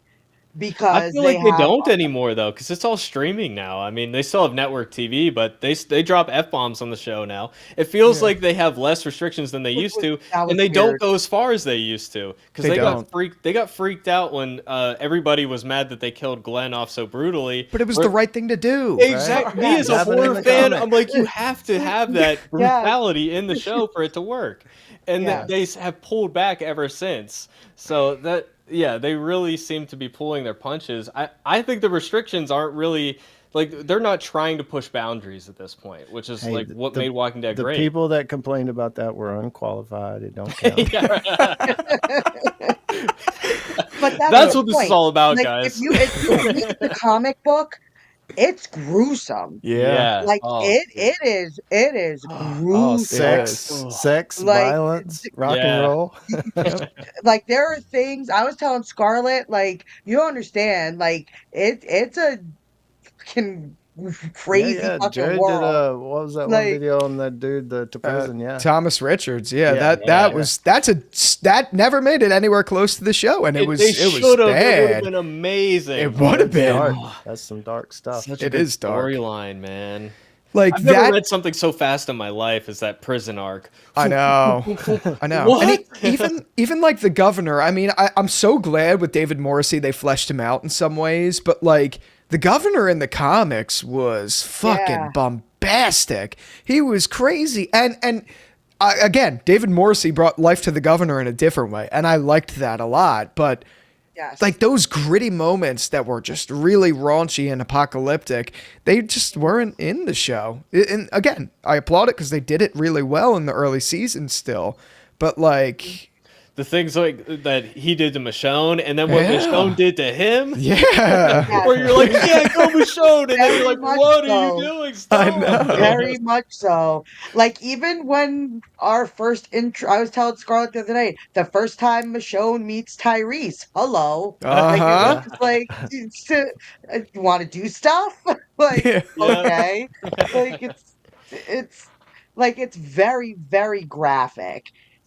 Speaker 2: I
Speaker 5: because
Speaker 2: feel like they don't anymore though, because it's all streaming now. I mean, they still have network TV, but they drop f-bombs on the show now. It feels like they have less restrictions than they used to,
Speaker 5: that was
Speaker 2: and they don't
Speaker 5: weird.
Speaker 2: go as far as they used to. Because
Speaker 3: They
Speaker 2: they got
Speaker 3: don't.
Speaker 2: freaked. They got freaked out when everybody was mad that they killed Glenn off so brutally.
Speaker 3: But it was the right thing to do.
Speaker 2: Exactly.
Speaker 1: Right?
Speaker 2: Me as a
Speaker 1: Happened in
Speaker 2: horror
Speaker 1: the
Speaker 2: fan,
Speaker 1: comic.
Speaker 2: I'm like, you have to have that brutality in the show for it to work, and
Speaker 5: Yeah.
Speaker 2: they have pulled back ever since. So that. Yeah, they really seem to be pulling their punches. I think the restrictions aren't really like they're not trying to push boundaries at this point, which is
Speaker 1: Hey,
Speaker 2: like what made Walking Dead
Speaker 1: The
Speaker 2: great.
Speaker 1: people that complained about that were unqualified. It don't count.
Speaker 5: But
Speaker 2: That's
Speaker 5: the
Speaker 2: what this is
Speaker 5: point.
Speaker 2: all about,
Speaker 5: Like,
Speaker 2: guys.
Speaker 5: if you read the comic book, it's gruesome.
Speaker 1: Yeah.
Speaker 5: Like
Speaker 2: Oh,
Speaker 5: it is
Speaker 1: Oh,
Speaker 5: gruesome.
Speaker 1: sex,
Speaker 5: Like,
Speaker 1: violence, rock
Speaker 2: Yeah.
Speaker 1: and roll.
Speaker 5: Like there are things I was telling Scarlet, like you don't understand. Like it's a fucking
Speaker 4: crazy
Speaker 1: yeah.
Speaker 4: fucking
Speaker 1: Jared did
Speaker 4: world.
Speaker 1: what was that one
Speaker 4: Like,
Speaker 1: video on that dude to prison? Yeah.
Speaker 3: Thomas Richards, yeah,
Speaker 1: Yeah,
Speaker 3: that never made it anywhere close to the show, and it was
Speaker 2: They should have. It would have
Speaker 3: bad.
Speaker 2: been amazing.
Speaker 3: It would have
Speaker 1: That's
Speaker 3: been.
Speaker 1: dark. That's some dark stuff.
Speaker 2: Such a
Speaker 3: It
Speaker 2: good
Speaker 3: is dark.
Speaker 2: storyline, man.
Speaker 3: Like
Speaker 2: I've never
Speaker 3: that.
Speaker 2: read something so fast in my life as that prison arc.
Speaker 3: I know, I know.
Speaker 2: What?
Speaker 3: And even like the governor. I mean, I'm so glad with David Morrissey they fleshed him out in some ways, but like the governor in the comics was fucking
Speaker 4: Yeah.
Speaker 3: bombastic. He was crazy, and again, David Morrissey brought life to the governor in a different way, and I liked that a lot. But
Speaker 4: yes.
Speaker 3: like those gritty moments that were just really raunchy and apocalyptic, they just weren't in the show. And again, I applaud it because they did it really well in the early seasons still. But like,
Speaker 2: The things like that he did to Michonne, and then what
Speaker 3: Yeah.
Speaker 2: Michonne did to him.
Speaker 3: yeah,
Speaker 2: Where you're like, yeah, go Michonne, and then you're like,
Speaker 4: Very much
Speaker 2: what are
Speaker 4: so.
Speaker 2: you doing? Stop.
Speaker 3: I know.
Speaker 4: Very much so. Like, even when our first intro, I was telling Scarlett the other day, the first time Michonne meets Tyrese, hello. Like,
Speaker 3: Uh-huh.
Speaker 4: it was just like, you want to do stuff? Like,
Speaker 3: Yeah.
Speaker 4: okay. Like, it's like, it's very, very graphic.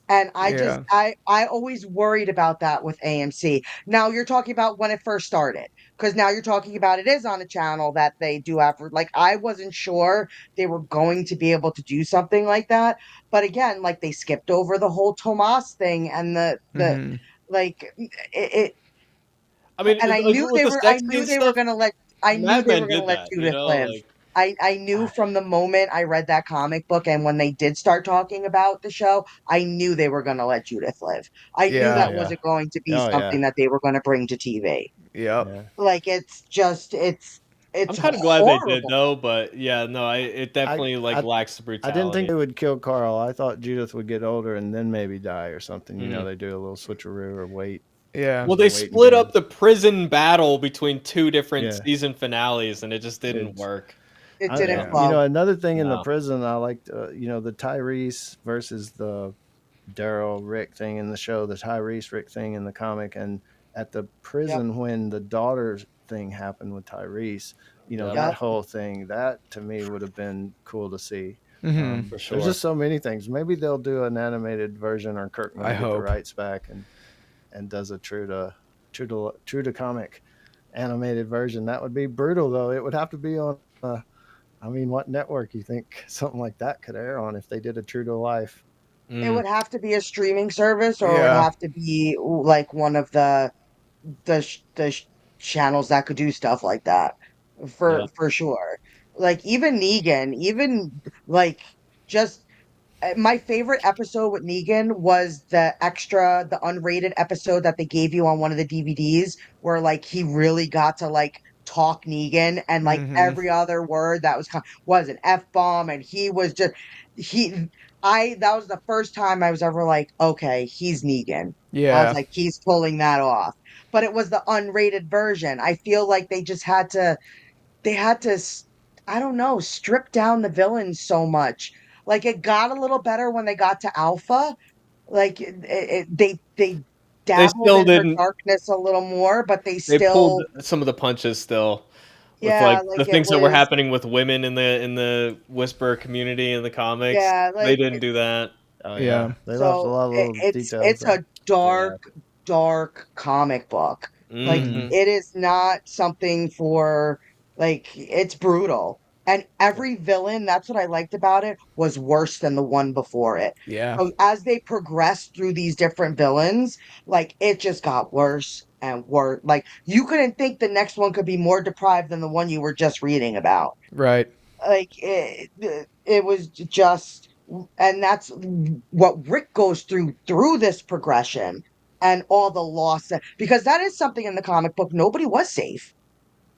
Speaker 4: And
Speaker 3: Yeah.
Speaker 4: I always worried about that with AMC. Now you're talking about when it first started, because now you're talking about it is on a channel that they do have. Like, I wasn't sure they were going to be able to do something like that, but again, like, they skipped over the whole Tomas thing and the
Speaker 3: Mhm.
Speaker 4: like it.
Speaker 2: I mean,
Speaker 4: And I
Speaker 2: like
Speaker 4: knew
Speaker 2: with the
Speaker 4: I
Speaker 2: sex
Speaker 4: knew
Speaker 2: scene
Speaker 4: they were
Speaker 2: stuff,
Speaker 4: gonna let I knew
Speaker 2: Mad
Speaker 4: they
Speaker 2: Men
Speaker 4: were gonna
Speaker 2: did
Speaker 4: let
Speaker 2: that,
Speaker 4: Judith live.
Speaker 2: like,
Speaker 4: I knew from the moment I read that comic book and when they did start talking about the show, I knew they were gonna let Judith live. I knew
Speaker 3: Yeah.
Speaker 1: Oh
Speaker 4: that
Speaker 1: yeah.
Speaker 4: wasn't going to be
Speaker 1: Oh
Speaker 4: something
Speaker 1: yeah.
Speaker 4: that they were gonna bring to TV.
Speaker 3: Yep.
Speaker 1: Yeah.
Speaker 4: Like,
Speaker 2: I'm
Speaker 4: it's
Speaker 2: kind of glad they did
Speaker 4: horrible.
Speaker 2: though. But yeah, no, it definitely like
Speaker 1: I
Speaker 2: lacks the
Speaker 1: I didn't think
Speaker 2: brutality.
Speaker 1: they would kill Carl. I thought Judith would get older and then maybe die or something. You know,
Speaker 2: Mm.
Speaker 1: they do a little switcheroo or wait.
Speaker 3: Yeah.
Speaker 2: Well, they
Speaker 1: Waiting
Speaker 2: split
Speaker 1: game.
Speaker 2: up the prison battle between two different
Speaker 1: Yeah.
Speaker 2: season finales, and it just didn't
Speaker 1: It's
Speaker 2: work.
Speaker 4: It didn't
Speaker 3: Yeah.
Speaker 1: you
Speaker 4: flow.
Speaker 1: know, another thing in the
Speaker 2: No.
Speaker 1: prison I liked, you know, the Tyrese versus the Daryl Rick thing in the show, the Tyrese Rick thing in the comic, and at the prison when the daughter thing happened with Tyrese, you know,
Speaker 2: Yep.
Speaker 1: that
Speaker 4: Yep.
Speaker 1: whole thing, that to me would have been cool to see.
Speaker 3: Mhm.
Speaker 2: For
Speaker 1: There's
Speaker 2: sure.
Speaker 1: just so many things. Maybe they'll do an animated version, or Kirkman
Speaker 3: I
Speaker 1: will get the
Speaker 3: hope.
Speaker 1: rights back and does a true to comic animated version. That would be brutal, though. It would have to be on. I mean, what network you think something like that could air on if they did a true to life?
Speaker 4: It
Speaker 2: Mm.
Speaker 4: would have to be a streaming service, or it would
Speaker 3: Yeah.
Speaker 4: have to be like one of the channels that could do stuff like that
Speaker 2: Yeah.
Speaker 4: for sure. Like, even Negan, even like, just my favorite episode with Negan was the unrated episode that they gave you on one of the DVDs, where like he really got to like talk Negan, and like
Speaker 3: Mhm.
Speaker 4: every other word that was an F bomb, and he was just he I that was the first time I was ever like, okay, he's Negan. I was
Speaker 3: Yeah.
Speaker 4: like, he's pulling that off. But it was the unrated version. I feel like they just had to I don't know, strip down the villains so much. Like, it got a little better when they got to Alpha. Like, they
Speaker 2: They
Speaker 4: dabbled
Speaker 2: still
Speaker 4: in her
Speaker 2: didn't.
Speaker 4: darkness a little more, but they
Speaker 2: They pulled
Speaker 4: still,
Speaker 2: some of the punches still with
Speaker 4: yeah,
Speaker 2: like the
Speaker 4: like, it
Speaker 2: things that were
Speaker 4: was,
Speaker 2: happening with women in the Whisper community in the comics.
Speaker 4: yeah,
Speaker 2: They
Speaker 4: like,
Speaker 2: didn't do that.
Speaker 1: Oh
Speaker 3: Yeah.
Speaker 1: yeah, they left a
Speaker 4: so
Speaker 1: lot of little
Speaker 4: it's
Speaker 1: details
Speaker 4: a
Speaker 1: out.
Speaker 4: dark comic book. Like,
Speaker 2: Hmm.
Speaker 4: it is not something for, like, it's brutal. And every villain, that's what I liked about it, was worse than the one before it.
Speaker 3: Yeah.
Speaker 4: So as they progressed through these different villains, like, it just got worse and worse. Like, you couldn't think the next one could be more deprived than the one you were just reading about.
Speaker 3: Right.
Speaker 4: Like, it was just, and that's what Rick goes through this progression and all the loss because that is something in the comic book. Nobody was safe.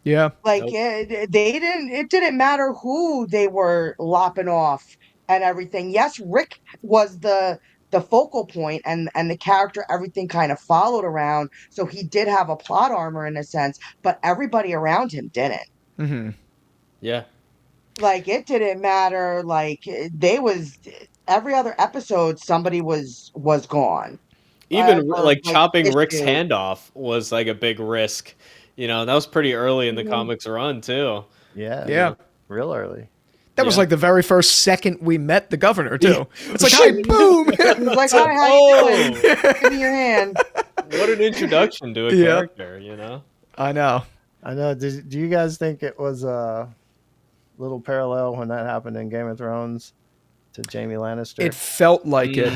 Speaker 3: Yeah.
Speaker 4: Like,
Speaker 2: Nope.
Speaker 4: it didn't matter who they were lopping off and everything. Yes, Rick was the focal point, and the character, everything kind of followed around, so he did have a plot armor in a sense, but everybody around him didn't.
Speaker 3: Mhm.
Speaker 2: Yeah.
Speaker 4: Like, it didn't matter. Like, they was every other episode somebody was gone.
Speaker 2: Even
Speaker 4: Or
Speaker 2: like
Speaker 4: like
Speaker 2: chopping Rick's
Speaker 4: issue.
Speaker 2: hand off was like a big risk. You know, that was pretty early in the
Speaker 4: Mhm.
Speaker 2: comics run too.
Speaker 3: Yeah.
Speaker 8: real early.
Speaker 3: That was
Speaker 2: Yeah.
Speaker 3: like the very first second we met the governor too. It's like, hi, boom.
Speaker 4: He's like, hi, how you doing? Give me your hand.
Speaker 2: What an introduction to a
Speaker 3: Yeah.
Speaker 2: character, you know?
Speaker 3: I know.
Speaker 8: I know. Do you guys think it was a little parallel when that happened in Game of Thrones to Jaime Lannister?
Speaker 3: It felt like it.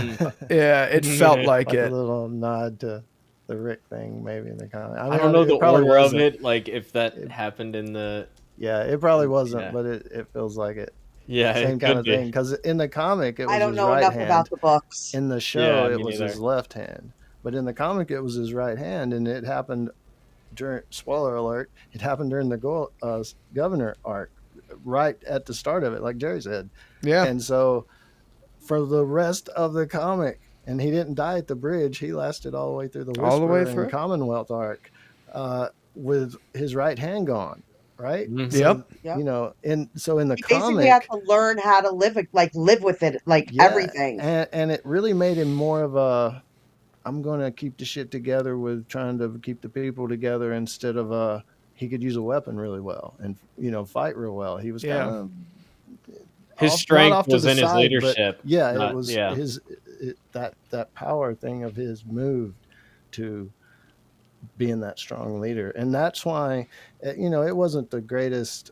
Speaker 3: Yeah, it felt like
Speaker 8: like
Speaker 3: it.
Speaker 8: a little nod to the Rick thing, maybe in the comic.
Speaker 2: I don't know
Speaker 8: it
Speaker 2: the
Speaker 8: probably
Speaker 2: order of
Speaker 8: wasn't.
Speaker 2: it, like if that happened in the
Speaker 8: Yeah, it probably wasn't,
Speaker 2: Yeah.
Speaker 8: but it feels like it.
Speaker 2: yeah,
Speaker 8: Same
Speaker 2: it
Speaker 8: kind
Speaker 2: could
Speaker 8: of
Speaker 2: be.
Speaker 8: thing. Because in the comic, it was
Speaker 4: I don't
Speaker 8: his
Speaker 4: know
Speaker 8: right
Speaker 4: enough
Speaker 8: hand.
Speaker 4: about the books.
Speaker 8: In the show,
Speaker 2: Yeah,
Speaker 8: it
Speaker 2: me
Speaker 8: was
Speaker 2: neither.
Speaker 8: his left hand. But in the comic, it was his right hand, and it happened during. Spoiler alert! It happened during the governor arc, right at the start of it, like Jerry said.
Speaker 3: Yeah.
Speaker 8: And so, for the rest of the comic, and he didn't die at the bridge. He lasted all the way through the Whisper
Speaker 3: All the way
Speaker 8: and
Speaker 3: through?
Speaker 8: Commonwealth arc, with his right hand gone. Right.
Speaker 2: Mhm.
Speaker 8: So,
Speaker 3: Yep.
Speaker 8: you know, and so in the
Speaker 4: He
Speaker 8: comic,
Speaker 4: basically had to learn how to live with it, like
Speaker 8: yeah,
Speaker 4: everything.
Speaker 8: and it really made him more of a I'm going to keep the shit together with trying to keep the people together instead of he could use a weapon really well and fight real well. He was
Speaker 3: Yeah.
Speaker 8: kind of
Speaker 2: His
Speaker 8: not
Speaker 2: strength
Speaker 8: off to
Speaker 2: was
Speaker 8: the
Speaker 2: in his
Speaker 8: side, but
Speaker 2: leadership.
Speaker 8: yeah,
Speaker 2: not-
Speaker 8: it was
Speaker 2: yeah.
Speaker 8: that power thing of his moved to being that strong leader, and that's why it wasn't the greatest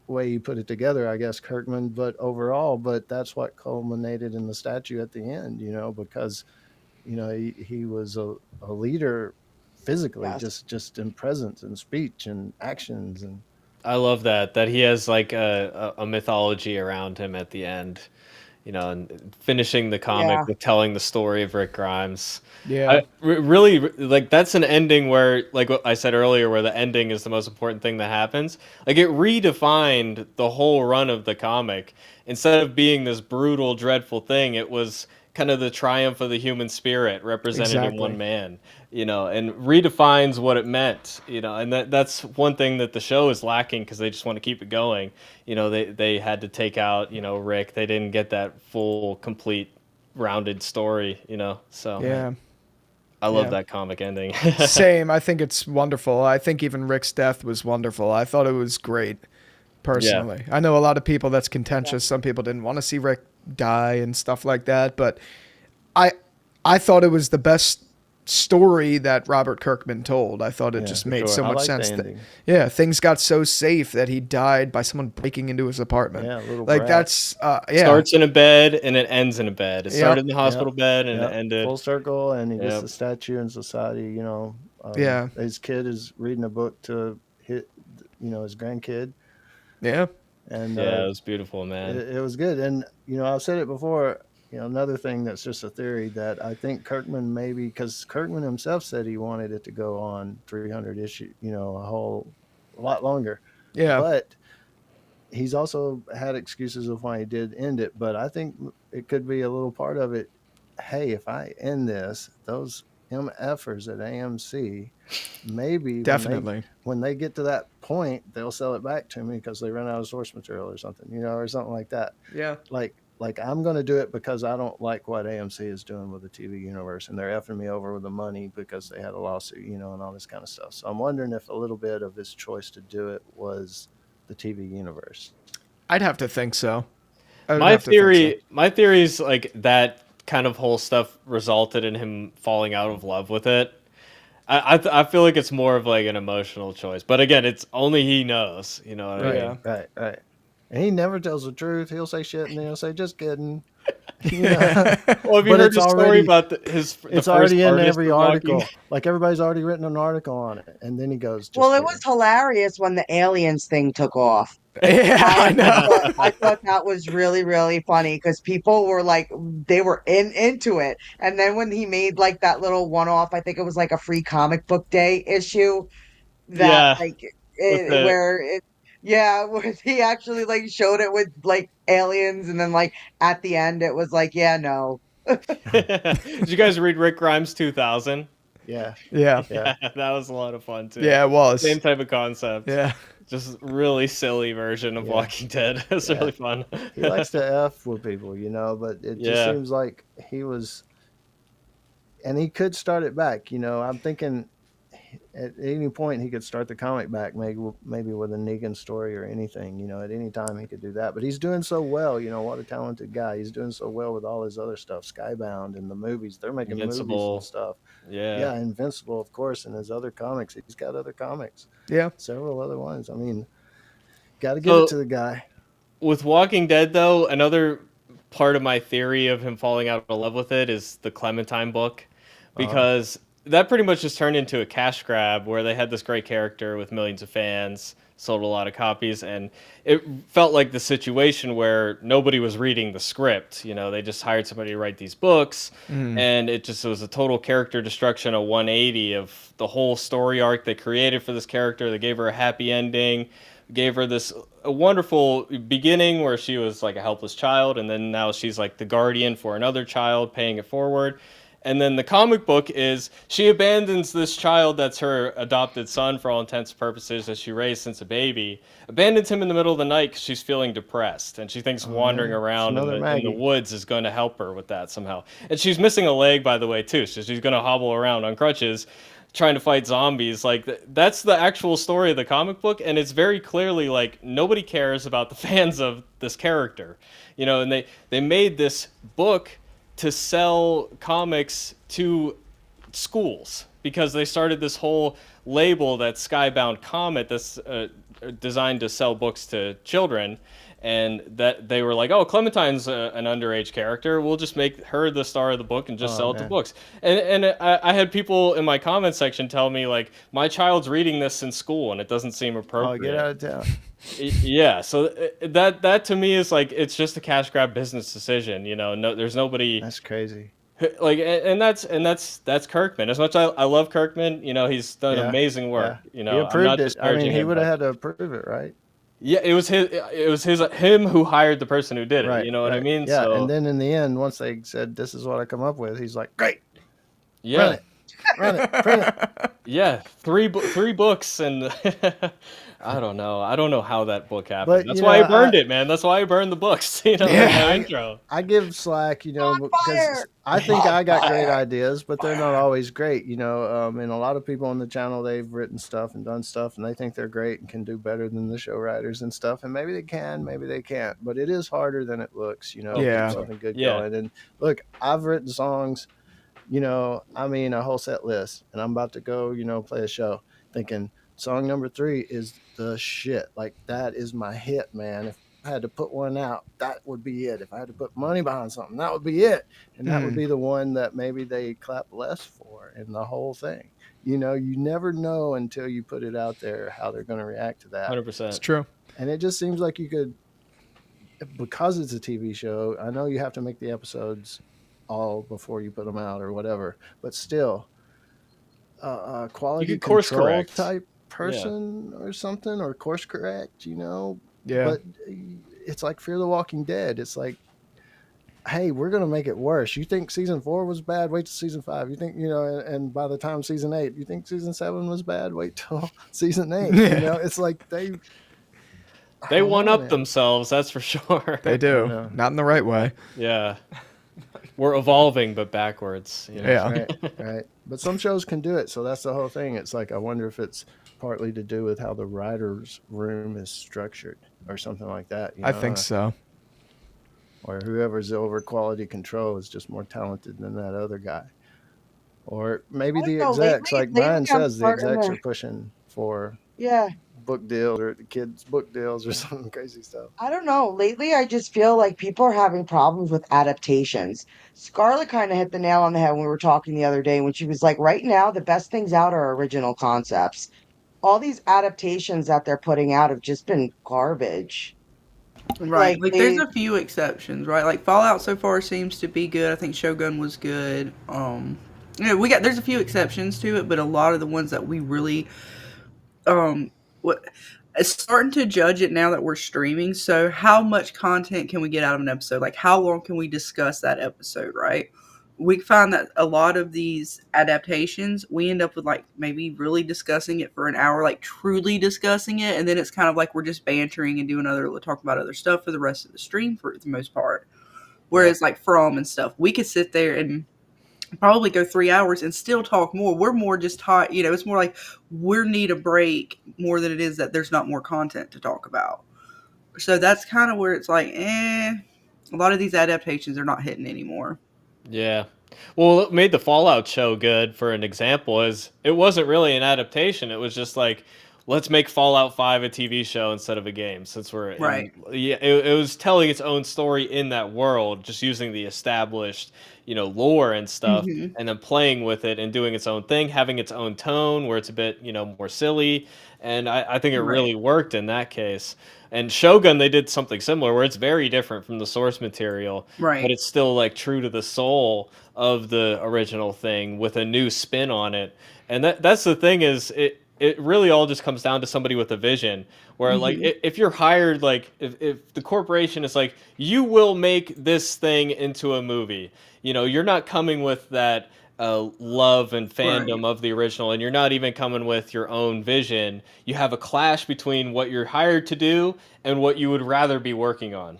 Speaker 8: way you put it together, I guess, Kirkman, but overall, but that's what culminated in the statue at the end, because he was a leader physically,
Speaker 4: Yes.
Speaker 8: just in presence and speech and actions, and
Speaker 2: I love that he has like a mythology around him at the end, and finishing the comic
Speaker 4: Yeah.
Speaker 2: with telling the story of Rick Grimes.
Speaker 3: Yeah.
Speaker 2: Really, like that's an ending where, like what I said earlier, where the ending is the most important thing that happens. Like it redefined the whole run of the comic. Instead of being this brutal, dreadful thing, it was kind of the triumph of the human spirit represented in
Speaker 3: Exactly.
Speaker 2: one man, and redefines what it meant, and that's one thing that the show is lacking because they just want to keep it going. They had to take out, Rick. They didn't get that full, complete, rounded story, so
Speaker 3: Yeah.
Speaker 2: I love
Speaker 3: Yeah.
Speaker 2: that comic ending.
Speaker 3: Same. I think it's wonderful. I think even Rick's death was wonderful. I thought it was great, personally. I know a lot of people that's contentious. Some people didn't want to see Rick die and stuff like that, but I thought it was the best story that Robert Kirkman told. I thought it
Speaker 8: Yeah,
Speaker 3: just
Speaker 8: for
Speaker 3: made
Speaker 8: sure.
Speaker 3: so
Speaker 8: I
Speaker 3: much
Speaker 8: like the
Speaker 3: sense.
Speaker 8: ending.
Speaker 3: Yeah, things got so safe that he died by someone breaking into his apartment.
Speaker 8: Yeah, little
Speaker 3: like
Speaker 8: brat.
Speaker 3: that's yeah.
Speaker 2: Starts in a bed and it ends in a bed. It
Speaker 3: Yep.
Speaker 2: started in the hospital bed and
Speaker 8: Yep.
Speaker 2: it ended.
Speaker 8: full circle, and he gets
Speaker 2: Yep.
Speaker 8: a statue in society.
Speaker 3: Yeah.
Speaker 8: His kid is reading a book to his grandkid,
Speaker 3: Yeah.
Speaker 8: and
Speaker 2: Yeah, it was beautiful, man.
Speaker 8: it was good. And I've said it before. Another thing that's just a theory that I think Kirkman maybe, because Kirkman himself said he wanted it to go on 300 issue, a lot longer.
Speaker 3: Yeah.
Speaker 8: But he's also had excuses of why he did end it. But I think it could be a little part of it. Hey, if I end this, those MFers at AMC, maybe
Speaker 3: Definitely.
Speaker 8: when they get to that point, they'll sell it back to me because they run out of source material or something, or something like that.
Speaker 3: Yeah.
Speaker 8: Like I'm going to do it because I don't like what AMC is doing with the TV universe, and they're effing me over with the money because they had a lawsuit, and all this kind of stuff. So I'm wondering if a little bit of his choice to do it was the TV universe.
Speaker 3: I'd have to think so. I would
Speaker 2: My
Speaker 3: have to think
Speaker 2: theory is like that kind of whole stuff resulted in him falling out of love with it. I feel like it's more of like an emotional choice, but again, it's only he knows. You know what I mean?
Speaker 3: Yeah.
Speaker 8: Right. And he never tells the truth. He'll say shit, and then he'll say, "Just kidding."
Speaker 2: Well, have you
Speaker 8: But
Speaker 2: heard
Speaker 8: it's
Speaker 2: the story
Speaker 8: already-
Speaker 2: about the
Speaker 8: It's
Speaker 2: first
Speaker 8: already in
Speaker 2: artist
Speaker 8: every
Speaker 2: of walking?
Speaker 8: article. Like everybody's already written an article on it, and then he goes, "Just
Speaker 4: Well, it
Speaker 8: kidding."
Speaker 4: was hilarious when the aliens thing took off.
Speaker 3: Yeah, I know.
Speaker 4: I thought that was really, really funny because people were like, they were into it. And then when he made like that little one-off, I think it was like a free comic book day issue that
Speaker 2: Yeah,
Speaker 4: where he actually like showed it with like aliens, and then like at the end it was like, yeah, no.
Speaker 2: Did you guys read Rick Grimes 2000?
Speaker 8: Yeah.
Speaker 3: Yeah.
Speaker 8: Yeah.
Speaker 2: That was a lot of fun too.
Speaker 3: Yeah, it was.
Speaker 2: Same type of concept.
Speaker 3: Yeah.
Speaker 2: Just really silly version of
Speaker 8: Yeah.
Speaker 2: Walking Dead. It's
Speaker 8: Yeah.
Speaker 2: really fun.
Speaker 8: He likes to F with people, but it just
Speaker 2: Yeah.
Speaker 8: seems like he was, and he could start it back. I'm thinking at any point he could start the comic back, maybe with a Negan story or anything. At any time he could do that. But he's doing so well. What a talented guy. He's doing so well with all his other stuff, Skybound and the movies. They're making movies
Speaker 2: Invincible.
Speaker 8: and stuff.
Speaker 2: Yeah.
Speaker 8: Yeah, Invincible, of course, and his other comics. He's got other comics.
Speaker 3: Yeah.
Speaker 8: Several other ones. I mean, got to give it to the guy.
Speaker 2: With Walking Dead, though, another part of my theory of him falling out of love with it is the Clementine book, because that pretty much just turned into a cash grab where they had this great character with millions of fans, sold a lot of copies, and it felt like the situation where nobody was reading the script. They just hired somebody to write these books, and it was a total character destruction, a 180 of the whole story arc they created for this character. They gave her a happy ending, gave her a wonderful beginning where she was like a helpless child, and then now she's like the guardian for another child, paying it forward. And then the comic book is she abandons this child that's her adopted son for all intents and purposes that she raised since a baby, abandons him in the middle of the night because she's feeling depressed, and she thinks wandering around in the woods is going to help her with that somehow. And she's missing a leg, by the way, too, so she's going to hobble around on crutches trying to fight zombies. Like, that's the actual story of the comic book, and it's very clearly like nobody cares about the fans of this character, and they made this book to sell comics to schools because they started this whole label that's Skybound Comet that's designed to sell books to children, and that they were like, oh, Clementine's an underage character, we'll just make her the star of the book and just sell it to books. And I had people in my comment section tell me, like, my child's reading this in school and it doesn't seem appropriate.
Speaker 8: Get out of town.
Speaker 2: Yeah, so that to me is like, it's just a cash grab business decision. No, there's nobody.
Speaker 8: That's crazy.
Speaker 2: Like, and that's Kirkman. As much I love Kirkman, he's done amazing work.
Speaker 8: He approved it. I mean, he would have had to approve it, right?
Speaker 2: Yeah, it was him who hired the person who did it.
Speaker 8: Right,
Speaker 2: You know what I mean?
Speaker 8: Yeah,
Speaker 2: So,
Speaker 8: and then in the end, once they said this is what I come up with, he's like, great.
Speaker 2: yeah,
Speaker 8: Run it, print it.
Speaker 2: yeah, three books, and I don't know how that book happened.
Speaker 8: But,
Speaker 2: That's why I burned it, man. That's why I burned the books. In the intro.
Speaker 8: I give slack, because I think I got great ideas, but they're not always great, and a lot of people on the channel, they've written stuff and done stuff, and they think they're great and can do better than the show writers and stuff, and maybe they can, maybe they can't, but it is harder than it looks, to keep something good going. And look, I've written songs, a whole set list, and I'm about to go, play a show, thinking song number 3 is the shit. Like, that is my hit, man. If I had to put one out, that would be it. If I had to put money behind something, that would be it. And that would be the one that maybe they clap less for in the whole thing. You never know until you put it out there how they're going to react to that.
Speaker 2: 100%.
Speaker 3: It's true.
Speaker 8: And it just seems like you could, because it's a TV show, I know you have to make the episodes all before you put them out or whatever, but still, quality
Speaker 2: You could course
Speaker 8: control
Speaker 2: correct.
Speaker 8: type person or something, or course correct,
Speaker 3: Yeah.
Speaker 8: But it's like Fear the Walking Dead. It's like, hey, we're going to make it worse. You think season 4 was bad? Wait till season 5. You think, and by the time season 8, you think season 7 was bad? Wait till season 8. It's like they
Speaker 2: one up themselves, that's for sure.
Speaker 3: They do. Not in the right way.
Speaker 2: Yeah. We're evolving, but backwards.
Speaker 3: Yeah.
Speaker 8: Right. But some shows can do it. So that's the whole thing. It's like, I wonder if it's partly to do with how the writer's room is structured or something like that.
Speaker 3: I think so.
Speaker 8: Or whoever's over quality control is just more talented than that other guy. Or maybe the execs, like Brian says, the execs are pushing for book deals or the kids' book deals or some crazy stuff.
Speaker 5: I don't know. Lately, I just feel like people are having problems with adaptations. Scarlet kind of hit the nail on the head when we were talking the other day when she was like, right now, the best things out are original concepts. All these adaptations that they're putting out have just been garbage.
Speaker 6: Right. Like there's a few exceptions, right? Like Fallout so far seems to be good. I think Shogun was good. There's a few exceptions to it, but a lot of the ones that we really it's starting to judge it now that we're streaming. So how much content can we get out of an episode? Like how long can we discuss that episode, right? We find that a lot of these adaptations, we end up with like maybe really discussing it for an hour, like truly discussing it. And then it's kind of like we're just bantering and talking about other stuff for the rest of the stream for the most part. Whereas like From and stuff, we could sit there and probably go 3 hours and still talk more. We're more just taught, it's more like we need a break more than it is that there's not more content to talk about. So that's kind of where it's like, a lot of these adaptations are not hitting anymore.
Speaker 2: Yeah. Well, what made the Fallout show good, for an example, is it wasn't really an adaptation. It was just like, let's make Fallout 5 a TV show instead of a game, since we're in,
Speaker 6: Right.
Speaker 2: yeah, it was telling its own story in that world, just using the established, lore and stuff,
Speaker 6: Hmm.
Speaker 2: and then playing with it and doing its own thing, having its own tone where it's a bit, more silly. And I think it
Speaker 6: Right.
Speaker 2: really worked in that case. And Shogun, they did something similar where it's very different from the source material, but
Speaker 6: Right.
Speaker 2: it's still like true to the soul of the original thing with a new spin on it. And that's the thing, is it really all just comes down to somebody with a vision, where like
Speaker 6: Hmm.
Speaker 2: if you're hired, like if the corporation is like, you will make this thing into a movie, you're not coming with that love and fandom
Speaker 6: Right.
Speaker 2: of the original, and you're not even coming with your own vision. You have a clash between what you're hired to do and what you would rather be working on,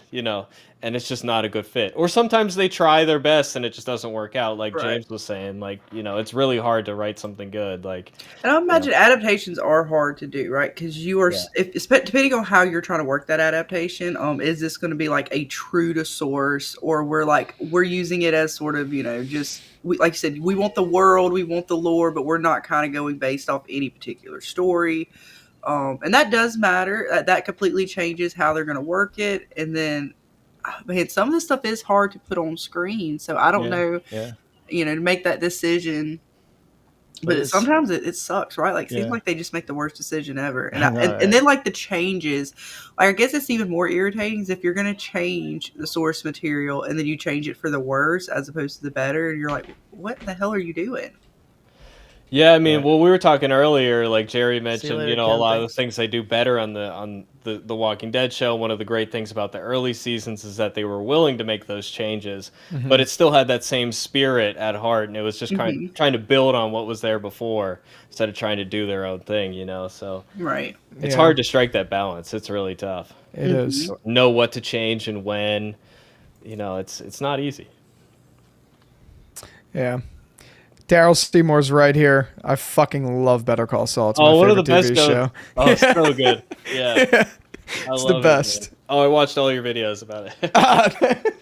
Speaker 2: and it's just not a good fit. Or sometimes they try their best and it just doesn't work out, like
Speaker 6: Right.
Speaker 2: James was saying. Like, it's really hard to write something good. Like,
Speaker 6: And I imagine adaptations are hard to do, right? Because you are,
Speaker 2: Yeah.
Speaker 6: depending on how you're trying to work that adaptation, is this going to be like a true to source, or we're using it as sort of, just like you said, we want the world, we want the lore, but we're not kind of going based off any particular story. And that does matter. That completely changes how they're going to work it. And then, man, some of this stuff is hard to put on screen. So I don't know,
Speaker 8: Yeah.
Speaker 6: to make that decision.
Speaker 8: But
Speaker 6: But
Speaker 8: it's-
Speaker 6: sometimes it sucks, right? Like, it seems
Speaker 8: Yeah.
Speaker 6: like they just make the worst decision ever. And
Speaker 8: I know,
Speaker 6: and then like the changes, like I guess it's even more irritating is if you're gonna change the source material and then you change it for the worse as opposed to the better, and you're like, what the hell are you doing?
Speaker 2: yeah, I mean,
Speaker 8: Yeah.
Speaker 2: well, we were talking earlier, like Jerry
Speaker 8: See you
Speaker 2: mentioned,
Speaker 8: later,
Speaker 2: a
Speaker 8: Ken,
Speaker 2: lot of the
Speaker 8: thanks.
Speaker 2: things they do better on the Walking Dead show. One of the great things about the early seasons is that they were willing to make those changes, but it still had that same spirit at heart, and it was just trying to build on what was there before instead of trying to do their own thing, So
Speaker 6: Right.
Speaker 2: it's
Speaker 3: Yeah.
Speaker 2: hard to strike that balance. It's really tough.
Speaker 3: It is.
Speaker 2: Know what to change and when. It's not easy.
Speaker 3: Yeah. Daryl Seymour's right here. I fucking love Better Call Saul. It's my
Speaker 2: Oh, one of
Speaker 3: favorite
Speaker 2: the best
Speaker 3: TV
Speaker 2: shows.
Speaker 3: show.
Speaker 2: Oh, it's so good. Yeah. I
Speaker 3: It's
Speaker 2: love
Speaker 3: the
Speaker 2: it,
Speaker 3: best.
Speaker 2: man. Oh, I watched all your videos about it.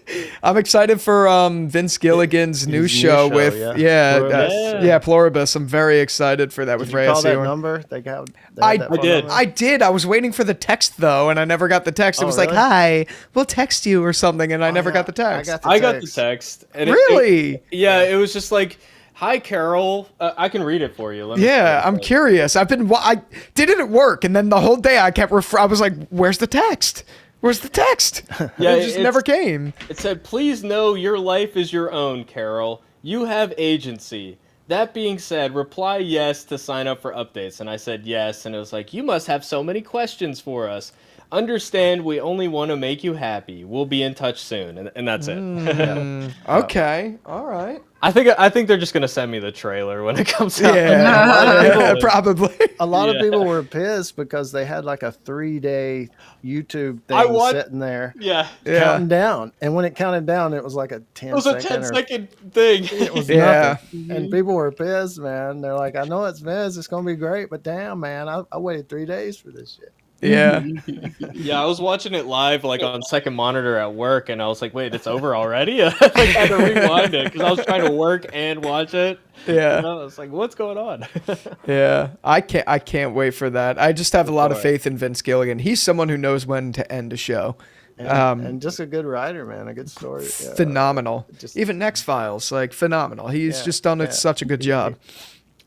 Speaker 3: I'm excited for Vince Gilligan's new
Speaker 8: new
Speaker 3: show
Speaker 8: show,
Speaker 3: with
Speaker 8: yeah.
Speaker 3: Pluribus. I'm very excited for that
Speaker 8: Did
Speaker 3: with
Speaker 8: you
Speaker 3: Rhea
Speaker 8: call that
Speaker 3: Seehorn.
Speaker 8: number? They got.
Speaker 3: I-
Speaker 8: that
Speaker 3: I
Speaker 8: phone
Speaker 2: did.
Speaker 8: number?
Speaker 3: I did. I was waiting for the text though, and I never got the text. It
Speaker 8: Oh,
Speaker 3: was like,
Speaker 8: really?
Speaker 3: "Hi, we'll text you" or something, and I never
Speaker 8: yeah,
Speaker 3: got the text.
Speaker 2: I got the text. And
Speaker 3: Really?
Speaker 2: Yeah, it was just like, "Hi, Carol." I can read it for you. Let me
Speaker 3: Yeah,
Speaker 2: see
Speaker 3: I'm
Speaker 2: it.
Speaker 3: curious. I didn't at work, and then the whole day I kept I was like, "Where's the text? Where's the text?"
Speaker 2: Yeah,
Speaker 3: it just never came.
Speaker 2: It said, "Please know your life is your own, Carol. You have agency. That being said, reply yes to sign up for updates." And I said yes, and it was like, "You must have so many questions for us. Understand, we only want to make you happy. We'll be in touch soon." And that's it.
Speaker 3: Okay, all right.
Speaker 2: I think they're just gonna send me the trailer when it comes out.
Speaker 3: Yeah, probably.
Speaker 8: A lot of
Speaker 2: Yeah.
Speaker 8: people were pissed because they had like a 3-day YouTube
Speaker 2: I
Speaker 8: thing
Speaker 2: watched-
Speaker 8: sitting there
Speaker 2: Yeah.
Speaker 3: Yeah.
Speaker 8: counting down, and when it counted down, it was like a 10
Speaker 2: It was a
Speaker 8: second
Speaker 2: 10-second thing.
Speaker 8: It was
Speaker 3: Yeah.
Speaker 8: nothing. And people were pissed, man. They're like, "I know it's Vince, it's gonna be great, but damn, man, I waited 3 days for this shit."
Speaker 3: Yeah.
Speaker 2: Yeah, I was watching it live, like on second monitor at work, and I was like, "Wait, it's over already?" I had to rewind it because I was trying to work and watch it.
Speaker 3: Yeah.
Speaker 2: And I was like, "What's going on?"
Speaker 3: Yeah, I can't wait for that. I just have a lot of
Speaker 2: Right.
Speaker 3: faith in Vince Gilligan. He's someone who knows when to end a show.
Speaker 8: And just a good writer, man. A good story. Yeah.
Speaker 3: Phenomenal.
Speaker 8: just-
Speaker 3: Even X Files, like phenomenal. He's
Speaker 8: Yeah,
Speaker 3: just done
Speaker 8: yeah.
Speaker 3: such a good job.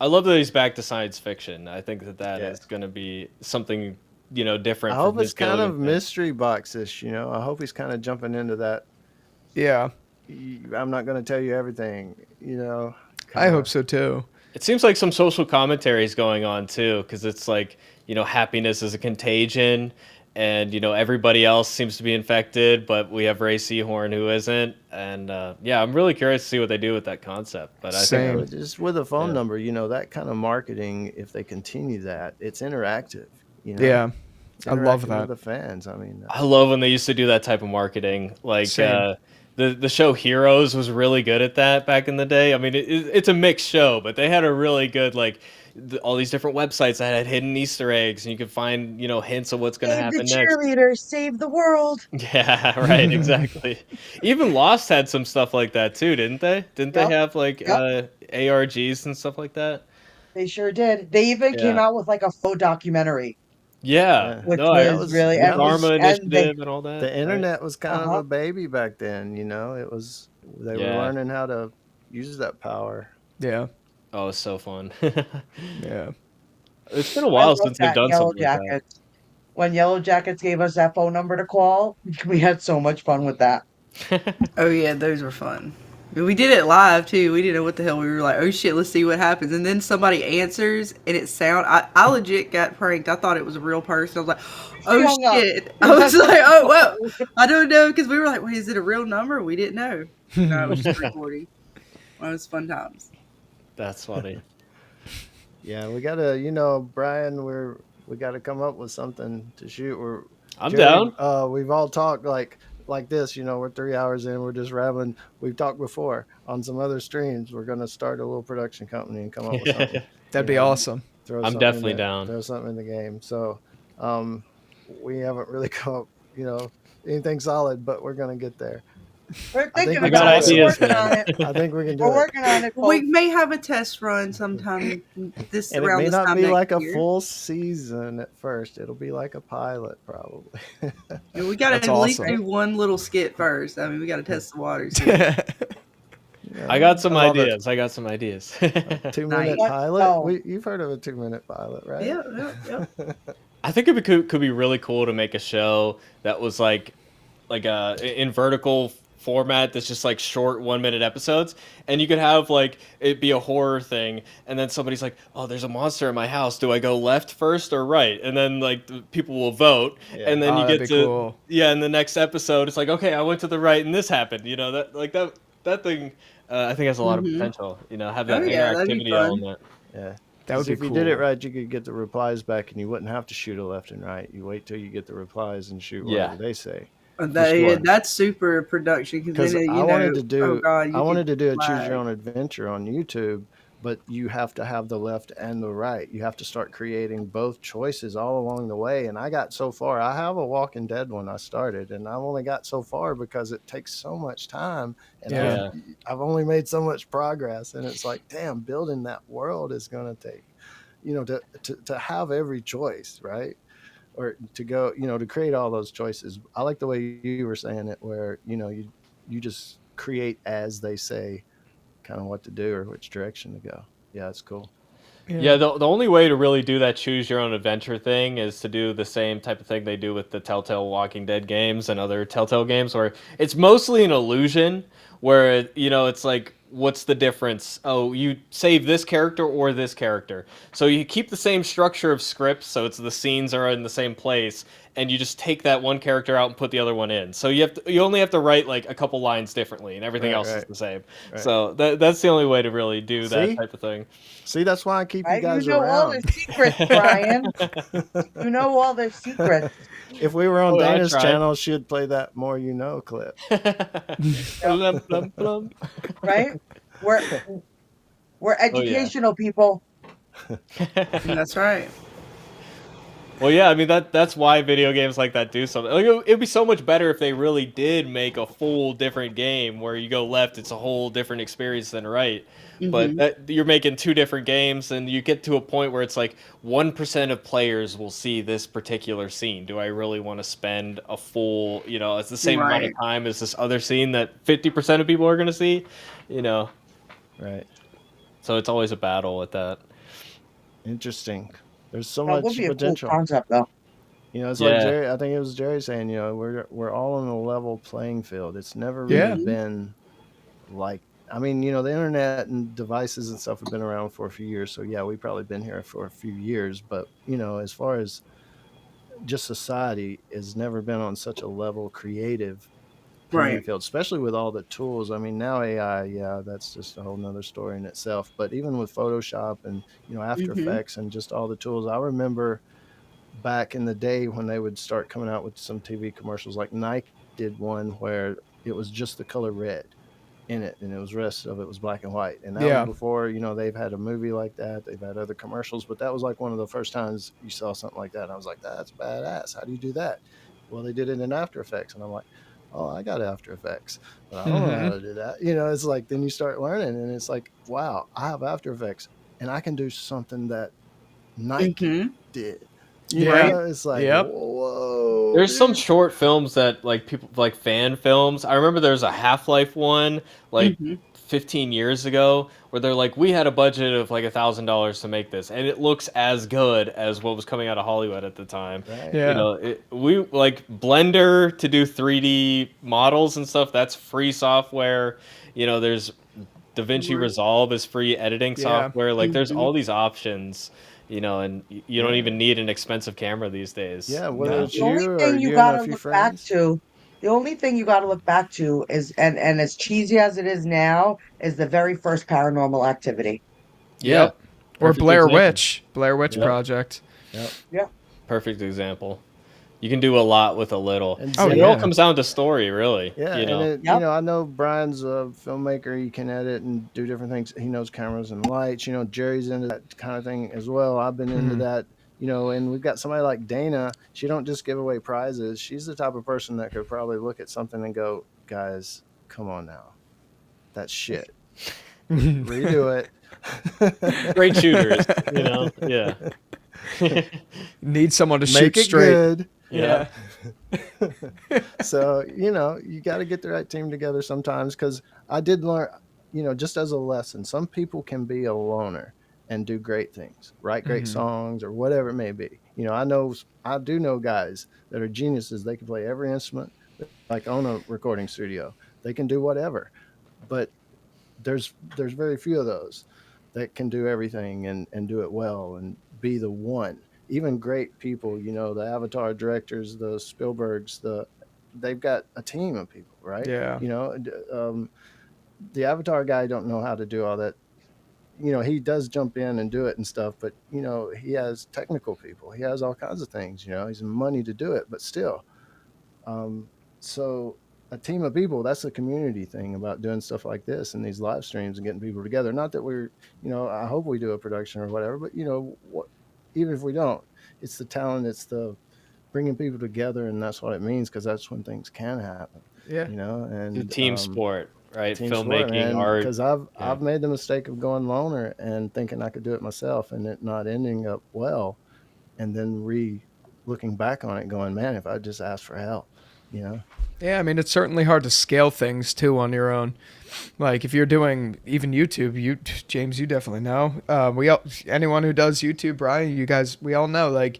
Speaker 2: I love that he's back to science fiction. I think that
Speaker 8: Yeah.
Speaker 2: is going to be something different.
Speaker 8: I
Speaker 2: from
Speaker 8: hope
Speaker 2: his
Speaker 8: it's kind of
Speaker 2: Gilligan thing.
Speaker 8: mystery boxish, I hope he's kind of jumping into that.
Speaker 3: Yeah,
Speaker 8: I'm not going to tell you everything,
Speaker 3: I hope so too.
Speaker 2: It seems like some social commentary is going on too, because it's like, happiness is a contagion, and everybody else seems to be infected, but we have Ray Seahorn who isn't. And yeah, I'm really curious to see what they do with that concept. But I
Speaker 3: Same.
Speaker 2: think
Speaker 8: Just with a phone
Speaker 2: Yeah.
Speaker 8: number, that kind of marketing, if they continue that, it's interactive.
Speaker 3: Yeah,
Speaker 8: It's
Speaker 3: I love
Speaker 8: interactive
Speaker 3: that.
Speaker 8: with the fans. I mean,
Speaker 2: I love when they used to do that type of marketing. Like
Speaker 3: Same.
Speaker 2: the show Heroes was really good at that back in the day. I mean, it's a mixed show, but they had a really good all these different websites that had hidden Easter eggs, and you could find hints of what's going to
Speaker 5: Save the
Speaker 2: happen next.
Speaker 5: cheerleaders, save the world.
Speaker 2: Yeah, right, exactly. Even Lost had some stuff like that too, didn't they? Didn't they
Speaker 5: Yep.
Speaker 2: have
Speaker 5: Yep.
Speaker 2: ARGs and stuff like that?
Speaker 5: They sure did. They even came
Speaker 2: Yeah.
Speaker 5: out with like a faux documentary,
Speaker 2: Yeah.
Speaker 8: Yeah.
Speaker 5: which
Speaker 2: No,
Speaker 8: That
Speaker 5: was
Speaker 8: was
Speaker 5: really
Speaker 2: the
Speaker 8: that
Speaker 5: and
Speaker 2: Dharma
Speaker 8: was
Speaker 5: and they
Speaker 2: Initiative and all that.
Speaker 8: the
Speaker 2: Right?
Speaker 8: internet was kind of
Speaker 5: uh-huh.
Speaker 8: a baby back then. It was they were
Speaker 2: Yeah.
Speaker 8: learning how to use that power.
Speaker 3: Yeah.
Speaker 2: Oh, it's so fun.
Speaker 3: Yeah.
Speaker 2: It's been a
Speaker 5: I
Speaker 2: while
Speaker 5: love
Speaker 2: since they've
Speaker 5: that in
Speaker 2: done
Speaker 5: Yellow
Speaker 2: something like that.
Speaker 5: Jackets. When Yellow Jackets gave us that phone number to call, we had so much fun with that.
Speaker 6: Oh yeah, those were fun. We did it live too. We didn't know what the hell. We were like, oh shit, let's see what happens. And then somebody answers and I legit got pranked. I thought it was a real person. I was like, oh
Speaker 5: hung up.
Speaker 6: shit. I was like, oh well, I don't know, because we were like, wait, is it a real number? We didn't know. No, it was just recording. Well, it was fun times.
Speaker 2: That's funny.
Speaker 8: Yeah, we gotta, Brian, we gotta come up with something to shoot.
Speaker 2: I'm
Speaker 8: Jerry,
Speaker 2: down.
Speaker 8: we've all talked like this. We're 3 hours in. We're just rambling. We've talked before on some other streams. We're gonna start a little production company and come up with something.
Speaker 3: That'd be awesome.
Speaker 8: Throw
Speaker 2: I'm
Speaker 8: something
Speaker 2: definitely
Speaker 8: in
Speaker 2: down.
Speaker 8: Throw something in the game. So, we haven't really come up, anything solid, but we're gonna get there.
Speaker 5: We're
Speaker 8: I think
Speaker 5: thinking
Speaker 8: we
Speaker 5: about
Speaker 8: got
Speaker 5: it. We're
Speaker 2: ideas,
Speaker 5: working
Speaker 2: man.
Speaker 5: on it.
Speaker 8: I think we can do
Speaker 5: We're
Speaker 8: it.
Speaker 5: working on it,
Speaker 6: We
Speaker 5: folks.
Speaker 6: may have a test run sometime this
Speaker 8: And it
Speaker 6: around
Speaker 8: may
Speaker 6: this
Speaker 8: not
Speaker 6: time
Speaker 8: be
Speaker 6: next
Speaker 8: like a
Speaker 6: year.
Speaker 8: full season at first. It'll be like a pilot, probably.
Speaker 6: Yeah, we got to
Speaker 3: That's
Speaker 6: at least
Speaker 3: awesome.
Speaker 6: do one little skit first. I mean, we got to test the waters here.
Speaker 2: I got some
Speaker 8: love it.
Speaker 2: ideas. I got some ideas.
Speaker 8: 2-minute
Speaker 5: Nice.
Speaker 8: pilot.
Speaker 5: Oh.
Speaker 8: You've heard of a 2-minute pilot, right?
Speaker 6: Yeah.
Speaker 2: I think it could be really cool to make a show that was like in vertical format that's just like short 1-minute episodes, and you could have it be a horror thing, and then somebody's like, oh, there's a monster in my house, do I go left first or right? And then the people will vote,
Speaker 8: Yeah.
Speaker 2: and then
Speaker 3: Oh,
Speaker 2: you
Speaker 3: that'd
Speaker 2: get
Speaker 3: be
Speaker 2: to
Speaker 3: cool.
Speaker 2: in the next episode it's like, okay, I went to the right and this happened, that thing. I think has a lot of potential, have that
Speaker 6: Oh, yeah, that'd be
Speaker 2: interactivity
Speaker 6: fun.
Speaker 2: element.
Speaker 8: Yeah.
Speaker 3: That would
Speaker 8: 'Cause
Speaker 3: be
Speaker 8: if you did it
Speaker 3: cool.
Speaker 8: right, you could get the replies back, and you wouldn't have to shoot a left and right. You wait till you get the replies and shoot
Speaker 2: Yeah.
Speaker 8: whatever they say.
Speaker 6: Yeah, that's super production
Speaker 8: Because
Speaker 6: then,
Speaker 8: I wanted to do,
Speaker 6: oh God,
Speaker 8: I wanted to do a choose
Speaker 6: lag.
Speaker 8: your own adventure on YouTube, but you have to have the left and the right. You have to start creating both choices all along the way. And I got so far. I have a Walking Dead one I started, and I've only got so far because it takes so much time, and
Speaker 3: Yeah.
Speaker 8: I've only made so much progress. And it's like, damn, building that world is going to take, to have every choice, right? Or to go, to create all those choices. I like the way you were saying it, where you just create as they say, kind of what to do or which direction to go. Yeah, it's cool.
Speaker 2: Yeah, the only way to really do that choose your own adventure thing is to do the same type of thing they do with the Telltale Walking Dead games and other Telltale games, where it's mostly an illusion, where it's like, what's the difference? Oh, you save this character or this character. So you keep the same structure of scripts, so it's the scenes are in the same place, and you just take that one character out and put the other one in. So you only have to write a couple lines differently, and everything else is the same.
Speaker 8: Right.
Speaker 2: So that's the only way to really do that type of thing.
Speaker 8: See, that's why I keep you
Speaker 5: Right?
Speaker 8: guys
Speaker 5: You know all
Speaker 8: around.
Speaker 5: the secrets, Brian. You know all the secrets.
Speaker 8: If we were on
Speaker 2: Oh, I
Speaker 8: Dana's
Speaker 2: tried.
Speaker 8: channel, she'd play that more clip.
Speaker 2: Blum, blum, blum.
Speaker 5: Right? We're educational people.
Speaker 6: That's right.
Speaker 2: Well, yeah, I mean that's why video games like that do something. It'd be so much better if they really did make a full different game where you go left, it's a whole different experience than right. But you're making two different games, and you get to a point where it's like 1% of players will see this particular scene. Do I really want to spend a full, it's the same amount of time as this other scene that 50% of people are going to see,
Speaker 8: Right.
Speaker 2: So it's always a battle with that.
Speaker 8: Interesting. There's so
Speaker 5: That
Speaker 8: much
Speaker 5: would be a
Speaker 8: potential.
Speaker 5: cool concept, though.
Speaker 8: It's
Speaker 2: Yeah.
Speaker 8: like Jerry. I think it was Jerry saying, we're all on a level playing field. It's never really been like. I mean, the internet and devices and stuff have been around for a few years. So yeah, we've probably been here for a few years. But as far as just society has never been on such a level creative playing field, especially with all the tools. I mean, now AI, yeah, that's just a whole nother story in itself. But even with Photoshop and After Effects and just all the tools, I remember back in the day when they would start coming out with some TV commercials, like Nike did one where it was just the color red in it, and it was rest of it was black and white. And that
Speaker 3: Yeah.
Speaker 8: was before, you know, they've had a movie like that, they've had other commercials, but that was like one of the first times you saw something like that. And I was like, that's badass. How do you do that? Well, they did it in After Effects, and I'm like, oh, I got After Effects, but I don't know how to do that. You know, it's like then you start learning, and it's like, wow, I have After Effects, and I can do something that Nike
Speaker 6: hmm
Speaker 8: did.
Speaker 3: Yeah.
Speaker 8: know, it's like,
Speaker 3: Yep.
Speaker 8: whoa.
Speaker 2: There's some
Speaker 8: dude.
Speaker 2: short films that like people like fan films. I remember there's a Half-Life one like
Speaker 6: hmm
Speaker 2: 15 years ago where they're like, we had a budget of like $1,000 to make this, and it looks as good as what was coming out of Hollywood at the time.
Speaker 8: Right.
Speaker 3: Yeah.
Speaker 2: You know, we like Blender to do 3D models and stuff. That's free software. You know, there's DaVinci
Speaker 6: Right.
Speaker 2: Resolve is free editing
Speaker 3: Yeah.
Speaker 2: software. Like, there's
Speaker 6: Mhm.
Speaker 2: all these options. You know, and you don't even need an expensive camera these days.
Speaker 8: Yeah,
Speaker 2: you
Speaker 8: whether
Speaker 2: know?
Speaker 8: it's
Speaker 5: The only
Speaker 8: you or
Speaker 5: thing you
Speaker 8: you and a
Speaker 5: gotta
Speaker 8: few
Speaker 5: look back
Speaker 8: friends.
Speaker 5: to, the only thing you gotta look back to is, and as cheesy as it is now, is the very first Paranormal Activity.
Speaker 2: Yeah.
Speaker 3: Yep. Or
Speaker 2: Perfect
Speaker 3: Blair
Speaker 2: example.
Speaker 3: Witch. Blair Witch
Speaker 2: Yep.
Speaker 3: Project.
Speaker 8: Yep.
Speaker 5: Yeah.
Speaker 2: Perfect example. You can do a lot with a little.
Speaker 8: And
Speaker 3: Oh,
Speaker 2: And
Speaker 8: see,
Speaker 2: it all
Speaker 3: yeah.
Speaker 2: comes down to story, really.
Speaker 8: yeah,
Speaker 2: You
Speaker 8: and
Speaker 2: know.
Speaker 8: it, you
Speaker 5: Yep.
Speaker 8: know, I know Brian's a filmmaker. He can edit and do different things. He knows cameras and lights. You know, Jerry's into that kind of thing as well. I've been into
Speaker 3: Mhm.
Speaker 8: that. You know, and we've got somebody like Dana. She don't just give away prizes. She's the type of person that could probably look at something and go, "Guys, come on now, that's shit. Redo it."
Speaker 2: Great shooters, you know. Yeah.
Speaker 3: Need someone to
Speaker 8: Make
Speaker 3: shoot
Speaker 8: it
Speaker 3: straight.
Speaker 8: good.
Speaker 3: Yeah.
Speaker 8: So, you know, you got to get the right team together sometimes, because I did learn, you know, just as a lesson, some people can be a loner and do great things, write great
Speaker 3: Mhm.
Speaker 8: songs or whatever it may be. You know, I do know guys that are geniuses. They can play every instrument, like own a recording studio. They can do whatever, but there's very few of those that can do everything and do it well and be the one. Even great people, you know, the Avatar directors, the Spielbergs, they've got a team of people, right?
Speaker 3: Yeah.
Speaker 8: You know, the Avatar guy don't know how to do all that. You know, he does jump in and do it and stuff, but you know, he has technical people. He has all kinds of things. You know, he's money to do it, but still. So a team of people, that's a community thing about doing stuff like this and these live streams and getting people together. Not that we're, you know, I hope we do a production or whatever, but you know, even if we don't, it's the talent, it's the bringing people together, and that's what it means, because that's when things can happen.
Speaker 3: Yeah.
Speaker 8: You know,
Speaker 2: The
Speaker 8: and
Speaker 2: team sport, right?
Speaker 8: team sport,
Speaker 2: Filmmaking,
Speaker 8: man.
Speaker 2: art.
Speaker 8: Because
Speaker 2: Yeah.
Speaker 8: I've made the mistake of going loner and thinking I could do it myself, and it not ending up well, and then looking back on it, going, man, if I just asked for help, you know.
Speaker 3: Yeah, I mean, it's certainly hard to scale things too on your own. Like if you're doing even YouTube, James, you definitely know. Anyone who does YouTube, Brian, you guys, we all know, like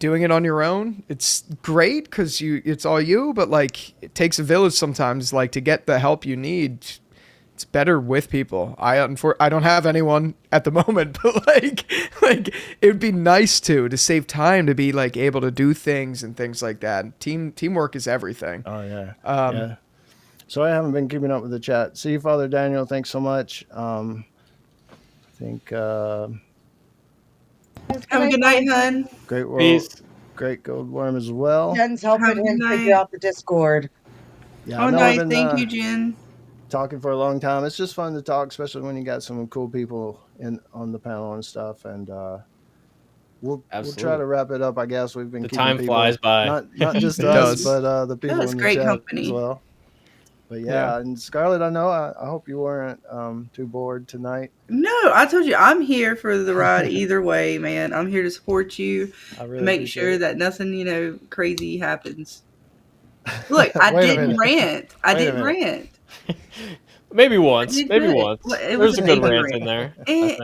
Speaker 3: doing it on your own, it's great because it's all you, but like it takes a village sometimes. Like to get the help you need, it's better with people. I don't have anyone at the moment, but like it would be nice to save time to be like able to do things and things like that. Teamwork is everything.
Speaker 8: Oh yeah.
Speaker 3: Um,
Speaker 8: Yeah. So I haven't been keeping up with the chat. See you, Father Daniel. Thanks so much. I think
Speaker 6: Have a good night, hun.
Speaker 8: Great World,
Speaker 2: Peace.
Speaker 8: Great Gold Worm as well.
Speaker 5: Jen's
Speaker 6: Have
Speaker 5: helping
Speaker 6: a good
Speaker 5: him
Speaker 6: night.
Speaker 5: figure out the Discord.
Speaker 8: Yeah, I
Speaker 6: Oh,
Speaker 8: know
Speaker 6: nice.
Speaker 8: I've been
Speaker 6: Thank you, Jen.
Speaker 8: talking for a long time. It's just fun to talk, especially when you got some cool people on the panel and stuff. And we'll try
Speaker 2: Absolutely.
Speaker 8: to wrap it up. I guess we've been
Speaker 2: The
Speaker 8: keeping
Speaker 2: time
Speaker 8: people,
Speaker 2: flies by.
Speaker 8: not just
Speaker 3: It
Speaker 8: us,
Speaker 3: does.
Speaker 8: but the people
Speaker 6: it's
Speaker 8: in the
Speaker 6: great
Speaker 8: chat
Speaker 6: company.
Speaker 8: as well. But
Speaker 3: Yeah.
Speaker 8: yeah, and Scarlett, I know I hope you weren't too bored tonight.
Speaker 6: No, I told you I'm here for the ride either way, man. I'm here to support you,
Speaker 8: I really
Speaker 6: make
Speaker 8: appreciate
Speaker 6: sure
Speaker 8: it.
Speaker 6: that nothing, crazy happens. Look, I
Speaker 8: Wait a
Speaker 6: didn't
Speaker 8: minute.
Speaker 6: rant. I
Speaker 8: Wait a
Speaker 6: didn't
Speaker 8: minute.
Speaker 6: rant.
Speaker 2: Maybe once.
Speaker 6: did
Speaker 2: Maybe
Speaker 6: good.
Speaker 2: once.
Speaker 6: Well, it
Speaker 2: There's
Speaker 6: was
Speaker 2: a
Speaker 6: a
Speaker 2: good
Speaker 6: big
Speaker 2: rant
Speaker 6: rant.
Speaker 2: in there. I think.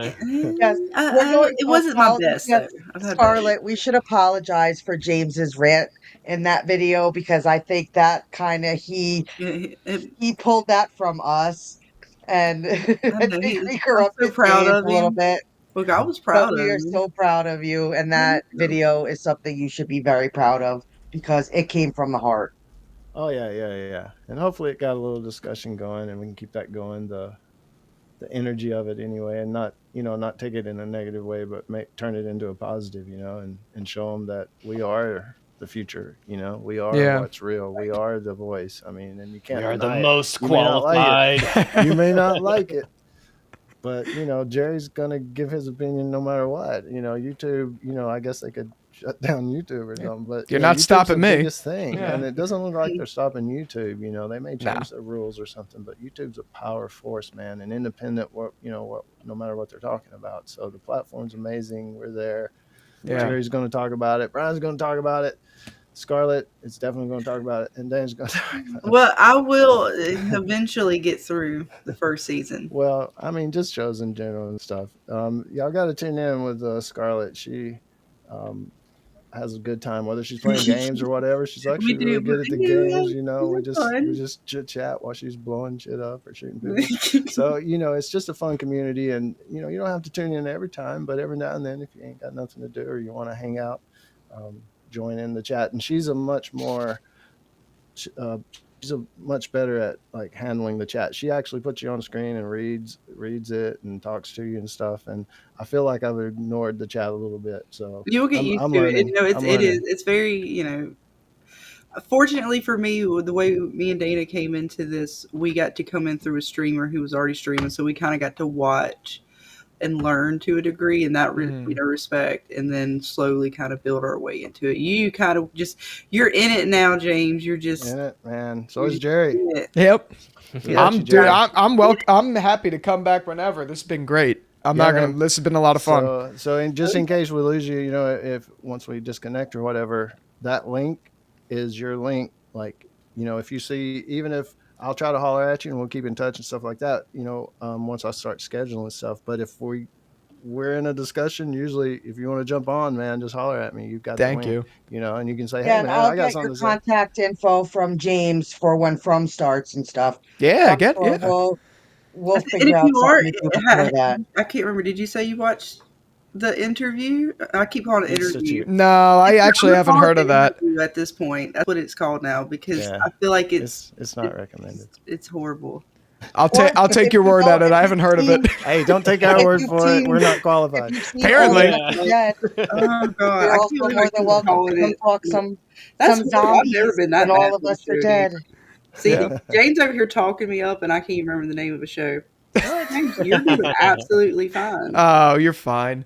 Speaker 5: Yes, we're going
Speaker 6: It
Speaker 5: to
Speaker 6: wasn't my best, though.
Speaker 5: yes,
Speaker 6: I've had better.
Speaker 5: Scarlett, we should apologize for James's rant in that video, because I think that kind of he pulled that from us, and I
Speaker 6: know,
Speaker 5: think we
Speaker 6: I'm
Speaker 5: corrupted
Speaker 6: so proud
Speaker 5: James
Speaker 6: of
Speaker 5: a little
Speaker 6: him.
Speaker 5: bit.
Speaker 6: Look, I was
Speaker 5: But
Speaker 6: proud
Speaker 5: we
Speaker 6: of
Speaker 5: are
Speaker 6: him.
Speaker 5: so proud of you, and that video is something you should be very proud of because it came from the heart.
Speaker 8: Oh yeah. And hopefully it got a little discussion going, and we can keep that going. The energy of it anyway, and not take it in a negative way, but turn it into a positive, and show them that we are the future. You know, we are
Speaker 3: Yeah.
Speaker 8: what's real. We are the voice. I mean, and you can't
Speaker 2: We are the
Speaker 8: deny it.
Speaker 2: most
Speaker 8: You may not like
Speaker 2: qualified.
Speaker 8: You may not like it, but you know, Jerry's gonna give his opinion no matter what. You know, YouTube. You know, I guess they could shut down YouTube or something, but
Speaker 3: You're
Speaker 8: you know,
Speaker 3: not
Speaker 8: YouTube's
Speaker 3: stopping
Speaker 8: the
Speaker 3: me.
Speaker 8: biggest thing,
Speaker 3: Yeah.
Speaker 8: and it doesn't look like they're stopping YouTube. You know, they may
Speaker 3: Nah.
Speaker 8: change the rules or something, but YouTube's a power force, man, and independent. No matter what they're talking about. So the platform's amazing. We're there.
Speaker 3: Yeah.
Speaker 8: Jerry's going to talk about it. Brian's going to talk about it. Scarlet is definitely going to talk about it, and Dan's going to talk about it.
Speaker 6: Well, I will eventually get through the first season.
Speaker 8: Well, I mean, just shows in general and stuff. Y'all got to tune in with Scarlet. She has a good time, whether she's playing games or whatever. She's actually
Speaker 6: do,
Speaker 8: really good at the
Speaker 6: yeah,
Speaker 8: games. You know, we
Speaker 6: fun.
Speaker 8: just chit chat while she's blowing shit up or shooting people. So you know, it's just a fun community, and you know, you don't have to tune in every time, but every now and then, if you ain't got nothing to do or you want to hang out, join in the chat. And she's a much more better at like handling the chat. She actually puts you on screen and reads it and talks to you and stuff. And I feel like I've ignored the chat a little bit. So
Speaker 6: You'll get used to it. You know, it's very, you know, fortunately for me, the way me and Dana came into this, we got to come in through a streamer who was already streaming. So we kind of got to watch and learn to a degree in that respect, and then slowly kind of build our way into it. You kind of you're in it now, James. You're just
Speaker 8: in it, man. So is Jerry.
Speaker 3: Yep.
Speaker 8: Yeah,
Speaker 3: I'm happy to come back whenever. This has been great. This has been a lot of fun.
Speaker 8: So in case we lose you, you know, if once we disconnect or whatever, that link is your link. Like, you know, if you see, even if I'll try to holler at you and we'll keep in touch and stuff like that, you know, once I start scheduling stuff. But if we're in a discussion, usually if you want to jump on, man, just holler at me. You've got
Speaker 3: Thank
Speaker 8: the link,
Speaker 3: you.
Speaker 8: you know, and you can say,
Speaker 5: Yeah,
Speaker 8: hey,
Speaker 5: and
Speaker 8: man,
Speaker 5: I'll
Speaker 8: I got
Speaker 5: get
Speaker 8: something
Speaker 5: your
Speaker 8: to say.
Speaker 5: contact info from James for when From starts and stuff.
Speaker 3: Yeah,
Speaker 5: We'll
Speaker 6: and
Speaker 5: figure
Speaker 6: if
Speaker 5: out
Speaker 6: you are,
Speaker 5: something to do before that.
Speaker 6: I can't remember. Did you say you watched the interview? I keep calling it interview.
Speaker 3: No, I actually haven't heard of that.
Speaker 6: At this point, that's what it's called now, because
Speaker 8: Yeah.
Speaker 6: I feel like it's
Speaker 8: not recommended.
Speaker 6: It's horrible.
Speaker 3: I'll take your word at it. I haven't heard of it.
Speaker 8: Hey, don't take our word for it. We're not qualified.
Speaker 3: Apparently.
Speaker 6: Oh God,
Speaker 5: You're
Speaker 6: I
Speaker 5: also
Speaker 6: can't
Speaker 5: more than welcome to come talk some
Speaker 6: That's
Speaker 5: zombies,
Speaker 6: I've never been that
Speaker 5: and all
Speaker 6: bad
Speaker 5: of us
Speaker 6: for a
Speaker 5: are
Speaker 6: show,
Speaker 5: dead.
Speaker 6: dude. See,
Speaker 3: Yeah.
Speaker 6: James over here talking me up, and I can't remember the name of a show. James, you're doing absolutely fine.
Speaker 3: Oh, you're fine.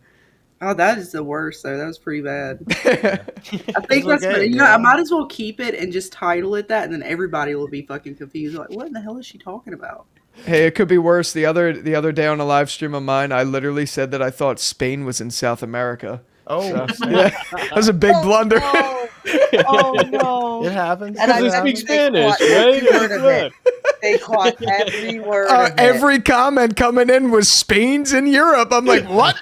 Speaker 6: Oh, that is the worst, though. That was pretty bad. I think
Speaker 8: It's
Speaker 6: that's
Speaker 8: okay,
Speaker 6: you know, I
Speaker 8: yeah.
Speaker 6: might as well keep it and just title it that, and then everybody will be fucking confused. Like, what in the hell is she talking about?
Speaker 3: Hey, it could be worse. The other day on a live stream of mine, I literally said that I thought Spain was in South America.
Speaker 8: Oh,
Speaker 3: Yeah, that was a big blunder.
Speaker 5: No. Oh no!
Speaker 8: it happens.
Speaker 5: And I
Speaker 8: It
Speaker 5: bet
Speaker 8: happens.
Speaker 7: Speak
Speaker 5: they
Speaker 7: Spanish,
Speaker 5: caught every
Speaker 7: right?
Speaker 5: word of it. They caught every word of it.
Speaker 3: Every comment coming in was Spain's in Europe. I'm like, what?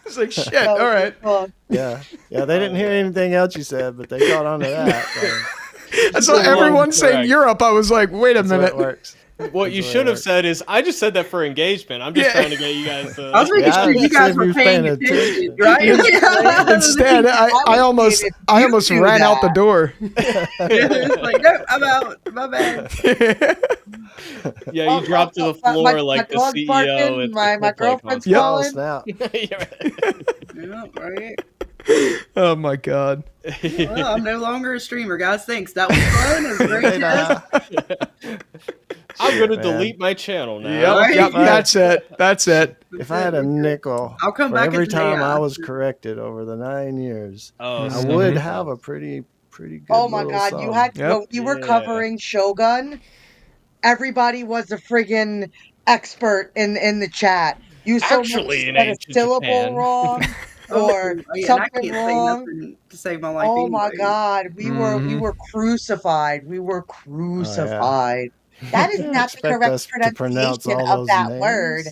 Speaker 3: It's like shit.
Speaker 5: That was
Speaker 3: All right.
Speaker 5: fun.
Speaker 8: Yeah, they didn't hear anything else you said, but they caught on to that. So
Speaker 3: I saw everyone saying
Speaker 7: correct.
Speaker 3: Europe. I was like, wait a
Speaker 8: that's the way
Speaker 3: minute.
Speaker 8: it works.
Speaker 7: What you
Speaker 8: That's the way
Speaker 7: should
Speaker 8: it
Speaker 7: have
Speaker 8: works.
Speaker 7: said is, I just said that for engagement. I'm just
Speaker 3: Yeah.
Speaker 7: trying to get you guys to.
Speaker 6: I was making
Speaker 8: Yeah,
Speaker 6: sure you
Speaker 8: see
Speaker 6: guys
Speaker 8: if
Speaker 6: were
Speaker 8: you're
Speaker 6: paying
Speaker 8: paying
Speaker 6: attention,
Speaker 8: attention.
Speaker 6: right?
Speaker 3: Instead, I almost
Speaker 5: do
Speaker 3: ran out the
Speaker 5: that.
Speaker 3: door.
Speaker 6: It's like, no, I'm out. My bad.
Speaker 7: Yeah, you dropped to the floor like the
Speaker 5: dog
Speaker 7: CEO
Speaker 5: barking,
Speaker 7: at the
Speaker 5: my
Speaker 7: Coldplay
Speaker 5: girlfriend's
Speaker 7: concert.
Speaker 8: Oh,
Speaker 5: calling.
Speaker 8: snap.
Speaker 6: Yeah, right.
Speaker 3: Oh my god.
Speaker 6: Well, I'm no longer a streamer, guys. Thanks. That was fun. It was a great test.
Speaker 7: I'm gonna
Speaker 8: Man.
Speaker 7: delete my channel now.
Speaker 3: Yep,
Speaker 6: Right?
Speaker 3: yep, that's it. That's it.
Speaker 8: If I had a nickel
Speaker 6: I'll come
Speaker 8: for
Speaker 6: back
Speaker 8: every
Speaker 6: as
Speaker 8: time
Speaker 6: Leah.
Speaker 8: I was corrected over the 9 years,
Speaker 7: Oh,
Speaker 8: I
Speaker 3: Mhm.
Speaker 8: would have a pretty good.
Speaker 5: Oh my
Speaker 8: little
Speaker 5: god, you
Speaker 8: sum.
Speaker 5: had
Speaker 3: Yep.
Speaker 5: when we were
Speaker 7: Yeah.
Speaker 5: covering Shogun, everybody was a friggin' expert in the chat. You so much
Speaker 7: Actually, in
Speaker 5: said a
Speaker 7: ancient
Speaker 5: syllable
Speaker 7: Japan.
Speaker 5: wrong or
Speaker 6: Oh, yeah, and I
Speaker 5: something
Speaker 6: can't say
Speaker 5: wrong.
Speaker 6: nothing to save my life.
Speaker 5: Oh my
Speaker 6: anyway.
Speaker 5: god, we
Speaker 3: Mhm.
Speaker 5: were crucified. We were crucified. That is not the
Speaker 8: Expect
Speaker 5: correct
Speaker 8: us to pronounce
Speaker 5: pronunciation
Speaker 8: all
Speaker 5: of
Speaker 8: those
Speaker 5: that
Speaker 8: names?
Speaker 5: word.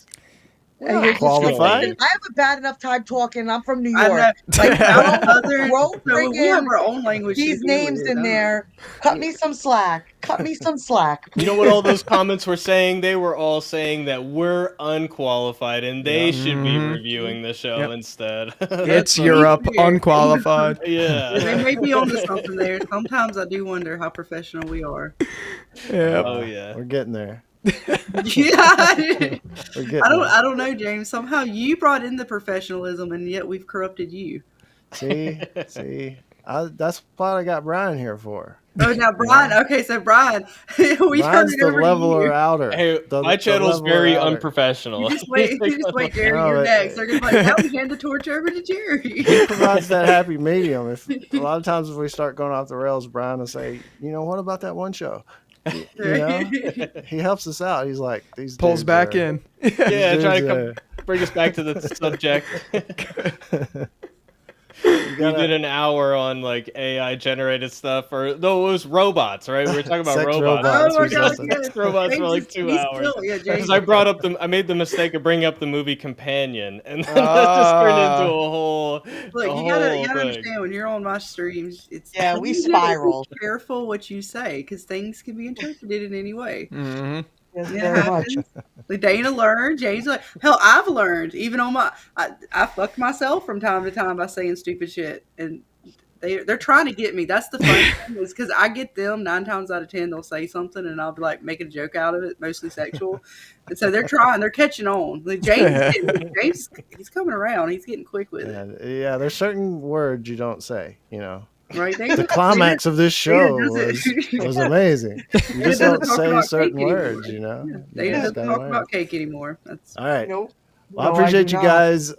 Speaker 8: We're
Speaker 5: You're
Speaker 8: not
Speaker 5: just-
Speaker 8: qualified.
Speaker 5: I have a bad enough time talking. I'm from New
Speaker 6: I
Speaker 5: York.
Speaker 6: know. Like, our Southern,
Speaker 5: Throw
Speaker 6: so we have our own language. to
Speaker 5: these
Speaker 6: deal
Speaker 5: names
Speaker 6: with.
Speaker 5: in
Speaker 6: I don't
Speaker 5: there. Cut me some slack. Cut me some slack.
Speaker 7: You know what all those comments were saying? They were all saying that we're unqualified and they
Speaker 8: Yeah.
Speaker 7: should be
Speaker 3: Mhm.
Speaker 7: reviewing the show
Speaker 3: Yep.
Speaker 7: instead.
Speaker 3: It's
Speaker 7: That's what-
Speaker 3: Europe,
Speaker 6: weird.
Speaker 3: unqualified.
Speaker 7: Yeah.
Speaker 6: They may be onto something there. Sometimes I do wonder how professional we are.
Speaker 3: Yeah.
Speaker 7: Oh yeah.
Speaker 8: We're getting there.
Speaker 6: Yeah.
Speaker 8: We're getting
Speaker 6: I don't know, James. Somehow you brought in the professionalism, and yet we've corrupted you.
Speaker 8: See. That's what I got Brian here for.
Speaker 6: Oh, now Brian. Okay, so Brian, we turn
Speaker 8: Brian's
Speaker 6: it
Speaker 8: the
Speaker 6: over to
Speaker 8: leveler
Speaker 6: you.
Speaker 8: outer.
Speaker 2: Hey,
Speaker 8: The
Speaker 2: my channel's
Speaker 8: leveler
Speaker 2: very
Speaker 8: outer.
Speaker 2: unprofessional.
Speaker 6: You just wait, Jerry.
Speaker 8: No,
Speaker 6: You're
Speaker 8: it-
Speaker 6: next. They're gonna be like, now we hand the torch over to Jerry.
Speaker 8: He provides that happy medium. If a lot of times if we start going off the rails, Brian will say, what about that one show? You know, he helps us out. He's like, these
Speaker 3: Pulls
Speaker 8: dudes
Speaker 3: back
Speaker 8: are-
Speaker 3: in.
Speaker 2: Yeah,
Speaker 8: these
Speaker 2: trying to
Speaker 8: dudes
Speaker 2: bring us back to the subject.
Speaker 8: you
Speaker 2: We
Speaker 8: gotta-
Speaker 2: did an hour on like AI generated stuff, or no, it was robots, right? We were talking about
Speaker 8: Sex
Speaker 2: robots.
Speaker 8: robots
Speaker 6: Oh my
Speaker 8: or
Speaker 6: God!
Speaker 8: something.
Speaker 6: Yes.
Speaker 2: Robots for like
Speaker 6: James
Speaker 2: 2
Speaker 6: he's
Speaker 2: hours.
Speaker 6: still- yeah,
Speaker 2: Because
Speaker 6: James.
Speaker 2: I made the mistake of bringing up the movie Companion, and then that just turned into a whole,
Speaker 6: Look, you gotta understand when you're on my streams. It's
Speaker 4: Yeah, we
Speaker 6: you gotta
Speaker 4: spiral.
Speaker 6: Be careful what you say because things can be interpreted in any way.
Speaker 3: Mhm.
Speaker 4: Yes,
Speaker 6: It
Speaker 4: very much.
Speaker 6: happens. Like Dana learned. James like hell. I've learned even on my. I fuck myself from time to time by saying stupid shit, and they're trying to get me. That's the funny thing is because I get them 9 times out of 10 they'll say something and I'll be like making a joke out of it, mostly sexual, and so they're trying. They're catching on. Like James, he's coming around. He's getting quick with it.
Speaker 8: Yeah, there's certain words you don't say.
Speaker 6: Right?
Speaker 8: The climax of this show was amazing. You just don't say certain words. You
Speaker 6: They
Speaker 8: just
Speaker 6: doesn't
Speaker 8: gotta
Speaker 6: talk
Speaker 8: learn.
Speaker 6: about cake anymore. That's
Speaker 8: All right.
Speaker 4: Nope.
Speaker 8: Well, I
Speaker 4: No,
Speaker 8: appreciate
Speaker 4: do
Speaker 8: you
Speaker 4: not.
Speaker 8: guys.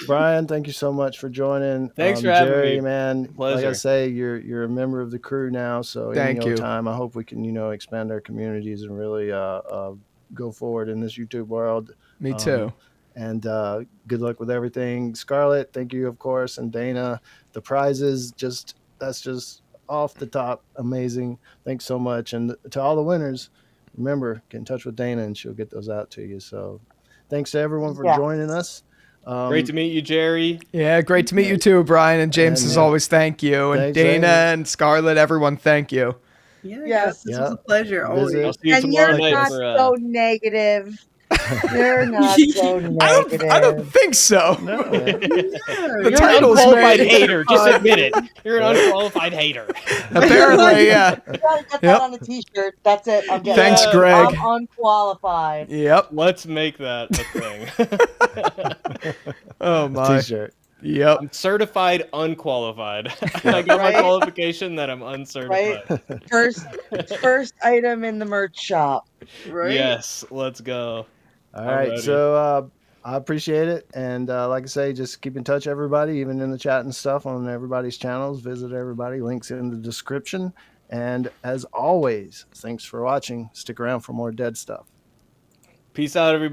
Speaker 8: Brian, thank you so much for joining.
Speaker 2: Thanks for having
Speaker 8: Jerry,
Speaker 2: me.
Speaker 8: man. Like
Speaker 2: Pleasure.
Speaker 8: I say, you're a member of the crew now. So
Speaker 3: Thank
Speaker 8: in your
Speaker 3: you.
Speaker 8: time, I hope we can expand our communities and really go forward in this YouTube world.
Speaker 3: Me too.
Speaker 8: And good luck with everything. Scarlet, thank you, of course, and Dana. The prizes, that's just off the top, amazing. Thanks so much, and to all the winners, remember, get in touch with Dana, and she'll get those out to you. So, thanks to everyone for
Speaker 4: Yes.
Speaker 8: joining us.
Speaker 2: Great to meet you, Jerry.
Speaker 3: Yeah, great to meet you too, Brian. And James,
Speaker 8: And,
Speaker 3: as always, thank you. And
Speaker 8: thanks,
Speaker 3: Dana
Speaker 8: James.
Speaker 3: and Scarlet, everyone, thank you.
Speaker 6: yeah.
Speaker 4: Yes.
Speaker 6: This
Speaker 8: Yeah.
Speaker 6: was a pleasure. Always.
Speaker 8: Visit.
Speaker 2: I'll see you
Speaker 4: And
Speaker 2: tomorrow
Speaker 4: you're
Speaker 2: night
Speaker 4: not
Speaker 2: for
Speaker 4: so negative. You're not so negative.
Speaker 3: I don't think so.
Speaker 8: No, man.
Speaker 3: The
Speaker 2: You're an
Speaker 3: title's
Speaker 2: unqualified
Speaker 3: made.
Speaker 2: hater. Just admit it. You're an unqualified hater.
Speaker 3: Apparently, yeah.
Speaker 4: You gotta get
Speaker 3: Yep.
Speaker 4: that on a t-shirt. That's it. I'm getting
Speaker 3: Thanks,
Speaker 4: it.
Speaker 3: Greg.
Speaker 4: I'm unqualified.
Speaker 3: Yep.
Speaker 2: Let's make that a thing.
Speaker 3: Oh my.
Speaker 8: T-shirt.
Speaker 3: Yep.
Speaker 2: I'm certified unqualified. I got my
Speaker 4: Right.
Speaker 2: qualification that I'm uncertified.
Speaker 4: First item in the merch shop.
Speaker 6: Right?
Speaker 2: Yes, let's go.
Speaker 8: All right,
Speaker 2: Alrighty.
Speaker 8: so I appreciate it, and like I say, just keep in touch, everybody, even in the chat and stuff on everybody's channels. Visit everybody, links in the description. And as always, thanks for watching. Stick around for more dead stuff.
Speaker 2: Peace out, everybody.